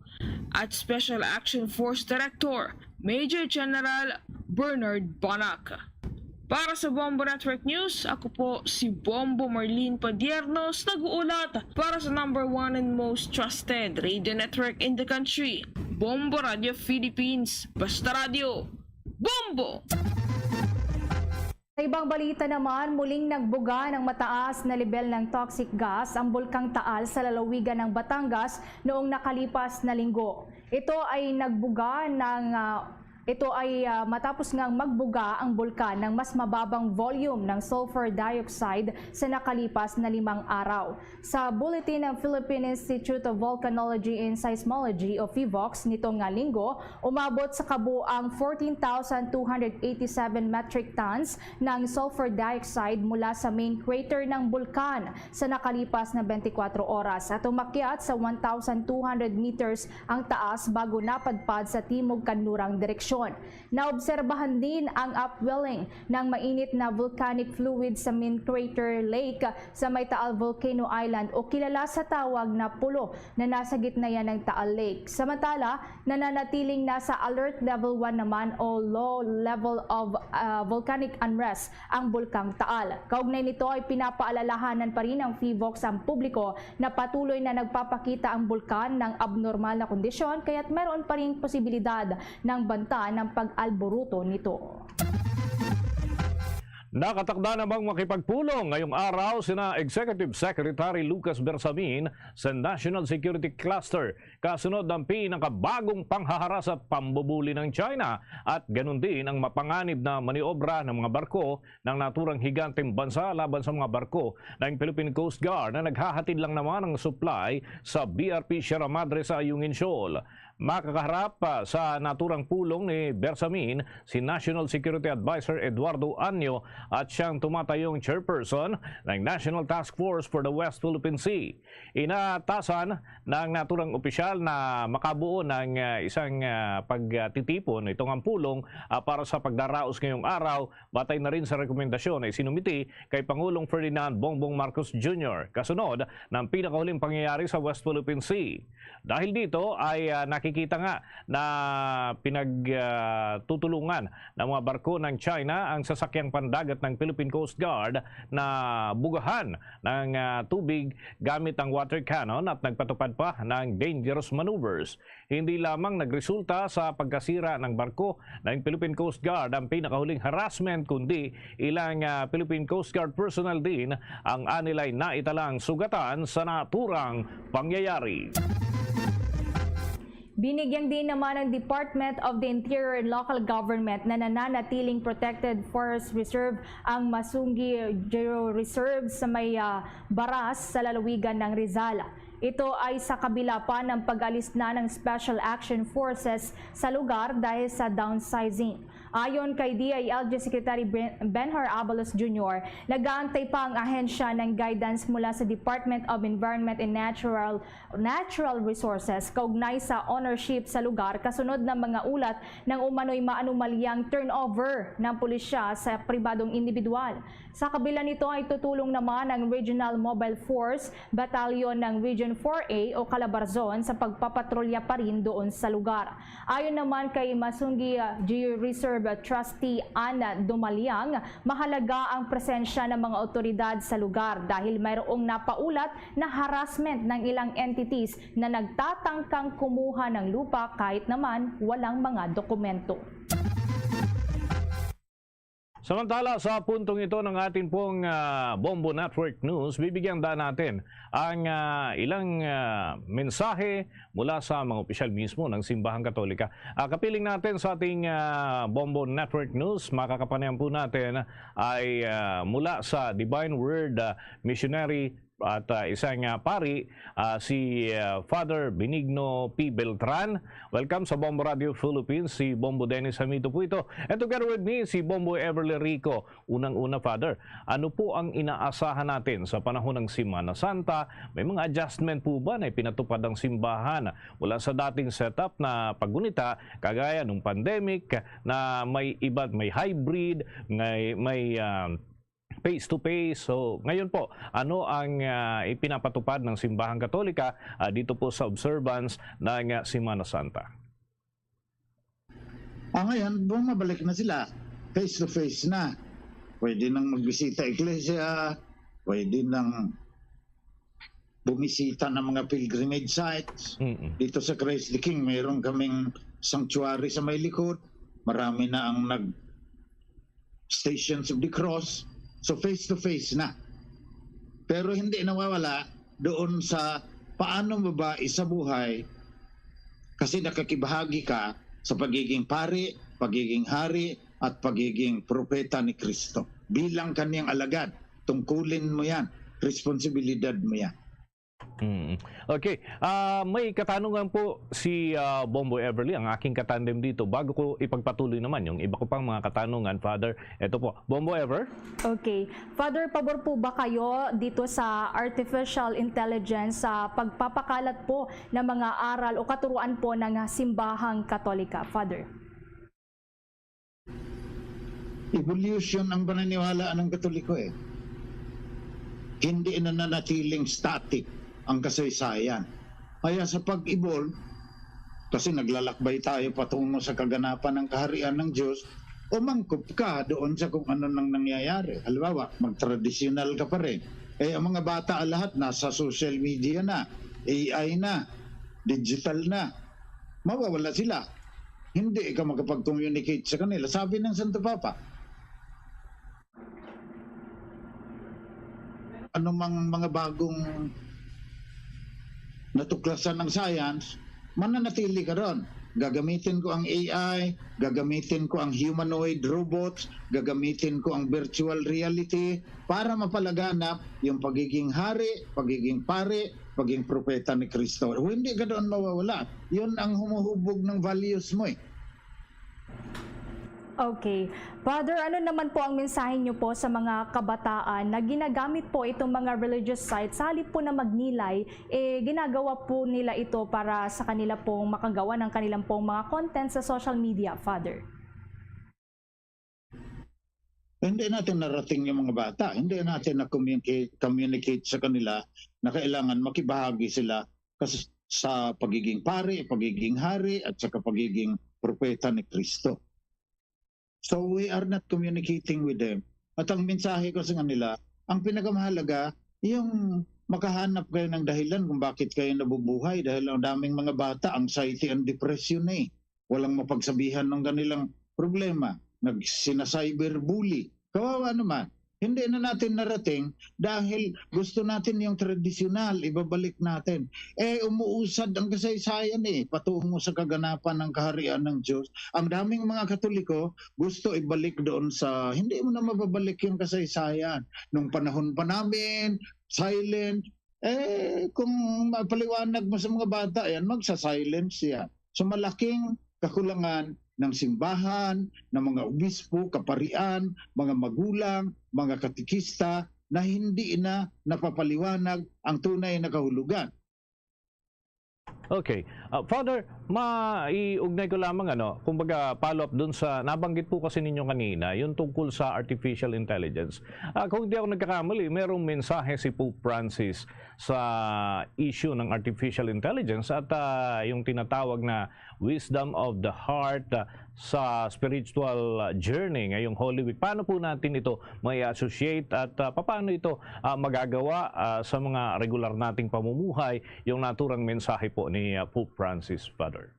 S18: at Special Action Force Director Major General Bernard Bonac. Para sa Bombo Network News, ako po si Bombo Marlene Padiernos, nag-uulat para sa #1 and most trusted radio network in the country, Bombo Radio Philippines. Basta Radio, Bombo!
S1: Sa ibang balita naman, muling nagbuga ng mataas na level ng toxic gas ang Bulkang Taal sa lalawigan ng Batangas noong nakalipas na linggo. Ito ay matapos ngang magbuga ang bulkan ng mas mababang volume ng sulfur dioxide sa nakalipas na 5 araw. Sa bulletin ng Philippine Institute of Volcanology and Seismology o PHIVOLCS nitong linggo, umabot sa kabuang 14,287 metric tons ng sulfur dioxide mula sa main crater ng bulkan sa nakalipas na 24 oras at umakyat sa 1,200 meters ang taas bago napadpad sa timog-kanlurang direksyon. Naobserbahan din ang upwelling ng mainit na volcanic fluid sa main crater lake sa may Taal Volcano Island o kilala sa tawag na Pulo na nasa gitna yan ng Taal Lake. Samantala, nananatiling nasa alert level 1 naman o low level of volcanic unrest ang Bulkang Taal. Kaugnay nito ay pinapaalalahanan pa rin ng PHIVOLCS ang publiko na patuloy na nagpapakita ang bulkan ng abnormal na kondisyon kaya't meron pa rin posibilidad ng banta ng pag-alboruto nito.
S22: Nakatakda namang makipagpulong ngayong araw sina Executive Secretary Lucas Bersamin sa National Security Cluster kasunod ng pinakabagong panghaharas at pambubuli ng China at ganun din ang mapanganib na maniobra ng mga barko ng naturang higanteng bansa laban sa mga barko ng Philippine Coast Guard na naghahatid lang naman ng supply sa BRP Sierra Madre sa Ayungin Shoal. Makakaharap sa naturang pulong ni Bersamin si National Security Advisor Eduardo Anyo at siyang tumatayong chairperson ng National Task Force for the West Philippine Sea. Inatasan ng naturang opisyal na makabuo ng isang pagtitipon itong ang pulong para sa pagdaraos ngayong araw, batay na rin sa rekomendasyon ay sinumiti kay Pangulong Ferdinand Bongbong Marcos Jr. kasunod ng pinakahuling pangyayari sa West Philippine Sea. Dahil dito ay nakikita nga na pinagtutulungan ng mga barko ng China ang sasakyang pandagat ng Philippine Coast Guard na bugahan ng tubig gamit ang water cannon at nagpatupad pa ng dangerous maneuvers. Hindi lamang nagresulta sa pagkasira ng barko ng Philippine Coast Guard ang pinakahuling harassment, kundi ilang Philippine Coast Guard personnel din ang anilay naitalang sugatan sa naturang pangyayari.
S1: Binigyan din naman ng Department of the Interior and Local Government na nananatiling Protected Forest Reserve ang Masungi Geo Reserve sa may Baras sa lalawigan ng Rizal. Ito ay sa kabila pa ng pag-alis na ng Special Action Forces sa lugar dahil sa downsizing. Ayon kay DILG Secretary Benhur Abalos Jr., nag-aantay pa ang ahensya ng guidance mula sa Department of Environment and Natural Resources kaugnay sa ownership sa lugar kasunod ng mga ulat ng umano'y maanumalyang turnover ng pulisya sa pribadong individual. Sa kabila nito ay tutulong naman ang Regional Mobile Force Battalion ng Region 4A o Calabarzon sa pagpapatrolya pa rin doon sa lugar. Ayon naman kay Masungi Geo Reserve Trustee Ana Dumaliang, mahalaga ang presensya ng mga otoridad sa lugar dahil mayroong napaulat na harassment ng ilang entities na nagtatangkang kumuha ng lupa kahit naman walang mga dokumento.
S22: Samantala, sa puntong ito ng ating pong Bombo Network News, bibigyan daan natin ang ilang mensahe mula sa mga opisyal mismo ng Simbahang Katolika. Kapiling natin sa ating Bombo Network News, makakapanayan po natin ay mula sa Divine Word Missionary at isang pari, si Father Benigno P. Beltran. Welcome sa Bombo Radio Philippines, si Bombo Dennis Hamito po ito. And together with me, si Bombo Everly Rico. Unang-una, Father, ano po ang inaasahan natin sa panahon ng Semana Santa? May mga adjustment po ba na pinatupad ang simbahan mula sa dating setup na paggunita, kagaya ng pandemic, na may iba, may hybrid, may face-to-face. So, ngayon po, ano ang ipinapatupad ng Simbahang Katolika dito po sa observance ng Semana Santa?
S3: Ngayon, bumabalik na sila. Face-to-face na. Pwede nang magbisita iglesia, pwede nang bumisita ng mga pilgrimage sites. Dito sa Christ the King, mayroon kaming sanctuary sa may likod. Marami na ang Stations of the Cross. So face-to-face na. Pero hindi nawawala doon sa paano mo ba isabuhay kasi nakakibahagi ka sa pagiging pari, pagiging hari, at pagiging propeta ni Kristo. Bilang kaniyang alagad, tungkulin mo yan, responsibilidad mo yan.
S22: Okay, may katanungan po si Bombo Everly, ang aking katandem dito. Bago ko ipagpatuloy naman yung iba ko pang mga katanungan, Father, ito po, Bombo Ever?
S1: Okay. Father, pabor po ba kayo dito sa artificial intelligence sa pagpapakalat po ng mga aral o katuruan po ng Simbahang Katolika, Father?
S3: Evolution ang paniniwalaan ng Katoliko eh. Hindi nananatiling static ang kasaysayan. Kaya sa pag-evolve, kasi naglalakbay tayo patungo sa kaganapan ng kaharian ng Diyos, umangkop ka doon sa kung ano nang nangyayari. Halimbawa, mag-traditional ka pa rin. Ang mga bata lahat nasa social media na, AI na, digital na. Mawawala sila. Hindi ka makapag-communicate sa kanila. Sabi ng Santo Papa, anumang mga bagong natuklasan ng science, mananatili ka ron. Gagamitin ko ang AI, gagamitin ko ang humanoid robots, gagamitin ko ang virtual reality para mapalaganap yung pagiging hari, pagiging pare, pagiging propeta ni Kristo. Hindi ka doon mawawala. Yun ang humuhubog ng values mo eh.
S1: Okay. Father, ano naman po ang mensahe niyo po sa mga kabataan na ginagamit po itong mga religious sites, sa halip po na magnilay, ginagawa po nila ito para sa kanila pong makagawa ng kanilang pong mga content sa social media, Father?
S3: Hindi natin narating yung mga bata. Hindi natin na-communicate sa kanila na kailangan makibahagi sila kasi sa pagiging pare, pagiging hari, at sa pagiging propeta ni Kristo. So we are not communicating with them. At ang mensahe ko sa kanila, ang pinakamahalaga, yung makahanap kayo ng dahilan kung bakit kayo nabubuhay dahil ang daming mga bata, anxiety and depression eh. Walang mapagsabihan ng kanilang problema. Sina-cyberbully. Kawawa naman. Hindi na natin narating dahil gusto natin yung tradisyonal, ibabalik natin. Umuusad ang kasaysayan patungo sa kaganapan ng kaharian ng Diyos. Ang daming mga Katoliko gusto ibalik doon sa, hindi mo na mababalik yung kasaysayan. Nung panahon pa namin, silent, kung mapaliwanag mo sa mga bata yan, magsa-silence yan. So malaking kakulangan ng simbahan, ng mga obispo, kaparian, mga magulang, mga katikista na hindi na napapaliwanag ang tunay na kahulugan.
S22: Okay. Father, maiugnay ko lamang kumbaga follow up dun sa nabanggit po kasi ninyo kanina, yung tungkol sa artificial intelligence. Kung hindi ako nagkakamali, merong mensahe si Pope Francis sa issue ng artificial intelligence at yung tinatawag na wisdom of the heart sa spiritual journey ngayong Holy Week. Paano po natin ito may associate at paano ito magagawa sa mga regular nating pamumuhay, yung naturang mensahe po ni Pope Francis, Father?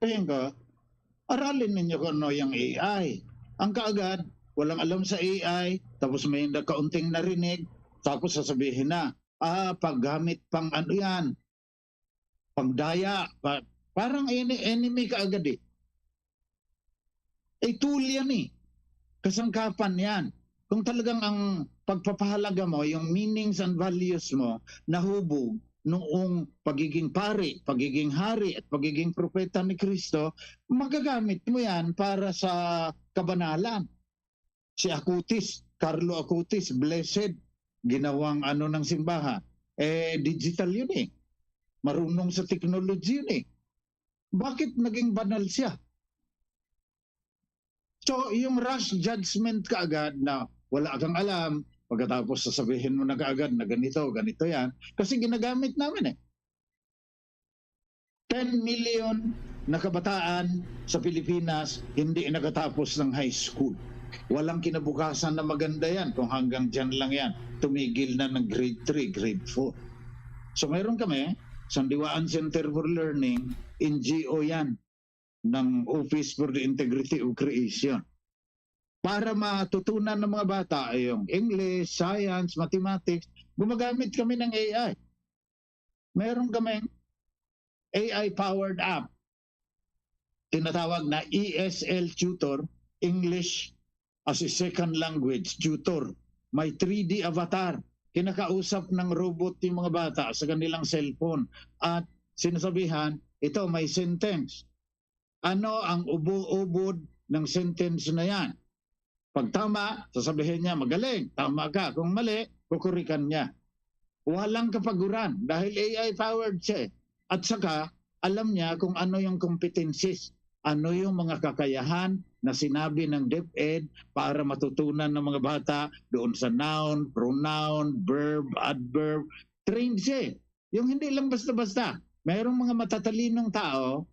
S3: Ayun ko, aralin ninyo kung ano yung AI. Ang kaagad, walang alam sa AI, tapos may kaunting narinig, tapos sasabihin na, paggamit pang ano yan, pagdaya, parang enemy kaagad eh. Tool yan eh. Kasangkapan yan. Kung talagang ang pagpapahalaga mo, yung meanings and values mo, nahubog noong pagiging pari, pagiging hari, at pagiging propeta ni Kristo, magagamit mo yan para sa kabanalan. Si Acutis, Carlo Acutis, blessed, ginawang ng simbahan. Digital yun eh. Marunong sa technology yun eh. Bakit naging banal siya? So, yung rush judgment kaagad na wala kang alam, pagkatapos sasabihin mo na kaagad na ganito yan, kasi ginagamit namin eh. 10 million na kabataan sa Pilipinas hindi nakatapos ng high school. Walang kinabukasan na maganda yan kung hanggang dyan lang yan. Tumigil na ng grade 3, grade 4. So meron kami, Sandiwaan Center for Learning, NGO yan, ng Office for the Integrity of Creation. Para matutunan ng mga bata yung English, Science, Mathematics, gumagamit kami ng AI. Meron kami AI-powered app. Tinatawag na ESL Tutor, English as a Second Language Tutor. May 3D avatar. Kinakausap ng robot yung mga bata sa kanilang cellphone. At sinasabihan, ito may sentence. Ano ang ubo-ubod ng sentence na yan? Pag tama, sasabihin niya, magaling, tama ka. Kung mali, kukurikan niya. Walang kapaguran dahil AI-powered siya. At saka, alam niya kung ano yung competencies, ano yung mga kakayahan na sinabi ng DepEd para matutunan ng mga bata doon sa noun, pronoun, verb, adverb. Trained siya. Yung hindi lang basta-basta. Mayroong mga matatalinong tao,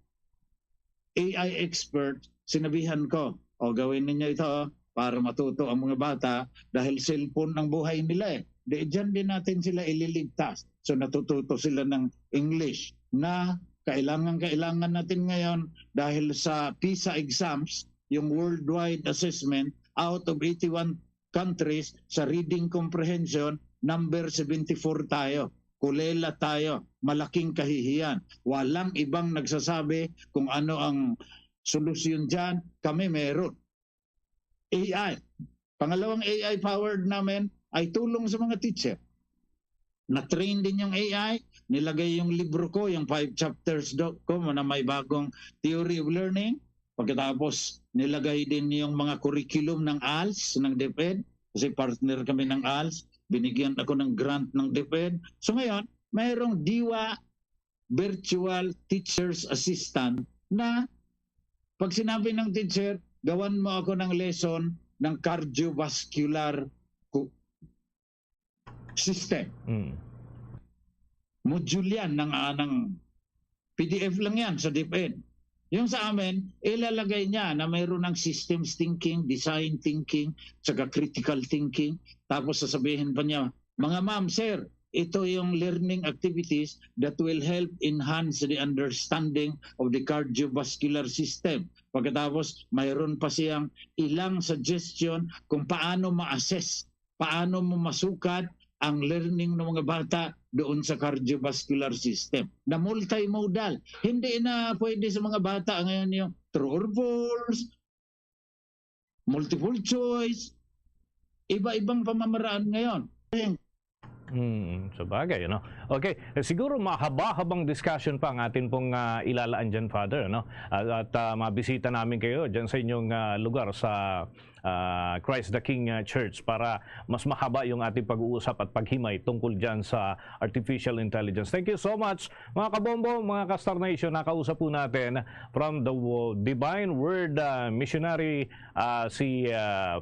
S3: AI expert, sinabihan ko, gawin ninyo ito para matuto ang mga bata dahil cellphone ang buhay nila eh. Diyan din natin sila ililigtas. So natututo sila ng English na kailangan natin ngayon dahil sa PISA exams, yung worldwide assessment, out of 81 countries sa reading comprehension, number 74 tayo. Kulela tayo. Malaking kahihiyan. Walang ibang nagsasabi kung ano ang solusyon dyan. Kami meron. AI. Pangalawang AI powered namin ay tulong sa mga teacher. Na-train din yung AI, nilagay yung libro ko, yung 5 chapters ko na may bagong theory of learning. Pagkatapos nilagay din yung mga curriculum ng ALS, ng DepEd, kasi partner kami ng ALS. Binigyan ako ng grant ng DepEd. So ngayon, mayroong DIWA Virtual Teacher's Assistant na pag sinabi ng teacher, gawan mo ako ng lesson ng cardiovascular system. Module yan ng PDF lang yan sa DepEd. Yung sa amin, ilalagay niya na mayroon ng systems thinking, design thinking, saka critical thinking. Tapos sasabihin pa niya, mga ma'am, sir, ito yung learning activities that will help enhance the understanding of the cardiovascular system. Pagkatapos, mayroon pa siyang ilang suggestion kung paano ma-assess, paano mo masukat ang learning ng mga bata doon sa cardiovascular system. Na multimodal. Hindi na pwede sa mga bata ngayon yung true or false, multiple choice, iba-ibang pamamaraan ngayon.
S22: Sabagay, no? Okay, siguro mahaba-habang discussion pa ang atin pong ilalaan dyan, Father, no? At mabisita namin kayo dyan sa inyong lugar sa Christ the King Church para mas mahaba yung ating pag-uusap at paghimay tungkol dyan sa artificial intelligence. Thank you so much, mga kabombo, mga ka-Star Nation. Nakausap po natin from the Divine Word Missionary si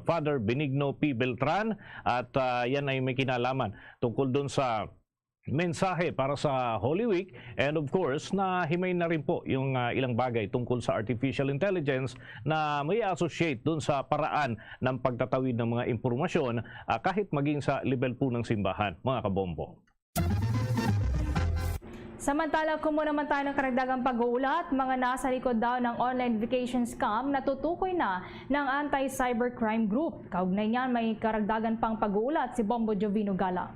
S22: Father Benigno P. Beltran, at yan ay may kinalaman tungkol doon sa mensahe para sa Holy Week, and of course na himay na rin po yung ilang bagay tungkol sa artificial intelligence na may associate doon sa paraan ng pagtatawid ng mga impormasyon kahit maging sa level po ng simbahan, mga kabombo.
S1: Samantala, kumuha naman tayo ng karagdagang pag-uulat, mga nasa likod daw ng online vacation scam na tutukoy na ng Anti-Cybercrime Group. Kaugnay niyan, may karagdagan pang pag-uulat si Bombo Jovino Gala.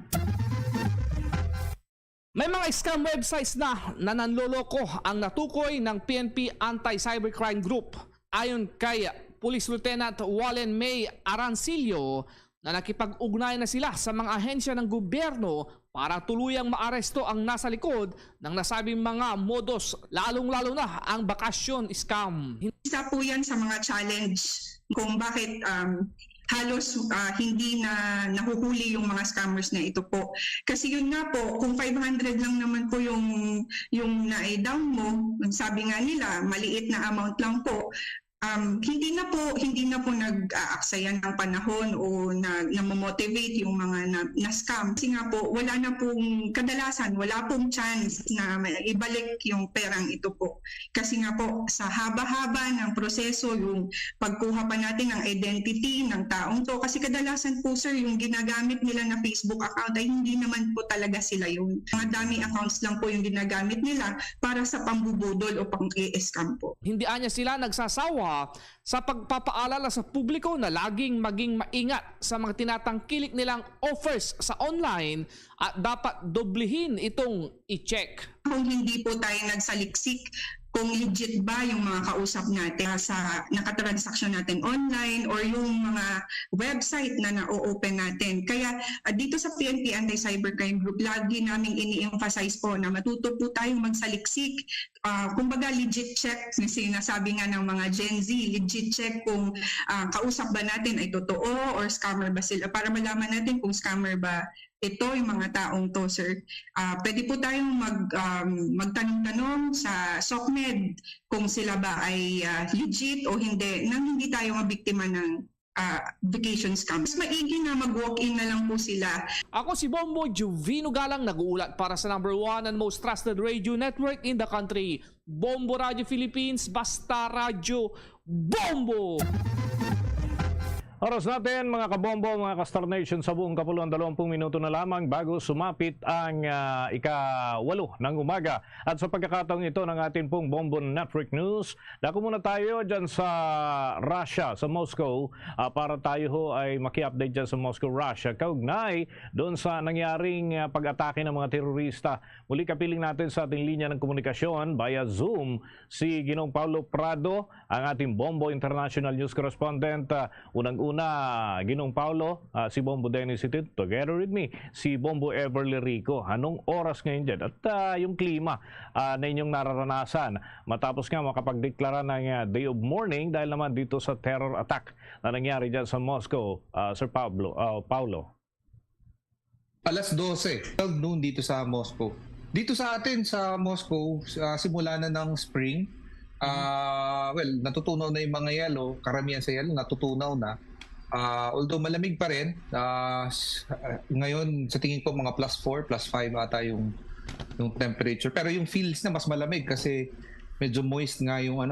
S4: May mga scam websites na nananloloko ang natukoy ng PNP Anti-Cybercrime Group. Ayon kay Police Lieutenant Wallen May Arancillo, na nakipag-ugnay na sila sa mga ahensya ng gobyerno para tuluyang maaresto ang nasa likod ng nasabing mga modus, lalong-lalo na ang bakasyon scam.
S19: Isa po yan sa mga challenge kung bakit halos hindi na nahuhuli yung mga scammers na ito po. Kasi yun nga po, kung 500 lang naman po yung na-down mo, sabi nga nila, maliit na amount lang po, hindi na po nag-aaksayan ng panahon o na-motivate yung mga na-scam. Kasi nga po, kadalasan wala pong chance na ibalik yung perang ito po. Kasi nga po, sa haba-haba ng proseso, yung pagkuha pa natin ng identity ng taong to. Kasi kadalasan po sir, yung ginagamit nila na Facebook account ay hindi naman po talaga sila yun. Mga dami accounts lang po yung ginagamit nila para sa pambubudol o pang-scam po.
S4: Hindi anya sila nagsasawa sa pagpapaalala sa publiko na laging maging maingat sa mga tinatangkilik nilang offers sa online at dapat doblehin itong i-check.
S19: Kung hindi po tayo nagsaliksik kung legit ba yung mga kausap natin sa nakatransaksyon natin online or yung mga website na na-open natin. Kaya dito sa PNP Anti-Cybercrime Group, lagi namin ini-emphasize po na matuto po tayong magsaliksik. Kumbaga legit check, sinasabi nga ng mga Gen Z, legit check kung kausap ba natin ay totoo or scammer ba sila para malaman natin kung scammer ba ito yung mga taong to, sir. Pwede po tayong magtanong-tanong sa SOCMED kung sila ba ay legit o hindi, nang hindi tayo mabiktima ng vacation scam. Mas maigi na mag-walk-in na lang po sila.
S4: Ako si Bombo Jovino Galang, nag-uulat para sa #1 and most trusted radio network in the country. Bombo Radio Philippines, basta radyo, Bombo!
S22: Oras natin mga kabombo, mga ka-Star Nation sa buong kapuluan, 20 minuto na lamang bago sumapit ang ika-8 ng umaga. At sa pagkakataong ito ng ating pong Bombo Network News, dako muna tayo dyan sa Russia, sa Moscow, para tayo ho ay maki-update dyan sa Moscow, Russia. Kaugnay doon sa nangyaring pag-atake ng mga terorista. Muli kapiling natin sa ating linya ng komunikasyon via Zoom si Ginoong Paulo Prado, ang ating Bombo International News Correspondent. Unang-una, Ginoong Paulo, si Bombo Dennis Ito, together with me, si Bombo Everly Rico. Anong oras ngayon dyan? At yung klima na inyong nararanasan matapos nga makapagdeklara ng day of mourning dahil naman dito sa terror attack na nangyari dyan sa Moscow, Sir Paulo.
S5: Alas 12, 12 noon dito sa Moscow. Dito sa atin sa Moscow, simula na ng spring. Natutunaw na yung mga yelo, karamihan sa yelo natutunaw na. Although malamig pa rin, ngayon sa tingin ko mga +4, +5 ata yung temperature. Pero yung feels na mas malamig kasi medyo moist nga yung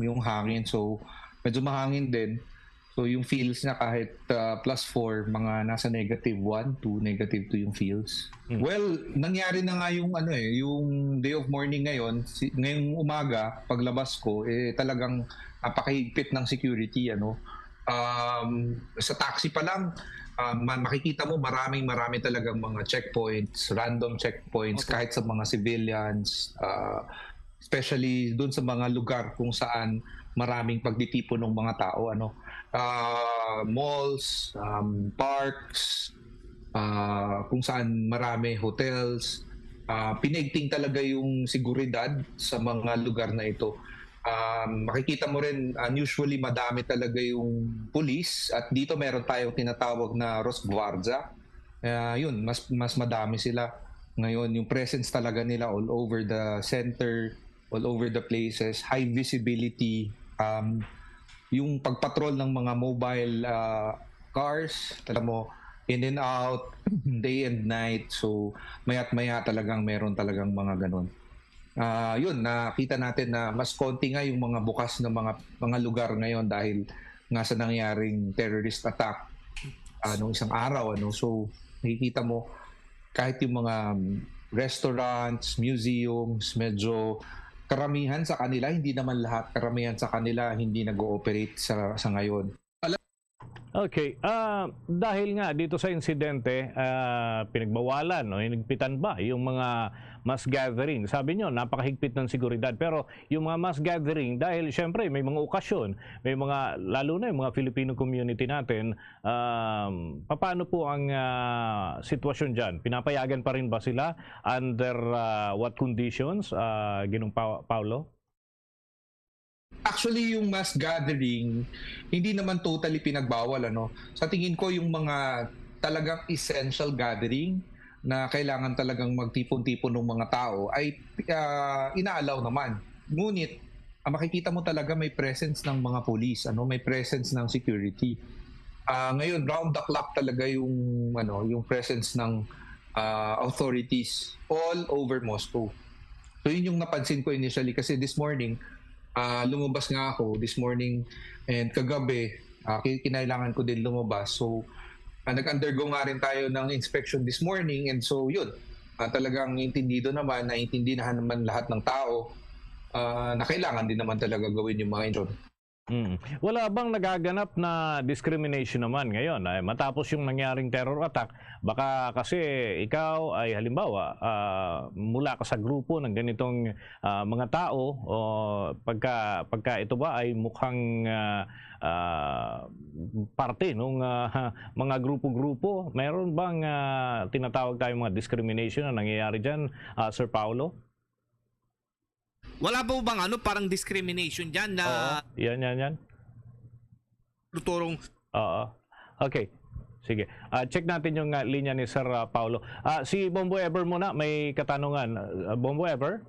S5: yung hangin. So medyo mahangin din. So yung feels na kahit +4, mga nasa -1 to -2 yung feels. Well, nangyari na nga yung yung day of mourning ngayon, ngayong umaga paglabas ko talagang napakahigpit ng security sa taxi pa lang makikita mo marami talagang mga checkpoints, random checkpoints kahit sa mga civilians, especially doon sa mga lugar kung saan maraming pagtitipon ng mga tao, malls, parks, kung saan marami hotels. Pinaigting talaga yung seguridad sa mga lugar na ito. Makikita mo rin usually madami talaga yung police at dito meron tayong tinatawag na Rosgvardya. Yun, mas madami sila ngayon. Yung presence talaga nila all over the center, all over the places, high visibility. Yung pagpatrol ng mga mobile cars, alam mo, in and out, day and night. So maya't maya talagang meron talagang mga ganun. Yun, nakita natin na mas konti nga yung mga bukas na mga lugar ngayon dahil nga sa nangyaring terrorist attack nung isang araw. So nakikita mo kahit yung mga restaurants, museums, medyo karamihan sa kanila, hindi naman lahat, karamihan sa kanila hindi nag-ooperate sa ngayon.
S22: Okay, dahil nga dito sa insidente, pinagbawalan o hinigpitan ba yung mga mass gathering? Sabi nyo, napakahigpit ng seguridad. Pero yung mga mass gathering, dahil syempre may mga okasyon, may mga, lalo na yung mga Filipino community natin, paano po ang sitwasyon dyan? Pinapayagan pa rin ba sila? Under what conditions, Ginong Paulo?
S5: Actually, yung mass gathering, hindi naman totally pinagbawal. Sa tingin ko, yung mga talagang essential gathering na kailangan talagang magtipon-tipon ng mga tao ay inaalaw naman. Ngunit, makikita mo talaga may presence ng mga police, may presence ng security. Ngayon, round the clock talaga yung presence ng authorities all over Moscow. So yun yung napansin ko initially kasi this morning, lumabas nga ako this morning and kagabi kinailangan ko din lumabas. So nag-undergo nga rin tayo ng inspection this morning and so yun, talagang naiintindihan naman lahat ng tao na kailangan din naman talaga gawin yung mga ito.
S22: Wala bang nagaganap na discrimination naman ngayon? Matapos yung nangyaring terror attack, baka kasi ikaw ay halimbawa mula ka sa grupo ng ganitong mga tao o pagka ito ba ay mukhang parte ng mga grupo-grupo, meron bang tinatawag tayong mga discrimination na nangyayari dyan, Sir Paulo?
S4: Wala po bang parang discrimination dyan na...
S22: Yan.
S4: Tuturong...
S22: Okay. Sige. Check natin yung linya ni Sir Paulo. Si Bombo Ever muna, may katanungan. Bombo Ever?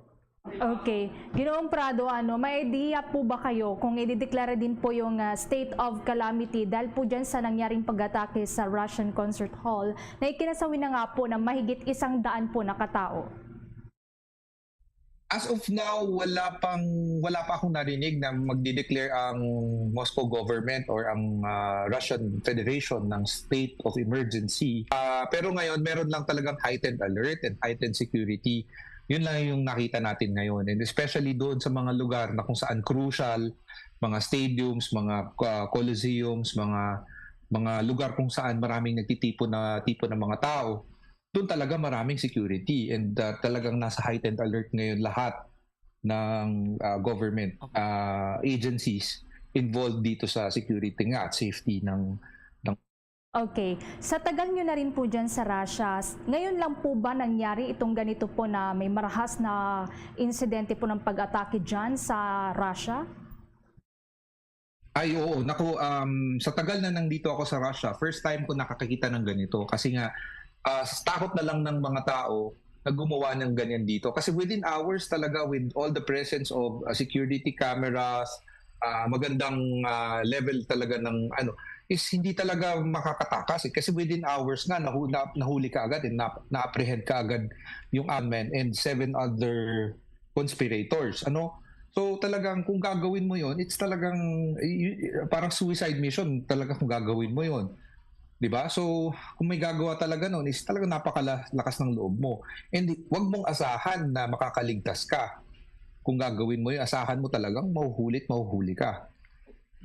S1: Okay. Ginoong Prado, may idea po ba kayo kung idideklara din po yung state of calamity dahil po dyan sa nangyaring pag-atake sa Russian Concert Hall na ikinasawi na nga po na mahigit 100 po na katao?
S5: As of now, wala pa akong narinig na magde-declare ang Moscow government or ang Russian Federation ng state of emergency. Pero ngayon, meron lang talagang heightened alert and heightened security. Yun lang yung nakita natin ngayon. And especially doon sa mga lugar na kung saan crucial, mga stadiums, mga coliseums, mga lugar kung saan maraming nagtitipon ng mga tao. Doon talaga maraming security and talagang nasa heightened alert ngayon lahat ng government agencies involved dito sa security nga at safety ng.
S1: Okay. Sa tagal nyo na rin po dyan sa Russia, ngayon lang po ba nangyari itong ganito po na may marahas na insidente po ng pag-atake dyan sa Russia?
S5: Ay, oo. Naku, sa tagal na nandito ako sa Russia, first time ko nakakakita ng ganito kasi nga takot na lang ng mga tao na gumawa ng ganyan dito. Kasi within hours talaga with all the presence of security cameras, magandang level talaga ng is hindi talaga makakatakas. Kasi within hours nga nahuli ka agad and na-apprehend ka agad yung gunman and 7 other conspirators. So talagang kung gagawin mo yon, it's talagang parang suicide mission talaga kung gagawin mo yon. Diba? So, kung may gagawa talaga noon, is talaga napakalakas ng loob mo. And wag mong asahan na makakaligtas ka. Kung gagawin mo yun, asahan mo talagang mahuhuli ka.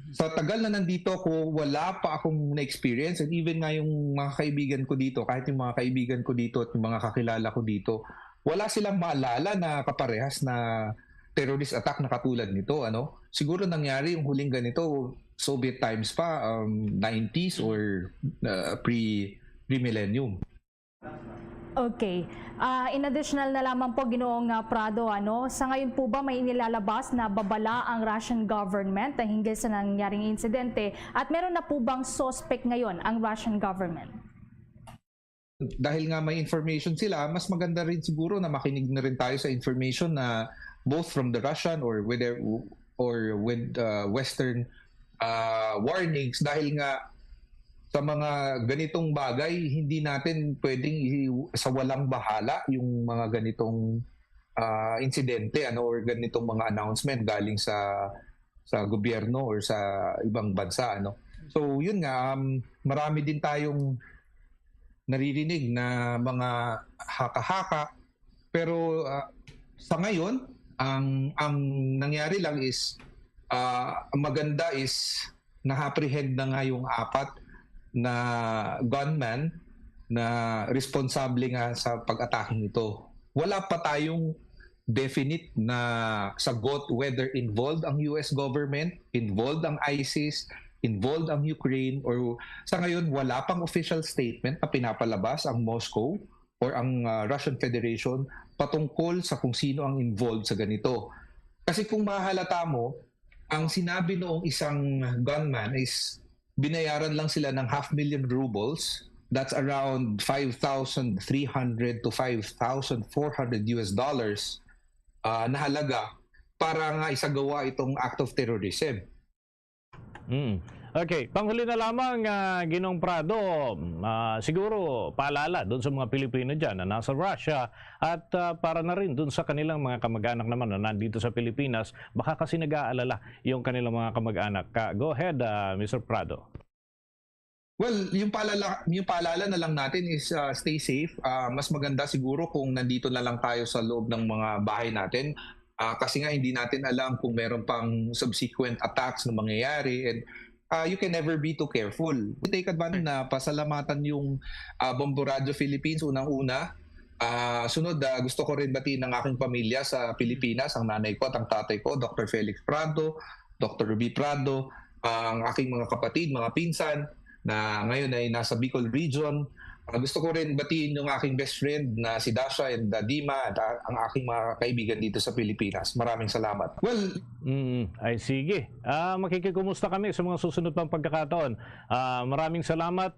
S5: Sa tagal na nandito ako, wala pa akong na-experience. And even nga yung mga kaibigan ko dito, kahit yung mga kaibigan ko dito at yung mga kakilala ko dito, wala silang maalala na kaparehas na terrorist attack na katulad nito. Siguro nangyari yung huling ganito, Soviet times pa, 90s or pre-millennium.
S1: Okay. In additional na lamang po, Ginoong Prado, sa ngayon po ba may inilalabas na babala ang Russian government na hinggil sa nangyaring insidente at meron na po bang suspect ngayon ang Russian government?
S5: Dahil nga may information sila, mas maganda rin siguro na makinig na rin tayo sa information na both from the Russian or with Western warnings, dahil nga sa mga ganitong bagay hindi natin pwedeng sa walang bahala yung mga ganitong insidente or ganitong mga announcement galing sa gobyerno or sa ibang bansa. So yun nga, marami din tayong naririnig na mga haka-haka, pero sa ngayon ang nangyari lang is maganda is na-apprehend na nga yung 4 na gunman na responsable nga sa pag-attacking ito. Wala pa tayong definite na sagot whether involved ang US government, involved ang ISIS, involved ang Ukraine, or sa ngayon wala pang official statement na pinapalabas ang Moscow or ang Russian Federation patungkol sa kung sino ang involved sa ganito. Kasi kung mahalata mo, ang sinabi noong isang gunman is binayaran lang sila ng 500,000 rubles. That's around 5,300 to 5,400 US dollars na halaga para nga isagawa itong act of terrorism.
S22: Okay, panghuli na lamang, Ginong Prado, siguro paalala doon sa mga Pilipino dyan na nasa Russia at para na rin doon sa kanilang mga kamag-anak naman na nandito sa Pilipinas, baka kasi nag-aalala yung kanilang mga kamag-anak. Go ahead, Mr. Prado.
S5: Well, yung paalala na lang natin is stay safe. Mas maganda siguro kung nandito na lang tayo sa loob ng mga bahay natin. Kasi nga hindi natin alam kung meron pang subsequent attacks na mangyayari, and you can never be too careful. We take advantage na pasalamatan yung Bombo Radio Philippines unang-una. Sunod, gusto ko rin batiin ng aking pamilya sa Pilipinas, ang nanay ko at ang tatay ko, Dr. Felix Prado, Dr. Ruby Prado, ang aking mga kapatid, mga pinsan na ngayon ay nasa Bicol region. Gusto ko rin batiin yung aking best friend na si Dasha and Dima at ang aking mga kaibigan dito sa Pilipinas. Maraming salamat. Well,
S22: ay sige. Makikikumusta kami sa mga susunod pang pagkakataon. Maraming salamat,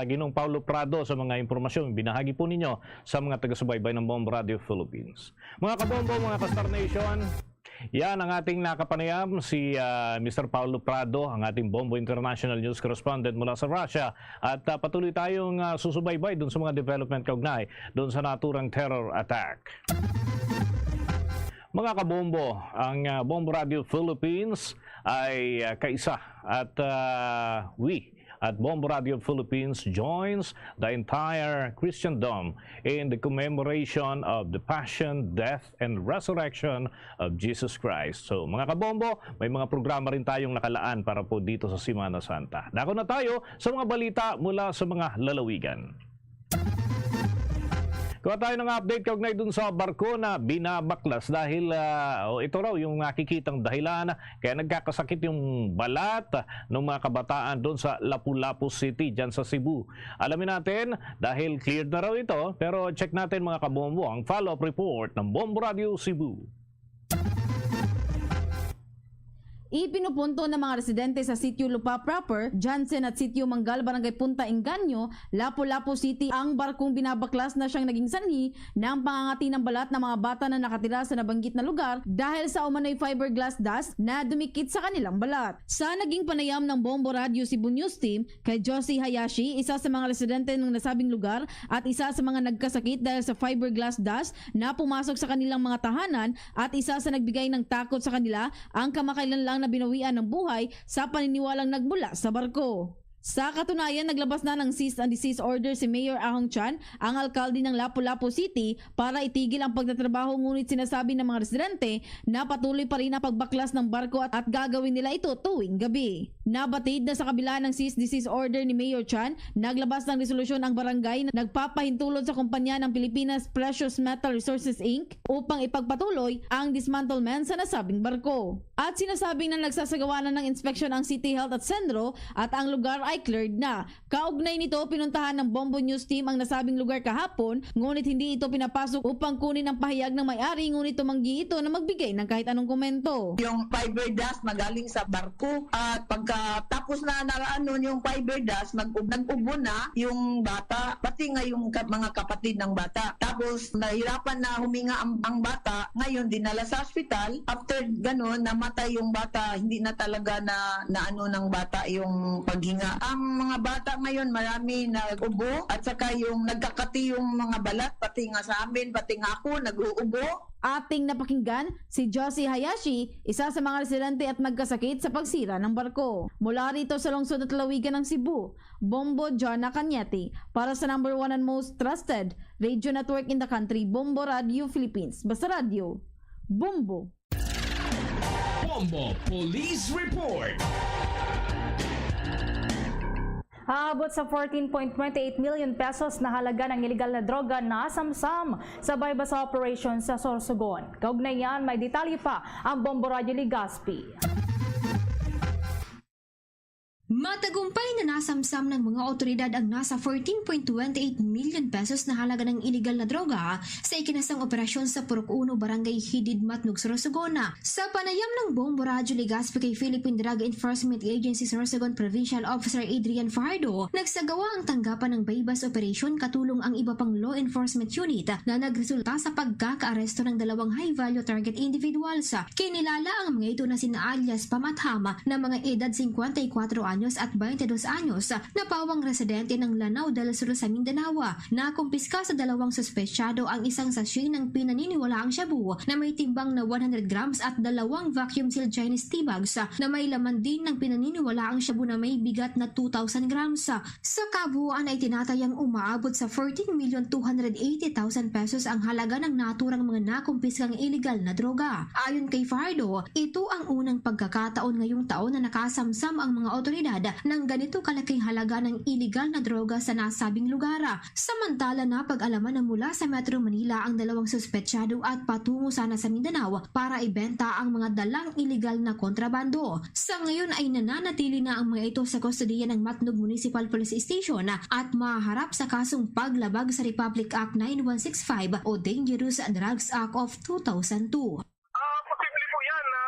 S22: Ginong Paulo Prado, sa mga impormasyon binahagi po ninyo sa mga taga-subaybay ng Bombo Radio Philippines. Mga kabombo, mga ka-Star Nation, yan ang ating nakapanayam, si Mr. Paulo Prado, ang ating Bombo International News Correspondent mula sa Russia. At patuloy tayong susubaybay dun sa mga development kaugnay dun sa naturang terror attack. Mga kabombo, ang Bombo Radio Philippines ay kaisa at we at Bombo Radio Philippines joins the entire Christendom in the commemoration of the Passion, Death, and Resurrection of Jesus Christ. So mga kabombo, may mga programa rin tayong nakalaan para po dito sa Semana Santa. Dako na tayo sa mga balita mula sa mga lalawigan. Kuha tayo ng update kaugnay dun sa barko na binabaklas dahil ito raw yung nakikitang dahilan kaya nagkakasakit yung balat ng mga kabataan dun sa Lapu-Lapu City dyan sa Cebu. Alamin natin dahil cleared na raw ito pero check natin mga kabombo ang follow-up report ng Bombo Radio Cebu.
S10: Ipinupunto ng mga residente sa Sitio Lupa Proper, Jansen at Sitio Manggal, Barangay Punta Engaño, Lapu-Lapu City ang barkong binabaklas na siyang naging sanhi ng pangangati ng balat ng mga bata na nakatira sa nabanggit na lugar dahil sa umano'y fiberglass dust na dumikit sa kanilang balat. Sa naging panayam ng Bombo Radio Cebu News Team kay Josie Hayashi, isa sa mga residente ng nasabing lugar at isa sa mga nagkasakit dahil sa fiberglass dust na pumasok sa kanilang mga tahanan at isa sa nagbigay ng takot sa kanila ang kamakailan lang na binawian ng buhay sa paniniwalang nagmula sa barko. Sa katunayan, naglabas na ng cease and desist order si Mayor Ahong Chan, ang alkalde ng Lapu-Lapu City, para itigil ang pagtatrabaho, ngunit sinasabi ng mga residente na patuloy pa rin ang pagbaklas ng barko at gagawin nila ito tuwing gabi. Nabatid na sa kabila ng cease desist order ni Mayor Chan, naglabas ng resolusyon ang barangay na nagpapahintulot sa kumpanya ng Pilipinas Precious Metal Resources Inc. upang ipagpatuloy ang dismantlement sa nasabing barko. At sinasabing na nagsasagawa na ng inspeksyon ang City Health at Sendro at ang lugar ay cleared na. Kaugnay nito, pinuntahan ng Bombo News Team ang nasabing lugar kahapon, ngunit hindi ito pinapasok upang kunin ang pahayag ng may-ari, ngunit tumanggi ito na magbigay ng kahit anong komento.
S12: Yung fiber dust magaling sa barko at pagkatapos na naraan nun yung fiber dust, nag-ubo na yung bata, pati nga yung mga kapatid ng bata. Tapos nahirapan na huminga ang bata, ngayon dinala sa hospital. After ganun, namatay yung bata, hindi na talaga na ano ng bata yung paghinga. Ang mga bata ngayon marami nag-ubo at saka yung nagkakati yung mga balat, pati nga sa amin, pati nga ako nag-uubo.
S10: Ating napakinggan si Josie Hayashi, isa sa mga residente at nagkasakit sa pagsira ng barko. Mula rito sa lungsod at lalawigan ng Cebu, Bombo Jonna Cañete para sa number 1 and most trusted radio network in the country, Bombo Radio Philippines. Basta Radio, Bombo.
S2: Bombo Police Report.
S1: Aabot sa 14.28 million pesos na halaga ng iligal na droga na samsam sa Baybasa operation sa Sorsogon. Kaugnay yan, may detalye pa ang Bombo Radio Legazpi.
S23: Matagumpay na nasamsam ng mga otoridad ang nasa 14.28 million pesos na halaga ng iligal na droga sa ikinasang operasyon sa Purok 1, Barangay Hidid, Matnog, Sorsogon. Sa panayam ng Bombo Radio Legazpi kay Philippine Drug Enforcement Agency Sorsogon Provincial Officer Adrian Fajardo, nagsagawa ang tanggapan ng Baybas Operation katulong ang iba pang law enforcement unit na nagresulta sa pagkakaaresto ng 2 high-value target individuals. Kinilala ang mga ito na sina alias Pam at Hama na mga edad 54 anyos at 22 anyos na pawang residente ng Lanao del Sur sa Mindanao. Nakumpiska sa 2 suspetsyado ang isang sachet ng pinaniniwalaang shabu na may timbang na 100 grams at 2 vacuum-sealed Chinese tea bags na may laman din ng pinaniniwalaang shabu na may bigat na 2,000 grams. Sa kabuuan ay tinatayang umaabot sa 14,280,000 pesos ang halaga ng naturang mga nakumpiskang iligal na droga. Ayon kay Fajardo, ito ang unang pagkakataon ngayong taon na nakasamsam ang mga otoridad ng ganito kalaking halaga ng iligal na droga sa nasabing lugar. Samantala na pag-alaman na mula sa Metro Manila ang 2 suspetsyado at patungo sana sa Mindanao para ibenta ang mga dalang iligal na kontrabando. Sa ngayon ay nananatili na ang mga ito sa kustodiya ng Matnog Municipal Police Station at maharap sa kasong paglabag sa Republic Act 9165 o Dangerous Drugs Act of 2002.
S24: Posible po yan na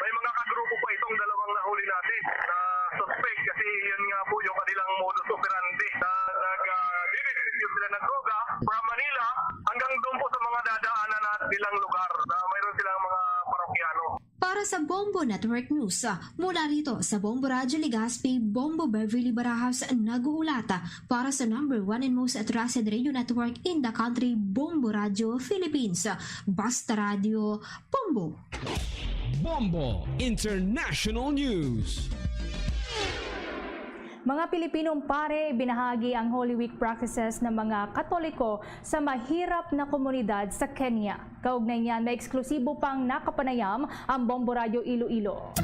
S24: may mga kagrupo pa itong dalawang nahuli natin na suspect kasi yan nga po yung kanilang modus operandi na nag-distribute sila ng droga from Manila hanggang doon po sa mga dadaanan nilang lugar na mayroon silang mga parokyano.
S23: Para Para sa Bombo Network News, mula rito sa Bombo Radio Legazpi, Bombo Beverly Barajas nag-uulata para sa #1 and most trusted radio network in the country, Bombo Radio Philippines. Basta Radio, Bombo.
S13: Bombo International News.
S1: Mga Pilipinong pare, binahagi ang Holy Week practices ng mga Katoliko sa mahirap na komunidad sa Kenya. Kaugnay niyan, may eksklusibo pang nakapanayam ang Bombo Radio Iloilo.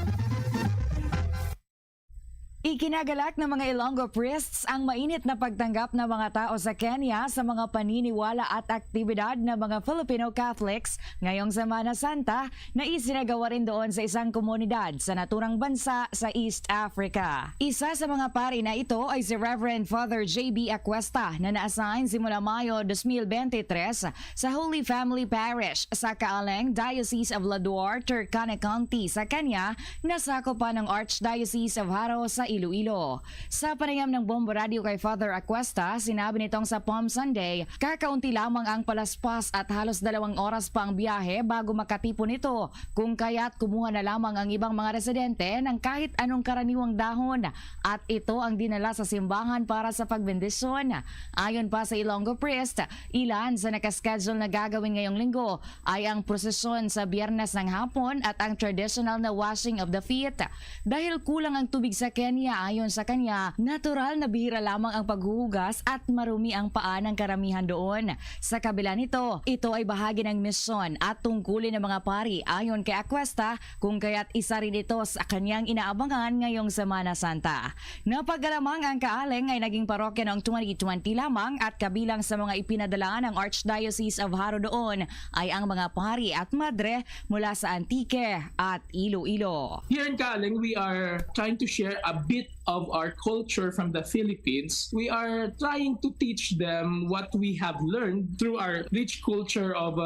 S14: Ikinagalak ng mga Ilonggo priests ang mainit na pagtanggap ng mga tao sa Kenya sa mga paniniwala at aktibidad ng mga Filipino Catholics ngayong Semana Santa na isinagawa rin doon sa isang komunidad sa naturang bansa sa East Africa. Isa sa mga pari na ito ay si Reverend Father J.B. Aquesta na na-assign simula Mayo 2023 sa Holy Family Parish sa Kaaleng, Diocese of Lador, Turkana County sa Kenya, na sakopan ng Archdiocese of Haro sa Iloilo. Sa panayam ng Bombo Radio kay Father Aquesta, sinabi nitong sa Palm Sunday, kakaunti lamang ang palaspas at halos 2 oras pa ang biyahe bago makatipon ito, kung kaya't kumuha na lamang ang ibang mga residente ng kahit anong karaniwang dahon at ito ang dinala sa simbahan para sa pagbendisyon. Ayon pa sa Ilonggo priest, ilan sa nakaschedule na gagawin ngayong linggo ay ang prosesyon sa Biyernes ng hapon at ang traditional na washing of the feet. Dahil kulang ang tubig sa Kenya, ayon sa kanya, natural na bihira lamang ang paghuhugas at marumi ang paa ng karamihan doon. Sa kabila nito, ito ay bahagi ng misyon at tungkulin ng mga pari ayon kay Aquesta, kung kaya't isa rin ito sa kanyang inaabangan ngayong Semana Santa. Napagalamang ang Kaaleng ay naging parokya noong 2020 lamang at kabilang sa mga ipinadala ng Archdiocese of Haro doon ay ang mga pari at madre mula sa Antique at Iloilo.
S15: Here in Kaaleng, we are trying to share a bit of our culture from the Philippines. We are trying to teach them what we have learned through our rich culture of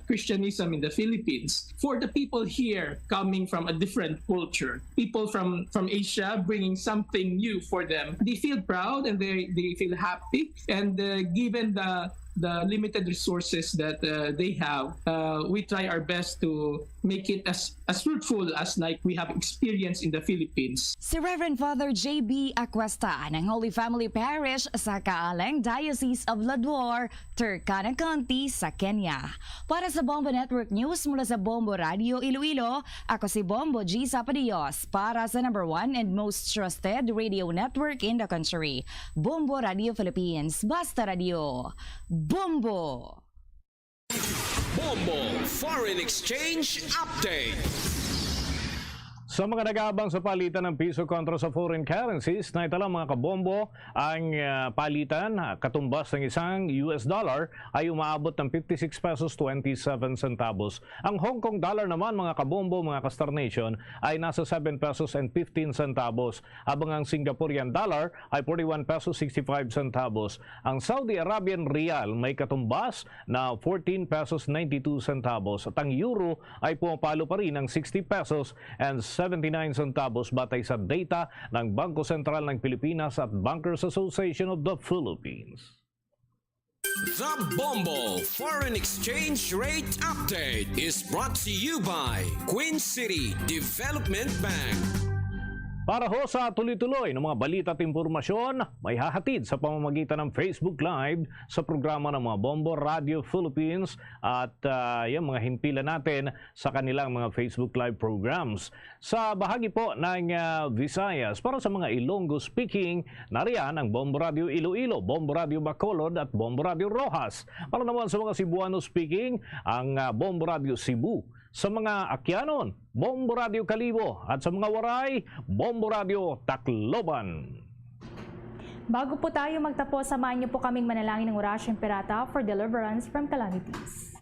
S15: Christianism in the Philippines. For the people here coming from a different culture, people from Asia bringing something new for them, they feel proud and they feel happy. And given the limited resources that they have, we try our best to make it as fruitful as like we have experienced in the Philippines.
S14: Si Reverend Father J.B. Aquesta ng Holy Family Parish sa Kaaleng, Diocese of Lador, Turkana County sa Kenya. Para sa Bombo Network News mula sa Bombo Radio Iloilo, ako si Bombo G. Sapadios para sa #1 and most trusted radio network in the country, Bombo Radio Philippines. Basta Radio. Bombo!
S13: Bombo Foreign Exchange Update.
S22: Sa mga nag-aabang sa palitan ng piso kontra sa foreign currencies, na ito lang mga kabombo, ang palitan katumbas ng isang US dollar ay umaabot ng 56 pesos 27 centavos. Ang Hong Kong dollar naman mga kabombo, mga ka-Star Nation, ay nasa 7 pesos and 15 centavos. Habang ang Singaporean dollar ay 41 pesos 65 centavos. Ang Saudi Arabian Rial may katumbas na 14 pesos 92 centavos. At ang euro ay pumapalo pa rin ng 60 pesos and 79 centavos batay sa data ng Bangko Sentral ng Pilipinas at Bankers Association of the Philippines.
S13: The Bombo Foreign Exchange Rate Update is brought to you by Queen City Development Bank.
S22: Para ho sa tuloy-tuloy ng mga balita at impormasyon, may hahatid sa pamamagitan ng Facebook Live sa programa ng mga Bombo Radio Philippines at yung mga himpilan natin sa kanilang mga Facebook Live programs. Sa bahagi po ng Visayas, para sa mga Ilonggo speaking, nariyan ang Bombo Radio Iloilo, Bombo Radio Bacolod at Bombo Radio Rojas. Para naman sa mga Cebuano speaking, ang Bombo Radio Cebu. Sa mga Akyanon, Bombo Radio Kalibo at sa mga Waray, Bombo Radio Tacloban.
S1: Bago po tayo magtapos, samahan niyo po kaming manalangin ng Orasyon Pirata for deliverance from calamities.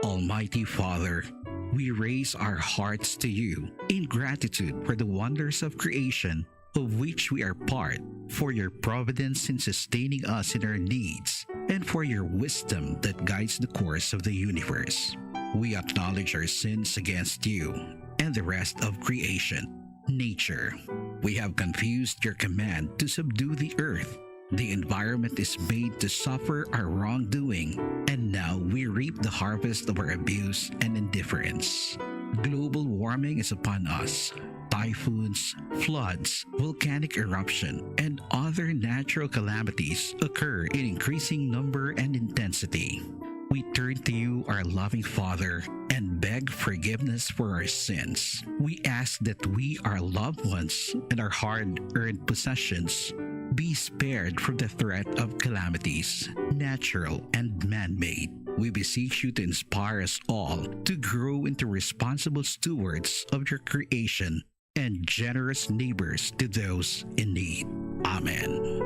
S21: Almighty Father, we raise our hearts to you in gratitude for the wonders of creation of which we are part, for your providence in sustaining us in our needs, and for your wisdom that guides the course of the universe. We acknowledge our sins against you and the rest of creation, nature. We have confused your command to subdue the earth, The environment is made to suffer our wrongdoing, and now we reap the harvest of our abuse and indifference. Global warming is upon us. Typhoons, floods, volcanic eruption, and other natural calamities occur in increasing number and intensity. We turn to you, our loving Father, and beg forgiveness for our sins. We ask that we, our loved ones, and our hard-earned possessions be spared from the threat of calamities, natural and man-made. We beseech you to inspire us all to grow into responsible stewards of your creation and generous neighbors to those in need. Amen.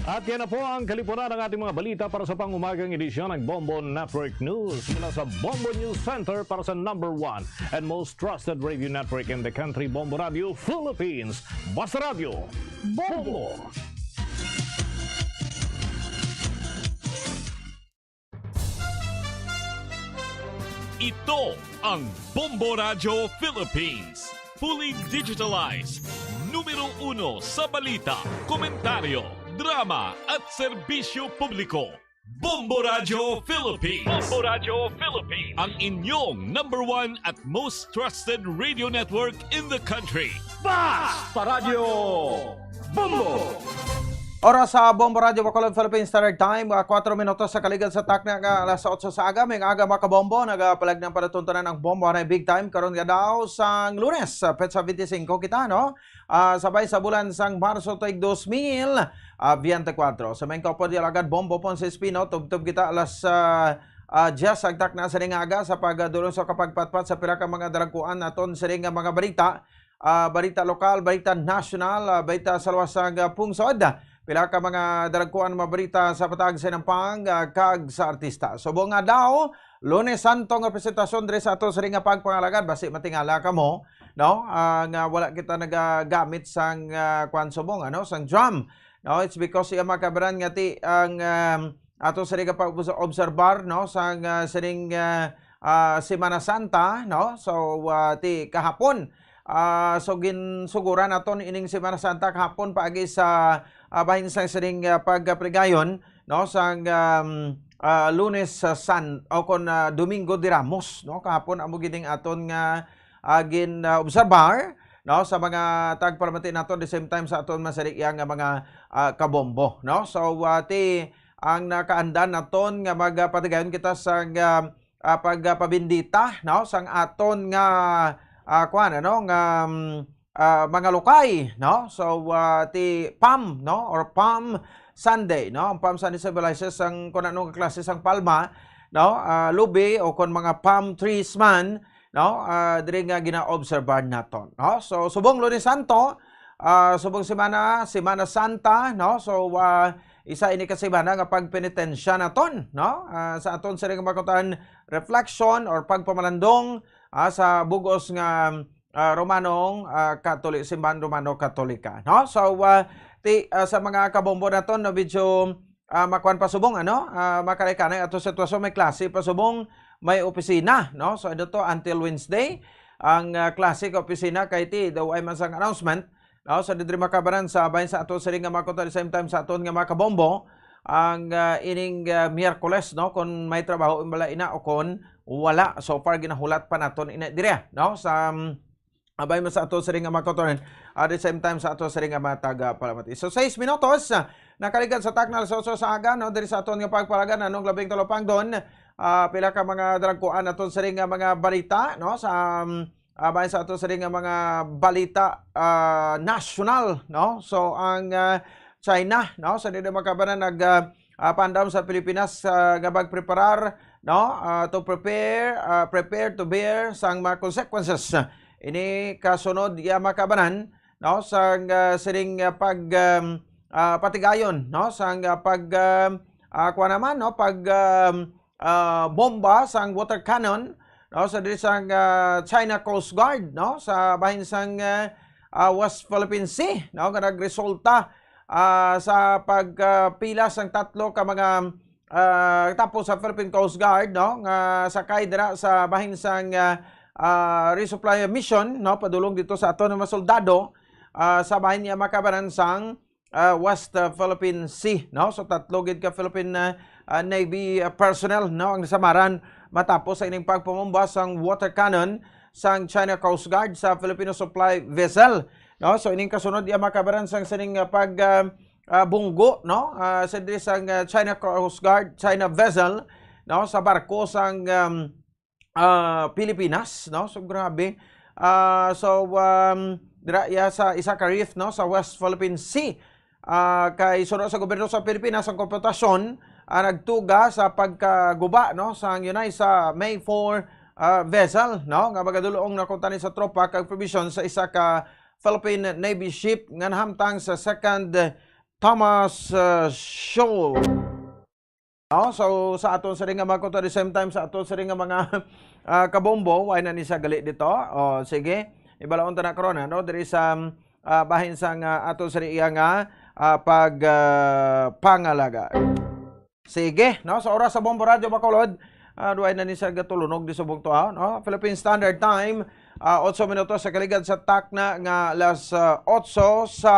S22: At yan na po ang kalipunan ng ating mga balita para sa pangumagang edisyon ng Bombo Network News. Mula sa Bombo News Center para sa #1 and most trusted radio network in the country, Bombo Radio Philippines. Basta Radio, Bombo!
S6: Ito ang Bombo Radio Philippines. Fully digitalized. Numero 1 sa balita, komentaryo, drama at serbisyo publiko. Bombo Radio Philippines. Bombo Radio Philippines. Ang inyong #1 at most trusted radio network in the country.
S22: Basta Radio Bombo!
S8: Oras sa Bombo Radio Bacolod Philippines Standard Time, 4 minutos sa kaligad sa takna alas 8 sa aga. May aga mga kabombo, nagapalag ng panatuntunan ng bombo na big time. Karon nga daw sang Lunes, petsa 25 kita, no? Sabay sa bulan sang Marso tuig 2024. Sa main kaupo di alagad bombo pon sa Espino, tubtub kita alas 10 ang takna sa ring aga sa pagdulong sa kapagpatpat sa pira ka mga dalaguan naton sa ring mga balita. Balita lokal, balita national, balita sa luwasang pungsod. Pila ka mga dalagkuan mabarita sa patag sa Nampang kag sa artista. So buong nga daw, Lunes Santo nga presentasyon diri sa ato sa ring nga pagpangalagad basi matingala ka mo, no? Nga wala kita nagagamit sang kwan subong ano, sang drum. No, it's because iya makabaran nga ti ang ato sa ring nga pag-obserbar, no, sang siring Semana Santa, no? So ti kahapon so ginsuguran naton ining Semana Santa kahapon paagi sa bahin sang siring pagpregayon, no, sang Lunes o kon Domingo de Ramos, no, kahapon amo gining aton nga gin obserbar, no, sa mga tagparamati naton the same time sa aton masarikya nga mga kabombo, no. So ti ang nakaandan naton nga magpatigayon kita sa pagpabindita, no, sang aton nga kuan ano nga mga lokay, no. So ti PAM, no, or PAM Sunday, no. Ang PAM Sunday symbolizes ang kun anong klase sang palma, no, lubi o kon mga palm trees man, no, diri nga gina-obserban naton, no. So subong Lunes Santo, subong Semana Santa, no. So isa ini ka semana nga pagpenitensya naton, no, sa aton sa ring makutan reflection or pagpamalandong sa bugos nga Romanong Katolik, simbahan Romano Katolika, no. So sa mga kabombo naton no medyo makuan pasubong ano, makalikanay ato sitwasyon may klase pasubong may opisina, no. So ito until Wednesday ang klase ka opisina kay ti daw ay masang announcement, no. So didri makabaran sa bahin sa ato siring nga makutan the same time sa aton nga mga kabombo ang ining Miyerkules, no, kung may trabaho imbala ina o kon wala. So far ginahulat pa naton ina dire, no, sa abay mo sa ato sa ring nga makotoren at the same time sa ato sa ring nga mataga palamati. So 6 minutos nakaligad sa taknal sa aga, no, diri sa aton nga pagpalagan anong labing talopang don pila ka mga dragkuan aton sa ring nga mga balita, no, sa abay sa ato sa ring nga mga balita national, no. So ang China, no, sa dili makabanan pandam sa Pilipinas nga magpreparar, no, to prepare to bear sang mga consequences ini kasunod ya makabanan, no, sang siring patigayon, no, sang kuha naman, no, bomba sang water cannon, no, sa diri sang China Coast Guard, no, sa bahin sang West Philippine Sea, no, nga nagresulta sa pagpila sang tatlo ka mga tapos sa Philippine Coast Guard, no, nga sakay dira sa bahin sang resupply mission, no, padulong dito sa aton mga soldado sa bahin niya makabanan sang West Philippine Sea, no. So tatlo gid ka Philippine Navy personnel, no, ang nasamaran matapos sa ining pagpamumba sang water cannon sang China Coast Guard sa Filipino supply vessel, no. So ining kasunod iya makabaran sang sining bunggo, no, sa diri sang China Coast Guard China vessel, no, sa barko sang Pilipinas, no. So grabe. Dira ya sa isa ka reef, no, sa West Philippine Sea. Kay sunod sa gobyerno sa Pilipinas ang kompetasyon nagtuga sa pagkaguba, no, sa yunay sa May 4 vessel, no, nga magaduloong nakuntani sa tropa kag provision sa isa ka Philippine Navy ship nga nahamtang sa 2nd Thomas Shoal. No, so sa aton sa ring nga mga at the same time sa aton sa ring nga mga kabombo, why na ni sa gali dito. O sige, ibalaon ta na karon, no, diri sa bahin sang aton sa iya nga pangalaga. Sige, no, sa oras sa Bombo Radio Bacolod, duay na ni sa gatulunog di subong tuaw, no. Philippine Standard Time, 8 minutos sa kaligad sa takna nga alas 8 sa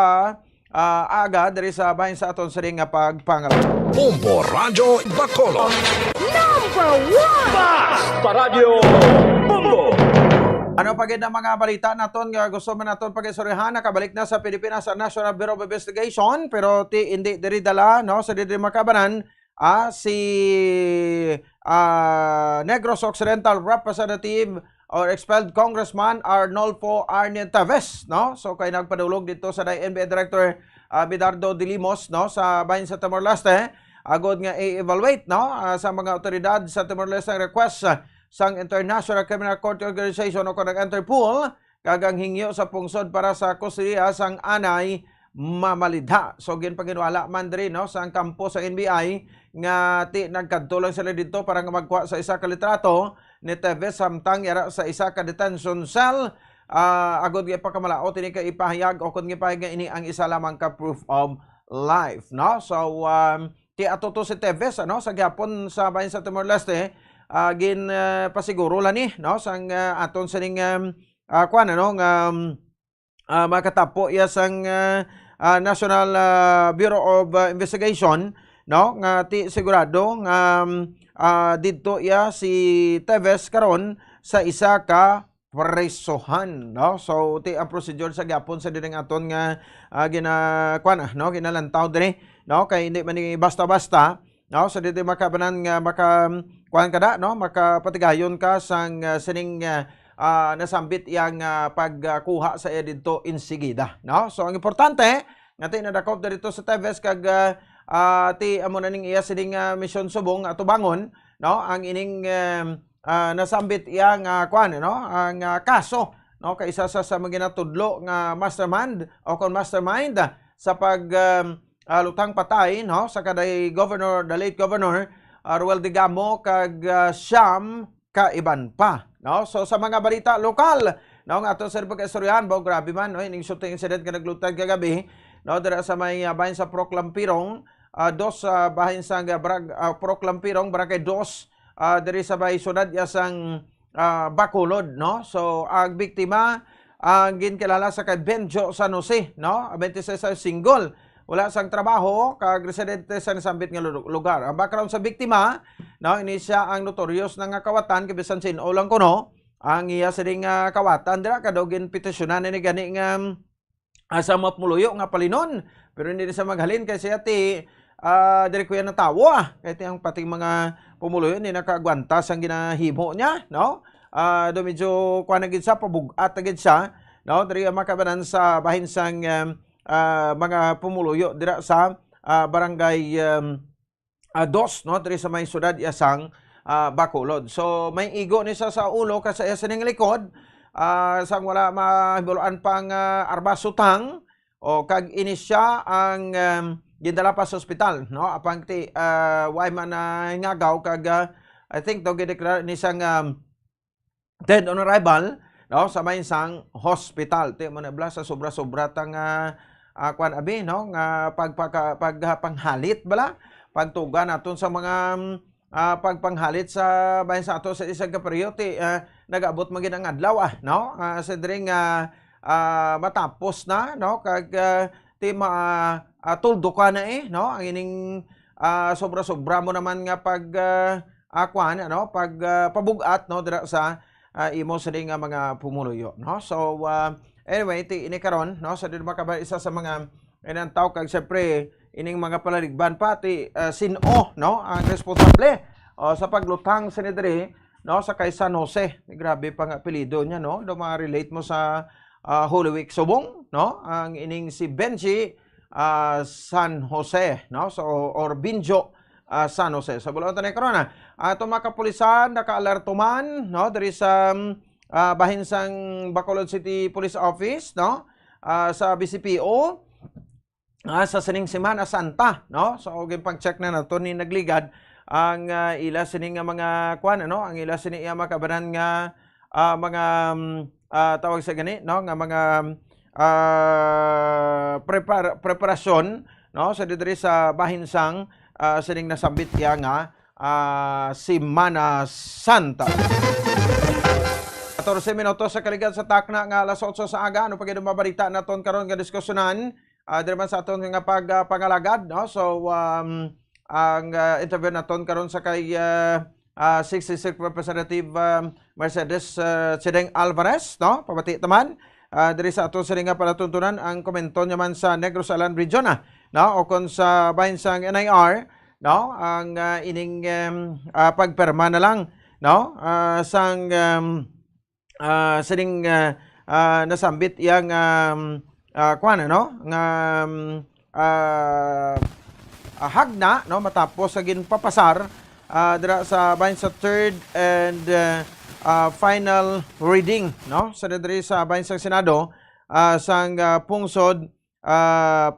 S8: aga diri sa bahin sa aton sa ring nga pagpangalaga.
S2: Bombo Radio Bacolod.
S1: Number 1!
S2: Basta Radio Bombo!
S8: Ano pagid ang mga balita naton nga gusto man naton pag-istoryahan, nakabalik na sa Pilipinas sa National Bureau of Investigation pero hindi diri dala, no, sa diri makabanan si Negros Occidental Representative or expelled Congressman Arnolfo Arnietaves, no. So kay nagpadulog dito sa NBI Director Bidardo de Limos, no, sa bahin sa Timor-Leste agod nga i-evaluate, no, sa mga otoridad sa Timor-Leste ang request sang International Criminal Court Organization o kanang Interpol kagang hingyo sa pungsod para sa kusuriya sang anay mamalidha. So ginpaginwala man diri, no, sa kampo sa NBI nga nagkadto sila dito para nga magkuha sa isa ka litrato ni Teves samtang yara sa isa ka detention cell. Agod nga pagkamalaot ini ka ipahayag o kun gipahayag nga ini ang isa lamang ka proof of life, no. So ti atoto si Teves, ano, sa gyapon sa bahin sa Timor-Leste pasiguro la ni, no, sang aton sining kuan, ano, nga makatapo ya sang National Bureau of Investigation, no, nga ti sigurado nga didto ya si Teves karon sa isa ka presohan, no. So ti ang procedure sa gyapon sa dining aton nga no, ginalantaw diri, no, kay hindi man ni basta-basta, no, sa dito makabanan nga kuan kada, no, makapatigayon ka sang sining nasambit yang pagkuha sa iya dito insigida, no. So ang importante nga ti nadakop dito sa Teves kag ti amo na ning iya sining mission subong atubangon, no, ang ining nasambit yang kuan, no, ang kaso, no, kay isa sa mga ginatudlo nga mastermind o kon mastermind sa pag lutang patay, no, sa kaday governor, the late governor Ruel Digamo kag siyam ka iban pa, no. So sa mga balita lokal, no, nga ato sa pag-istoryahan, bao grabe man, no, ining shooting incident nga naglutad kagabi, no, dira sa may bahin sa Proclampirong, bahin sa Proclampirong, Barangay 2, diri sa may sunad ya sang Bacolod, no. So ang biktima ang ginkilala sa kay Benjo San Jose, no, 26 single, wala sang trabaho kag residente sa nasambit nga lugar. Ang background sa biktima, no, ini siya ang notorious na nga kawatan kay bisan sin ulang kuno ang iya sining kawatan dira kadogin petisyonan ni gani nga sa mapuluyo nga palinon, pero hindi sa maghalin kay siya ti diri kuya na tawo kay tiyang pating mga pumuluyo ni nakaagwanta sang ginahimo niya, no. Do medyo kuan gid sa pabugat gid siya, no, diri makabanan sa bahin sang mga pumuluyo dira sa barangay 2, no, diri sa may syudad isang Bacolod. So may igo ni sa ulo kasi sa ning likod sang wala mahibuloan pang arbasutang o kag inisya ang gindala pa sa ospital, no, apang ti way man ngagaw kag I think daw gideklara ni sang dead on arrival, no, sa may isang hospital. Ti mo na bla sa sobra-sobra tang kuan abi, no, nga pagpanghalit bala pagtuga naton sa mga pagpanghalit sa bahin sa ato sa isang kaperyo ti nag-abot man gid ang adlaw no? Sa diri nga matapos na no kag ti tuldo ka na no ang ining sobra-sobra mo naman nga pag no pag pabugat no dira sa imo sa nga mga pumuluyo no. So anyway ti ini karon no sa dili makabay isa sa mga inantaw kag syempre ining mga palaligban pati sino no ang responsable sa paglutang sa diri no sa kay San Jose. Grabe pang apelyido niya no. Do ma-relate mo sa Holy Week subong no ang ining si Benji San Jose no so or Binjo San Jose. Sa bulong tanay karon ato mga kapulisan naka-alerto man no diri sa bahin sang Bacolod City Police Office no sa BCPO sa sining Semana Santa no. So pang check na nato ni nagligad ang ila sining mga kuan ano ang ila sini makabanan nga mga tawag sa gani no nga mga preparasyon no sa diri sa bahin sang sining nasambit iya nga Semana Santa. 14 minutos sa kaligad sa takna nga alas 8 sa aga ano pagid mabalita naton karon nga diskusyonan diri man sa aton nga pangalagad no. So ang interview naton karon sa kay 66 Representative Mercedes Chedeng Alvarez no pabati taman diri sa aton sa nga palatuntunan ang komento niya man sa Negros Island Region no o kon sa bahin sang NIR no ang ining pagperma na lang no sang sining nasambit yang kuan no nga hagna no matapos sa ginpapasar dira sa bahin sa third and final reading no sa diri sa bahin sa Senado sang pungsod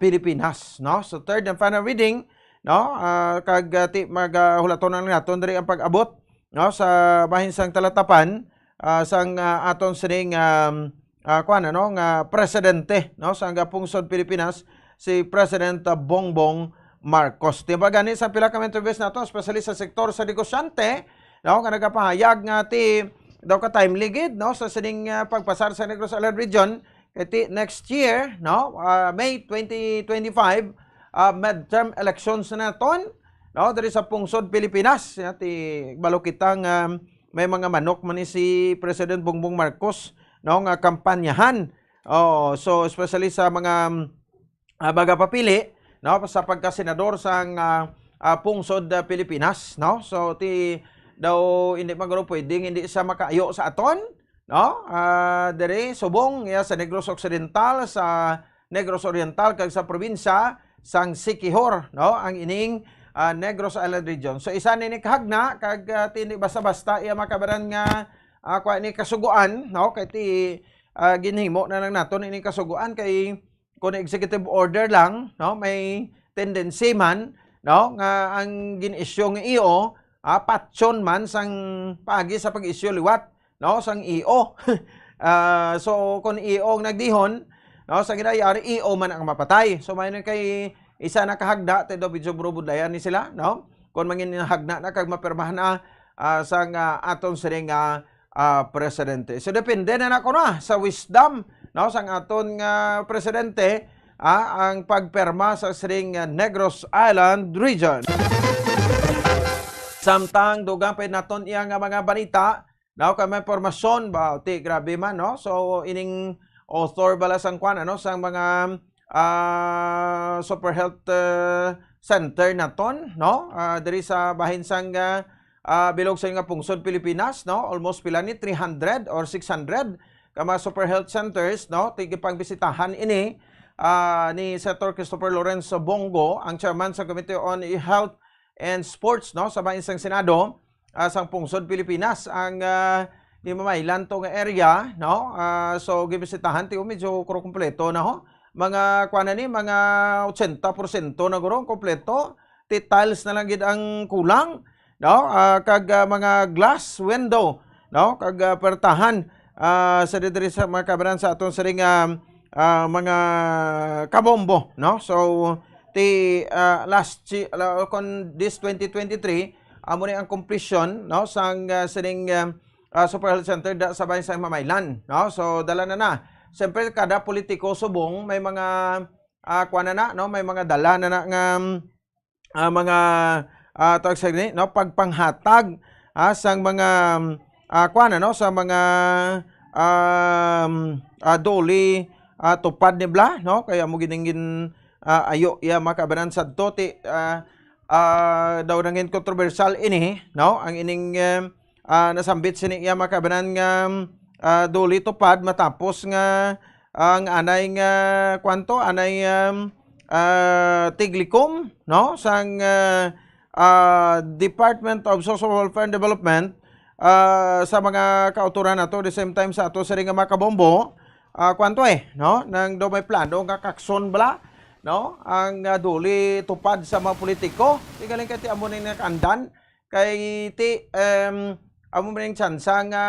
S8: Pilipinas no. So third and final reading no kag maghulaton lang naton diri ang pag-abot no sa bahin sang talatapan sang aton sining kuan no nga presidente no sang pungsod Pilipinas si President Bongbong Marcos. Diba gani sa pila ka interviews nato especially sa sektor sa negosyante no nga nagapahayag nga ti daw ka time ligid no sa sining pagpasar sa Negros Island Region kay next year no May 2025 midterm elections na naton no diri sa pungsod Pilipinas ti balo kitang may mga manok man ni si President Bongbong Marcos no nga kampanyahan so especially sa mga bagapapili no sa pagka-senador sang pungsod Pilipinas no. So ti daw hindi magaro pwedeng hindi siya makaayo sa aton no diri subong sa Negros Occidental sa Negros Oriental kag sa probinsya sang Siquijor no ang ining Negros Island Region. So isa ni kahagna kag tindi basta-basta iya makabaran nga kuan ni kasuguan no kay ti ginhimo na lang naton ini kasuguan kay kung executive order lang no may tendency man no nga ang gin-issue nga EO patson man sang pagi sa pag-issue liwat no sang EO so kung EO ang nagdihon no sa ginayari EO man ang mapatay. So may kay isa na kahagda te do video budlayan ni sila no kung mangin hagna na kag mapirmahan na sang aton sining presidente. So depende na nako na sa wisdom no sang aton nga presidente ang pagperma sa sining Negros Island Region. Samtang dugang pa naton iya nga mga balita no kay may impormasyon ba ti grabe man no. So ining author bala sang kwan ano sang mga super health center naton no diri sa bahin sang bilog sa nga pungsod Pilipinas no almost pila ni 300 or 600 kama super health centers no tigipangbisitahan ini ni Senator Christopher Lorenzo Bongo ang chairman sa Committee on Health and Sports no sa bahin sang Senado sang pungsod Pilipinas ang di mamaylan to nga area no so gibisitahan ti medyo kompleto na ho mga kuan ni mga 80% na guro kompleto ti tiles na lang gid ang kulang no kag mga glass window no kag pertahan sa diri sa mga kabaran sa aton siring mga kabombo no. So ti kon this 2023 amo ni ang completion no sang siring Super Health Center sa bayan sa Mamaylan, no? So dala na. Siyempre kada politiko subong may mga no, may mga dala na nga mga tawag sa no, pagpanghatag sang mga no, sa mga doli tupad ni bla, no? Kaya mo giningin ayo ya makabanan sa toti daw nangin kontrobersyal ini, no? Ang ining nasambit sini ya makabanan nga doli tupad matapos nga ang anay nga kwanto anay tiglikom, no, sang Department of Social Welfare and Development sa mga kauturan nato the same time sa ato sa ring nga makabombo kwanto no, nang do may plano nga kakson bala, no, ang duli tupad sa mga politiko ti galing kay ti amo ning nakandan kay ti amo ning tsansa nga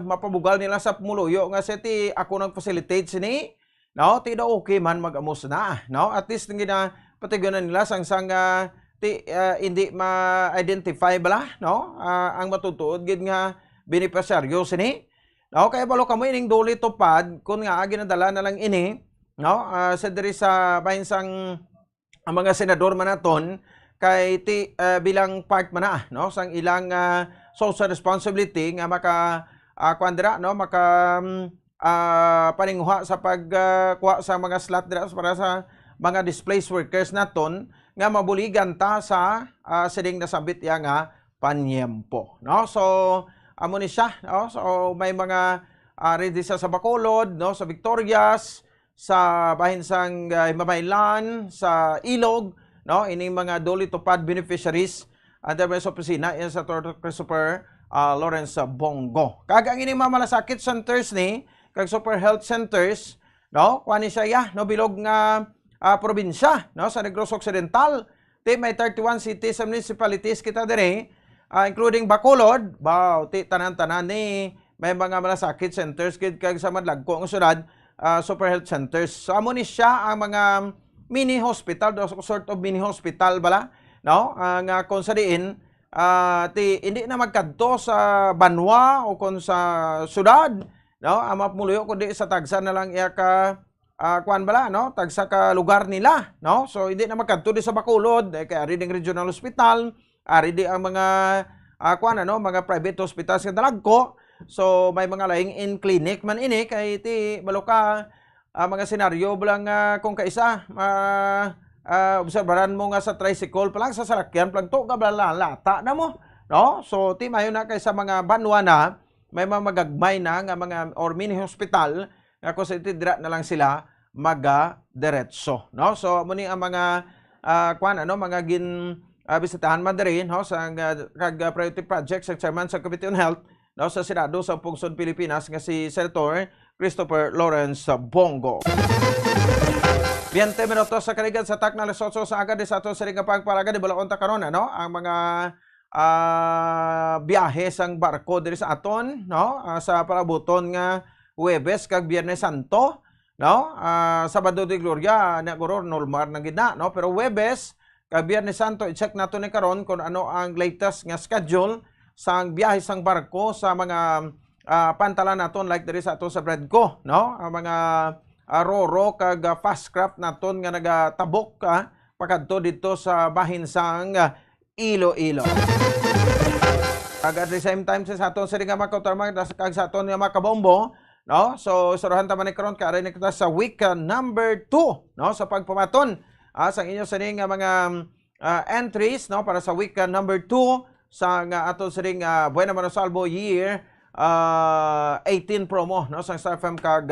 S8: mapabugal nila sa pumuluyo nga ti ako nang facilitate sini, no, ti daw okay man mag-amos na, no, at least nga patigyonan nila sang ti hindi ma-identify bala, no, ang matutuod gid nga benepisyaryo sini, no, kaya balo kamo ining duli tupad kun nga ginadala na lang ini, no, sa diri sa bahin sang ang mga senador manaton kay ti bilang part man no, sang ilang social responsibility nga maka kwandra, no, maka paninguha sa pagkuha sa mga slot dira para sa mga displaced workers naton nga mabuligan ta sa sining nasabit ya nga panyempo, no. So amo ni siya, no, so may mga ready sa Bacolod, no, sa Victorias, sa bahin sang Mamaylan, sa Ilog, no, ining mga duli tupad beneficiaries under sa opisina yan sa Christopher Lawrence Bongo. Kag ang ining mga malasakit centers ni kag Super Health Centers, no, kuani siya ya, no, bilog nga probinsya, no, sa Negros Occidental. Ti may 31 cities and municipalities kita dire, including Bacolod. Ti tanan-tanan ni may mga malasakit centers kag sa madlagko nga syudad, Super Health Centers. So amo ni siya ang mga mini hospital, sort of mini hospital bala, no, nga kung sa diin ti hindi na magkadto sa banwa o kung sa syudad, no, ang mapumuloyo kundi sa tagsa na lang iya ka kuan bala, no, tagsa ka lugar nila, no. So hindi na magkadto di sa Bacolod kay ari ding regional hospital, ari di ang mga kuan ano, mga private hospitals nga dalagko. So may mga laing in clinic man ini kay ti baloka mga senaryo bilang kung kaisa obserbaran mo nga sa tricycle pa lang sa salakyan plagto ka lalata na mo, no. So ti mayo na kay sa mga banwa na may mga magagmay na nga mga or mini hospital nga kung sa itidra na lang sila maga-diretso, no. So muni ang mga kuan ano, mga bisitahan man diri, no, sa kag priority project sa chairman sa Committee on Health, no, sa Senado sa Pungsod Pilipinas nga si Senator Christopher Lawrence Bongo. 20 minutos sa kaligan sa tak na lesotso sa agad sa ato sa ring pagpalaga di Balaon ta karon, no, ang mga biyahe sang barko diri sa aton, no, sa palabuton nga Huwebes kag Biyernes Santo, no, Sabado de Gloria na guro normal na gid na, no, pero Huwebes kag Biyernes Santo i-check nato ni karon kung ano ang latest nga schedule sang biyahe sang barko sa mga pantalan naton like diri sa ato sa Bredco, no, ang mga roro kag fast craft naton nga nagatabok pakadto dito sa bahin sang Iloilo. Kag at the same time sa aton sa nga makautarmang kag sa aton nga makabombo, no. So surahan ta man ni karon kay kita sa week number 2, no, sa pagpamaton sa inyo sa nga mga entries, no, para sa week number 2 sa nga aton sa Buena Manosalvo year 18 promo, no, sa Star FM kag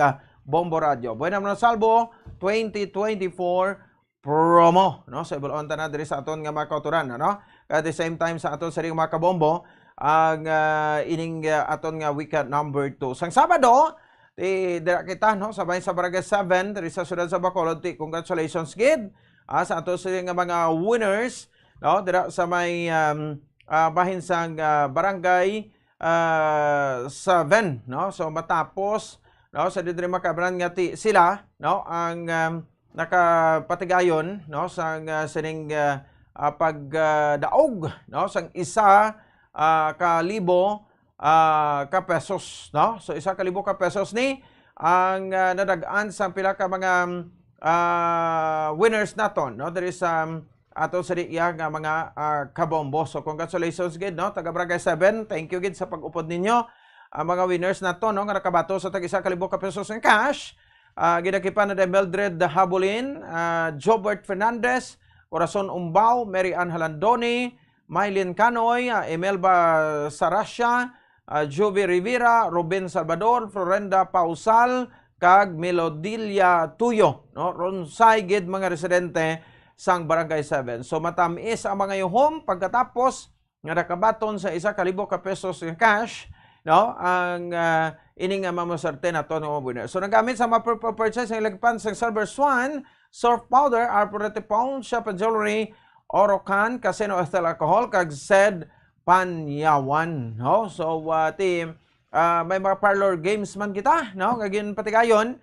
S8: Bombo Radio. Buena Manosalvo 2024 promo, no, sa ibulon ta na diri sa aton nga makauturan, no. At the same time sa aton sa mga kabombo ang ining aton nga week number 2. Sang Sabado dira kita, no, sa bahin sa Barangay 7 diri sa siyudad sa Bacolod. Congratulations gid sa aton sa mga winners, no, dira sa may bahin sang Barangay 7, no. So matapos, no, sa diri makabran nga sila, no, ang nakapatigayon, no, sang sining pagdaog, no, sang 1,000 ka pesos, no? So 1,000 ka pesos ni ang nadagaan sa pila ka mga winners naton, no? There is ato sa diya nga mga kabombo. So congratulations gid, no? Taga Barangay 7, thank you gid sa pag-upod ninyo. Ang mga winners nato, no, nga nakabato sa tag 1,000 ka pesos ng cash. Gidakipan na Mildred Habulin, Jobert Fernandez, Corazon Umbao, Mary Ann Halandoni, Mylene Canoy, Emelba Sarasya, Joby Rivera, Ruben Salvador, Florenda Pausal, kag Melodilia Tuyo, no? Ronsay gid mga residente sang Barangay 7. So matamis ang mga yuhom pagkatapos nga nakabaton sa 1,000 ka pesos ng cash, no? Ang ining nga mamasarte na to no winner. So nagamit sa purchase ng lagpan sa Silver Swan, surf powder, arborete pound, shop and jewelry, Orocan, Casino Ethyl Alcohol, kag Zed Panyawan, no? So may mga parlor games man kita, no? Gagin patigayon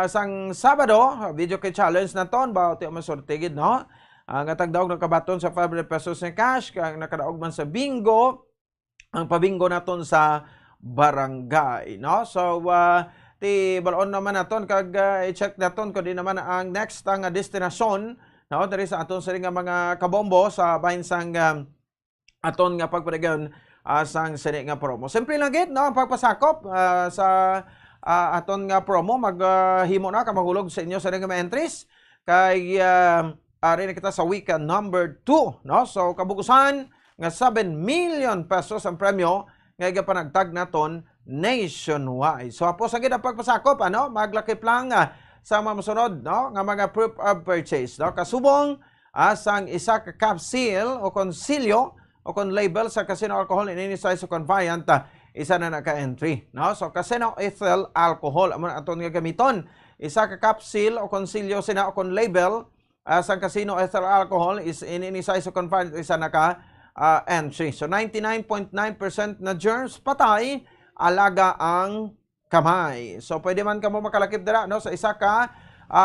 S8: sang Sabado, video kay challenge na ton ba ti masortigid, no? Ang atagdaog nakabaton sa 500 pesos ng cash, kag nakadaog man sa bingo, ang pabingo naton sa barangay, no? So ti balon naman naton kag i-check naton kung di naman ang next ang destinasyon, no? Diri sa aton sa nga mga kabombo sa bahin sang aton nga pagpadayon sang sini nga promo. Simple lang gid, no, ang pagpasakop sa aton nga promo. Maghimo na ka mahulog sa inyo sa nga entries kay ari na kita sa weekend number 2, no? So kabukusan nga 7 million pesos ang premyo nga panagtag naton nationwide. So apo sa gid ang pagpasakop, ano, maglakip lang sa masunod, no, nga mga proof of purchase, no? Kasubong sang isa ka cap seal o konsilyo o kon label sa Casino Alcohol in any size o conveyant, isa na naka-entry, no? So Casino Ethyl Alcohol amon aton nga gamiton, isa ka cap seal o konsilyo sina o kon label sa Casino Ethyl Alcohol is in any size o conveyant, isa naka entry. So 99.9% na germs patay, alaga ang kamay. So pwede man kamo makalakip dira, no, sa isa ka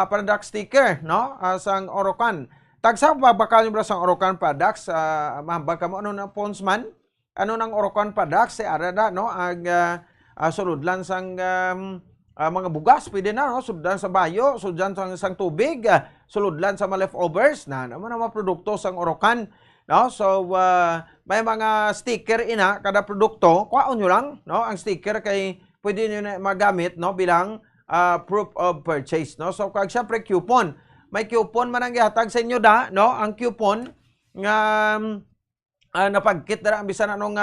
S8: product sticker, no, sang Orocan. Tagsa babakal yung sang Orocan products, mahambag ka mo ano ng Ponsman, ano ng Orocan products, arada, no, ag suludlan sang mga bugas, pwede na, no, suludlan sa bayo, suludlan sang tubig, suludlan sa mga leftovers, na naman ang mga produkto sang Orocan, no? So may mga sticker ina kada produkto, kuhaon nyo lang, no, ang sticker kay pwede nyo na magamit, no, bilang proof of purchase, no? So kag syempre coupon, may coupon man ang gihatag sa inyo da, no? Ang coupon nga napagkit na ang bisan anong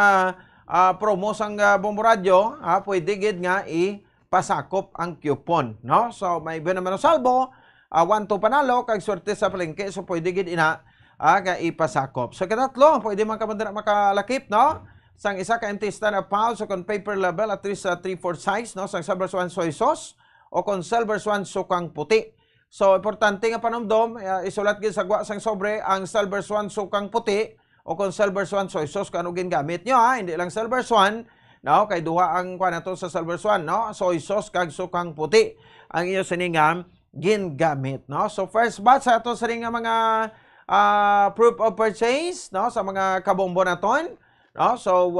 S8: promo sang Bombo Radio, pwede gid nga ipasakop ang coupon, no? So may buwan naman ang salbo, 1 to panalo kag swerte sa palengke, so pwede gid ina nga ipasakop. So katatlo, pwede man ka makalakip, no? Sang isa ka empty stand of pouch o kon paper label at least 3/4 size, no? Sang Silver Swan soy sauce o kon Silver Swan sukang puti. So importante nga panumdom, isulat gid sa gwa sang sobre ang Silver Swan sukang puti o kon Silver Swan soy sauce kano gingamit nyo, hindi lang Silver Swan, no? Kay duha ang kuan nato sa Silver Swan, no? Soy sauce kag sukang puti ang iyo siningam gingamit, no? So first batch sa ato sa nga mga proof of purchase, no, sa mga kabombo naton, no? So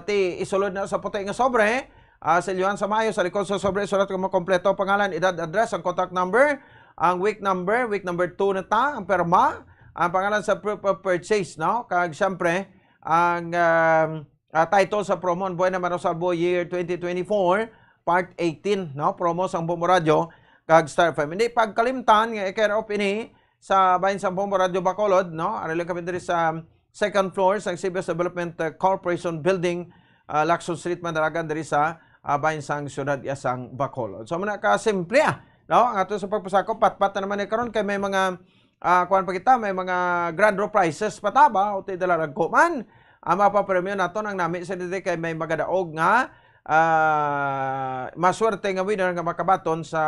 S8: ti isulod na sa puti nga sobre, silyohan sa mayo sa likod sa sobre, sulat ko mo kompleto pangalan, edad, address, ang contact number, ang week number 2 na ta, ang perma, ang pangalan sa proof of purchase, no? Kag syempre ang title sa promo Buena Manosalbo Year 2024 Part 18, no? Promo sang Bombo Radio kag Star FM. Hindi pagkalimtan nga i-care of ini sa bahin sa Bombo Radio Bacolod, no? Ari lang kami diri sa second floor sa CBS Development Corporation Building, Lacson Street, Mandaragan, diri sa bahin sang siyudad Yasang Bacolod. So muna ka simple, no? Ang ato sa pagpasakop, patpat na naman ni karon kay may mga kuan pa kita, may mga grand draw prizes pataba o ti dala ragko man. Ang mapapremyo naton ang nami sa dito kay may magadaog nga maswerte nga winner nga makabaton sa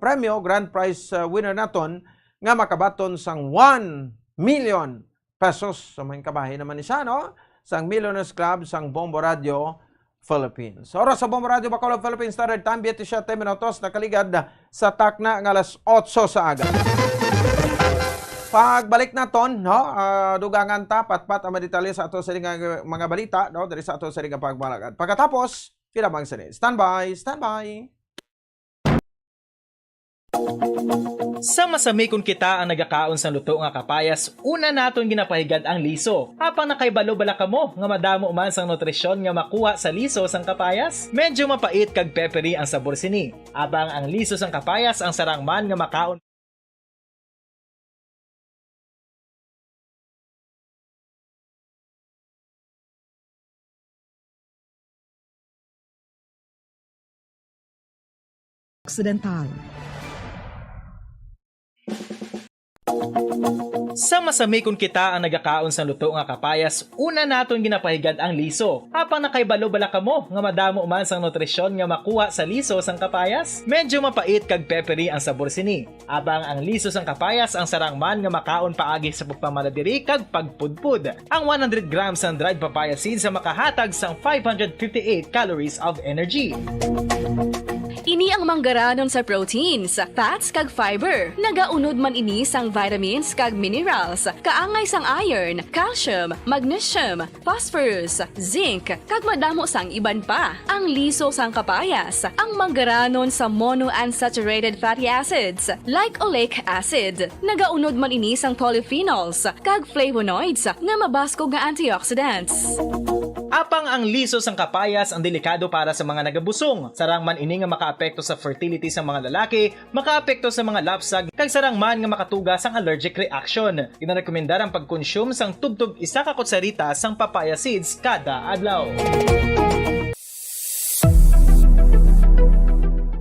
S8: premyo, grand prize winner naton nga makabaton sang 1 million pesos. So may kabahin naman ni siya, no? Sang Millionaires Club sang Bombo Radio Philippines. Oras sa Bombo Radio Bacolod Philippines Standard Time 27 minutos, nakaligad sa takna nga alas 8 sa aga. Pagbalik naton, no, dugangan ta patpat ang detalye sa ato sa mga balita, no, diri sa ato sa pagbalagad. Pagkatapos, kinamang sini. Standby, standby.
S7: Sa masamikon kita ang nagakaon sa luto nga kapayas, una naton ginapahigad ang liso. Apang nakaibalo bala kamo nga madamo man sang nutrisyon nga makuha sa liso sang kapayas. Medyo mapait kag peppery ang sabor sini. Abang ang liso sang kapayas ang sarang man nga makaon
S11: Occidental.
S7: Sa masamikon kita ang nagakaon sa luto nga kapayas, una naton ginapahigad ang liso. Apang nakaibalo bala kamo nga madamo man sang nutrisyon nga makuha sa liso sang kapayas. Medyo mapait kag peppery ang sabor sini. Abang ang liso sang kapayas ang sarang man nga makaon paagi sa pagpamaladiri kag pagpudpud. Ang 100 grams ng dried papaya seeds sa makahatag sang 558 calories of energy.
S16: Ini ang manggaranon sa proteins, fats kag fiber. Nagaunod man ini sang vitamins kag minerals, kaangay sang iron, calcium, magnesium, phosphorus, zinc, kag madamo sang iban pa. Ang liso sang kapayas, ang manggaranon sa monounsaturated fatty acids like oleic acid. Nagaunod man ini sang polyphenols kag flavonoids nga mabaskog nga antioxidants.
S7: Apang ang liso sang kapayas ang delikado para sa mga nagabusong. Sarang man ini nga makaapekto sa fertility sa mga lalaki, makaapekto sa mga lapsag, kag sarang man nga makatuga sang allergic reaction. Ginarekomendar ang pagkonsume sang tubtub 1 ka kutsarita sang papaya seeds kada adlaw.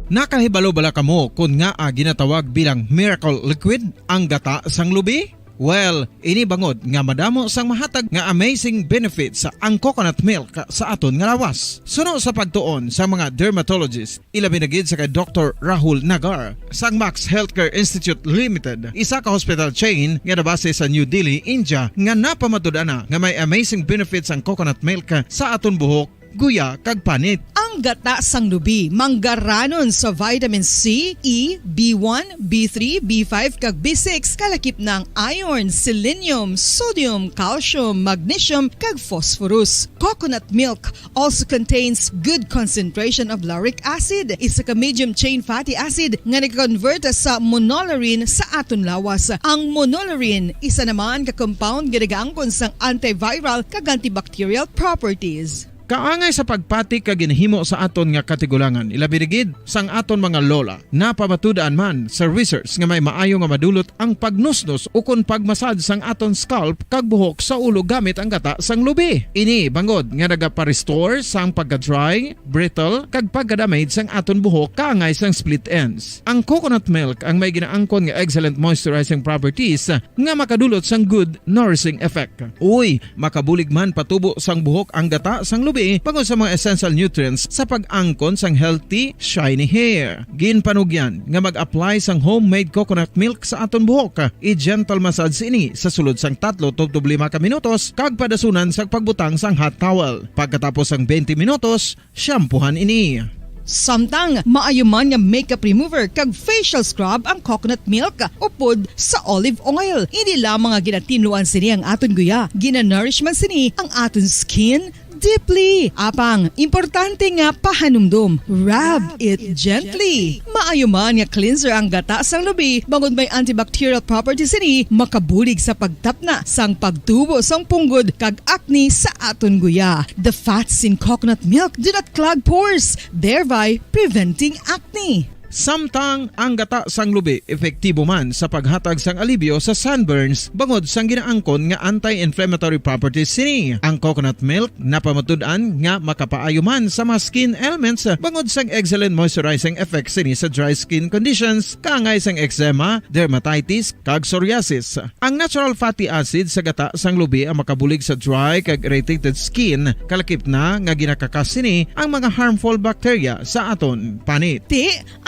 S8: Nakahibalo bala kamo kung nga ginatawag bilang miracle liquid ang gata sang lubi? Well, ini bangod nga madamo sang mahatag nga amazing benefits sa ang coconut milk sa aton nga lawas. Suno sa pagtuon sa mga dermatologist, ilabi na gid sa kay Dr. Rahul Nagar sang Max Healthcare Institute Limited, isa ka hospital chain nga nabase sa New Delhi, India, nga napamatud-ana nga may amazing benefits ang coconut milk sa aton buhok, guya kag panit.
S11: Ang gata sang lubi manggaranon sa vitamin C, E, B1, B3, B5 kag B6 kalakip ng iron, selenium, sodium, calcium, magnesium kag phosphorus. Coconut milk also contains good concentration of lauric acid, isa ka medium chain fatty acid nga nag-convert sa monolarin sa aton lawas. Ang monolarin isa naman ka compound nga nagaangkon sang antiviral kag antibacterial properties.
S8: Kaangay sa pagpati kag ginhimo sa aton nga katigulangan, ilabirigid sang aton mga lola. Napamatud-an man sa research nga may maayo nga madulot ang pagnusnos ukon pagmasad sang aton scalp kag buhok sa ulo gamit ang gata sang lubi. Ini bangod nga nagapa-restore sang pagka-dry, brittle kag pagka-damage sang aton buhok kaangay sang split ends. Ang coconut milk ang may ginaangkon nga excellent moisturizing properties nga makadulot sang good nourishing effect. Uy, makabulig man patubo sang buhok ang gata sang lubi pagod sa mga essential nutrients sa pag-angkon sang healthy, shiny hair. Ginpanugyan nga mag-apply sang homemade coconut milk sa aton buhok. I-gentle massage ini sa sulod sang 3 to 5 ka minutos kag padasunan sa pagbutang sang hot towel. Pagkatapos sang 20 minutos, shampoohan ini.
S11: Samtang maayo man nga makeup remover kag facial scrub ang coconut milk upod sa olive oil. Hindi lamang nga ginatinluan sini ang aton guya, ginanourish man sini ang aton skin deeply. Apang, importante nga pahanumdum. Rub it gently. Maayo man nga cleanser ang gata sang lubi, bangod may antibacterial properties ini, makabulig sa pagtapna sang pagtubo sang punggod kag acne sa aton guya. The fats in coconut milk do not clog pores, thereby preventing acne.
S8: Samtang ang gata sang lubi epektibo man sa paghatag sang alibyo sa sunburns bangod sang ginaangkon nga anti-inflammatory properties sini. Ang coconut milk napamatud-an nga makapaayo man sa mga skin ailments bangod sang excellent moisturizing effect sini sa dry skin conditions kaangay sang eczema, dermatitis kag psoriasis. Ang natural fatty acid sa gata sang lubi ang makabulig sa dry kag irritated skin, kalakip na nga ginakakas sini ang mga harmful bacteria sa aton panit.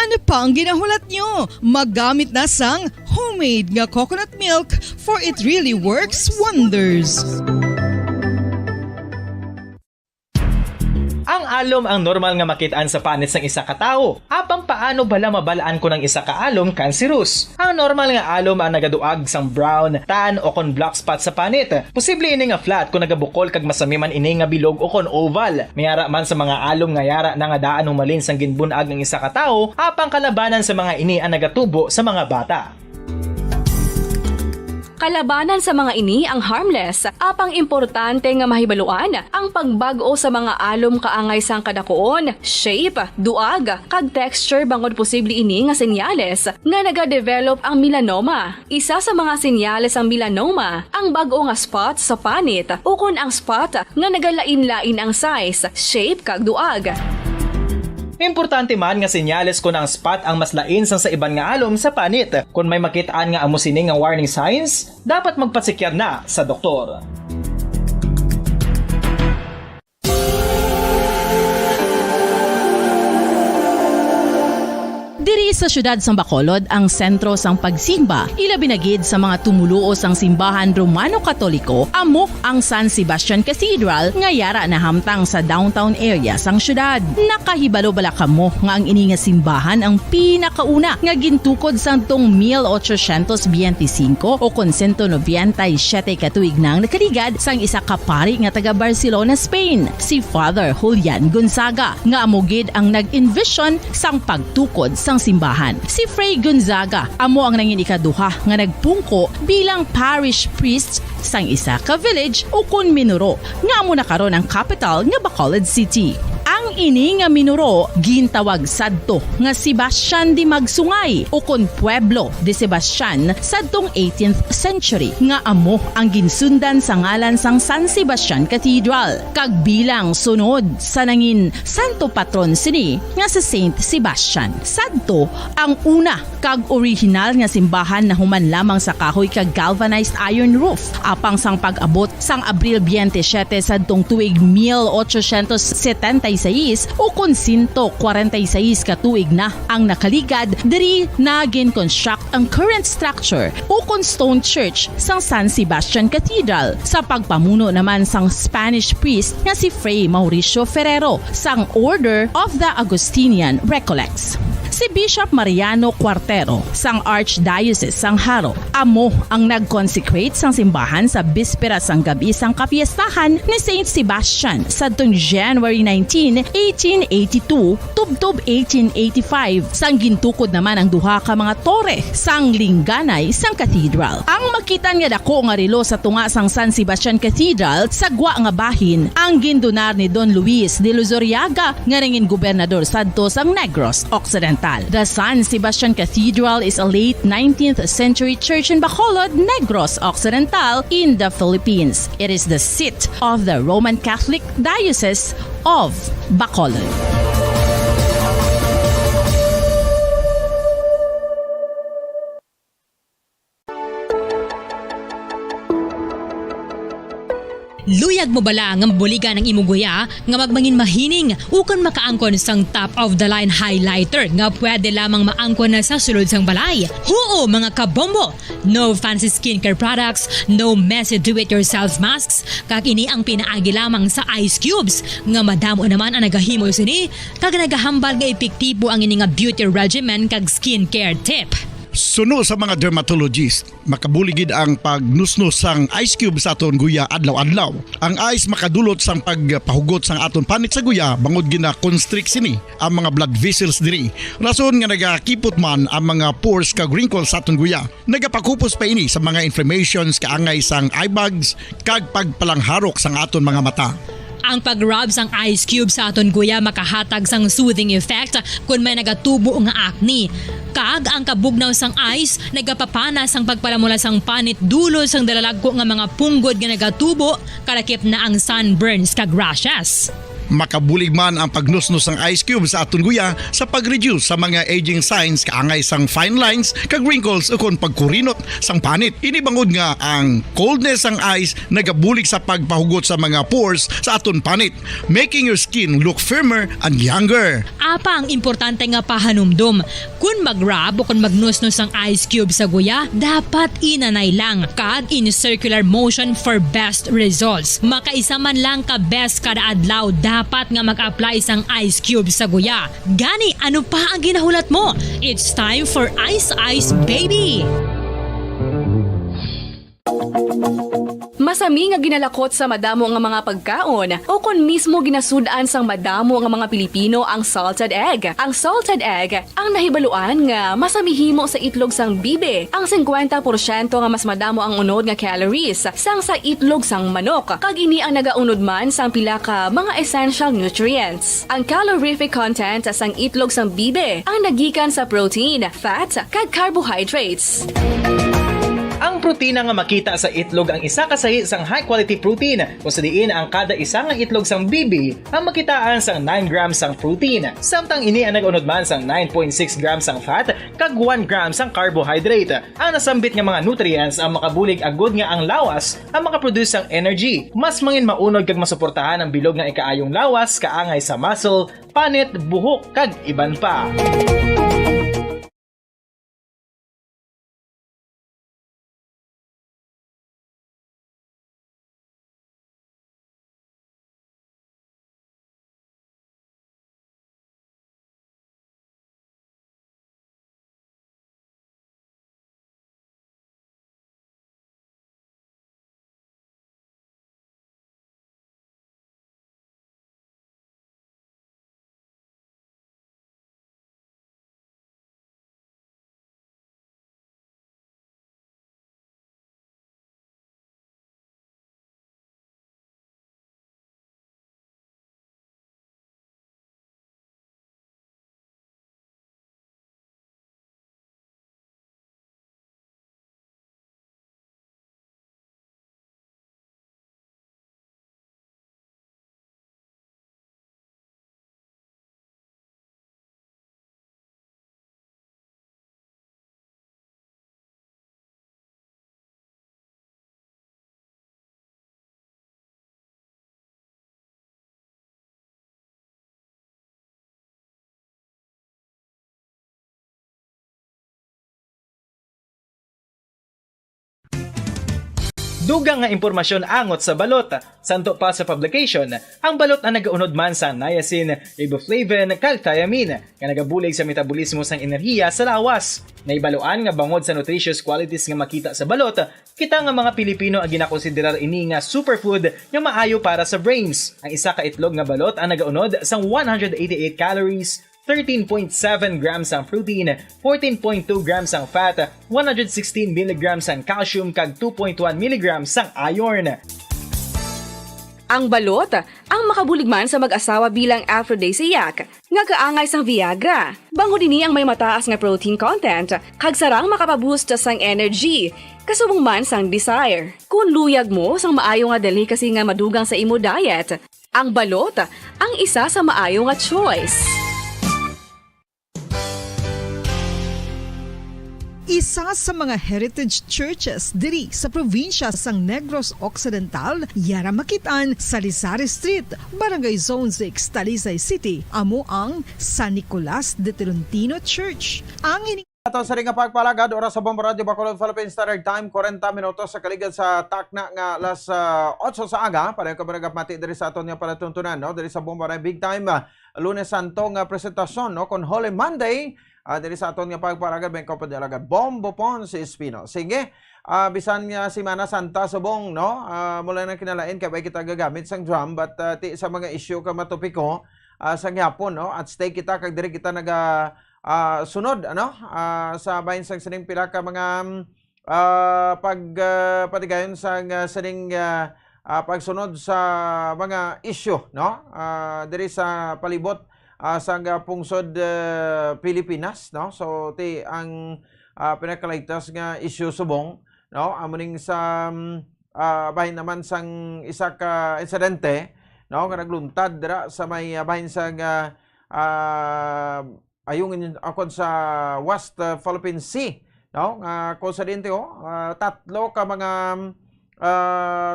S11: Ano pa ang ginahulat nyo? Maggamit na sang homemade nga coconut milk for it really works wonders.
S7: Ang alom ang normal nga makitaan sa panit sang isa ka tawo. Apang paano bala mabalaan ko ng isa ka alom cancerous? Ang normal nga alom ang nagaduag sang brown, tan o kon black spot sa panit. Posible ini nga flat kung nagabukol kag masami man ini nga bilog o kon oval. Mayara man sa mga alom nga yara na nga daan humalin sang ginbunag ng isa ka tawo, apang kalabanan sa mga ini ang nagatubo sa mga bata.
S16: Kalabanan sa mga ini ang harmless, apang importante nga mahibaluan ang pagbago sa mga alom kaangay sang kadakuon, shape, duag, kag texture bangod posible ini nga senyales nga nagadevelop ang melanoma. Isa sa mga senyales ang melanoma, ang bago nga spot sa panit o kun ang spot nga nagalain-lain ang size, shape kag duag.
S7: Importante man nga senyales kung ang spot ang mas lain sang sa iban nga alom sa panit. Kung may makitaan nga amo sini nga warning signs, dapat magpasikyar na sa doktor.
S10: Diri sa syudad sang Bacolod ang sentro sang pagsimba, ilabi na gid sa mga tumuluo sang simbahan Romano-Katoliko, amo ang San Sebastian Cathedral nga yara na hamtang sa downtown area sang syudad. Nakahibalo bala kamo nga ang ini nga simbahan ang pinakauna nga gintukod sang tong 1825 o kon 197 katuig nang nakaligad sang isa ka pari nga taga Barcelona, Spain, si Father Julian Gonzaga, nga amo gid ang nag-envision sang pagtukod sang simbahan. Si Fray Gonzaga amo ang nangin ikaduha nga nagpungko bilang parish priest sang isa ka village o kun Minuro nga amo na karon ang capital nga Bacolod City. Ang ini nga Minuro gintawag sadto nga Sebastian de Magsungay o kon Pueblo de Sebastian sadtong 18th century nga amo ang ginsundan sa ngalan sang San Sebastian Cathedral kag bilang sunod sa nangin santo patron sini nga sa Saint Sebastian. Sadto ang una kag original nga simbahan na human lamang sa kahoy kag galvanized iron roof apang sang pag-abot sang Abril 27 sadtong tuig 1876 o kon 146 katuig na ang nakaligad diri na gin-construct ang current structure o kon stone church sang San Sebastian Cathedral sa pagpamuno naman sang Spanish priest nga si Fray Mauricio Ferrero sang Order of the Augustinian Recollects. Si Bishop Mariano Cuartero sang Archdiocese sang Haro amo ang nag-consecrate sang simbahan sa bispera sang gabi sang kapiestahan ni Saint Sebastian sadtong January 19, 1882 tubtob 1885 sang gintukod naman ang duha ka mga tore sang lingganay sang cathedral. Ang makitan nga dako nga relo sa tunga sang San Sebastian Cathedral sa gwa nga bahin ang gindonar ni Don Luis de Luzuriaga nga ringin gobernador sadto sang Negros Occidental. The San Sebastian Cathedral is a late 19th century church in Bacolod, Negros Occidental in the Philippines. It is the seat of the Roman Catholic Diocese of Bacolod.
S9: Luyag mo bala nga mabuligan ng imong guya nga magmangin mahining ukon makaangkon sang top of the line highlighter nga pwede lamang maangkon na sa sulod sang balay. Huo mga kabombo! No fancy skincare products, no messy do-it-yourself masks, kag ini ang pinaagi lamang sa ice cubes nga madamo naman ang nagahimo sini kag nagahambal nga epektibo ang ini nga beauty regimen kag skincare tip.
S17: Suno sa mga dermatologist, makabuligid ang pagnusnos sang ice cube sa aton guya adlaw-adlaw. Ang ice makadulot sang pagpahugot sang aton panit sa guya bangod gina-constrict sini ang mga blood vessels diri. Rason nga nagakipot man ang mga pores kag wrinkles sa aton guya. Nagapakupos pa ini sa mga inflammations kaangay sang eye bags kag pagpalangharok sang aton mga mata.
S9: Ang pag-rub sang ice cube sa aton guya makahatag sang soothing effect kung may nagatubo nga acne. Kag ang kabugnaw sang ice nagapapana sang pagpalamula sang panit dulo sang dalalagko nga mga punggod nga nagatubo kalakip na ang sunburns kag rashes.
S17: Makabulig man ang pagnusnos ng ice cube sa aton guya sa pag-reduce sa mga aging signs kaangay sang fine lines kag wrinkles ukon pagkurinot sang panit. Ini bangod nga ang coldness sang ice nagabulig sa pagpahugot sa mga pores sa aton panit, making your skin look firmer and younger.
S9: Apa ang importante nga pahanumdum, Kung mag-rub o kung magnusnus ang ice cube sa guya, dapat inanay lang kag in circular motion for best results. Makaisa man lang ka best kada adlaw, dapat nga mag-apply sang ice cube sa guya. Gani, ano pa ang ginahulat mo? It's time for Ice Ice Baby!
S16: Masami nga ginalakot sa madamo nga mga pagkaon o kung mismo ginasudaan sang madamo nga mga Pilipino ang salted egg. Ang salted egg ang nahibaluan nga masamihimo sa itlog sang bibe. Ang 50% nga mas madamo ang unod nga calories sang sa itlog sang manok. Kag ini ang nagaunod man sang pila ka mga essential nutrients. Ang calorific content sang itlog sang bibe ang nagikan sa protein, fat, kag carbohydrates.
S7: Ang protina nga makita sa itlog ang isa kasahi sang high quality protein kung sa diin ang kada isa nga itlog sang bibi ang makitaan sang 9 grams sang protein. Samtang ini ang nag-unod man sang 9.6 grams sang fat kag 1 gram sang carbohydrate. Ang nasambit nga mga nutrients ang makabulig agud nga ang lawas ang makaproduce sang energy. Mas mangin maunod kag masuportahan ang bilog nga ikaayong lawas kaangay sa muscle, panit, buhok kag iban pa. Dugang nga impormasyon angot sa balot. Santo pa sa publication, ang balot ang nagaunod man sa niacin, riboflavin, kag thiamine, nga nagabulig sa metabolismo sang enerhiya sa lawas. Naibaloan nga bangod sa nutritious qualities nga makita sa balot, kita nga mga Pilipino ang ginakonsiderar ini nga superfood nga maayo para sa brains. Ang isa ka itlog nga balot ang nagaunod sang 188 calories, 13.7 grams ang protein, 14.2 grams ang fat, 116 mg ang calcium kag 2.1 mg ang iron.
S16: Ang balot ang makabulig man sa mag-asawa bilang aphrodisiac nga kaangay sang Viagra. Bangod ini ang may mataas nga protein content kag sarang makapaboost sang energy kasubong man sang desire. Kung luyag mo sang maayo nga delicacy nga madugang sa imo diet, ang balot ang isa sa maayo nga choice.
S11: Isa sa mga heritage churches diri sa probinsya sang Negros Occidental, yara makitaan sa Rizal Street, Barangay Zone 6, Talisay City, amo ang San Nicolas de Tolentino Church. Ang
S8: Ato sa ring pagpalagad, oras sa Bombo Radio Bacolod, Philippine Standard Time, 40 minutos sa kaligad sa takna nga alas 8 sa aga. Para yung kabaragapmati diri sa aton nga palatuntunan, no? Diri sa Bombo Radio Big Time, Lunes Santo nga presentasyon, no? Kon Holy Monday, diri sa aton nga pagpalagad, may kapadalagan Bombo Ponce Espino. Sige, bisan nga Semana Santa subong, no? Mula na kinalain, kaya kita gagamit sang drum, but ti sa mga issue ka matopiko, sa gyapon, no? At stay kita, kag diri kita sunod sa bahin sang sining pila ka mga pagpatigayon sang sining pagsunod sa mga issue, no, diri sa palibot sang pungsod Pilipinas, no. So ti ang pinakaligtas nga issue subong, no, amuning sa bahin naman sang isa ka insidente, no, nga nagluntad dira sa may bahin sang ayungin akon sa West Philippine Sea, no? Kung sa dinti tatlo ka mga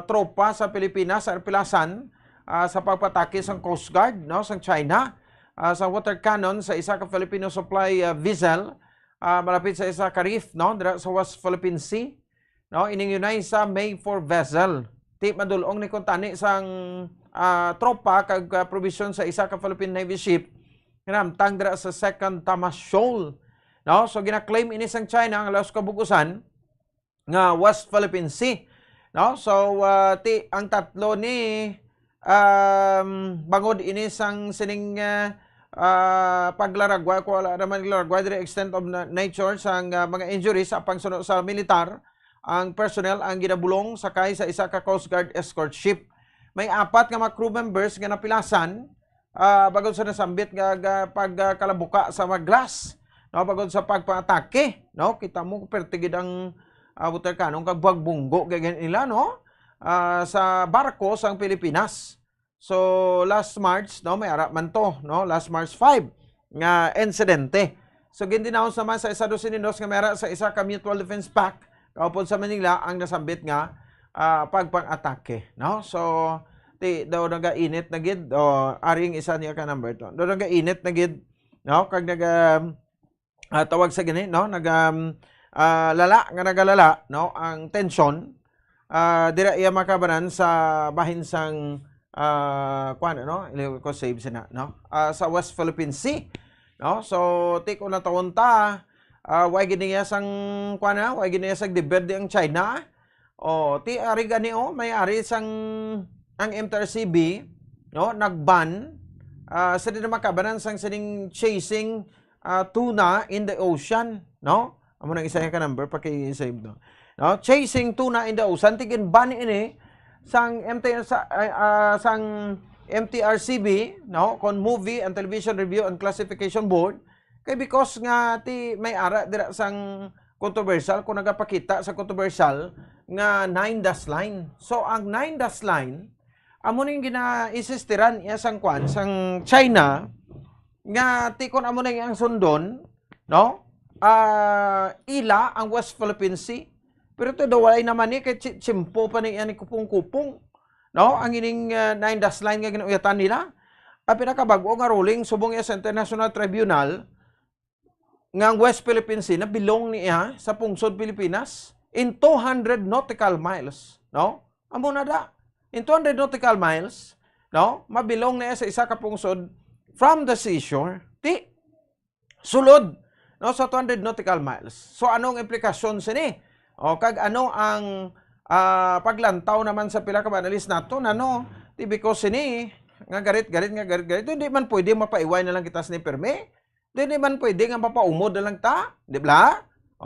S8: tropa sa Pilipinas sa pilasan sa pagpatake sang Coast Guard, no, sang China. sa water cannon sa isa ka Filipino supply vessel malapit sa isa ka reef, no, dira sa West Philippine Sea, no, ining yunay sa May 4 vessel. Ti madulong ni kuntani sang tropa kag provision sa isa ka Philippine Navy ship tang dira sa Second Thomas Shoal, no. So gina-claim ini sang China ang laos kabugusan nga West Philippine Sea, no. So ti ang tatlo ni bangod ini sang sining paglaragwa ko wala naman laragwa dire extent of nature sang mga injuries sa pangsunod sa militar. Ang personnel ang ginabulong sakay sa isa ka Coast Guard escort ship. May 4 nga mga crew members nga napilasan bagod sa nasambit nga pagkalabuka sa mga glass, no, bagod sa pagpatake, no. Kita mo pertigid ang water cannon kag bagbunggo gagan nila, no, sa barko sang Pilipinas. So last March, no, may ara man to, no, last March 5 nga insidente. So gindinaos naman sa Estados Unidos nga may ara sa isa ka Mutual Defense Pact kaupod sa Manila ang nasambit nga pagpang-atake, no. So ti daw nagainit na gid aring isa niya ka number to. Daw nagainit na gid, no, kag tawag sa gani, no, lala nga nagalala, no, ang tension dira iya makabanan sa bahin sang kuan, no, ko save sina, no, sa West Philippine Sea, no. So ti ko na taon ta way giniya sang kuan na, way giniya sang diberde ang China. Ti ari gani may ari sang ang MTRCB, no, nagban sa din makabanan sang sining chasing tuna in the ocean, no. Amo nang isa ka number paki-save no. No, chasing tuna in the ocean tigin ban ini sang sang MTRCB, no, kon Movie and Television Review and Classification Board kay because nga ti may ara dira sang controversial kung nagapakita sa controversial nga 9-dash line. So ang 9-dash line amo ning gina-insistiran iya sang kwan sang China nga ti kon amo ning ang sundon, no, ila ang West Philippine Sea. Pero ito daw walay naman ni kay chimpo pa ni yan kupong-kupong, no, ang ining 9-dash line nga ginuyatan nila. Pinakabago nga ruling subong iya sa International Tribunal nga ang West Philippine Sea na bilong niya sa pungsod Pilipinas in 200 nautical miles, no. Amo na da in 200 nautical miles, no, mabilong niya sa isa ka pungsod from the seashore ti sulod, no, sa 200 nautical miles. So anong implikasyon sini? Kag ano ang paglantaw naman sa pila ka analyst nato no, ti because sini nga garit hindi man pwede mapaiway na lang kita sa perme. Hindi man pwede nga mapaumod na lang ta, di ba?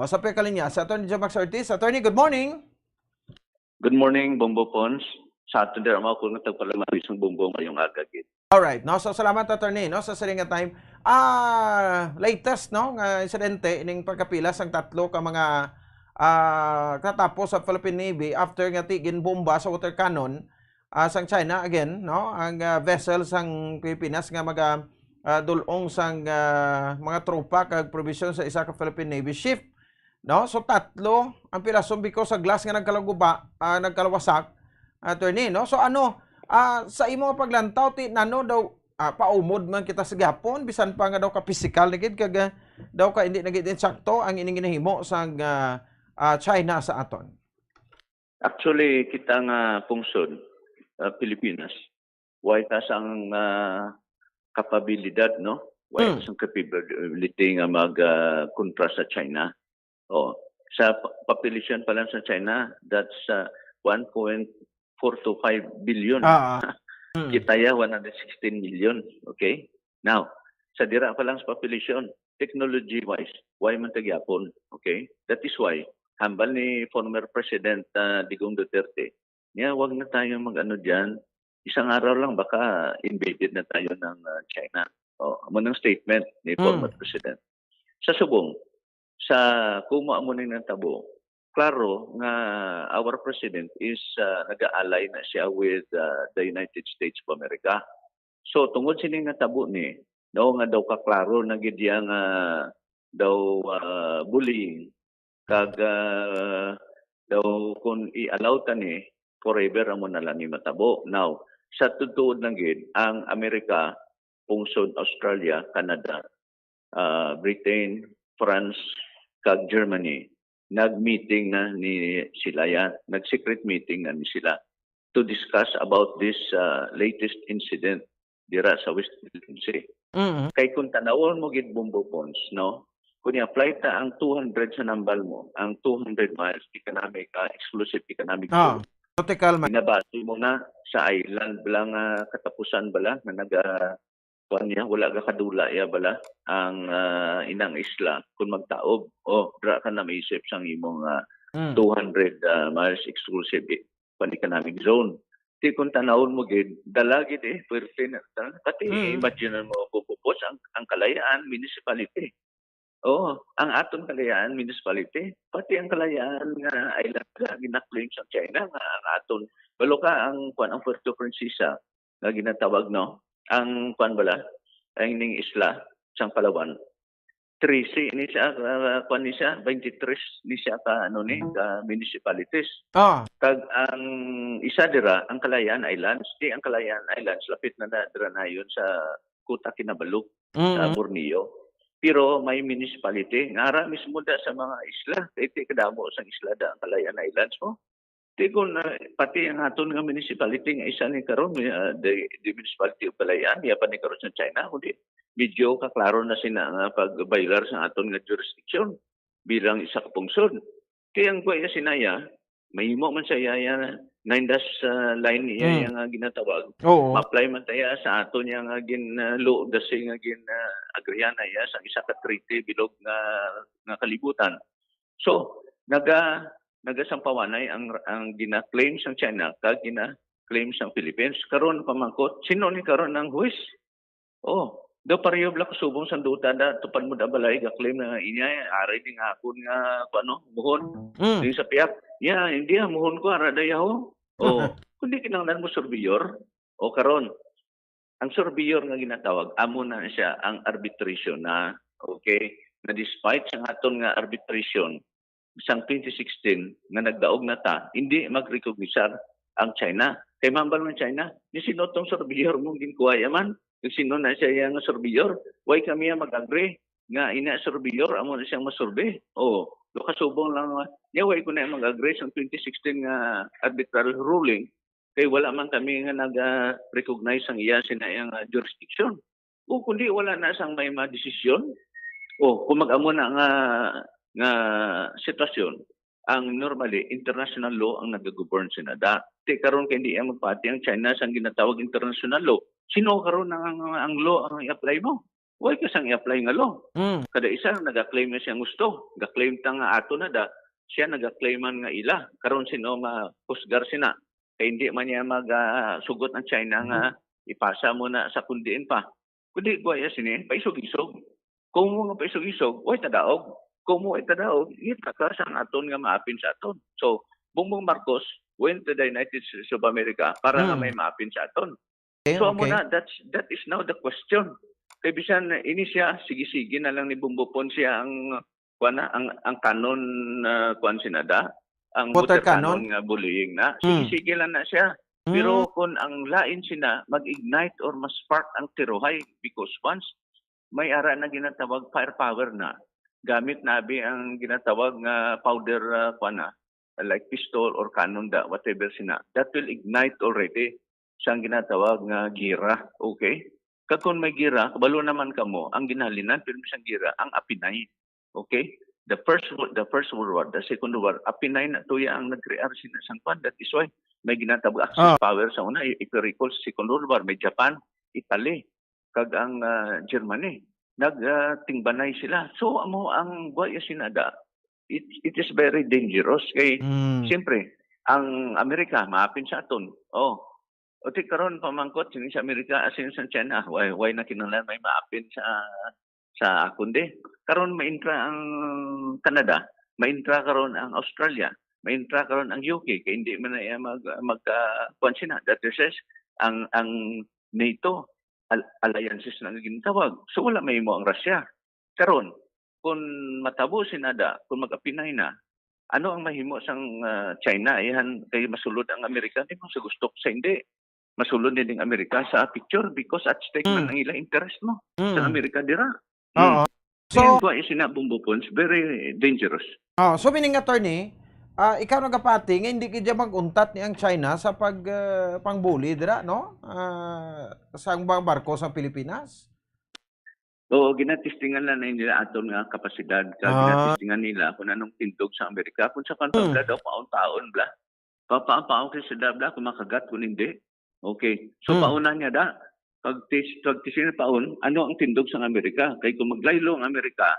S8: Sa pekalinya sa Attorney Jamax Ortiz. Attorney, good morning.
S3: Good morning, Bombo Pons. Sa atin din ako kung nagpalamaris ng Bombo ngayong agagit.
S8: Alright, no? So salamat Attorney, no, sa siringa time. Latest, no, nga insidente ining pagkapilas ang tatlo ka mga katapos sa Philippine Navy after nga tigin bomba sa water cannon sang China again, no, ang vessel sang Pilipinas nga dulong sang mga tropa kag provision sa isa ka Philippine Navy ship, no. So tatlo ang pilason because sa glass nga nagkalawasak, Attorney, no. So ano sa imo paglantaw ti nano daw paumod man kita sa gihapon bisan pa nga daw ka physical na gid kag daw ka hindi nagid insakto ang ining ginahimo sang China sa aton.
S3: Actually, kita nga pungsod Pilipinas, way ta sang kapabilidad, no? Way ta sang capability nga mag-kontra sa China. Sa population pa lang sa China, that's 1.4 to 5 billion. Kita ya 116 million. Okay? Now, sa dira pa lang sa population, technology-wise, why man tagyapon? Okay? That is why, hambal ni former President Digong Duterte, niya, wag na tayo mag-ano dyan. Isang araw lang, baka invaded na tayo ng China. Amo ng statement ni former President. Sa subong, sa kuma mo ng tabo, klaro nga our President is nag-aalay na siya with the United States of America. So, tungod sining natabo ni, daw nga daw kaklaro na gidyang daw bullying, kag daw kung i-allow ta ni, forever amo na lang ni matabo. Now, sa tutuod lang gid ang Amerika pungsod Australia, Canada, Britain, France, kag Germany. Nag-meeting na ni sila yan. Nag-secret meeting na ni sila to discuss about this latest incident dira sa West Philippine Sea. Kay kung tanawon mo gid Bumbo Pons, no? Kung i-apply ta ang 200 sa nambal mo, ang 200 miles economic, exclusive economic zone.
S8: Nautical man.
S3: Binabati mo na sa island bala nga katapusan bala na kuan niya, wala ka kadula ya bala ang inang isla kung magtaob dra ka na maisip sang imong 200 miles exclusive economic zone. Di kung tanawon mo gid dalagid puwerte na pati imagine mo bubupos ang Kalayaan municipality. Ang aton Kalayaan municipality pati ang Kalayaan nga island nga gina-claim sa China nga ang aton balo ka ang Puerto Princesa nga ginatawag no ang bala ang ning isla sang Palawan 13 ni siya ni siya 23 ni siya ka municipalities. Kag ang isa dira ang Kalayaan Islands, ang Kalayaan Islands lapit na dira na yun sa Kuta Kinabalu sa Borneo. Pero may municipality ngara mismo da sa mga isla. Iti kadamo sang isla da ang Kalayaan Islands mo. Di kung pati ang aton nga municipality nga isa ni karon the municipality of Kalayaan ya pa ni karon sa China kundi medyo kaklaro na sina nga pag-bailar sa aton nga jurisdiction bilang isa ka pungsod. Kaya ang kuya sinaya, mahimo man sa iya 9-dash line iya nga ginatawag. Ma-apply man taya sa aton nga law of the sea nga agreehan na iya sa isa ka treaty bilog nga kalibutan. So, nagasampawanay ang gina-claim sa China kag gina-claim sa Philippines. Karon pamangkot, sino ni karon ang huwis? Do pareho bla kusubong sa duta da tupad mo da balay ga-claim na inya aray ding hapon nga muhon. Ding sa piyak. Hindi muhon ko ara dayaho. Kundi kinahanglan mo surveyor karon. Ang surveyor nga ginatawag amo na siya ang arbitration na na despite sa aton nga arbitration sang 2016 nga nagdaog na ta, hindi mag-recognize ang China. Kay mambal man China, ni sino tong surveyor mong ginkuha yaman? Kung sino na siya yung surveyor, why kami mag-agree nga ina surveyor amo na siyang masurvey. Do kasubong lang why ko na mag-agree sa 2016 nga arbitral ruling kay wala man kami nga nag-recognize ang iya sinayang jurisdiction. Kundi wala na sang may desisyon. Kung mag-amo na nga sitwasyon, ang normally international law ang nag-govern sinada. Karon kay hindi magpati ang China sang ginatawag international law. Sino karon ang law ang i-apply mo? Why ka sang i-apply nga law? Kada isa naga-claim na siya gusto. Ga-claim ta nga ato na da. Siya naga-claiman nga ila. Karon sino mahusgar sina. Kay hindi man niya magsugot ang China nga ipasa mo na sa kundiin pa. Kundi guaya sini paisog-isog. Kung mo nga paisog-isog, way tadaog. Kung mo itadaog, itakas ang aton nga maapin sa aton. So, Bongbong Marcos went to the United States of America para nga may maapin sa aton. So amo na, that is now the question. Kay bisan ini siya sige-sige na lang ni Bumbo Pons siya ang kanon sinada, ang water canon nga bullying na. Sige-sige lang na siya. Pero kung ang lain sina mag-ignite or ma-spark ang tiruhay because once may ara na ginatawag firepower na gamit nabi ang ginatawag nga powder like pistol or cannon whatever sina, that will ignite already siyang ginatawag nga gira. Kung may gira, kabalo naman kamo ang ginhalinan pero siyang gira ang apinay. The first World War, the Second World War, apinay na tuya ang nag-rear sinasang pan. That is why may ginatawag Axis power sa una. If you recall sa Second World War, may Japan, Italy, kag ang Germany. Nagtingbanay sila. So amo ang guaya sinada. It is very dangerous kay siyempre ang Amerika maapin sa aton. Karon pamangkot sa Amerika asin sa China. Why na kinahanglan may maapin sa kundi. Karon maintra ang Canada, maintra karon ang Australia, maintra karon ang UK kay hindi man na magkuan that is ang NATO alliances na ginatawag. So wala may mo ang Russia. Karon kung matabo sinada, kung mag-apinay na, ano ang mahimo sang China? Kay masulod ang Amerika, di mo sa gusto sa hindi. masulod din ang Amerika sa picture because at stake man ang ilang interest mo sa Amerika dira.
S8: Oo.
S3: So, ito ay sinabumbupon's very dangerous.
S8: So meaning attorney, ikaw nagapati nga hindi kidya mag-untat ni ang China sa pangbuli dira, no? Sa ang barko sa Pilipinas?
S3: Oo, ginatistingan na nila aton nga kapasidad. Ginatistingan nila kung anong tindog sa Amerika. Kung sa kanto, daw paon-taon, bla. Paon kasi sila, bla, kung makagat, kung hindi. Okay. So, pauna niya da. Pagtising na paon, ano ang tindog sa Amerika? Kaya kung maglaylo ang Amerika,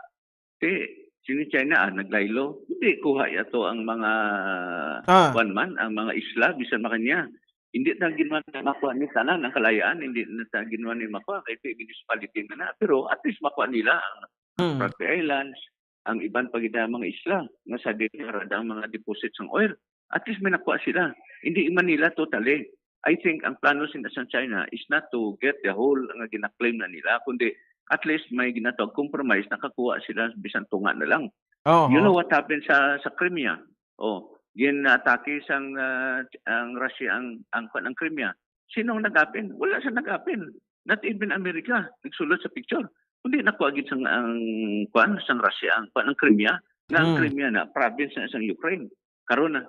S3: sini China, naglaylo. Hindi, kuha ito ang mga one man, ang mga isla, bisan makanya. Hindi na ginawa na makuha ni sana ng kalayaan, hindi na ginawa ni makuha kahit municipality na. Pero at least makuha nila ang Spratly Islands, ang ibang pagida mga isla, nga sa dinara ang mga deposits ng oil. At least may nakuha sila. Hindi Manila totally. I think ang plano sa China is not to get the whole nga gina-claim na nila, kundi at least may ginatawag compromise, nakakuha sila bisan tunga na lang. You know what happened sa Crimea? Gin-atake ang Russia ang Crimea. Sino ang nagapin? Wala siya nagapin. Not even America. Nagsulod sa picture. Kundi nakuha gid sang Russia ang Crimea. Ang Crimea na province na sang Ukraine. Karon na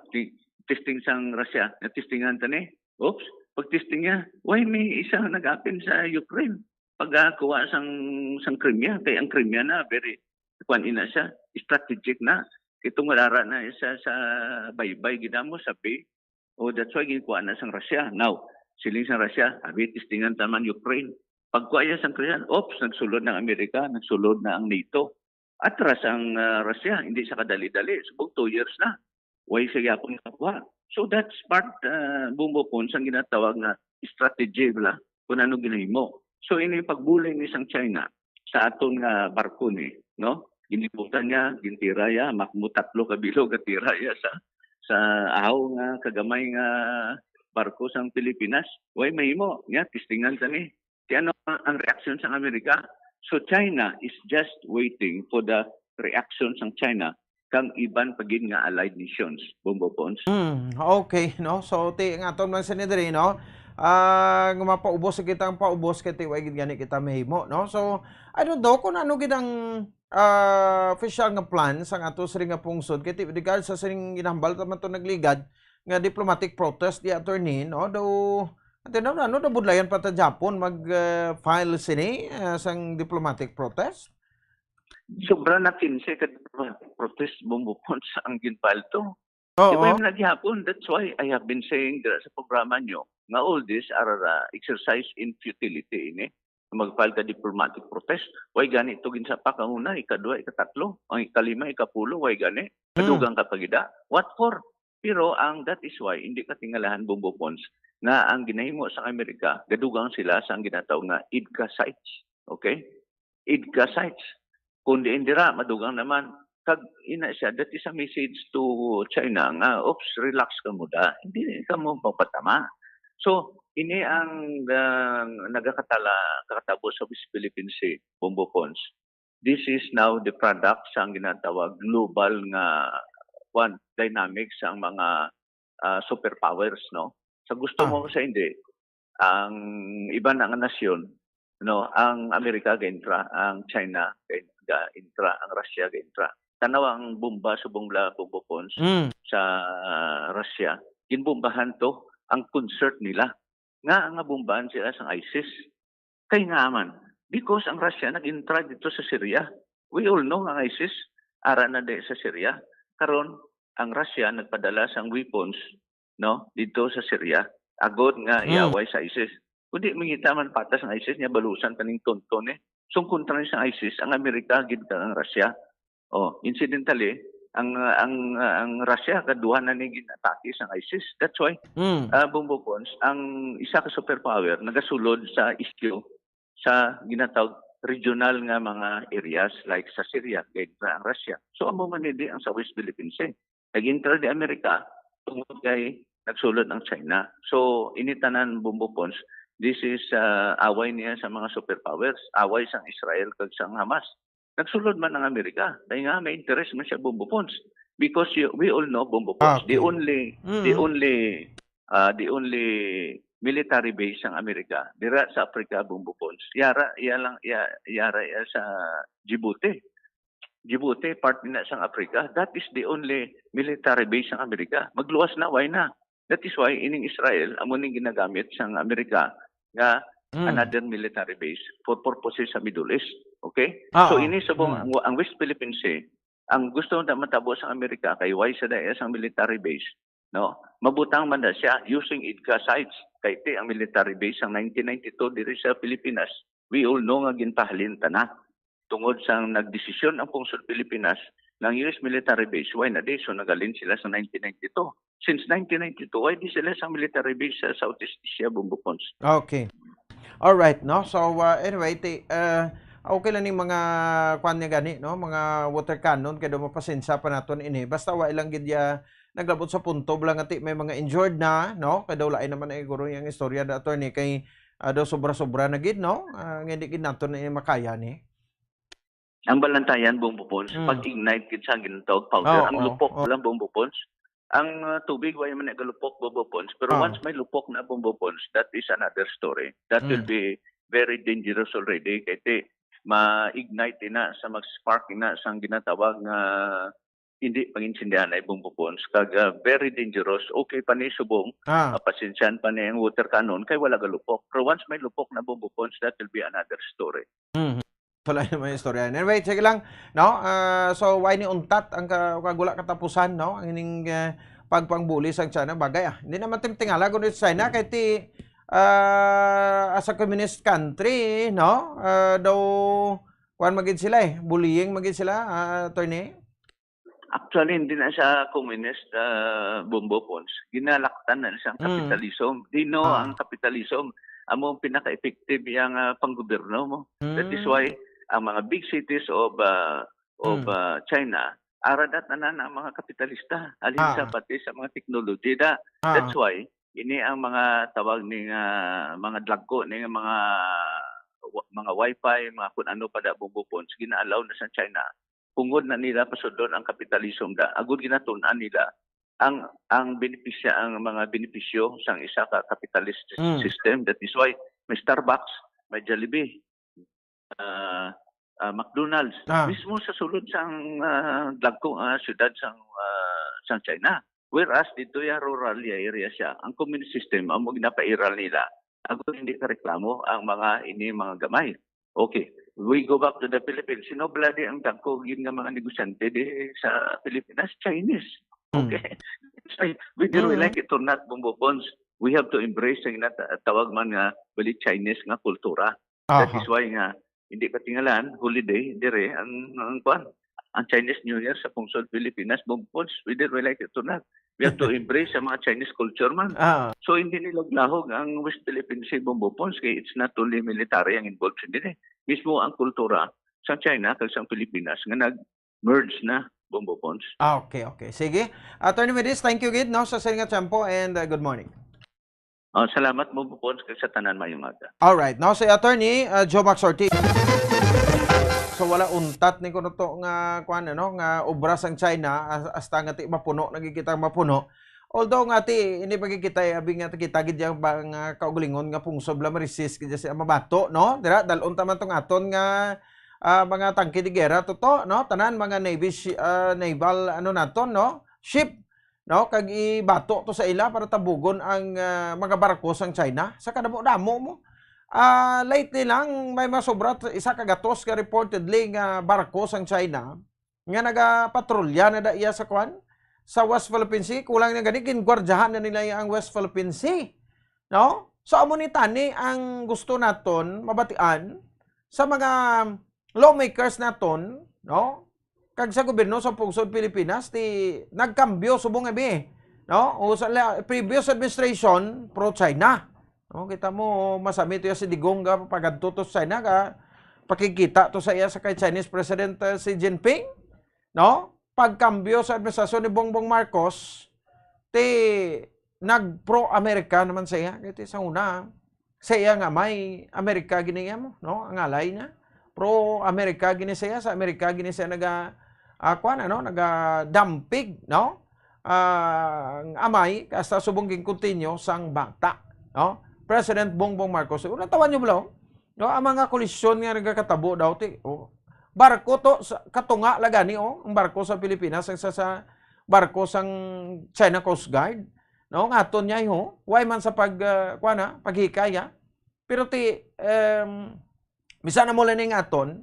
S3: testing sang Russia. Na-testingan tani. Oops. Pag-testing niya, why may isang nagapin sa Ukraine? Pagkuha sang Crimea. Kaya ang Crimea na very ina siya. Strategic na. Itong malara na isa sa baybay ginamo sabi that's why ginkuha na sang Russia. Now siling sang Russia tistingan taman Ukraine pagkuha sang Ukraine nagsulod ng Amerika, nagsulod na ang NATO, atras ang Russia, hindi sa kadali-dali subong 2 years na why siya yapon nakuha. So that's part bumbupon sang ginatawag na strategy bla kung ano ginahimo. So ini pagbulay ni sang China sa aton nga barko ni, no? Ginibutan niya, gintiraya, makmo 3 kabilog at tiraya sa ahaw nga kagamay nga barko sang Pilipinas. Way mahimo, niya tistingan tani. Kaya ano ang reaction sa Amerika? So China is just waiting for the reaction sang China kang iban pagin nga allied nations, Bombo Pons.
S8: Okay, no? So ang aton man senador, no? Nga mapaubos kita ang paubos kay way gid gani kita mahimo, no? So I don't know kung ano gid ang official nga plan sang ato siring nga pungsod kay regard sa siring ginahambal man to nagligad nga diplomatic protest di attorney, no? Ano daw budlayan pa ta Japon mag file sini sang diplomatic protest?
S3: Sobra na 15 ka protest bumupon sa ang ginfile to. Diba yung naghihapon? That's why I have been saying sa programa nyo nga all these are exercise in futility ini. Mag-file ka diplomatic protest. Way gani ito ginsa pa kanguna, ikadua, ikatatlo, ang ikalima, ikapulo, way gani. Kadugang kapagida. What for? Pero that is why hindi ka tingalahan bumbupons nga ang ginahimo sa Amerika, gadugang sila sa ang ginatawag nga IDCA sites. Okay? IDCA sites. Kundi indira, madugang naman. Kag ina siya, that is a message to China nga, oops, relax ka mo da. Hindi ka mo papatama. So, ini ang kakatabo sa West Philippine Sea, Bombo Pons. This is now the product sa ang ginatawag global nga dynamics sa mga superpowers, no? Sa gusto mo sa hindi, ang iba na nga nasyon, no, ang Amerika gaintra, ang China gaintra, ang Russia gaintra. Tanaw ang bomba subong Bombo Pons sa Russia. Ginbombahan to ang concert nila. Nga bombahan sila sa ISIS. Kay nga man. Because ang Russia nag-intra dito sa Syria. We all know ang ISIS ara na de sa Syria. Karon ang Russia nagpadala sang weapons, no, dito sa Syria. Agod nga iaway sa ISIS. Kundi mangita man patas ang ISIS niya balusan kaning tonton eh. So kontra ni sa ISIS ang Amerika gid ang Russia. Incidentally, ang Russia kaduha na ni ginatake sa ISIS. That's why Bombo Pons, ang isa ka superpower nagasulod sa issue sa ginatawag regional nga mga areas like sa Syria, gaintra ang Russia. So amo man ni ang sa West Philippine Sea. Nagintra di Amerika tungod kay nagsulod ang China. So initanan Bombo Pons, this is away niya sa mga superpowers, away sang Israel kag sang Hamas. Nagsulod man ang Amerika. Dahil nga may interest man siya Bombo Pons. Because we all know Bombo Pons. The only military base ang Amerika dira sa Africa bumbupons. Yara sa Djibouti. Djibouti part na sang Africa. That is the only military base ng Amerika. Magluwas na, why na? That is why ining Israel amo ning ginagamit sang Amerika nga another military base for purposes sa Middle East. Okay? So ini subong ang West Philippine Sea, ang gusto na matabo sa Amerika kay why sa daya sang military base, no? Mabutang man na siya using IDCA sites kay ti ang military base ang 1992 diri sa Pilipinas. We all know nga ginpahalin ta na tungod sang nagdesisyon ang pungsod Pilipinas ng US military base. Why na di? So nagalin sila sa 1992. Since 1992, why di sila sa military base sa Southeast Asia, bumbupons?
S8: Okay. Alright, no? So, anyway, okay lang yung mga kwan niya gani, no? Mga water cannon, kaya mapasensya pa natin ini. Basta wa ilang gidya naglabot sa punto, lang ati may mga injured na, no? Kaya daw lain naman ay guro yung istorya na ito ni kay daw sobra-sobra na gid, no? Hindi gid nato na makaya ni.
S3: Ang balantayan, bumbupons, pag-ignite kit sa ginatawag powder, ang lupok lang bumbupons. Ang tubig, why man nagalupok bumbupons. Pero once may lupok na bumbupons, that is another story. That will be very dangerous already. Kaya ma-ignite na sa mag-spark na sa ginatawag na hindi panginsindihan ay bumbupons. Kag very dangerous. Okay pa ni subong, pasensyan pa ni ang water cannon, kay wala galupok. Pero once may lupok na bumbupons, that will be another story.
S8: Wala naman yung istorya. Anyway, sige lang, no? So, why ni untat ang kagula katapusan, no? Ang ining pagpangbuli sa China, bagay Hindi naman timtingala kung sa China, kaya ti as a communist country, no? Daw, kuhan magid sila bullying magid sila, attorney?
S3: Actually, hindi na siya communist bumbupons. Ginalaktan na siyang capitalism. Dino ang capitalism. Amo pinaka-effective yung panggobyerno mo. That is why ang mga big cities of China aradat na ang mga kapitalista alin sa pati sa mga technology da. That's why ini ang mga tawag ning mga dlagko ning mga wifi, mga kun ano pa da bumbupons gina-allow na sa China. Pungod na nila pasudlon ang kapitalism da. Agud ginatun-an nila ang mga benepisyo sang isa ka capitalist system. That is why may Starbucks, may Jollibee, McDonald's mismo sa sulod sang dagkong syudad sang China. Whereas dito ya rural area siya, ang communist system amo ginapairal nila. Agud hindi ka reklamo ang mga gamay. Okay, we go back to the Philippines. Sino bladi ang dagkong nga mga negosyante sa Pilipinas? Chinese. Okay. So, whether we like it or not, bumbupons, we have to embrace ang tawag man nga bali Chinese nga kultura. That is why nga hindi katingalan holiday dire ang Chinese New Year sa pungsod Pilipinas, bumbupons, whether we like it or not. We have to embrace ang mga Chinese culture man. So hindi nilaglahog ang West Philippine Sea, bumbupons, kaya it's not only military ang involved din. Mismo ang kultura sa China kag sa Pilipinas nga nag-merge na, bumbupons.
S8: Okay. Sige. Attorney Medis, thank you gid, no, sa nga tempo and good morning.
S3: Salamat bumbupons kay sa tanan mayong aga.
S8: Alright, no, si Attorney Joe Max Ortiz. So wala untat ni kuno to nga kuan nga obras ang China hasta nga ti mapuno nagkikita mapuno. Although nga ti ini pagkikita abi nga kita gid yang bang kaugalingon nga pungsob la resist gid sa mabato, no? Dira dalon ta man tong aton nga mga tangke de gera toto, no? Tanan mga naval naton, no? Ship, no? Kag ibato to sa ila para tabugon ang mga barko sang China sa kadamo-damo mo. Lately lang may masobra isa kagatos ka reportedly nga barko sang China nga nagapatrolya na da iya sa kwan sa West Philippine Sea. Kulang na gani gingwardyahan na nila ang West Philippine Sea, no? So amo ni tani ang gusto naton mabatian sa mga lawmakers naton, no? Kag sa gobyerno sa pungsod Pilipinas ti nagkambyo subong abi, no? O sa previous administration pro China. No, kita mo masami to si Digong ga pagadto to sa China ka pakikita to sa iya sa kay Chinese President Xi Jinping, no? Pagkambyo sa administrasyon ni Bongbong Marcos ti nag-pro-America naman sa iya kay sa una sa iya nga may Amerika giniya mo, no? Ang alay na pro-America gini siya sa Amerika gini siya naga-dampig, no? Ang amay kasta subong ging continue sang bata, no? President Bongbong Marcos. Natawan nyo ba? No, ang mga kolisyon nga nagkakatabo daw ti. Barko to katunga lagani ang barko sa Pilipinas sa barko sang China Coast Guard. No, ngaton niya why man sa paghikaya. Pero bisan na mo lang ng aton,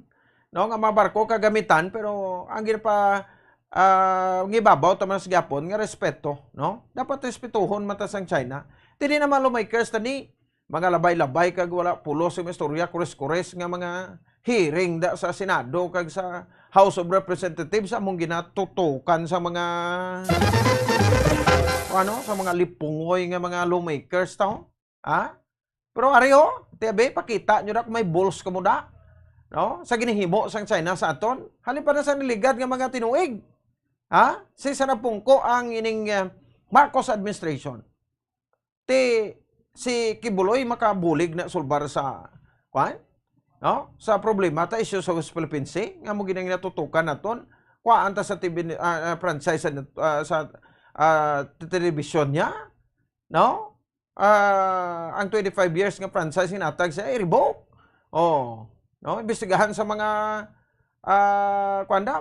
S8: no, nga mga barko kagamitan pero ang ginapa ngibabaw taman sa Japon nga respeto, no? Dapat respetuhon mata sang China. Tini naman lawmakers tani mga labay-labay kag wala pulos yung istorya kures-kures nga mga hearing da sa Senado kag sa House of Representatives among ginatutukan sa mga sa mga lipungoy nga mga lawmakers taw. Pero ariho, tiyabe pakita nyo na kung may balls ka mo da. No? Sa ginihimo sang China sa aton. Halin pa na sa niligad nga mga tinuig. Si sarapungko ang ining Marcos administration. Si Kibuloy makabulig na sulbar sa sa problema ta isyu sa West Philippine Sea nga mo ginang natutukan naton kuan ta sa TV franchise sa television niya, no? Ang 25 years nga franchise hinatag siya i-revoke. No, imbestigahan sa mga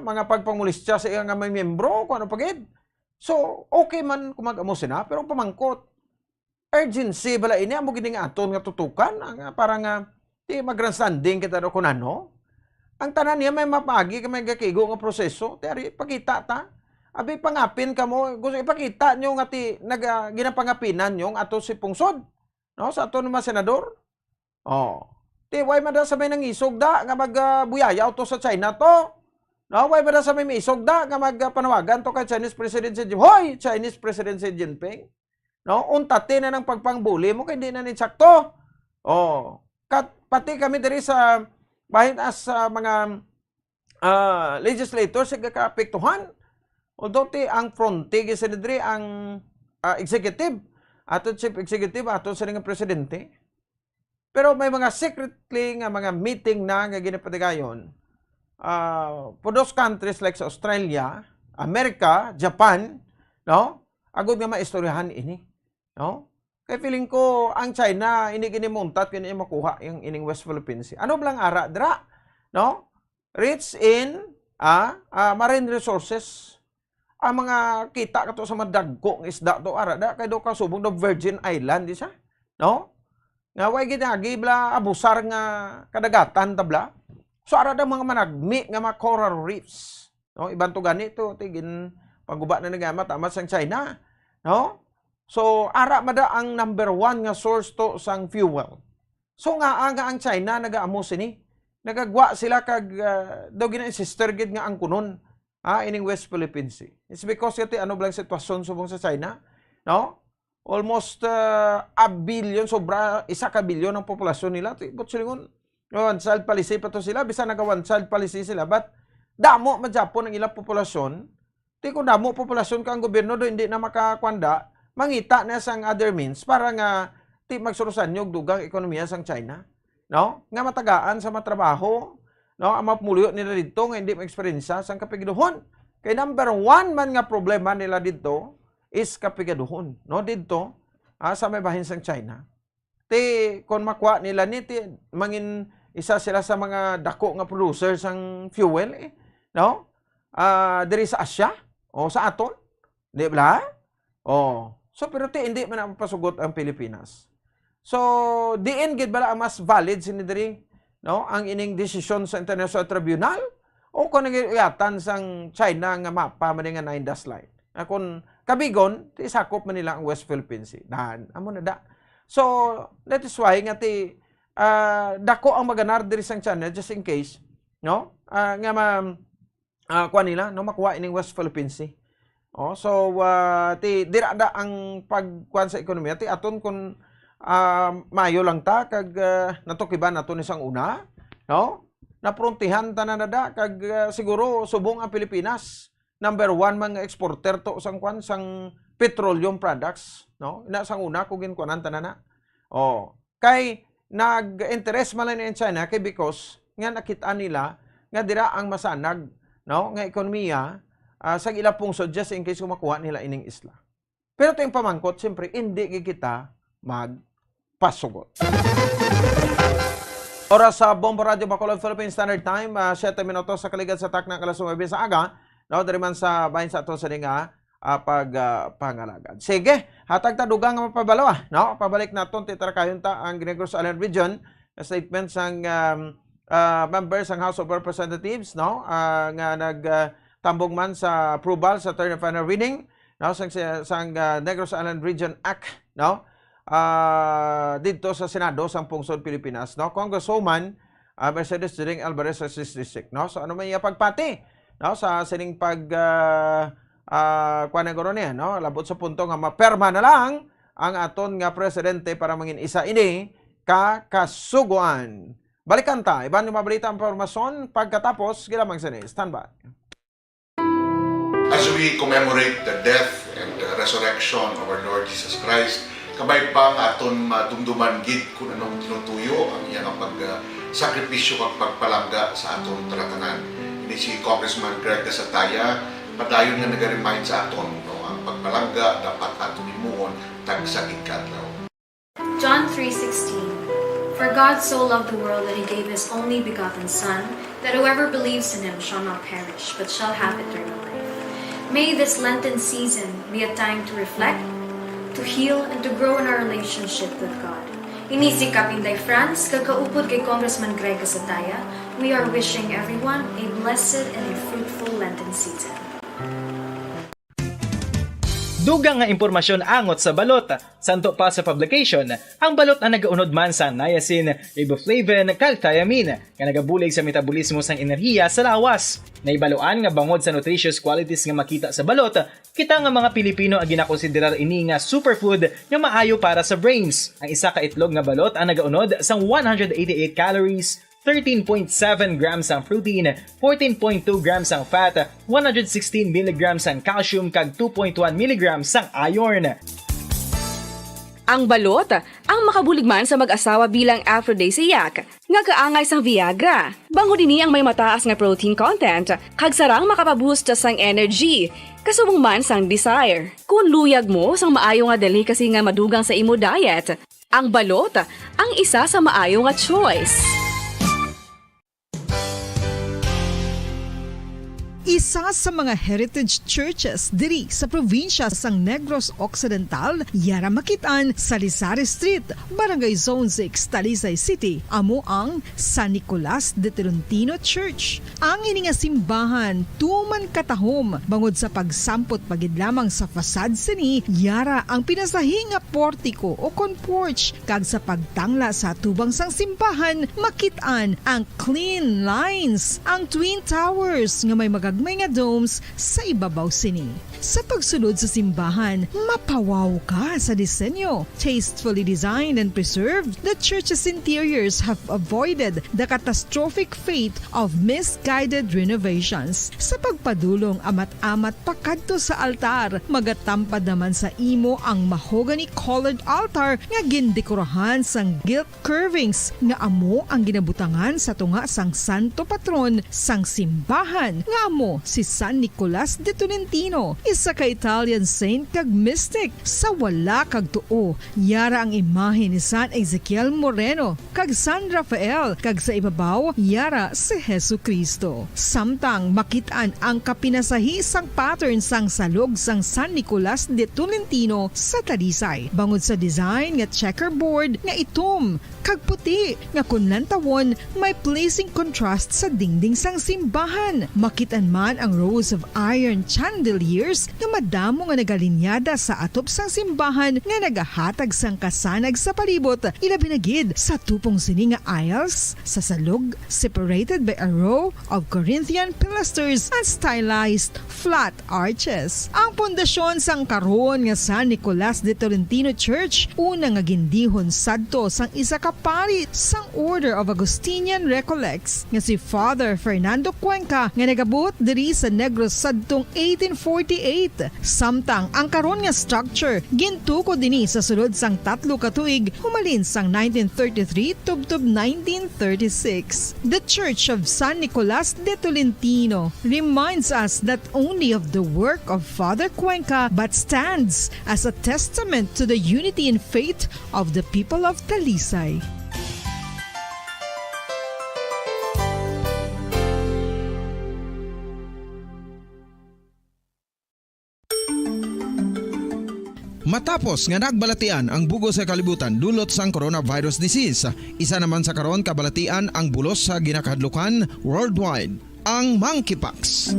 S8: mga pagpangulistya sa iya nga may miyembro kuno pagid. So, okay man kung mag-amo sina pero pamangkot urgency bala ini amo gini nga aton nga tutukan para nga di mag-grandstanding kita do kunano. Ang tanan niya may mapagi ka may gakigo nga proseso, tari pakita ta. Abi pangapin ka mo, gusto ipakita nyo nga ginapangapinan nyo ato si pungsod. No, sa ato naman senador. Why mada sa may nangisog da nga magbuyayaw to sa China to. No, why mada sa may isog da nga magpanawagan to kay Chinese President Xi Jinping. Hoy, Chinese President Xi Jinping. No, untate na ng pagpangbuli mo kay di na ni sakto. Pati kami diri sa bahin as mga legislators sa kaapektuhan. Although ang fronte gisinidri ang executive, ato chief executive, ato sa nga presidente. Pero may mga secretly nga mga meeting na nga ginapatigayon for those countries like sa Australia, America, Japan, no? Agud nga maistoryahan ini, no? Kaya feeling ko ang China ini ginimuntat kini makuha yung ining West Philippine Sea. Ano blang ara dra, no? Rich in marine resources. Ang mga kita kato sa madagko ng isda to arada kay do kasubong do Virgin Island di siya, no? Nga way ginagi bla abusar nga kadagatan tabla. So arada mga managmi nga mga coral reefs, no? Iban to ganito tigin pagguba na nagama tama sang China, no? So ara mada ang number 1 nga source to sang fuel. So nga ang China nagaamo sini. Nagagwa sila kag daw gina sister gid nga ang kunon. Ining West Philippine Sea. It's because ito ano blang sitwasyon subong sa China, no? Almost a billion, sobra 1 billion ang populasyon nila. But silingon, one child policy pa to sila, bisa naga one child policy sila. But damo magyapon ang ilang populasyon. Kung damo populasyon ka ang gobyerno do hindi na makakwanda, mangita na sang other means para nga magsurusan yung dugang ekonomiya sang China, no? Nga matagaan sa matrabaho, no, ang mapumuliyo nila dito nga hindi ma-experience sang kapigaduhon. Kay number 1 man nga problema nila dito is kapigaduhon, no, dito sa may bahin sang China. Kung makuha nila mangin isa sila sa mga dako nga producer sang fuel, no? Diri sa Asia o sa aton, di ba? So pero hindi man napasugot ang Pilipinas. So diin gid bala ang mas valid sinidiri, no, ang ining desisyon sa International Tribunal o kung nagyatan sang China nga mapa man nga 9 dash line. Kung kabigon, sakop man nila ang West Philippine Sea. Dahan, amo na da. So, that is why nga dako ang maganar diri sang China just in case, no? Nga kuha nila, no, makuha ining West Philippine Sea. So dira da ang pagkuan sa ekonomiya aton kun mayo lang ta kag natukiban nato ni sang una, no? Naprontihan ta na da kag siguro subong ang Pilipinas number 1 mga exporter to sang kwan sang petroleum products, no? Ina sang una kung ginkuanan ta na. Kay nag-interest man lang in China kay because nga nakita nila nga dira ang masanag, no, nga ekonomiya sa ila pungsod just in case kumakuha nila ining isla. Pero tayong pamangkot, siyempre, hindi kita pasugot. Oras sa Bombo Radio Bacolod, Philippine Standard Time, 7 minutos sa kaligad sa takna kalas 9 sa aga, no, diri man sa bahin sa ato sa nga pagpangalagad. Sige, hatag ta dugang nga mapabalaw, no? Pabalik naton titara kayunta ang Negros Island Region, statement sang members ng House of Representatives, no? Nga nagtambong man sa approval sa third and final reading, no, sang Negros Island Region Act, no? Dito sa Senado sang Pungsod Pilipinas, no, Congresswoman Mercedes Jering Alvarez sa 6th District, no. So ano may pagpati, no, sa sining kuanegoro niya, no, labot sa punto nga maperma na lang ang aton nga presidente para mangin isa ini kakasuguan. Balikan ta, iban yung mabalita ang impormasyon pagkatapos gilamang sini. Stand by.
S4: As we commemorate the death and the resurrection of our Lord Jesus Christ, kabay pa nga aton madumduman gid kung anong tinutuyo ang iyang pagsakripisyo kag pagpalangga sa aton taratanan. Ini si Congressman Greg Gasataya, padayon nga nag-remind sa aton, no, ang pagpalangga dapat aton imuon tag sa kadlaw.
S18: John 3:16. For God so loved the world that he gave his only begotten Son, that whoever believes in him shall not perish, but shall have eternal life. May this Lenten season be a time to reflect, to heal, and to grow in our relationship with God. Inisikap Inday France, kakaupod kay Congressman Greg Gasataya, we are wishing everyone a blessed and a fruitful Lenten season.
S7: Dugang nga impormasyon angot sa balot. Santo pa sa publication, ang balot ang nagaunod man sa niacin, riboflavin, kag thiamine, nga nagabulig sa metabolismo sang enerhiya sa lawas. Naibaloan nga bangod sa nutritious qualities nga makita sa balot, kita nga mga Pilipino ang ginakonsiderar ini nga superfood nga maayo para sa brains. Ang isa ka itlog nga balot ang nagaunod sang 188 calories, 13.7 grams ang protein, 14.2 grams ang fat, 116 mg ang calcium kag 2.1 mg ang iron.
S16: Ang balot, ang makabuligman sa mag-asawa bilang aphrodisiac, nga kaangay sang Viagra. Bango dini ang may mataas nga protein content, kag sarang makapaboost sang energy, kasubong man sang desire. Kung luyag mo sang maayo nga delicacy nga madugang sa imo diet, ang balot, ang isa sa maayo nga choice.
S11: Isa sa mga heritage churches diri sa probinsya sang Negros Occidental, yara makitaan sa Lizares Street, Barangay Zone 6, Talisay City, amo ang San Nicolas de Tolentino Church. Ang ini nga simbahan tuman katahom bangod sa pagsampot pagid lamang sa fasad sini, yara ang pinasahi nga portiko o porch, kag sa pagtangla sa tubang sang simbahan makitaan ang clean lines, ang twin towers nga may may nga domes sa ibabaw sini. Sa pagsulod sa simbahan, mapawaw ka sa disenyo. Tastefully designed and preserved, the church's interiors have avoided the catastrophic fate of misguided renovations. Sa pagpadulong amat-amat pakadto sa altar, magatampad naman sa imo ang mahogany colored altar nga gindekorahan sang gilt curvings nga amo ang ginabutangan sa tunga sang santo patron sang simbahan nga amo si San Nicolas de Tolentino, isa ka Italian saint kag mystic. Sa wala kag tuo, yara ang imahe ni San Ezekiel Moreno kag San Rafael, kag sa ibabaw yara si Hesu Kristo. Samtang makitaan ang kapinasahi sang pattern sang salog sang San Nicolas de Tolentino sa Talisay, bangod sa design nga checkerboard nga itom kag puti nga kunlantawon may placing contrast sa dingding sang simbahan. Makitan man ang rows of iron chandeliers nga madamo nga nagalinyada sa atop sang simbahan nga nagahatag sang kasanag sa palibot, ilabi na gid sa tupong sini nga aisles sa salog, separated by a row of Corinthian pilasters and stylized flat arches. Ang pundasyon sang karon nga San Nicolas de Tolentino Church una nga gindihon sadto sang isa ka pari sang Order of Augustinian Recollects nga si Father Fernando Cuenca nga nagabot diri sa Negros sadtong 1848 1938. Samtang ang karon nga structure gintuko dinhi sa sulod sang 3 ka tuig humalin sang 1933 tubtob 1936. The Church of San Nicolas de Tolentino reminds us not only of the work of Father Cuenca but stands as a testament to the unity and faith of the people of Talisay.
S8: Matapos nga nagbalatian ang bugos sa kalibutan dulot sang coronavirus disease, isa naman sa karon kabalatian ang bulos sa ginakahadlukan worldwide, ang monkeypox.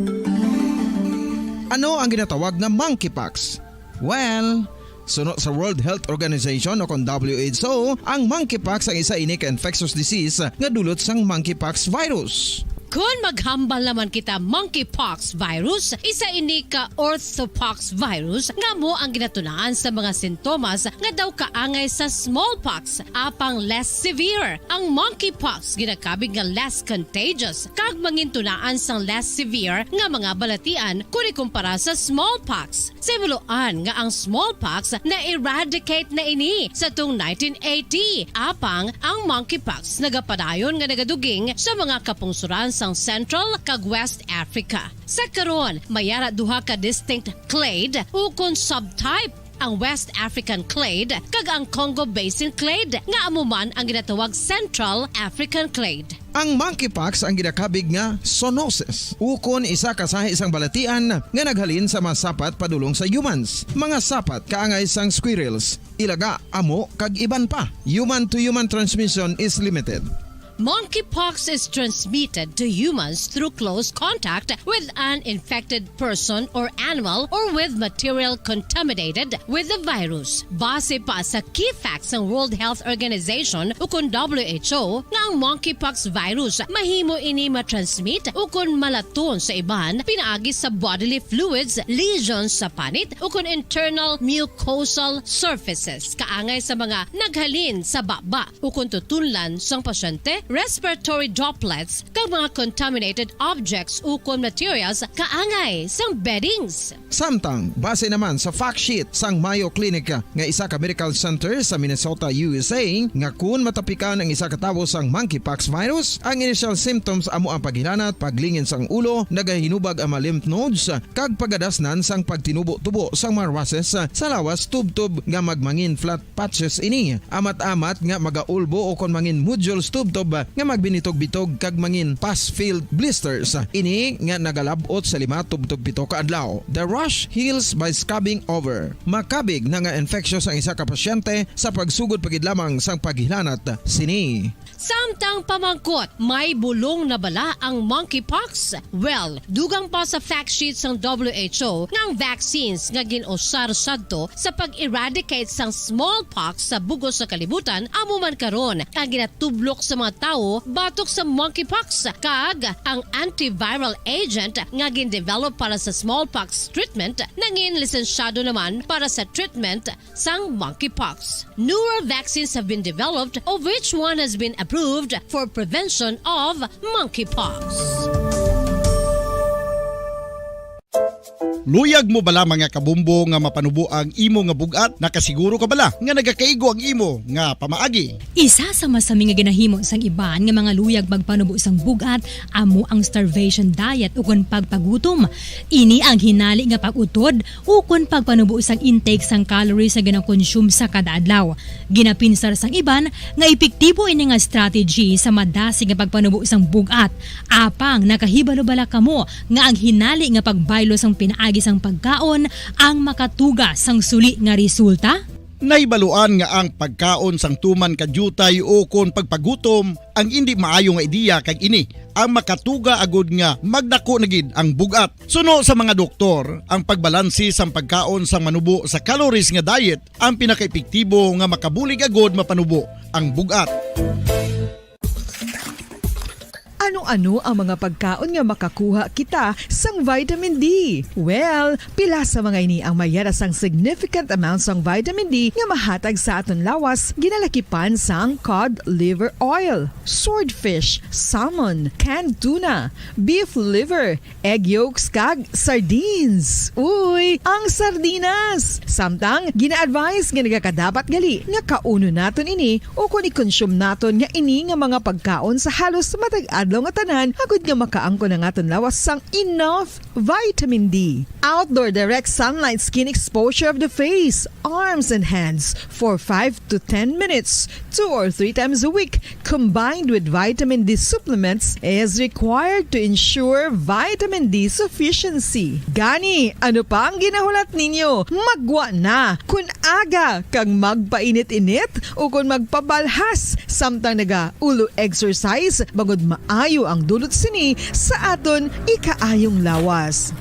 S8: Ano ang ginatawag na monkeypox? Well, sunod sa World Health Organization o kung WHO, ang monkeypox ang isa ini ka infectious disease nga dulot sang monkeypox virus.
S9: Kung maghambal naman kita monkeypox virus, isa ini ka orthopox virus nga mo ang ginatunaan sa mga sintomas nga daw kaangay sa smallpox, apang less severe. Ang monkeypox ginakabig nga less contagious kag mangintunaan sang less severe nga mga balatian kung ikumpara sa smallpox. Simuloan nga ang smallpox na eradicate na ini sa tung 1980, apang ang monkeypox nagapadayon nga nagaduging sa mga kapungsuran sa Central kag West Africa. Sa karon, mayara duha ka distinct clade ukon subtype, ang West African clade kag ang Congo Basin clade nga amuman ang ginatawag Central African clade.
S8: Ang monkeypox ang ginakabig nga zoonosis. Ukon isa ka sa isang balatian nga naghalin sa mga sapat padulong sa humans. Mga sapat kaangay sang squirrels, ilaga, amo kag iban pa. Human to human transmission is limited.
S9: Monkeypox is transmitted to humans through close contact with an infected person or animal or with material contaminated with the virus. Base pa sa key facts ng World Health Organization ukon WHO nga ang monkeypox virus mahimo ini matransmit ukon malaton sa iban pinaagi sa bodily fluids, lesions sa panit ukon internal mucosal surfaces kaangay sa mga naghalin sa baba ukon tutunlan sang pasyente, respiratory droplets kag mga contaminated objects ukon materials kaangay sang beddings.
S8: Samtang, base naman sa fact sheet sang Mayo Clinic nga isa ka medical center sa Minnesota, USA, nga kun matapikan ang isa ka tawo sang monkeypox virus, ang initial symptoms amo ang paghilanat, paglingin sang ulo, nagahinubag ang mga lymph nodes, kag pagadasnan sang pagtinubo-tubo sang mga rashes sa lawas tubtob nga magmangin flat patches ini. Amat-amat nga magaulbo o kon mangin nodules tubtob nga magbinitog-bitog kag mangin pus-filled blisters. Ini nga nagalabot sa 5 tubtob 7 ka adlaw. The rash heals by scabbing over. Makabig na nga infectious ang isa ka pasyente sa pagsugod pagid lamang sang paghilanat sini.
S9: Samtang pamangkot, may bulong na bala ang monkeypox? Well, dugang pa sa fact sheets ng WHO ng vaccines nga ginusar sadto sa pag-eradicate sang smallpox sa bugos sa kalibutan, amuman karon ang ginatublok sa mga tao batok sa monkeypox kag ang antiviral agent nga gin-develop para sa smallpox treatment nangin lisensyado naman para sa treatment sang monkeypox. Newer vaccines have been developed, of which one has been approved for prevention of monkeypox.
S17: Luyag mo bala mga kabumbo nga mapanubo ang imo nga bugat? Nakasiguro ka bala nga nagakaigo ang imo nga pamaagi?
S9: Isa sa masami nga ginahimo sang iban nga mga luyag magpanubo sang bugat amo ang starvation diet ukon pagpagutom. Ini ang hinali nga pag-utod ukon pagpanubo sang intake sang calories sa ginakonsume sa kada adlaw. Ginapinsar sang iban nga epektibo ini nga strategy sa madasi nga pagpanubo sang bugat. Apang nakahibalo-bala kamo nga ang hinali nga pagbaylo sang pinaagi sang pagkaon ang makatuga sang suli nga resulta?
S17: Naibaluan nga ang pagkaon sang tuman kadyutay o kon pagpagutom ang hindi maayo nga ideya kag ini ang makatuga agud nga magdako na gid ang bugat. Suno sa mga doktor, ang pagbalansi sang pagkaon sang manubo sa calories nga diet ang pinakaepektibo nga makabulig agud mapanubo ang bugat.
S11: Ano Ano ang mga pagkaon nga makakuha kita sang vitamin D? Well, pila sa mga ini ang mayara sang significant amount sang vitamin D nga mahatag sa aton lawas ginalakipan sang cod liver oil, swordfish, salmon, canned tuna, beef liver, egg yolks kag sardines. Uy, ang sardinas! Samtang gina-advise nga nagakadapat gali nga kauno naton ini o kung i-consume naton nga ini nga mga pagkaon sa halos matag adlaw nga tanan agud nga makaangko na naton lawas sang enough vitamin D. Outdoor direct sunlight skin exposure of the face, arms and hands for 5 to 10 minutes 2 or 3 times a week combined with vitamin D supplements is required to ensure vitamin D sufficiency. Gani, ano pa ang ginahulat ninyo? Magwa na kun aga kang magpainit-init o kung magpabalhas samtang naga-ulo exercise bagod maayo ang dulot sini sa aton ikaayong lawas.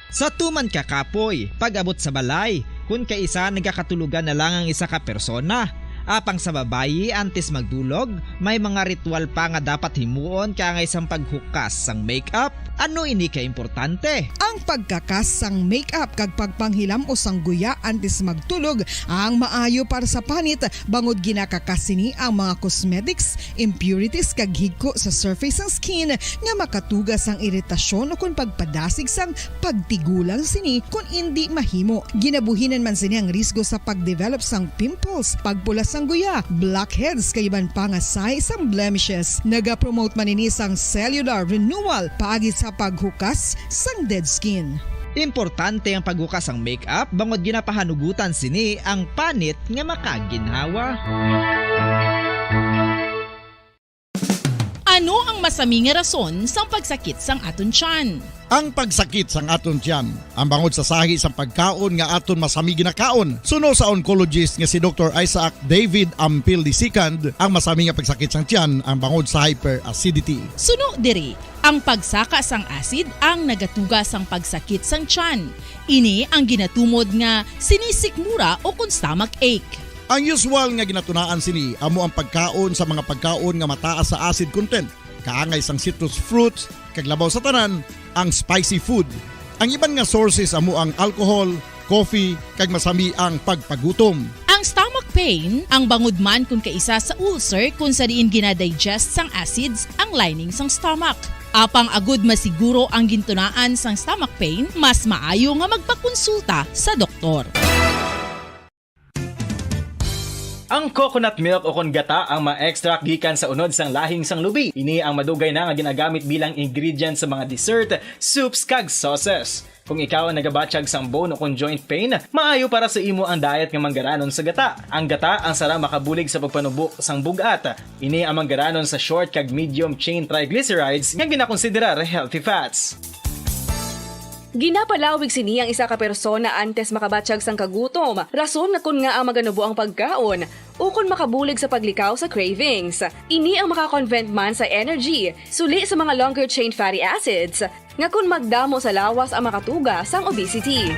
S5: Sa tuman ka kapoy, pag-abot sa balay, kung kaisa nagkakatulugan na lang ang isa ka persona. Apang sa babayi antes magdulog, may mga ritual pa nga dapat himuon kaya nga isang paghukas sang makeup. Ano ini ka importante?
S11: Ang pagkakas sang makeup kag pagpanghilam o sang guya antes magtulog ang maayo para sa panit bangod ginakakas sini ang mga cosmetics, impurities kag higko sa surface sang skin nga makatugas ang iritasyon o kung pagpadasig sang pagtigulang sini kung hindi mahimo. Ginabuhinan man sini ang risgo sa pagdevelop sang pimples, pagpula sang guya, blackheads kay iban pa nga size sang blemishes. Naga-promote man ini sang cellular renewal paagi sa paghukas sang dead skin.
S5: Importante ang paghukas ang makeup bangod ginapahanugutan sini ang panit nga makaginhawa.
S12: Ano ang masami nga rason sang pagsakit sang aton tiyan?
S17: Ang pagsakit sang aton tiyan, ang bangod sa sahi sang pagkaon nga aton masami ginakaon. Suno sa oncologist nga si Dr. Isaac David Ampil II, ang masami nga pagsakit sang tiyan ang bangod sa hyperacidity.
S12: Suno diri, ang pagsaka sang acid ang nagatuga sang pagsakit sang tiyan. Ini ang ginatumod nga sinisikmura o kung stomach ache.
S17: Ang usual nga ginatunaan sini amo ang pagkaon sa mga pagkaon nga mataas sa acid content. Kaangay sang citrus fruits, kag labaw sa tanan, ang spicy food. Ang iban nga sources amo ang alcohol, coffee, kag masami ang pagpagutom.
S12: Ang stomach pain, ang bangod man kung kaisa sa ulcer kung sa diin ginadigest sang acids ang lining sang stomach. Apang agud masiguro ang gintunaan sang stomach pain, mas maayo nga magpakonsulta sa doktor.
S7: Ang coconut milk o kon gata ang ma-extract gikan sa unod sang lahing sang lubi. Ini ang madugay na nga ginagamit bilang ingredient sa mga dessert, soups kag sauces. Kung ikaw ang nagabatsyag sang bone o kung joint pain, maayo para sa imo ang diet nga manggaranon sa gata. Ang gata ang sara makabulig sa pagpanubok sang bugat. Ini ang manggaranon sa short kag medium chain triglycerides nga ginakonsiderar healthy fats.
S16: Ginapalawig sini ang isa ka persona antes makabatsyag sang kagutom. Rason na kun nga ang maganubo ang pagkaon o kun makabulig sa paglikaw sa cravings. Ini ang makakonvent man sa energy, suli sa mga longer chain fatty acids, nga kun magdamo sa lawas ang makatuga sang obesity.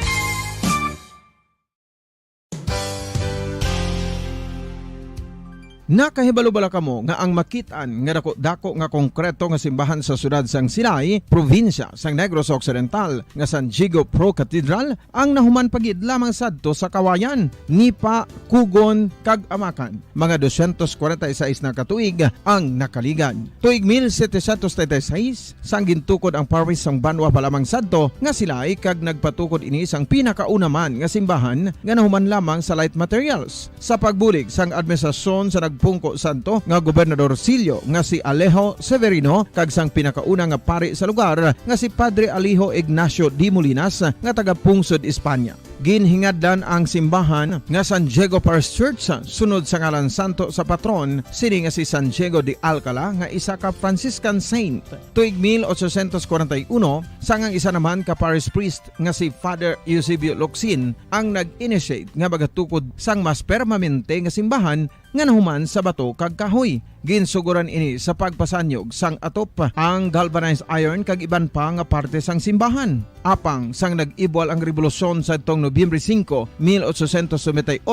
S8: Nakahibalo bala kamo nga ang makitaan nga dako nga konkreto nga simbahan sa sudad sang Sinay, probinsya sang Negros Occidental nga San Diego Pro Cathedral ang nahuman pagid lamang sadto sa Kawayan, Nipa, Kugon kag Amakan. Mga 246 na katuig ang nakaligan. Tuig 1736 sang gintukod ang parish sang Banwa pa lamang sadto nga sila ay kag nagpatukod ini sang pinakauna man nga simbahan nga nahuman lamang sa light materials. Sa pagbulig sang administrasyon sa Pungko Santo nga Gobernador Silio nga si Alejo Severino kag sang pinakauna nga pari sa lugar nga si Padre Alijo Ignacio D. Molinas nga taga Pungsod, Espanya. Ginhingadlan ang simbahan nga San Diego Parish Church sunod sa ngalan santo sa patron sini nga si San Diego de Alcala nga isa ka Franciscan saint. Tuig 1841 sangang isa naman ka parish priest nga si Father Eusebio Locsin ang nag-initiate nga bagatukod sang mas permanente nga simbahan nga nahuman sa bato kag kahoy. Ginsuguran ini sa pagpasanyog sang atop ang galvanized iron kag iban pa nga parte sang simbahan. Apang sang nag-ibwal ang revolusyon sa tong Nobyembre 5, 1898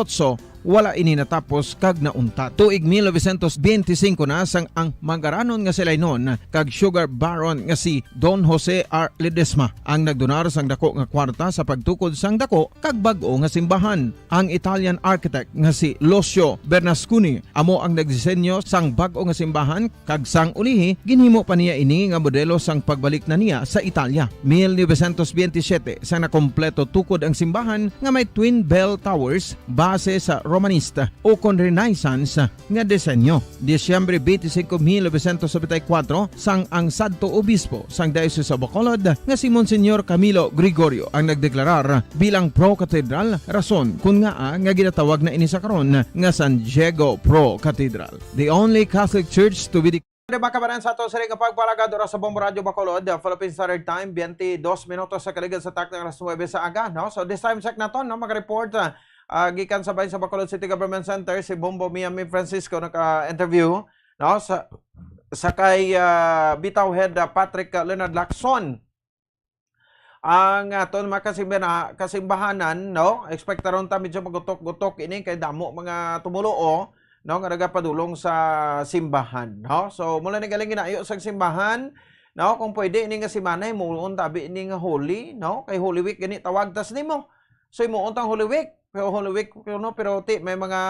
S8: wala ini natapos kag nauntat. Tuig 1925 na sang ang mangaranon nga sila noon kag sugar baron nga si Don Jose R. Ledesma ang nagdonar sang dako nga kwarta sa pagtukod sang dako kag bag-o nga simbahan. Ang Italian architect nga si Lucio Bernasconi amo ang nagdisenyo sang bag-o nga simbahan kag sang ulihi ginhimo pa niya ini nga modelo sang pagbalik na niya sa Italia. 1927 sang nakompleto tukod ang simbahan nga may twin bell towers base sa Romanista o kon Renaissance nga disenyo. Disyembre 25, 1974 sang ang sadto obispo sang Diocese sa Bacolod nga si Monsignor Camilo Gregorio ang nagdeklarar bilang pro-cathedral, rason kung nga ginatawag na ini sa karon nga San Diego Pro-Cathedral. The only Catholic Church to be Diba kabaran sa ato sa rin kapagpalagad oras sa Bombo Radio Bacolod, Philippine Standard Time, 22 minutos sa kaligid sa tak ng alas 9 sa aga. No? So this time check na to, no? Mag-report gikan sabay sa Bacolod City Government Center, si Bombo Miami Francisco naka-interview no? sa kay Bitaw Head Patrick Leonard Lacson. Ang aton kasimbahanan, no? Expectaron ta medyo magutok-gutok ini kay damo mga tumuluo. No, nga nagapadulong sa simbahan, no? So mula ni galing ginayo sa simbahan, no, kung pwede ini nga semana muon tabi ini nga Holy, no? Kay Holy Week gani tawag tas nimo. So imuon tang Holy Week, pero ti may mga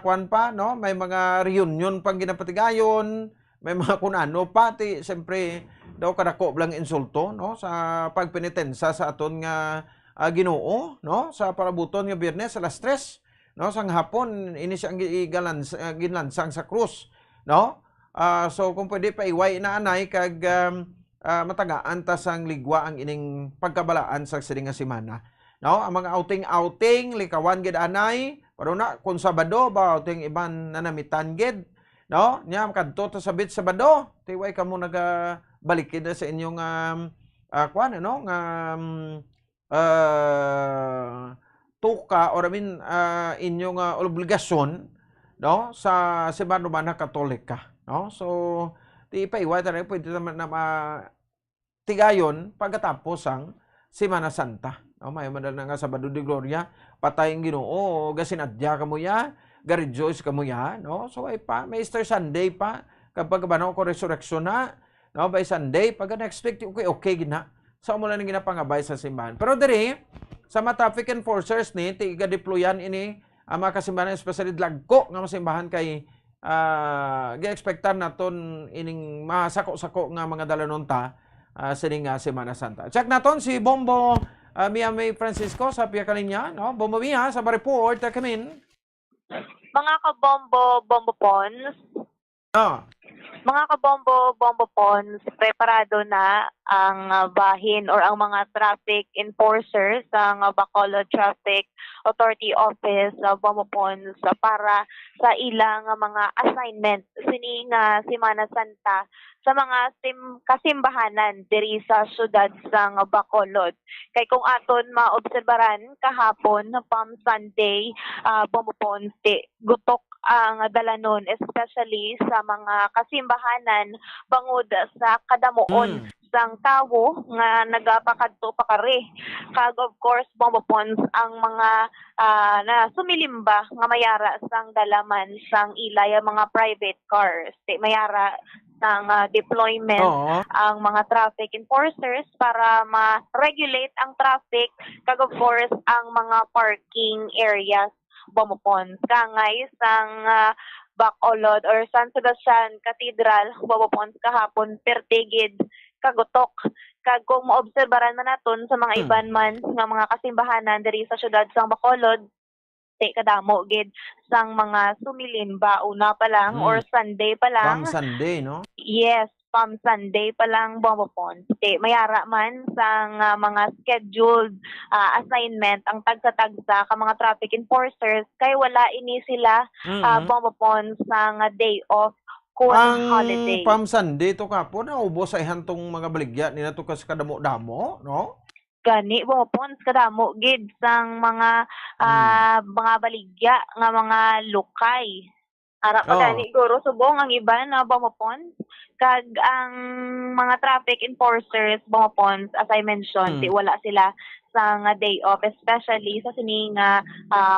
S8: kwan pa, no? May mga reunion pang ginapatigayon, may mga kunano pati, siyempre daw kadako blang insulto, no? Sa pagpenitensa sa aton nga Ginoo, no? Sa parabuton nga Biyernes alas 3. No, sang hapon ini siyang ginlansang sa krus, no? So kung pwede pa iway na anay kag matagaan ta sang ligwa ang ining pagkabalaan sa siring nga semana. No, ang mga outing likawan gid anay, pero na kun Sabado ba outing iban nanamitan gid, no? Nya kadto ta sabit Sabado, tiway kamo nagabalikid sa inyong kwan ano nga tuka or inyong obligasyon, no, sa Semana Romana Katolika, no? So di pa iway ta pwede naman na tigayon pagkatapos ang Semana Santa, no? May madal na nga Sabado de Gloria, patayong Ginoo, gasinadya kamo ya, ga-rejoice kamo ya, no? So ay pa may Easter Sunday pa kapag banaw ko resurrection na, no, by Sunday pag next week okay gina. So mo lang ginapangabay sa simbahan. Pero diri sa mga traffic enforcers ni tiga-deployan ini ang mga kasimbahan, especially dlagko nga masimbahan kay gi-expectan naton ining masako-sako nga mga dalanon ta sining Semana Santa. Check naton si Bombo Miami Francisco sa Piakalinya, no? Bombo Mia sa report come in.
S19: Mga kabombo, bombo pons. Mga kabombo, bombo pons, preparado na ang bahin or ang mga traffic enforcers ng Bacolod Traffic Authority Office Bombo Pons para sa ilang mga assignment sining Semana Santa sa mga kasimbahanan diri sa syudad sang Bacolod. Kay kung aton maobserbaran kahapon Palm Sunday, Bombo Pons, gutok ang dalanon, especially sa mga kasimbahanan bangod sa kadamuon sang tawo nga nagapakadto pakari. Kag of course Bombo Pons ang mga na sumilimba nga mayara sang dalaman sang ilay mga private cars. Mayara ng deployment ang mga traffic enforcers para ma-regulate ang traffic, kag of course ang mga parking areas Bombo Pons. Kangay sang Bacolod or San Sebastian Cathedral Bombo Pons kahapon pertigid kagutok. Kag kung maobserbaran man naton sa mga iban man nga mga kasimbahanan diri sa syudad sang Bacolod, kadamo gid sang mga sumilimba una pa lang or Sunday pa lang.
S8: Palm Sunday, no?
S19: Yes, Palm Sunday pa lang Bombo Pons. Mayara man sang mga scheduled assignment ang tagsa-tagsa ka mga traffic enforcers kay wala ini sila Bombo Pons sang day off
S8: ang
S19: holiday.
S8: Palm Sunday to kapo na ubos sa ihantong mga baligya nila to kas kadamo-damo, no?
S19: Gani Bombo Pons kadamo gid sang mga baligya nga mga lukay. Ara pa gani guro subong ang iban na Bombo Pons. Kag ang mga traffic enforcers Bombo Pons, as I mentioned, wala sila sa nga day off, especially sa sining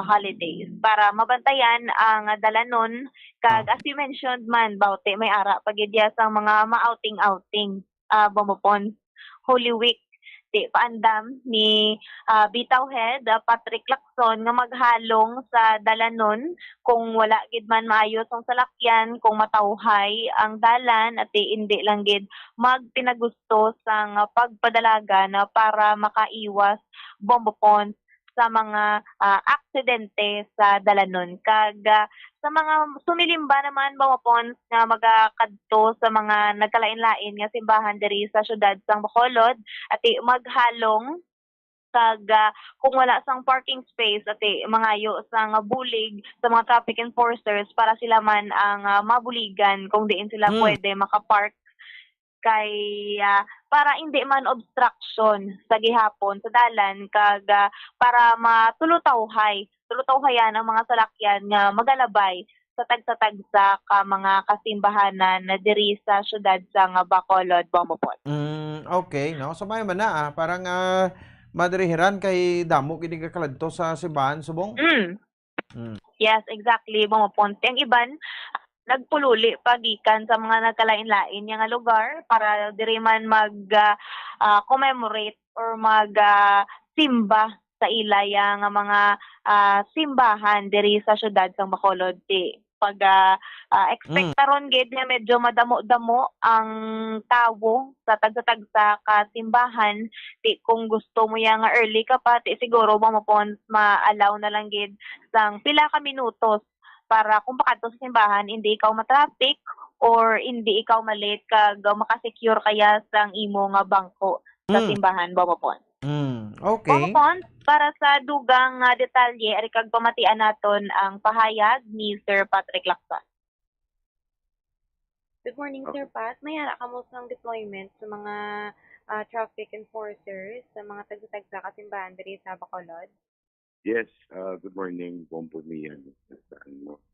S19: holidays, para mabantayan ang dalanon kag as you mentioned man bawte may ara pagidya sa mga ma-outing Bombopons Holy Week di paandam ni Bitaw Head Patrick Lacson nga maghalong sa dalanon kung wala gid man maayos ang salakyan, kung matawhay ang dalan at hindi lang gid magpinagusto sang pagpadalaga na para makaiwas Bombopons sa mga aksidente sa dalanon kag sa mga sumilimba naman Bombopons nga magakadto sa mga nagkalain-lain nga simbahan diri sa syudad sang Bacolod at maghalong kag kung wala sang parking space at mangayo sang bulig sa mga traffic enforcers para sila man ang mabuligan kung diin sila pwede makapark kay para hindi man obstruction sa gihapon sa dalan kag para tulutawhayan ang mga salakyan nga magalabay sa tagsa-tagsa ka mga kasimbahanan na diri sa syudad sa Bacolod, Bombopon.
S8: Okay, no? So may man na parang madirihiran kay damo kini kaladto sa simbahan subong.
S19: Yes, exactly, Bombopon. Ang iban nagpululi pagikan sa mga nagkalain-lain nga lugar para diri man commemorate or simba sa ilaya nga mga simbahan diri sa syudad sang Bacolod pag expect taron gid nga medyo madamo-damo ang tawo sa tagsa-tagsa ka simbahan kung gusto mo yang early ka pa siguro Bombopons ma-allow na lang gid sang pila ka minutos para kung pakadto sa simbahan hindi ikaw ma-traffic or hindi ikaw malate kag makasecure kaya sang imo nga bangko sa simbahan Bombopons.
S8: Okay.
S19: Bombopons, para sa dugang detalye ari kag pamatian naton ang pahayag ni Sir Patrick Lacson.
S15: Good morning, Sir Pat. May ara kamo sang deployment sa mga traffic enforcers sa mga tagsa-tagsa ka simbahan diri sa Bacolod?
S20: Yes, good morning, Bombomian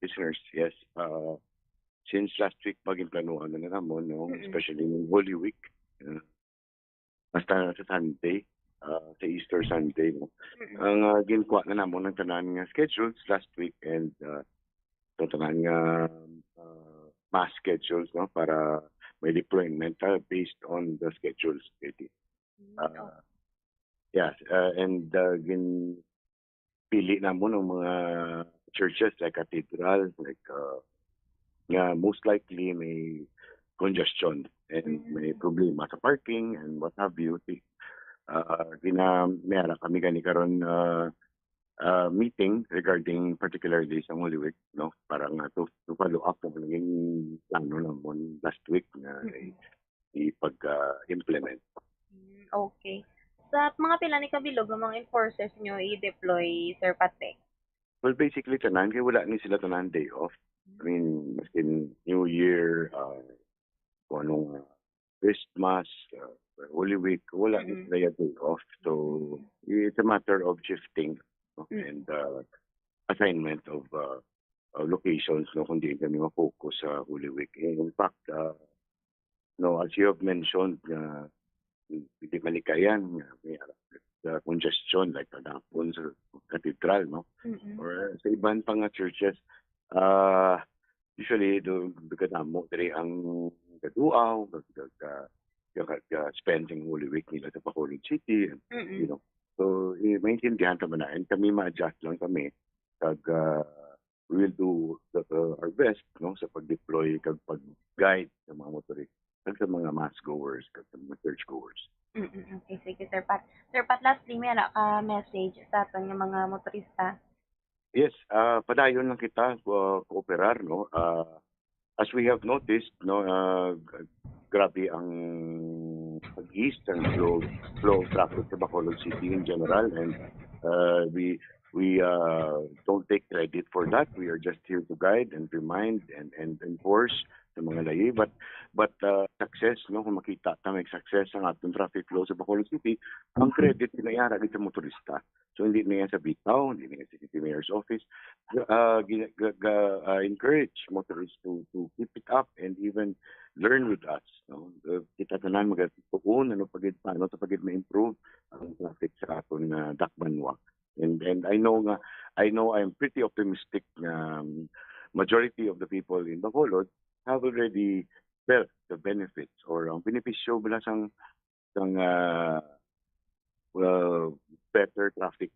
S20: listeners. Yes, since last week, pag-implanuhan na naman, no? Especially in Holy Week, basta sa Sunday, sa Easter Sunday. No? Ang ginkuha na naman ng tanan nga schedules last week and tanan nga mass schedules no? Para may deployment based on the schedules. Yes, and pili na mo ng mga churches like cathedral, like most likely may congestion and may problema sa parking and what have you. Mayara kami gani karon meeting regarding particularly sa Holy Week, no? Para nga to follow up ng naging plano naman last week na ipag-implement.
S15: Okay. Sa mga pila ni kabilog ng mga enforcers nyo i-deploy, Sir Patrick?
S20: Well, basically, tanan, kaya wala ni sila tanan day off. I mean, in New Year, kung anong Christmas, Holy Week, wala ni sila day off. So, it's a matter of shifting and assignment of locations no, kung di kami ma-focus sa Holy Week. In fact, as you have mentioned, hindi malikayan, may congestion like kadapon sa cathedral, no? Or sa ibang pang churches, usually do kadamo diri ang kaduaw, spending Holy Week nila sa Bacolod City, and, you know. So, maintindihan naman na, and kami ma-adjust lang kami kag we will do our best no sa pag-deploy kag pag-guide sa mga motorist sa mga mass goers, sa mga church goers.
S15: Okay, sige Sir Pat. Sir Pat, lastly, may message sa aton ng mga motorista?
S20: Yes, padayon lang kita kooperar, no? As we have noticed, no, grabe ang pag-east and flow of traffic sa Bacolod City in general, and we don't take credit for that. We are just here to guide and remind and enforce sa mga layi. But But success, no, kung makita ta may success ang atong traffic flow sa Bacolod City, ang credit pinayara gid sa motorista. So hindi na yan sa bitaw, hindi na yan sa City Mayor's Office. Encourage motorists to keep it up and even learn with us. No? Kita tanan magatuon ano pagid paano ta pagid ma-improve ang traffic sa aton dakbanwa. And I know I'm pretty optimistic na majority of the people in Bacolod have already felt the benefits or ang benepisyo bala sang better traffic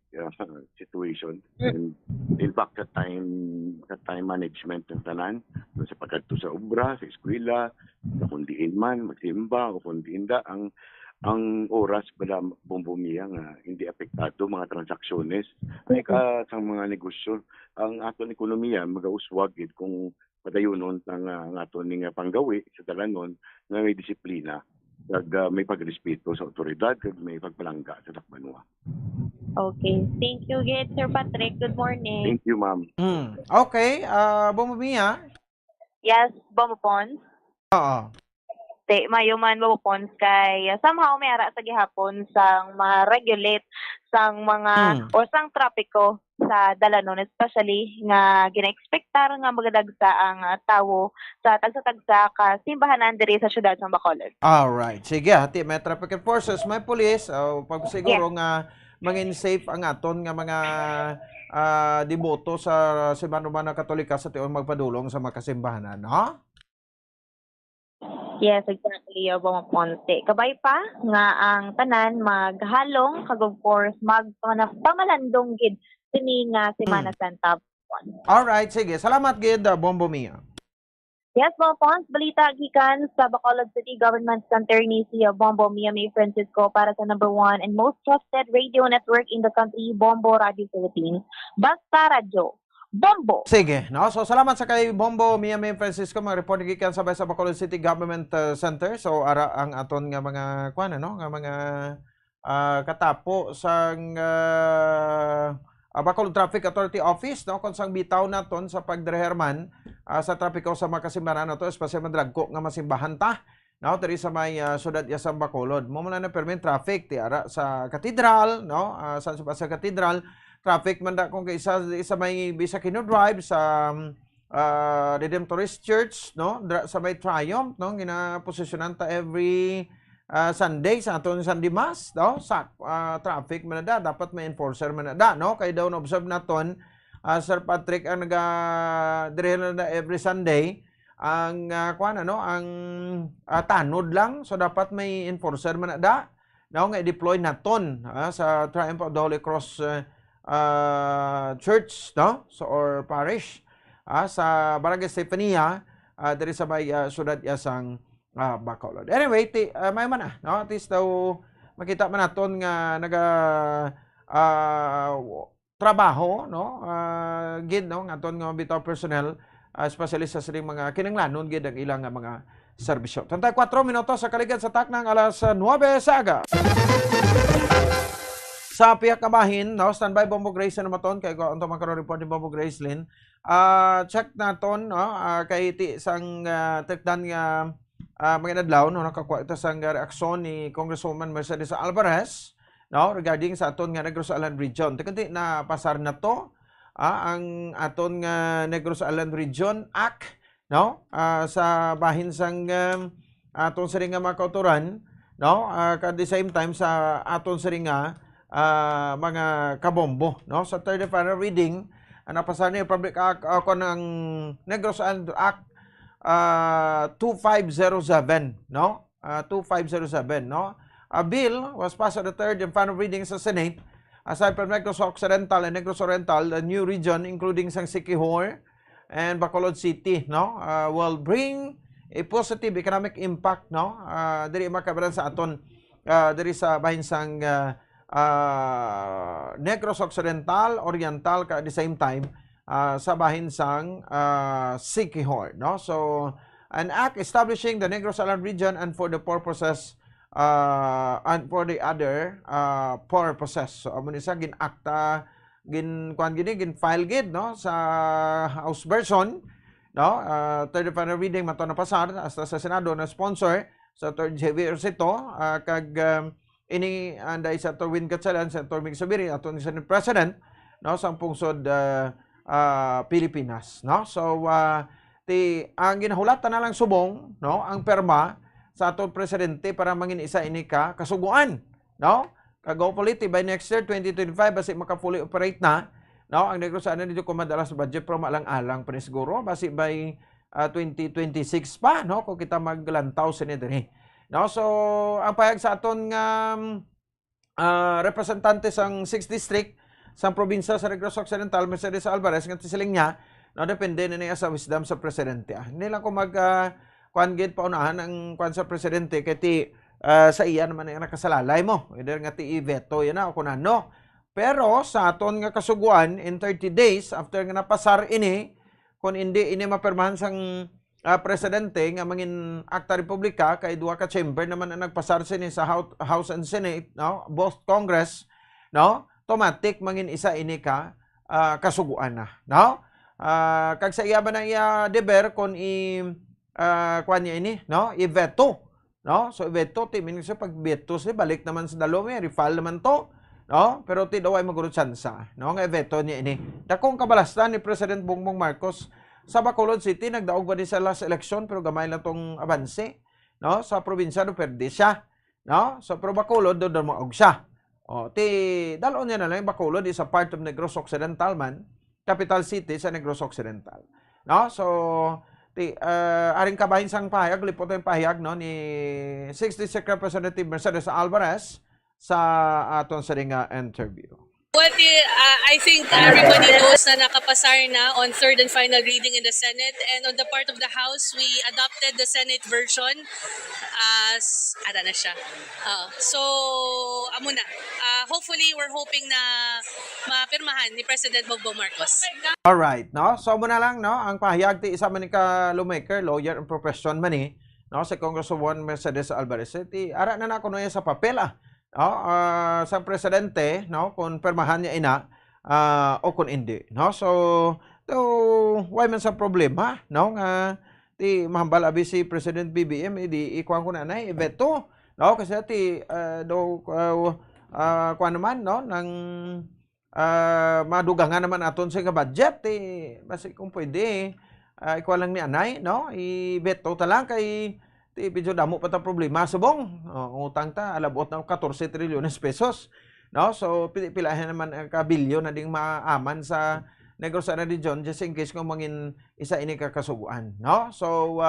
S20: situation and in fact sa time management ng tanan sa pagkadto sa obra, sa eskwela, sa kundiin man magsimba o kundiin da ang oras bala bombomiya nga hindi apektado mga transaksyones ay ka sa mga negosyo ang aton ekonomiya magauswag gid kung padayunon ang aton ning panggawi sa dalanon nga may disiplina kag may pagrespeto sa otoridad kag may pagpalangga sa dakbanwa.
S19: Okay. Thank you, Sir Patrick. Good morning.
S20: Thank you, ma'am.
S8: Okay, Bombomiya.
S19: Yes, Bombopons.
S8: Oo.
S19: Mayuman Bombopons kay somehow may ara sa gihapon sang ma-regulate sang mga o sang trapiko sa dalanon, especially nga gina-expectar nga magadagsa ang tawo sa tagsa-tagsa ka simbahanan diri sa syudad sa Bacolod.
S8: Alright. Sige, hati may traffic enforcers, may police, pag siguro nga mangin safe ang aton nga mga deboto sa Simbahan Katolika sa tiyon magpadulong sa mga kasimbahanan, no?
S19: Yes, exactly, Bomaponte. Kabay pa nga ang tanan maghalong kag of course pamalandong gid sini nga Semana Santa.
S8: Alright, sige. Salamat gid, Bombomiya.
S19: Yes, Bompons, balita gikan sa Bacolod City Government Center ni si Bombo Mia May Francisco para sa number 1 and most trusted radio network in the country, Bombo Radio Philippines. Basta Radio. Bombo.
S8: Sige, no? So salamat sa kay Bombo Mia May Francisco mag-report gikan sabay sa Bacolod City Government Center. So ara ang aton nga mga kuan no, nga mga katapo sang Bacolod Traffic Authority Office, no, kung sang bitaw naton sa pagdireherman sa trapiko sa mga kasimbahan na to, especially madragko nga masimbahan ta, no, diri sa may sudad ya sa Bacolod. Mo man na permit traffic ti ara sa katedral, no, sa katedral, traffic man da kung isa may Bisakino Drive sa Redemptorist Church, no, sa may Triumph, no, ginaposisyonan ta every Sunday sa aton Sunday Mass, no, sa traffic man da dapat may enforcer man da, no, kay daw na-observe naton Sir Patrick ang nag-direhel na every Sunday ang kuan ano ang tanod lang, so dapat may enforcer man da, no, nga i-deploy naton sa Triumph of the Holy Cross Church, no, so or parish sa Barangay Stefania diri sa may sudad yasang Bacolod. Anyway, may man no, at least daw makita man naton nga naga trabaho, no, gid no nga aton nga bitaw personnel, especially sa sining mga kinanglanon gid ang ilang mga serbisyo. Tantay 4 minutos sa kaligid sa taknang alas 9 saga. Sa piyak kabahin, no, standby Bombo Grace na maton kay ko unta magkaroon report ni Bombo Gracelyn. Check naton, no, kay ti sang tekdan nga mga adlaw no nakakuha ito sang reaksyon ni Congresswoman Mercedes Alvarez, no, regarding sa aton nga Negros Island Region. Tekanti na pasar na to ang aton nga Negros Island Region Act, no, sa bahin sang aton siring nga mga kauturan, no, at the same time sa aton siring nga mga kabombo, no, sa third and final reading napasar ni Public Act ako ng Negros Island Act 2507, no, 2507, no. A bill was passed at the third and final reading sa Senate. Aside from Negros Occidental and Negros Oriental, the new region including Sang Siquijor and Bacolod City, no, will bring a positive economic impact, no, diri makabaran sa aton diri sa bahin sang Negros Occidental, Oriental at the same time sa bahin sang Siquijor, no. So an act establishing the Negros Island region and for the purposes and for the other purposes. So amo ni sa gin-akta gin file gid, no, sa House version no, third and final reading mato na pasar hasta sa Senado na sponsor sa third heavy ito kag ini anday sa Torwin Gatsalan sa Tormig Sabiri ato ni Senate President, no, sa pungsod Pilipinas, no. So ang ginahulatan na lang subong, no, ang perma sa atong presidente para mangin isa ini ka kasuguan, no. Kag-hopefully by next year 2025 basi maka-fully operate na, no, ang Negros ano dito kumadalas sa budget pero malang-alang pa siguro basi by 2026 pa, no, kung kita maglantaw sa nidiri, no. So ang payag sa aton nga representante sang 6th district sa probinsya sa Negros Occidental, Mercedes Alvarez, nga siling niya, no, depende na niya sa wisdom sa presidente. Hindi lang ko kuan gid paunahan ang kuan sa presidente kay ti sa iya naman ang nakasalalay mo. Either nga ti i-veto yan na o kunano. Pero sa aton nga kasuguan in 30 days after nga napasar ini, kung hindi ini mapirmahan sang presidente nga mangin akta republika kay duha ka chamber naman ang nagpasar sini sa House and Senate, no, both Congress, no, automatic mangin isa ini ka kasuguan na, no. Kag sa iya ba na iya deber kon kuan niya ini, no, i-veto, no. So i-veto ti meaning sa pag-veto si balik naman sa dalom refile naman to, no, pero ti daw ay maguro tsansa, no, nga i-veto niya ini. Dakong kabalastan ni President Bongbong Marcos sa Bacolod City, nagdaog ba din sa last election pero gamay lang tong abanse, no, sa probinsya do perde siya, no. So pero Bacolod do maog siya. Ti dalon niya na lang Bacolod is a part of Negros Occidental man, capital city sa Negros Occidental, no. So aring kabahin sang pahayag, lipot yung pahayag, no, ni 6th District Representative Mercedes Alvarez sa aton sa interview.
S13: Well, I think everybody knows na nakapasar na on third and final reading in the Senate, and on the part of the House, we adopted the Senate version as ada na siya. So, amo na. Hopefully, we're hoping na mapirmahan ni President Bongbong Marcos.
S8: Alright, no? So, muna lang, no, ang pahayag ti isa man ni ka lawmaker, lawyer and profession man ni, no, sa Congresswoman Mercedes Alvarez. Ara na kuno sa papel, sa presidente, no, kung permahan niya ina o kung hindi, no. So why man sa problema, no, nga ti mahambal abi si President BBM di ikuan ko na nay veto, no, kasi ti kuan naman, no, nang madugangan naman aton sa budget ti basi kung pwede ikuan lang ni anay, no, i-veto ta lang kay ti medyo damo pa ta problema subong. Utang ta alabot na 14 trilyones pesos, no. So pilahan naman ka bilyon na ding maaman sa Negros Region just in case kung mangin isa ini kakasuguan, no. So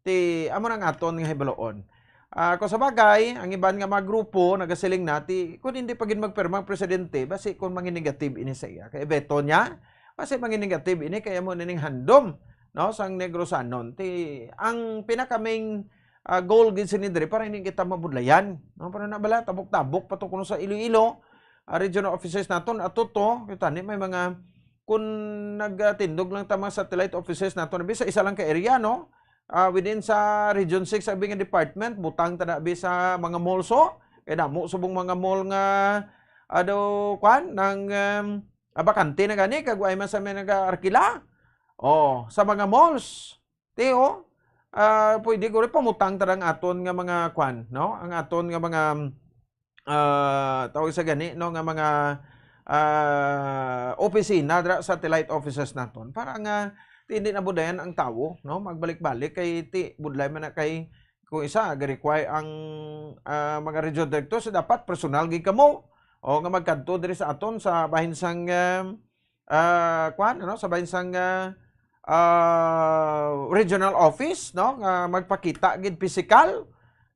S8: ti amo nang aton nga hibaloon. Kung sa bagay ang iban nga mga grupo nagasiling nati kung hindi pagin magperma ang presidente basi kung mangin negative ini sa iya kay veto niya basi mangin negative ini kaya mo ning handom, no, sang Negrosanon. Ang pinakaming goal gid sinidre para hindi kita mabudlayan, no, para nabala tabok-tabok pato kuno sa Iloilo regional offices naton atuto kita ni may mga kun nagtindog lang ta mga satellite offices naton bisa isa lang ka area, no, within sa region 6 sa bing department butang tada bisa mga mallso kay damo subong mga mall nga kwan nang bakante na gani kag way man sa may nag-arkila. Sa mga malls, pwede ko rin pamutang tarang aton nga mga kwan, no? Ang aton nga mga tawag sa gani, no, nga mga opisina, satellite offices naton. Para nga hindi na budayan ang tao, no? Magbalik-balik kay budlay man na kay kung isa ga-require ang mga region director so dapat personal gid kamo o nga magkadto diri sa aton sa bahinsang kwan, no? Sa bahinsang regional office, no, nga magpakita gid physical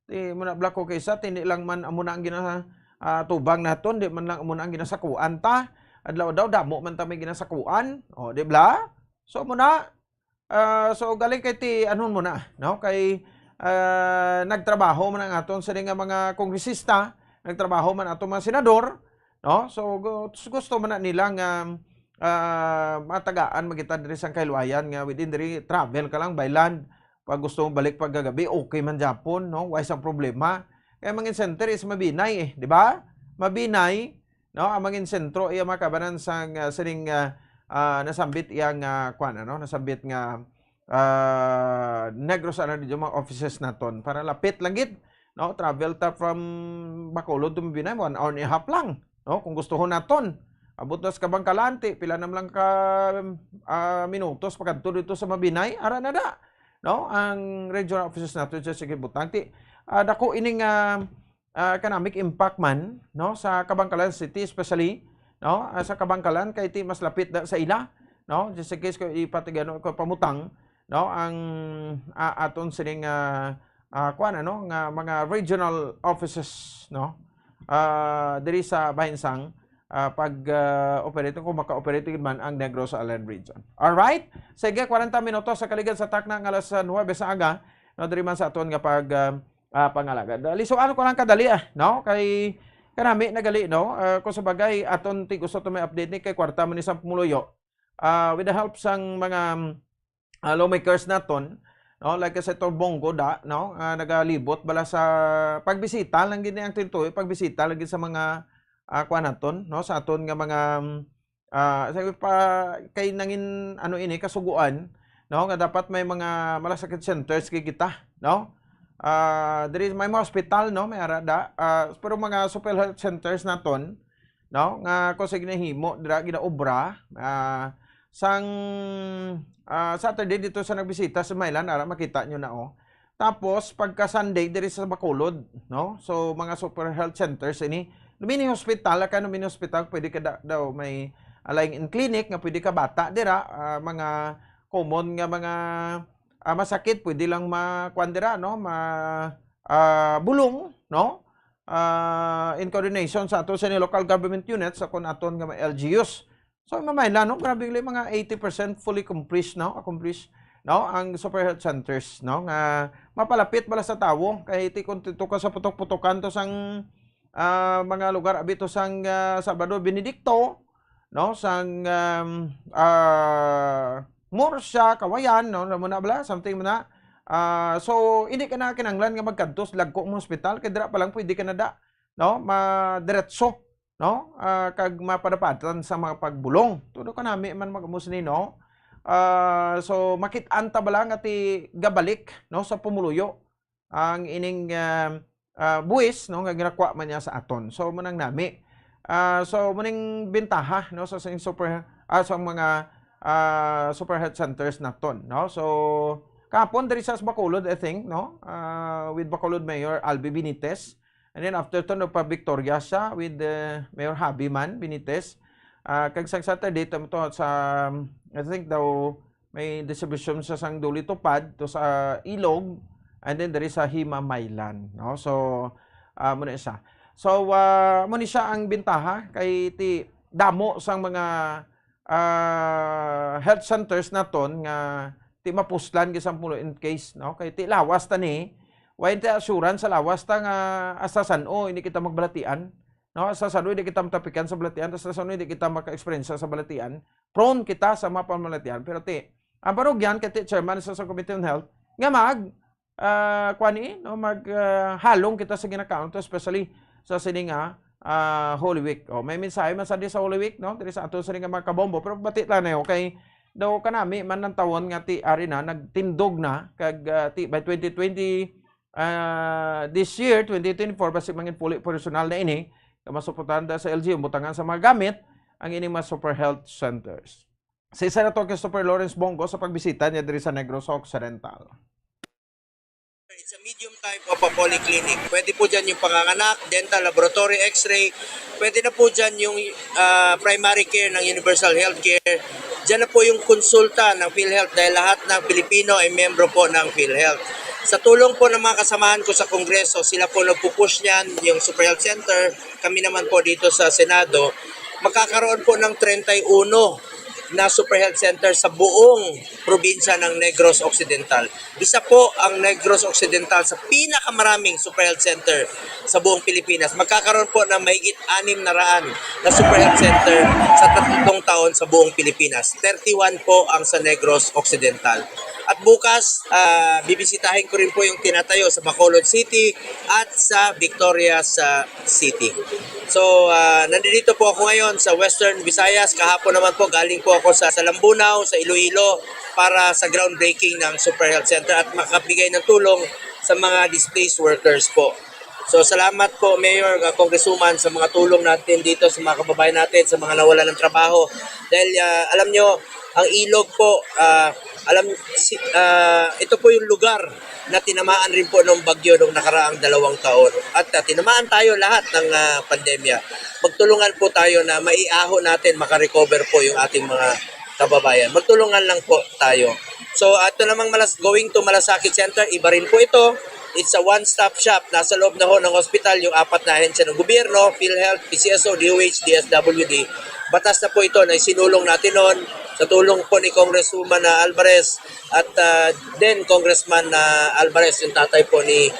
S8: ti muna blako kaysa hindi lang man amo na ang tubang naton di man lang amo na ang ginasakuan ta adlaw daw damo man ta may ginasakuan di bla. So muna so galing kay ti anon muna, no, kay nagtrabaho man ang aton sa nga mga kongresista, nagtrabaho man aton mga senador, no. So gusto man na nila nga matagaan magita diri sang Kayluayan nga within diri travel ka lang by land pag gusto mo balik pag gagabi okay man Japon, no, why sang problema kay mangin center is mabinay di ba, mabinay, no, ang mangin sentro iya makabanan sang sining nasambit iyang kwan, ano, nasambit nga Negros Island Region mga offices naton para lapit lang gid, no? Travel ta from Bacolod to Mabinay 1 hour and a half lang, no? Kung gusto ho naton abot na sa Kabangkalante, pila nam lang ka minutos pagkadto dito sa Mabinay, ara na da, no? Ang regional offices nato sa sige butang ti dako ining economic impact man, no, sa Kabangkalan City especially, no, sa Kabangkalan kay ti mas lapit da sa ila, no, just in case ko ipatigano ko pamutang, no, ang aton sining kuan ano nga mga regional offices, no, diri sa Bahinsang pag operate kung maka-operate man ang Negros Island Region. All right? Sige, 40 minutos sa kaligid sa takna ng alas 9 sa aga, no, diri man sa aton nga pag pangalaga. So ano ko lang kadali no? Kay kanami nagali, no? Kung sa bagay aton ti gusto to may update ni kay kwarta man ni sa Pumuluyo. With the help sang mga lawmakers naton, no, like sa ito Bongo da, no, nagalibot bala sa pagbisita lang gid ang tintuy, pagbisita lang gid sa mga kuan naton, no, sa aton nga mga sabi pa kay nangin ano ini kasuguan, no, nga dapat may mga malasakit centers kay kita, no. There is may mga hospital, no, may arada, pero mga super health centers naton, no, nga ko sa ginahimo dira ginaobra sang Saturday dito sa nagbisita sa Mailan, ara makita nyo na Tapos pagka Sunday diri sa Bacolod, no? So mga super health centers ini, mini hospital ka, mini hospital pwede ka daw may lying-in clinic nga pwede ka bata dira, mga common nga mga masakit pwede lang makwandira, no, bulong, no, in coordination sa ato sa local government units sa kun aton nga LGUs. So mamayla, no, grabe mga 80% fully accomplished, no, ang super health centers, no, nga mapalapit bala sa tawo kay ti kun ka sa putok-putokan to sang mga lugar abito sang Salvador Benedicto, no, sang Murcia, Kawayan, no, muna bala, something muna. So, hindi ka na kinanglan nga magkantos, lagko mo hospital, kaya dira pa lang pwede ka na da, no, madiretso, no, kag mapadapatan sa mga pagbulong. Tudo ka nami man magamus ni, no. So, makit-anta ba lang ati gabalik, no, sa Pumuluyo, ang ining buwis, no, nga ginakwa man niya sa aton. So, manang nami. So, maning bintaha, no, sa super, sa mga super health centers naton, no. So kapon diri sa Bacolod, I think, no, with Bacolod Mayor Albi Benitez, and then after to no pa Victoria siya with Mayor Habiman Benitez. Kag sa Saturday to sa I think daw may distribution sa sang Duli Tupad to sa Ilog, and then diri sa Hima Mailan, no. So muna siya. So muna siya ang bintaha kay ti damo sang mga health centers naton nga ti mapuslan gisang pulo in case, no, kay ti lawas ta ni wain ti assurance sa lawas ta nga asasano hindi kita magbalatian, no, asasano hindi kita matapikan sa balatian, asasano hindi kita maka-experience sa balatian, prone kita sa mapamalatian, pero ti ang parugyan kay ti chairman sa Committee on Health nga no, halong kita sa ginakaunto especially sa sininga Holy Week. May mensahe man sa Holy Week, no? Diri sa ato sa nga mga kabombo, pero batit lang na kay daw kanami man ng tawon nga ti ari na nagtindog na kag ti by 2020 this year 2024 basi mangin puli personal na ini masuportahan sa LGU butangan sa mga gamit ang ini mga super health centers. Sa isa na to kay Super Lawrence Bongo sa pagbisita niya diri sa Negros Occidental.
S14: It's a medium type of a polyclinic. Pwede po dyan yung panganganak, dental, laboratory, x-ray. Pwede na po dyan yung primary care ng Universal Healthcare. Dyan na po yung konsulta ng PhilHealth dahil lahat ng Pilipino ay membro po ng PhilHealth. Sa tulong po ng mga kasamahan ko sa Kongreso, sila po nagpupush niyan, yung Super Health Center. Kami naman po dito sa Senado. Magkakaroon po ng 31 na Super Health Center sa buong probinsya ng Negros Occidental. Isa po ang Negros Occidental sa pinakamaraming Super Health Center sa buong Pilipinas. Magkakaroon po ng mahigit 600 na Super Health Center sa 3 taon sa buong Pilipinas. 31 po ang sa Negros Occidental. At bukas, bibisitahin ko rin po yung tinatayo sa Bacolod City at sa Victorias City. So, nandito po ako ngayon sa Western Visayas. Kahapon naman po, galing po ako sa Lambunaw, sa Iloilo, para sa groundbreaking ng Super Health Center at makabigay ng tulong sa mga displaced workers po. So, salamat po, Mayor, Congresswoman, sa mga tulong natin dito sa mga kababayan natin, sa mga nawalan ng trabaho. Dahil alam nyo, ang ilog po, ito po yung lugar na tinamaan rin po ng bagyo nung nakaraang 2 taon. At tinamaan tayo lahat ng pandemya. Magtulungan po tayo na maiaho natin, makarecover po yung ating mga kababayan. Magtulungan lang po tayo. So, ito namang going to Malasakit Center, iba rin po ito. It's a one-stop shop. Nasa loob na ho ng hospital yung 4 na ahensya ng gobyerno, PhilHealth, PCSO, DOH, DSWD. Batas na po ito na isinulong natin noon sa tulong po ni Congresswoman Alvarez at then Congressman Alvarez, yung tatay po ni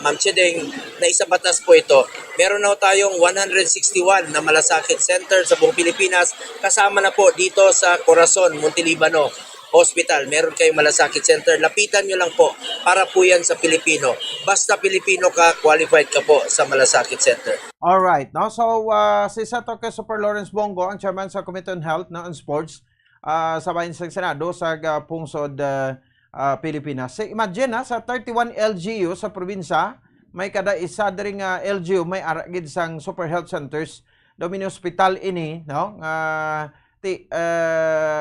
S14: Ma'am Chedeng, na isa batas po ito. Meron na tayong 161 na Malasakit Center sa buong Pilipinas, kasama na po dito sa Corazon, Montelibano Hospital. Meron kayong Malasakit Center. Lapitan nyo lang po para po yan sa Pilipino. Basta Pilipino ka, qualified ka po sa Malasakit Center.
S8: Alright, no? So, si Senator Super Lawrence Bongo, ang chairman sa Committee on Health and Sports sa bayan sa Senado sa Pungsod, Pilipinas. Imagine, sa 31 LGU sa probinsya, may kada isa dring LGU may aragid sang Super Health Centers, Domini Hospital ini, no?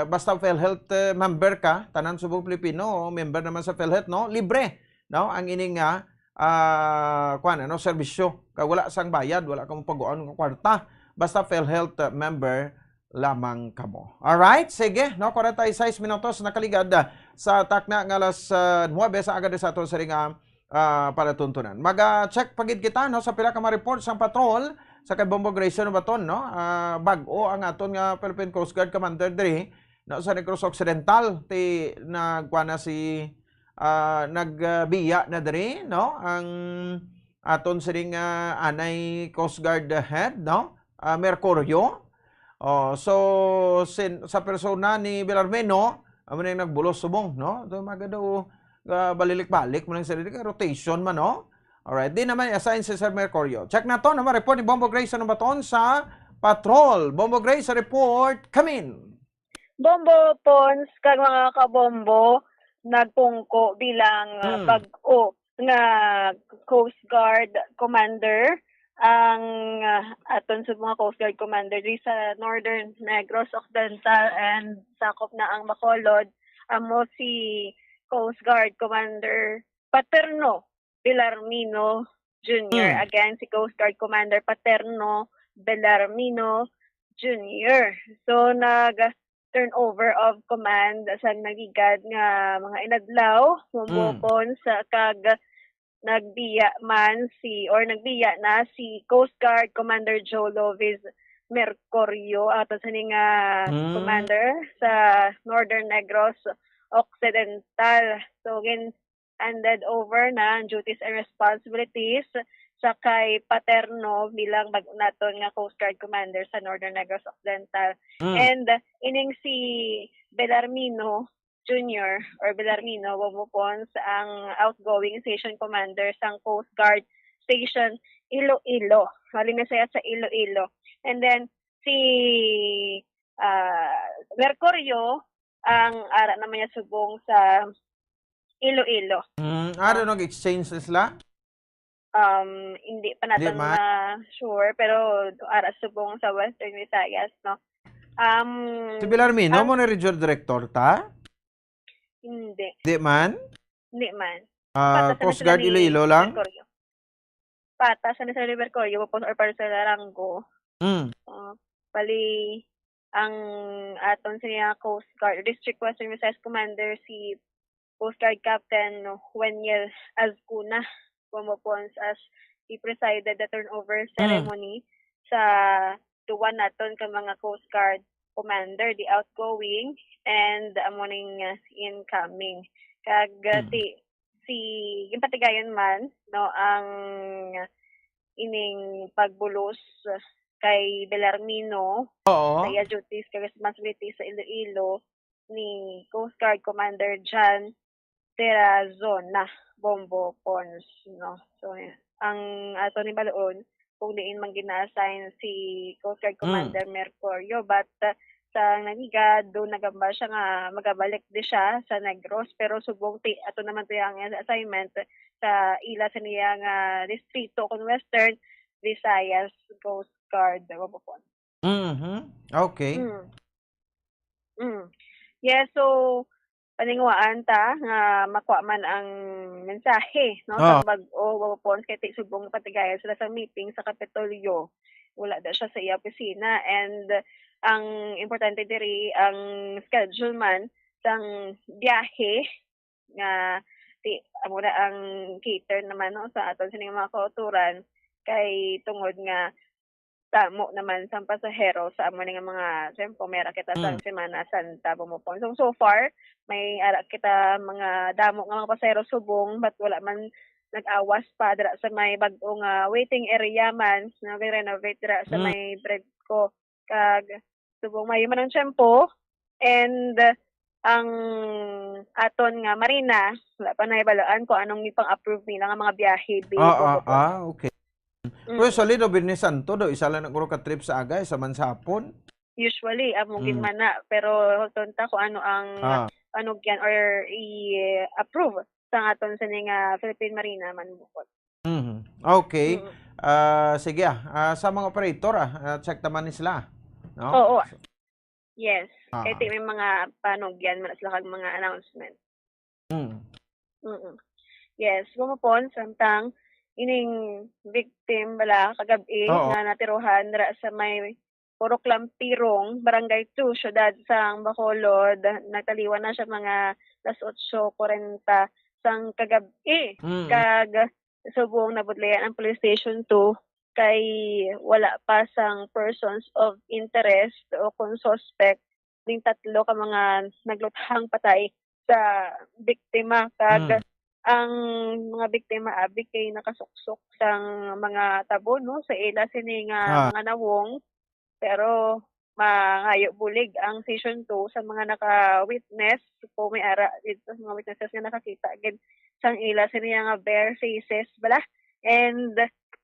S8: Basta PhilHealth member ka, tanan subong Pilipino, member naman sa PhilHealth, no? Libre, no? Ang ining serbisyo. Kaya wala sang bayad, wala kang paguan ng kwarta. Basta PhilHealth member lamang kamo. Alright, sige, no? 46 minutos nakaligad sa takna ng alas 9 sa agad sa ato sa ringa palatuntunan. Mag-check pagid kita, no? Sa pila ka ma-report sang patrol sa kay Bombo Grayson Baton, no? Bag-o ang aton nga Philippine Coast Guard Commander diri, no, sa Negros Occidental ti nagkuana si nagbiya na diri, no? Ang aton siring anay Coast Guard head, no? Mercurio. So sa persona ni Belarmino, amo na nagbulos subong, no? Do magadaw balilik-balik mo lang sa rotation man, no? Alright, di naman assign si Sir Mercurio. Check na to, naman report ni Bombo Grace ng Baton sa patrol. Bombo Grace, sa report, come in.
S19: Bombo Pons, kag mga kabombo, nagpungko bilang bag-o nga Coast Guard Commander ang aton sa mga Coast Guard Commander di sa Northern Negros Occidental and sakop na ang Bacolod. Amo si Coast Guard Commander Paterno Belarmino Jr. Again, si Coast Guard Commander Paterno Belarmino Jr. So, nag-turnover of command sa nagigad nga mga inadlaw, mumupon sa kag nagbiya na si Coast Guard Commander Joe Lovis Mercurio at sa nga commander sa Northern Negros Occidental. So, handed over na duties and responsibilities sa kay Paterno bilang naton nga Coast Guard Commander sa Northern Negros Occidental. And ining si Belarmino Jr. or Belarmino Wamupons ang outgoing station commander sa Coast Guard Station Iloilo. Malinisaya sa Iloilo. And then si Mercurio ang ara naman niya subong sa Iloilo.
S8: Ano nag-exchange sila?
S19: Hindi pa natin sure, pero ara subong sa Western Visayas, no?
S8: Si Belarmino mo na regional director ta?
S19: Hindi.
S8: Hindi man?
S19: Hindi man.
S8: Coast Guard Iloilo lang?
S19: Pata sa Sir Mercurio, or para sa Larango. Pali ang aton sa Coast Guard District Western Visayas Commander si Coast Guard Captain Weniel Azcuna pumupons as he presided the turnover ceremony sa duwan naton ka mga Coast Guard Commander, the outgoing and morning incoming. Kag si yung patigayon man, no, ang ining pagbulos kay Belarmino sa iya duties kay responsibilities sa Iloilo
S15: ni Coast Guard Commander John Terrazona Bombo Pons, no. So ang ato ni baloon kung diin man gina-assign si Coast Guard Commander Mercurio, but sa Naniga do nagamba siya nga magabalik di siya sa Negros, pero subong ato naman to yung assignment sa ila sa niya nga distrito kung Western Visayas Coast Guard Bombo Pons.
S8: Okay.
S15: Yes, so paningwaan ta nga makuha man ang mensahe, no, sa bag-o Pons kay subong patigayan sila sa meeting sa Kapitolyo. Wala daw siya sa iya opisina, and ang importante diri ang schedule man sang biyahe nga amuna ang cater naman, no, sa aton sining mga kauturan kay tungod nga tamo naman sa pasahero sa amo nga mga siyempre mera kita sa Semana Santa bumupon. So far may ara kita mga damo nga mga pasahero subong, but wala man nag-awas pa dira sa may bag-ong waiting area man na renovate dira sa may Bredco kag subong may man ang tiyempo, and ang aton nga marina wala pa naibalaan kung anong ipang-approve nila nga mga biyahe
S8: okay. Well, sa Lino Birnes Santo do isa lang naguro ka trip sa Agay sa mansapon.
S15: Usually among gimana, pero tonta ko ano ang ano yan or i-approve sa aton sa nga Philippine Marina man bukod.
S8: Okay. Sige sa mga operator check naman ni sila. No?
S15: Oo. Yes. Kaya may mga panugyan man sila kag mga announcement. Yes, bumupon samtang ining victim bala kagabi na natiruhan dira sa may Purok Lampirong, Barangay 2, Syudad sang Bacolod. Nagtaliwan na siya mga 8:40 sang kagabi. Kag subong nabudlayan ang police station 2 kay wala pa sang persons of interest o kung suspect ding 3 ka mga nagluthang patay sa biktima. Kag ang mga biktima abi kay nakasuksok sang mga tabo, no, sa ila sini nga mga nawong, pero mangayo bulig ang session 2 sa mga naka-witness po may ara dito sa mga witnesses nga nakakita gid sang ila sini nga bare faces bala, and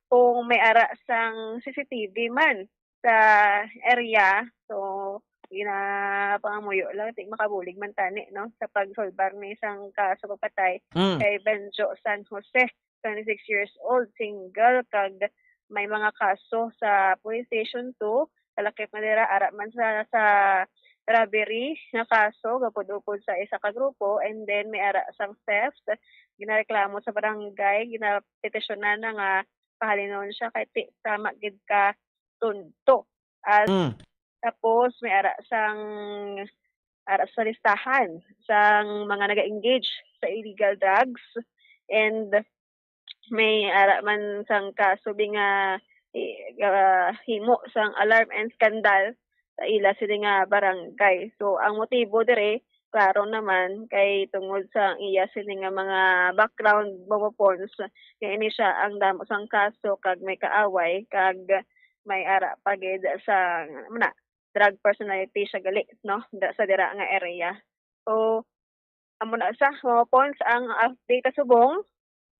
S15: kung may ara sang CCTV man sa area, so ginapangamuyo lang ti makabulig man tani, no, sa pagsolbar ni isang kaso pagpatay kay Benjo San Jose, 26 years old, single, kag may mga kaso sa police station 2 kalakip na dira ara man sa robbery nga kaso gapud-upod sa isa ka grupo, and then may ara sang theft ginareklamo sa barangay, ginapetisyonan na nga pahalinon siya kay tama gid ka tunto. As tapos may ara sa listahan sang mga naga-engage sa illegal drugs, and may ara man sang kaso nga himo sang alarm and scandal sa ila sila nga barangay. So ang motibo dire klaro naman kay tungod sa iya sila nga mga background bumupons kay ini siya ang damo sang kaso kag may kaaway kag may ara pagid sa drug personality siya gali, no, sa dira nga area. So amo na sa mga points ang update subong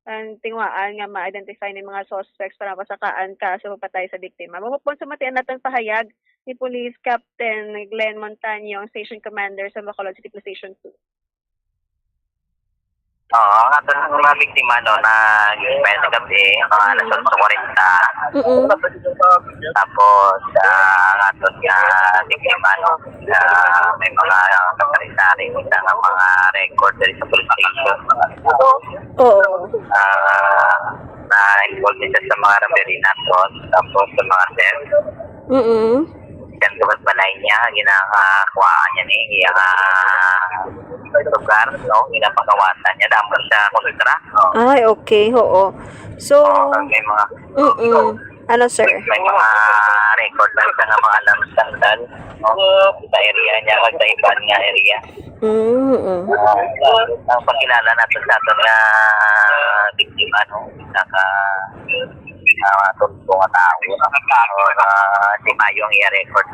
S15: ang tingwaan nga ma-identify ni mga suspects para masakaan kaso patay sa biktima. Mapapon sa matian natin pahayag ni Police Captain Glenn Montaño, Station Commander sa Bacolod City Police Station 2.
S6: Ang ato ng mga biktima no, na expire sa gabi, mga alas 8:40. Tapos, ang ato nga biktima no, may mga kasari-sari sa mga record dari sa police station. Na-involve siya sa mga robbery naton, tapos sa mga theft. Yan tumat balay niya, ginakakuhaan niya ni lugar, no? Ginapagawasan niya, dapat siya kontra.
S15: Ay, okay, oo. So,
S6: may mga
S15: ano sir?
S6: May mga record lang sa nga mga alarm scandal, no? Sa area niya, sa ibang nga area. Ang pagkilala natin sa ato nga biktima, no? tunto nga tao. Si Mayo ang i-record.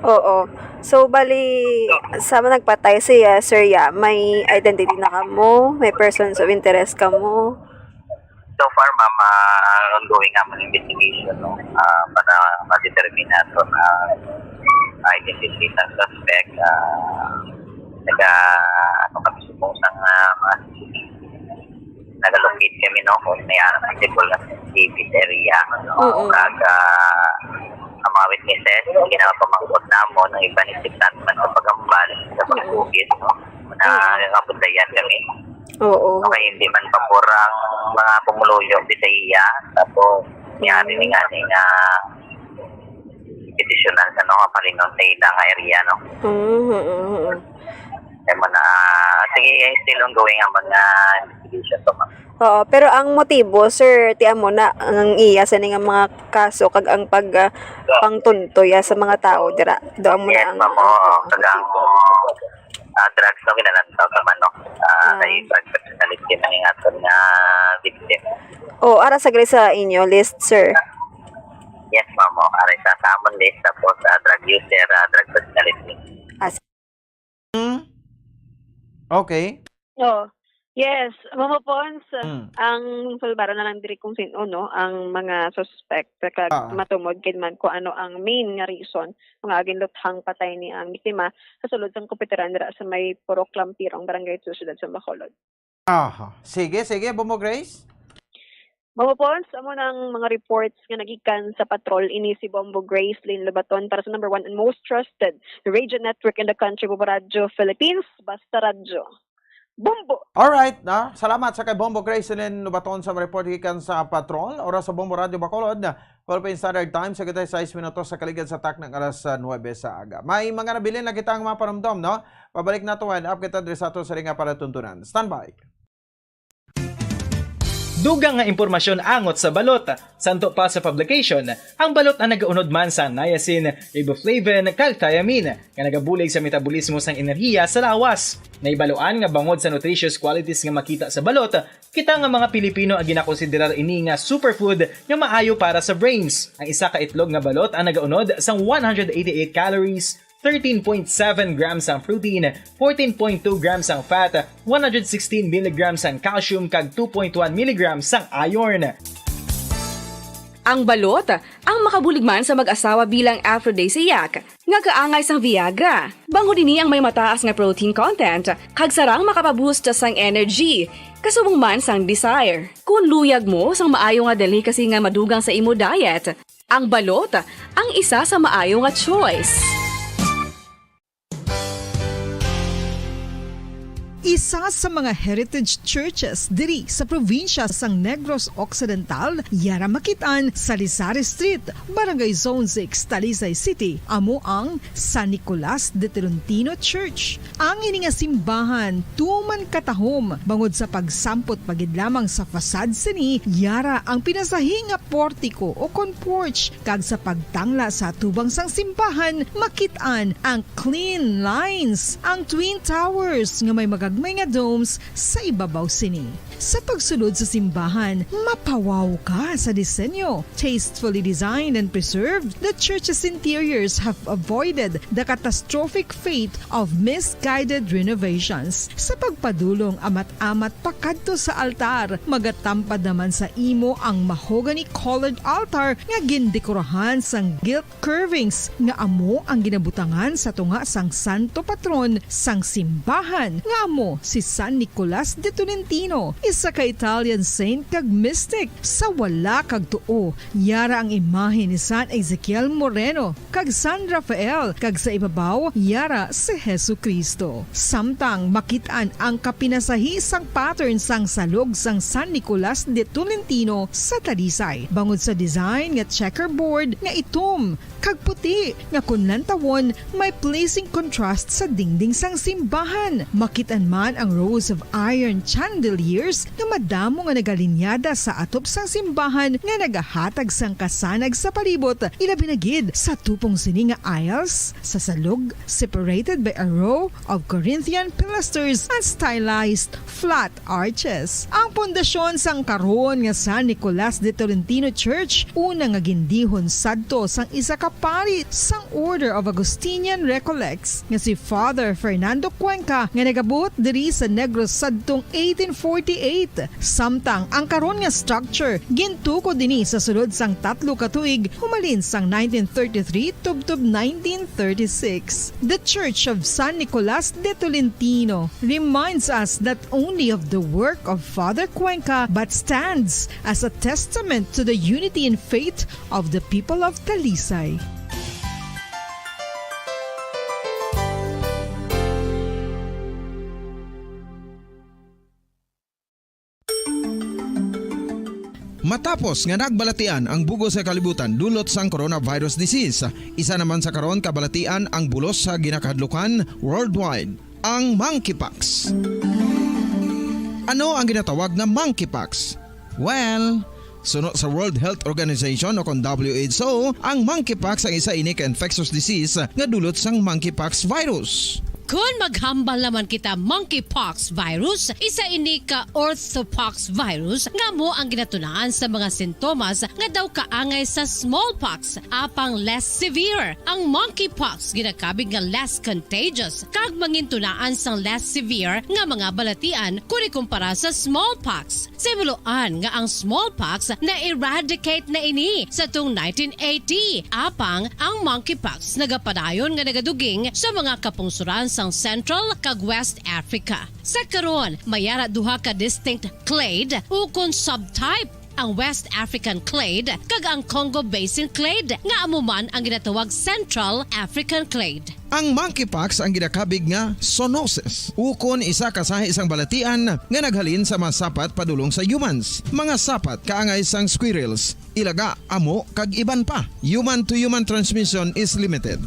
S21: Oo. So, bali, sa nagpatay siya, sir, may identity na ka mo? May persons of interest ka mo?
S6: So far, ma'am, ongoing ang investigation para ma-determine nato na identity ng suspect. Kami supposang nagalocate kami kung may possible na sensitive area. Ang mga witnesses, ginapamangkot na mo ng iba ni Signaman sa pagambal sa pagsugit. Nakaputayan kami.
S21: Oo.
S6: Okay, hindi man pa ang mga pumuluyong di sa iya. Tapos, niyari ni nga petitionan sa palinon sa ilang area. Sige, still ongoing ang mga investigation to, ma'am.
S21: Oo, pero ang motibo, sir, tiyan mo na ang iya sa nga mga kaso kag ang pangtuntoy sa mga tao dira. Doon mo na ang
S6: Tagang drugs no kinalantaw naman kay drug personality ng ingaton nga victim.
S21: ara sa inyo list, sir.
S6: Yes, ma'am. Aray sa amon list tapos drug user, drug personality.
S8: Okay.
S15: Yes, Mama Pons, ang sulbara na lang diri kung sino ang mga suspect kag matumod kin man ko ano ang main nga reason nga ginluthang patay ni ang biktima sa sulod sang kompiteran dira sa may Purok Lampirong, Barangay 2, Siyudad sa Bacolod.
S8: Sige, Bombo Grace.
S15: Mama Pons, amo ng mga reports nga nagikan sa patrol ini si Bombo Grace Lynn Lobaton para sa number 1 and most trusted radio network in the country, Bombo Radio Philippines, Basta Radio. Bombo!
S8: Alright, salamat sa kay Bombo Grace Lynn Lobaton sa report gikan sa patrol. Oras sa Bombo Radio Bacolod na Philippine Standard Time sa kitay 6 minutos sa kaligid sa tak ng alas 9 sa aga. May mga nabilin na kitang maparamdam, Pabalik na to and up kita diri sa ato sa ringa para tuntunan. Standby.
S7: Dugang nga impormasyon angot sa balot. Santo pa sa publication, ang balot ang nagaunod man sa niacin, riboflavin, kag thiamine, nga nagabulig sa metabolismo sang enerhiya sa lawas. Naibaloan nga bangod sa nutritious qualities nga makita sa balot, kita nga mga Pilipino ang ginakonsiderar ini nga superfood nga maayo para sa brains. Ang isa ka itlog nga balot ang nagaunod sang 188 calories, 13.7 grams ang protein, 14.2 grams ang fat, 116 mg ang calcium kag 2.1 mg ang iron.
S16: Ang balot, ang makabuligman sa mag-asawa bilang aphrodisiac, nga kaangay sang Viagra. Bango dini ang may mataas nga protein content, kag sarang makapaboost sang energy, kasubong man sang desire. Kung luyag mo sang maayo nga delicacy nga madugang sa imo diet, ang balot, ang isa sa maayo nga choice.
S11: Isa sa mga heritage churches diri sa probinsya sang Negros Occidental, yara makitaan sa Lizares Street, Barangay Zone 6, Talisay City, amo ang San Nicolas de Tolentino Church. Ang ini nga simbahan tuman katahom bangod sa pagsampot pagid lamang sa fasad sini, yara ang pinasahi nga portiko o porch, kag sa pagtangla sa tubang sang simbahan makitaan ang clean lines, ang twin towers nga may may nga domes sa ibabaw sini. Sa pagsulod sa simbahan, mapawaw ka sa disenyo. Tastefully designed and preserved, the church's interiors have avoided the catastrophic fate of misguided renovations. Sa pagpadulong amat-amat pakadto sa altar, magatampad naman sa imo ang mahogany colored altar nga gindekorahan sang gilt curvings nga amo ang ginabutangan sa tunga sang santo patron sang simbahan nga amo si San Nicolas de Tolentino, isa ka Italian saint kag mystic. Sa wala kag tuo, yara ang imahe ni San Ezekiel Moreno kag San Rafael, kag sa ibabaw yara si Hesu Kristo. Samtang makitaan ang kapinasahi sang pattern sang salog sang San Nicolas de Tolentino sa Talisay, bangod sa design nga checkerboard nga itom kag puti nga kunlantawon may placing contrast sa dingding sang simbahan. Makitaan man ang rows of iron chandeliers nga madamo nga nagalinyada sa atop sang simbahan nga nagahatag sang kasanag sa palibot, ilabi na gid sa tupong sini nga aisles sa salog separated by a row of Corinthian pilasters and stylized flat arches. Ang pundasyon sang karon nga San Nicolas de Tolentino Church una nga gindihon sadto sang isa ka pari sang Order of Augustinian Recollects nga si Father Fernando Cuenca nga nagabot diri sa Negros sadtong 1848. Samtang ang karon nga structure gintuko dinhi sa sulod sang 3 ka tuig humalin sang 1933 tubtob 1936. The Church of San Nicolas de Tolentino reminds us not only of the work of Father Cuenca but stands as a testament to the unity and faith of the people of Talisay.
S1: Matapos nga nagbalatian ang bugos sa kalibutan dulot sang coronavirus disease, isa naman sa karon kabalatian ang bulos sa ginakahadlukan worldwide, ang monkeypox. Ano ang ginatawag na monkeypox? Well, sunod sa World Health Organization o kung WHO, ang monkeypox ang isa ini ka infectious disease nga dulot sang monkeypox virus.
S9: Kung maghambal naman kita monkeypox virus, isa ini ka orthopox virus nga mo ang ginatunaan sa mga sintomas nga daw kaangay sa smallpox apang less severe. Ang monkeypox ginakabig nga less contagious kag mangintunaan sang less severe nga mga balatian kung ikumpara sa smallpox. Simuloan nga ang smallpox na eradicate na ini sa tung 1980 apang ang monkeypox nagapadayon nga nagaduging sa mga kapungsuran sa Central kag West Africa. Sa karon, mayara duha ka distinct clade ukon subtype, ang West African clade kag ang Congo Basin clade nga amuman ang ginatawag Central African clade.
S1: Ang monkeypox ang ginakabig nga zoonosis. Ukon isa ka sa isang balatian nga naghalin sa mga sapat padulong sa humans. Mga sapat kaangay sang squirrels, ilaga, amo kag iban pa. Human to human transmission is limited.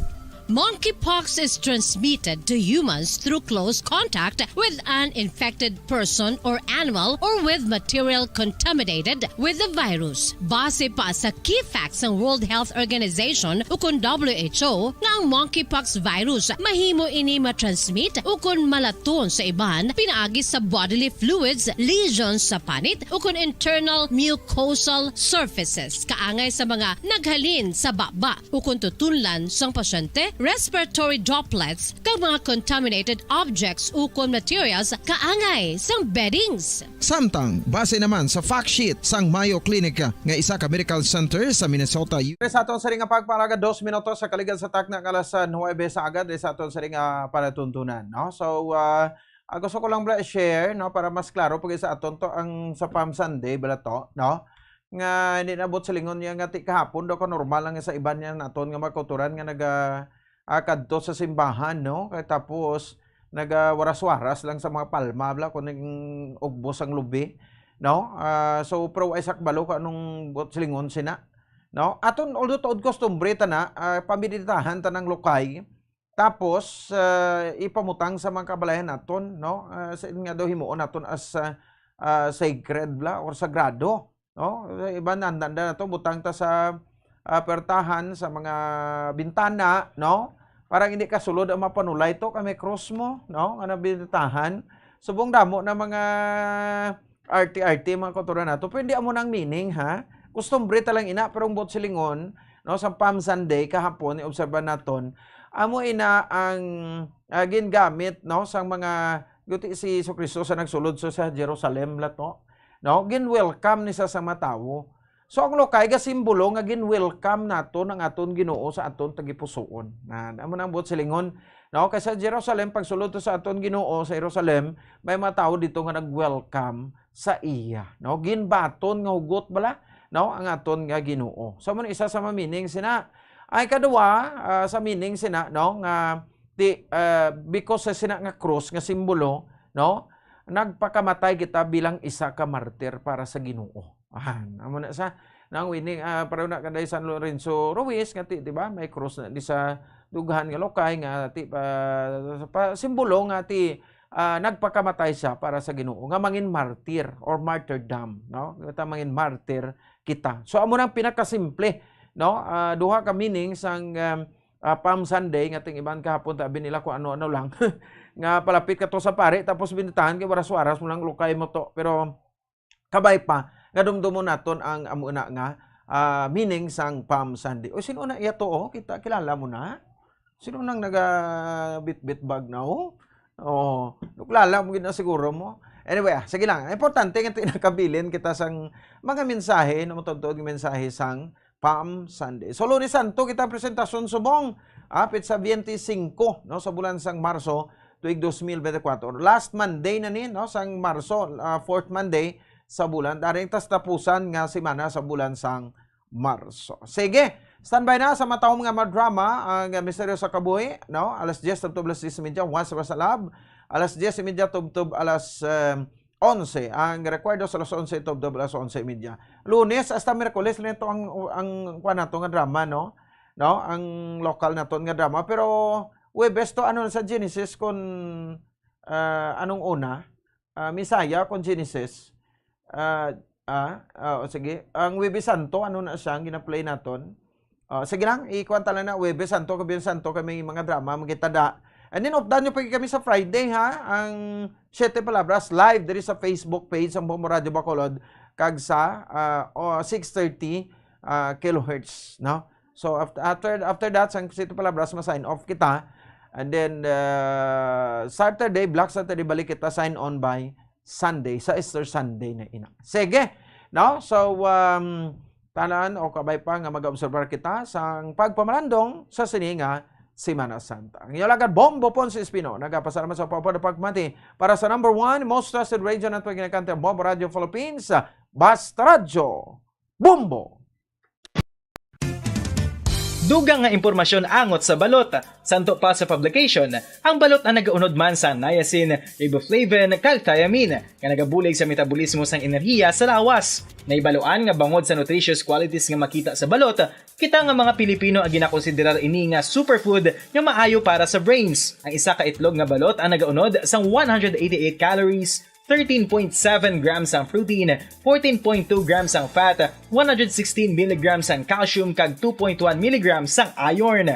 S9: Monkeypox is transmitted to humans through close contact with an infected person or animal or with material contaminated with the virus. Base pa sa key facts ng World Health Organization ukon WHO nga ang monkeypox virus mahimo ini matransmit ukon malaton sa iban pinaagi sa bodily fluids, lesions sa panit ukon internal mucosal surfaces kaangay sa mga naghalin sa baba ukon tutunlan sang pasyente, respiratory droplets kag mga contaminated objects ukon materials kaangay sang beddings.
S1: Samtang base naman sa fact sheet sang Mayo Clinic nga isa ka medical center sa Minnesota.
S8: Sa aton sa ring pagpalaga 2 minutos sa kaligad sa takna alas 9 sa agad sa aton sa ring palatuntunan, no? So gusto ko lang share, no, para mas klaro pag sa aton to ang sa Palm Sunday bala to, no? Nga hindi nabot sa lingon niya nga ti kahapon do ka normal lang sa iban niya naton nga makulturan nga kadto sa simbahan, no? Kaya tapos nagawaras-waras lang sa mga palma bla kung naging ugbos ang lubi, no? So pro Isaac balo ka nung silingon sina, no? Aton although tuod costumbre ta na pamiditahan ta ng lokay tapos ipamutang sa mga kabalayan naton, no? Sa nga daw himuon naton as sacred bla or sagrado, no? Iba nanda na to butang ta sa pertahan sa mga bintana, no? Parang hindi kasulod ang mapanulay to kami cross mo, no? Ano bintahan. Subong damo na mga arti-arti mga kultura nato. Pwede amo nang meaning, ha? Custombre ta lang ina pero bot silingon, no, sa Palm Sunday kahapon iobserbahan naton. Amo ina ang gingamit, no, sa mga guti si Jesucristo sa nagsulod sa Jerusalem lato, no? Gin-welcome ni sa mga tawo. So ang lokay ga simbolo nga gin-welcome naton ang aton Ginoo sa aton tagipusoon. Amo nang buot silingon, no? Kay sa Jerusalem pagsulod to sa aton Ginoo sa Jerusalem, may mga tawo dito nga nag-welcome sa iya, no? Ginbaton nga hugot bala, no, ang aton nga Ginoo. So man isa sa meaning sina ay kadua sa meaning sina, no, nga because sa sina nga cross nga simbolo, no, nagpakamatay kita bilang isa ka martir para sa Ginoo. Amo na sa nang winning para na kanday San Lorenzo Ruiz nga ti ba may cross na di sa dughan nga lokay nga ti simbolo nga ti nagpakamatay siya para sa Ginoo nga mangin martyr or martyrdom, no? Kita mangin martyr kita. So amo nang pinakasimple, no? Duha ka meanings ang Palm Sunday nga ting iban kahapon tabi nila kung ano-ano lang. Nga palapit ka to sa pare tapos binitahan kay waras-waras mo lang lukay mo to. Pero kabay pa nga dumdumo naton ang amuna nga meaning sang Palm Sunday. O sino na iya to? Kita kilala mo na? Sino nang naga-bit-bit bag na? Nuklala mo gina siguro mo. Anyway, sige lang. Importante nga tinakabilin kita sang mga mensahe na matutod ng mensahe sang Palm Sunday. So Lunes Santo kita presentasyon subong apit sa 25 no sa bulan sang Marso tuig 2024. Last Monday na ni no sang Marso, fourth Monday sa bulan. Daring tas tapusan nga semana sa bulan sang Marso. Sige, standby na sa matawong nga madrama ang Misteryo sa Kabuhi, no? Alas 10 tubtob alas 10:30 once sa lab. Alas 10:30 tubtob alas 11. Ang rekwento sa alas 11 tubtob alas 11:30. Lunes hasta Miyerkules nito ang kuan nato nga drama, no? No, ang local naton nga drama, pero Webes to ano sa Genesis kun anong una? Misaya kun Genesis. Sige. Ang Webes Santo, ano na siya, ang gina-play naton. Sige lang, ikuwanta lang na Webes Santo, Kabiyan Santo, kami mga drama, magitada. And then, updan nyo pa kami sa Friday, ha? Ang 7 Palabras, live, there is sa Facebook page, ang Bombo Radio Bacolod, kag sa 630 kilohertz, no? So, after that, sa 7 Palabras, ma-sign off kita. And then, Saturday, Black Saturday, balik kita, sign on by Sunday, sa Easter Sunday na ina. Sige, no? So, tanan o kabay pa nga mag-observer kita sa pagpamalandong sa sininga Semana Santa. Ang iyalagad, Bombo Ponce Espino, nagapasalamat sa Papa Pagmati para sa number 1 most trusted radio na ito ginakante ang Bombo Radio Philippines, Basta Radio, Bombo!
S7: Dugang nga impormasyon angot sa balot. Santo pa sa publication, ang balot ang nagaunod man sa niacin, riboflavin, kag thiamine, nga nagabulig sa metabolismo sang enerhiya sa lawas. Naibaloan nga bangod sa nutritious qualities nga makita sa balot, kita nga mga Pilipino ang ginakonsiderar ini nga superfood nga maayo para sa brains. Ang isa ka itlog nga balot ang nagaunod sang 188 calories, 13.7 grams ang protein, 14.2 grams ang fat, 116 mg ang calcium kag 2.1 mg ang iron.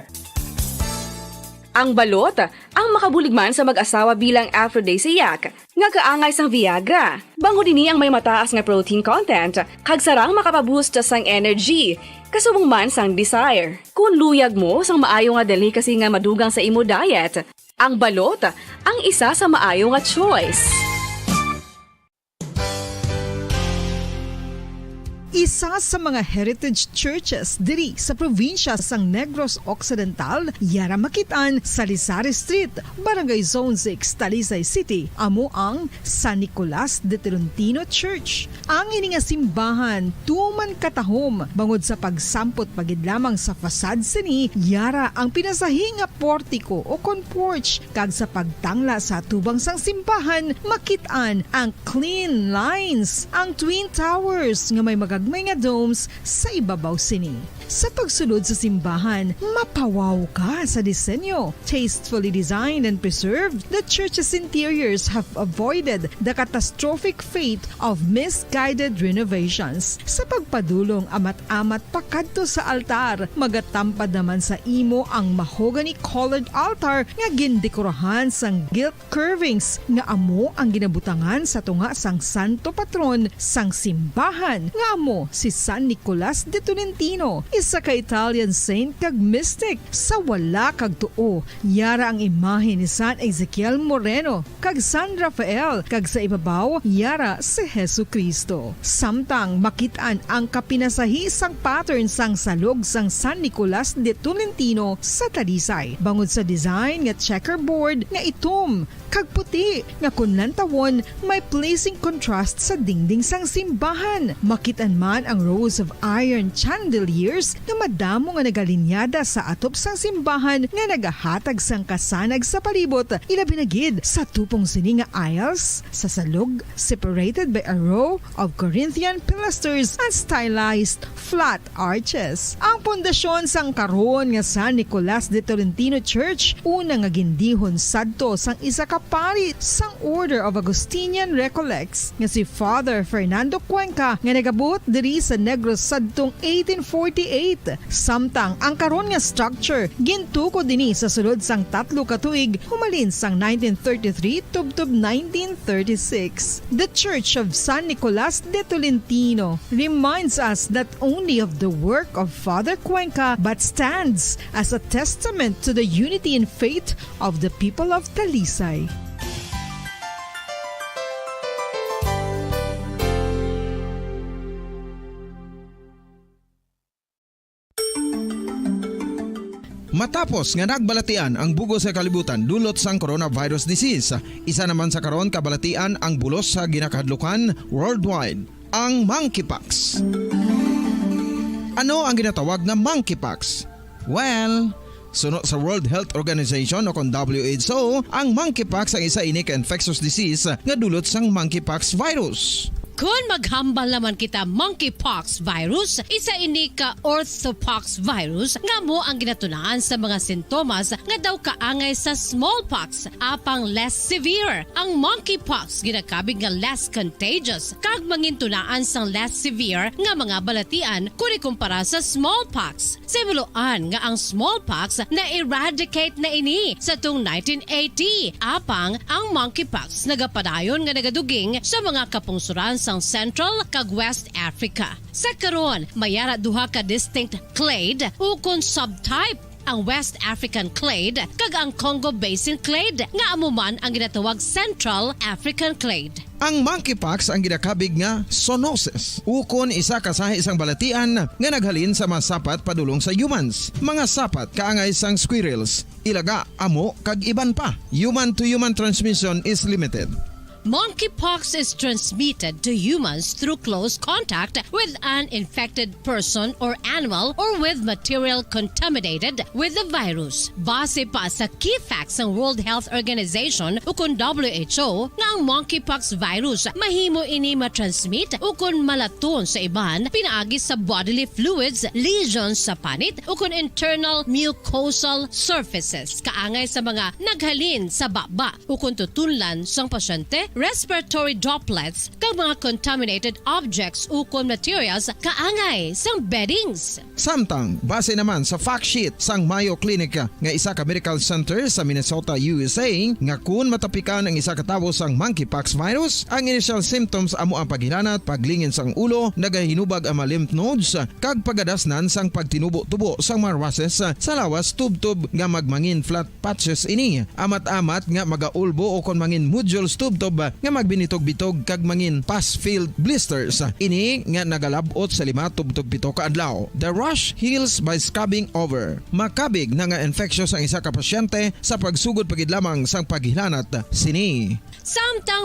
S16: Ang balot, ang makabuligman sa mag-asawa bilang aphrodisiac, nga kaangay sang Viagra. Bango din ang may mataas nga protein content, kag sarang makapaboost sang energy, kasubong man sang desire. Kung luyag mo sang maayo nga delicacy nga madugang sa imo diet, ang balot, ang isa sa maayo nga choice.
S11: Isa sa mga heritage churches diri sa probinsya sang Negros Occidental, yara makitaan sa Lizares Street, Barangay Zone 6, Talisay City, amo ang San Nicolas de Tolentino Church. Ang ini nga simbahan tuman katahom bangod sa pagsampot pagid lamang sa fasad sini, yara ang pinasahi nga portiko o kon porch, kag sa pagtangla sa tubang sang simbahan makitaan ang clean lines, ang twin towers nga may magagmay nga domes sa ibabaw sini. Sa pagsulod sa simbahan, mapawaw ka sa disenyo. Tastefully designed and preserved, the church's interiors have avoided the catastrophic fate of misguided renovations. Sa pagpadulong amat-amat pakadto sa altar, magatampad naman sa imo ang mahogany colored altar nga gindekorahan sang gilt curvings nga amo ang ginabutangan sa tunga sang santo patron sang simbahan nga amo si San Nicolas de Tolentino, isa ka Italian saint kag mystic. Sa wala kag tuo, yara ang imahe ni San Ezekiel Moreno kag San Rafael, kag sa ibabaw yara si Jesucristo. Samtang makitaan ang kapinasahi sang pattern sang salog sang San Nicolas de Tolentino sa Talisay, bangod sa design nga checkerboard nga itom kag puti nga kunlantawon may pleasing contrast sa dingding sang simbahan. Makitaan man ang rows of iron chandeliers volunteers nga madamo nga nagalinyada sa atop sang simbahan nga nagahatag sang kasanag sa palibot, ilabi na gid sa tupong sini nga aisles sa salog separated by a row of Corinthian pilasters and stylized flat arches. Ang pundasyon sang karon nga San Nicolas de Tolentino Church una nga gindihon sadto sang isa ka pari sang Order of Augustinian Recollects nga si Father Fernando Cuenca nga nagabot diri sa Negros sadtong 1848. Samtang ang karon nga structure gintuko dinhi sa sulod sang 3 ka tuig humalin sang 1933 tubtob 1936. The Church of San Nicolas de Tolentino reminds us not only of the work of Father Cuenca but stands as a testament to the unity and faith of the people of Talisay.
S1: Matapos nga nagbalatian ang bugo sa kalibutan dulot sang coronavirus disease, isa naman sa karon kabalatian ang bulos sa ginakahadlukan worldwide, ang monkeypox. Ano ang ginatawag na monkeypox? Well, sunod sa World Health Organization o kung WHO, ang monkeypox ang isa ini ka infectious disease nga dulot sang monkeypox virus.
S2: Kung maghambal naman kita monkeypox virus, isa ini ka orthopox virus nga mo ang ginatunaan sa mga sintomas nga daw kaangay sa smallpox apang less severe. Ang monkeypox ginakabig nga less contagious kag mangintunaan sang less severe nga mga balatian kung ikumpara sa smallpox. Simuloan nga ang smallpox na eradicate na ini sa tung 1980 apang ang monkeypox nagapadayon nga nagaduging sa mga kapungsuran sang Central kag West Africa. Sa karon, mayara duha ka distinct clade ukon subtype, ang West African clade kag ang Congo Basin clade nga amuman ang ginatawag Central African clade.
S1: Ang monkeypox ang ginakabig nga zoonosis. Ukon isa kasahi isang balatian nga naghalin sa mga sapat padulong sa humans. Mga sapat kaangay sang squirrels, ilaga, amo kag iban pa. Human to human transmission is limited.
S2: Monkeypox is transmitted to humans through close contact with an infected person or animal or with material contaminated with the virus. Base pa sa key facts ng World Health Organization ukon WHO nga ang monkeypox virus mahimo ini matransmit ukon malaton sa iban pinaagi sa bodily fluids, lesions sa panit ukon internal mucosal surfaces kaangay sa mga naghalin sa baba ukon tutunlan sang pasyente, respiratory droplets kag mga contaminated objects ukon materials kaangay sang beddings.
S1: Samtang base naman sa fact sheet sang Mayo Clinic nga isa ka medical center sa Minnesota, USA, nga kun matapikan ang isa ka tawo sang monkeypox virus, ang initial symptoms amo ang paghilanat, paglingin sang ulo, nagahinubag ang mga lymph nodes kag pagadasnan sang pagtinubo-tubo sang mga rashes sa lawas tubtob nga magmangin flat patches ini. Amat-amat nga magaulbo o kon mangin nodules tubtob nga magbinitog-bitog kag mangin pus-filled blisters. Ini nga nagalabot sa 5 tubtob 7 ka adlaw. The rash heals by scabbing over. Makabig na nga infectious ang isa ka pasyente sa pagsugod pagid lamang sang paghilanat sini.
S2: Samtang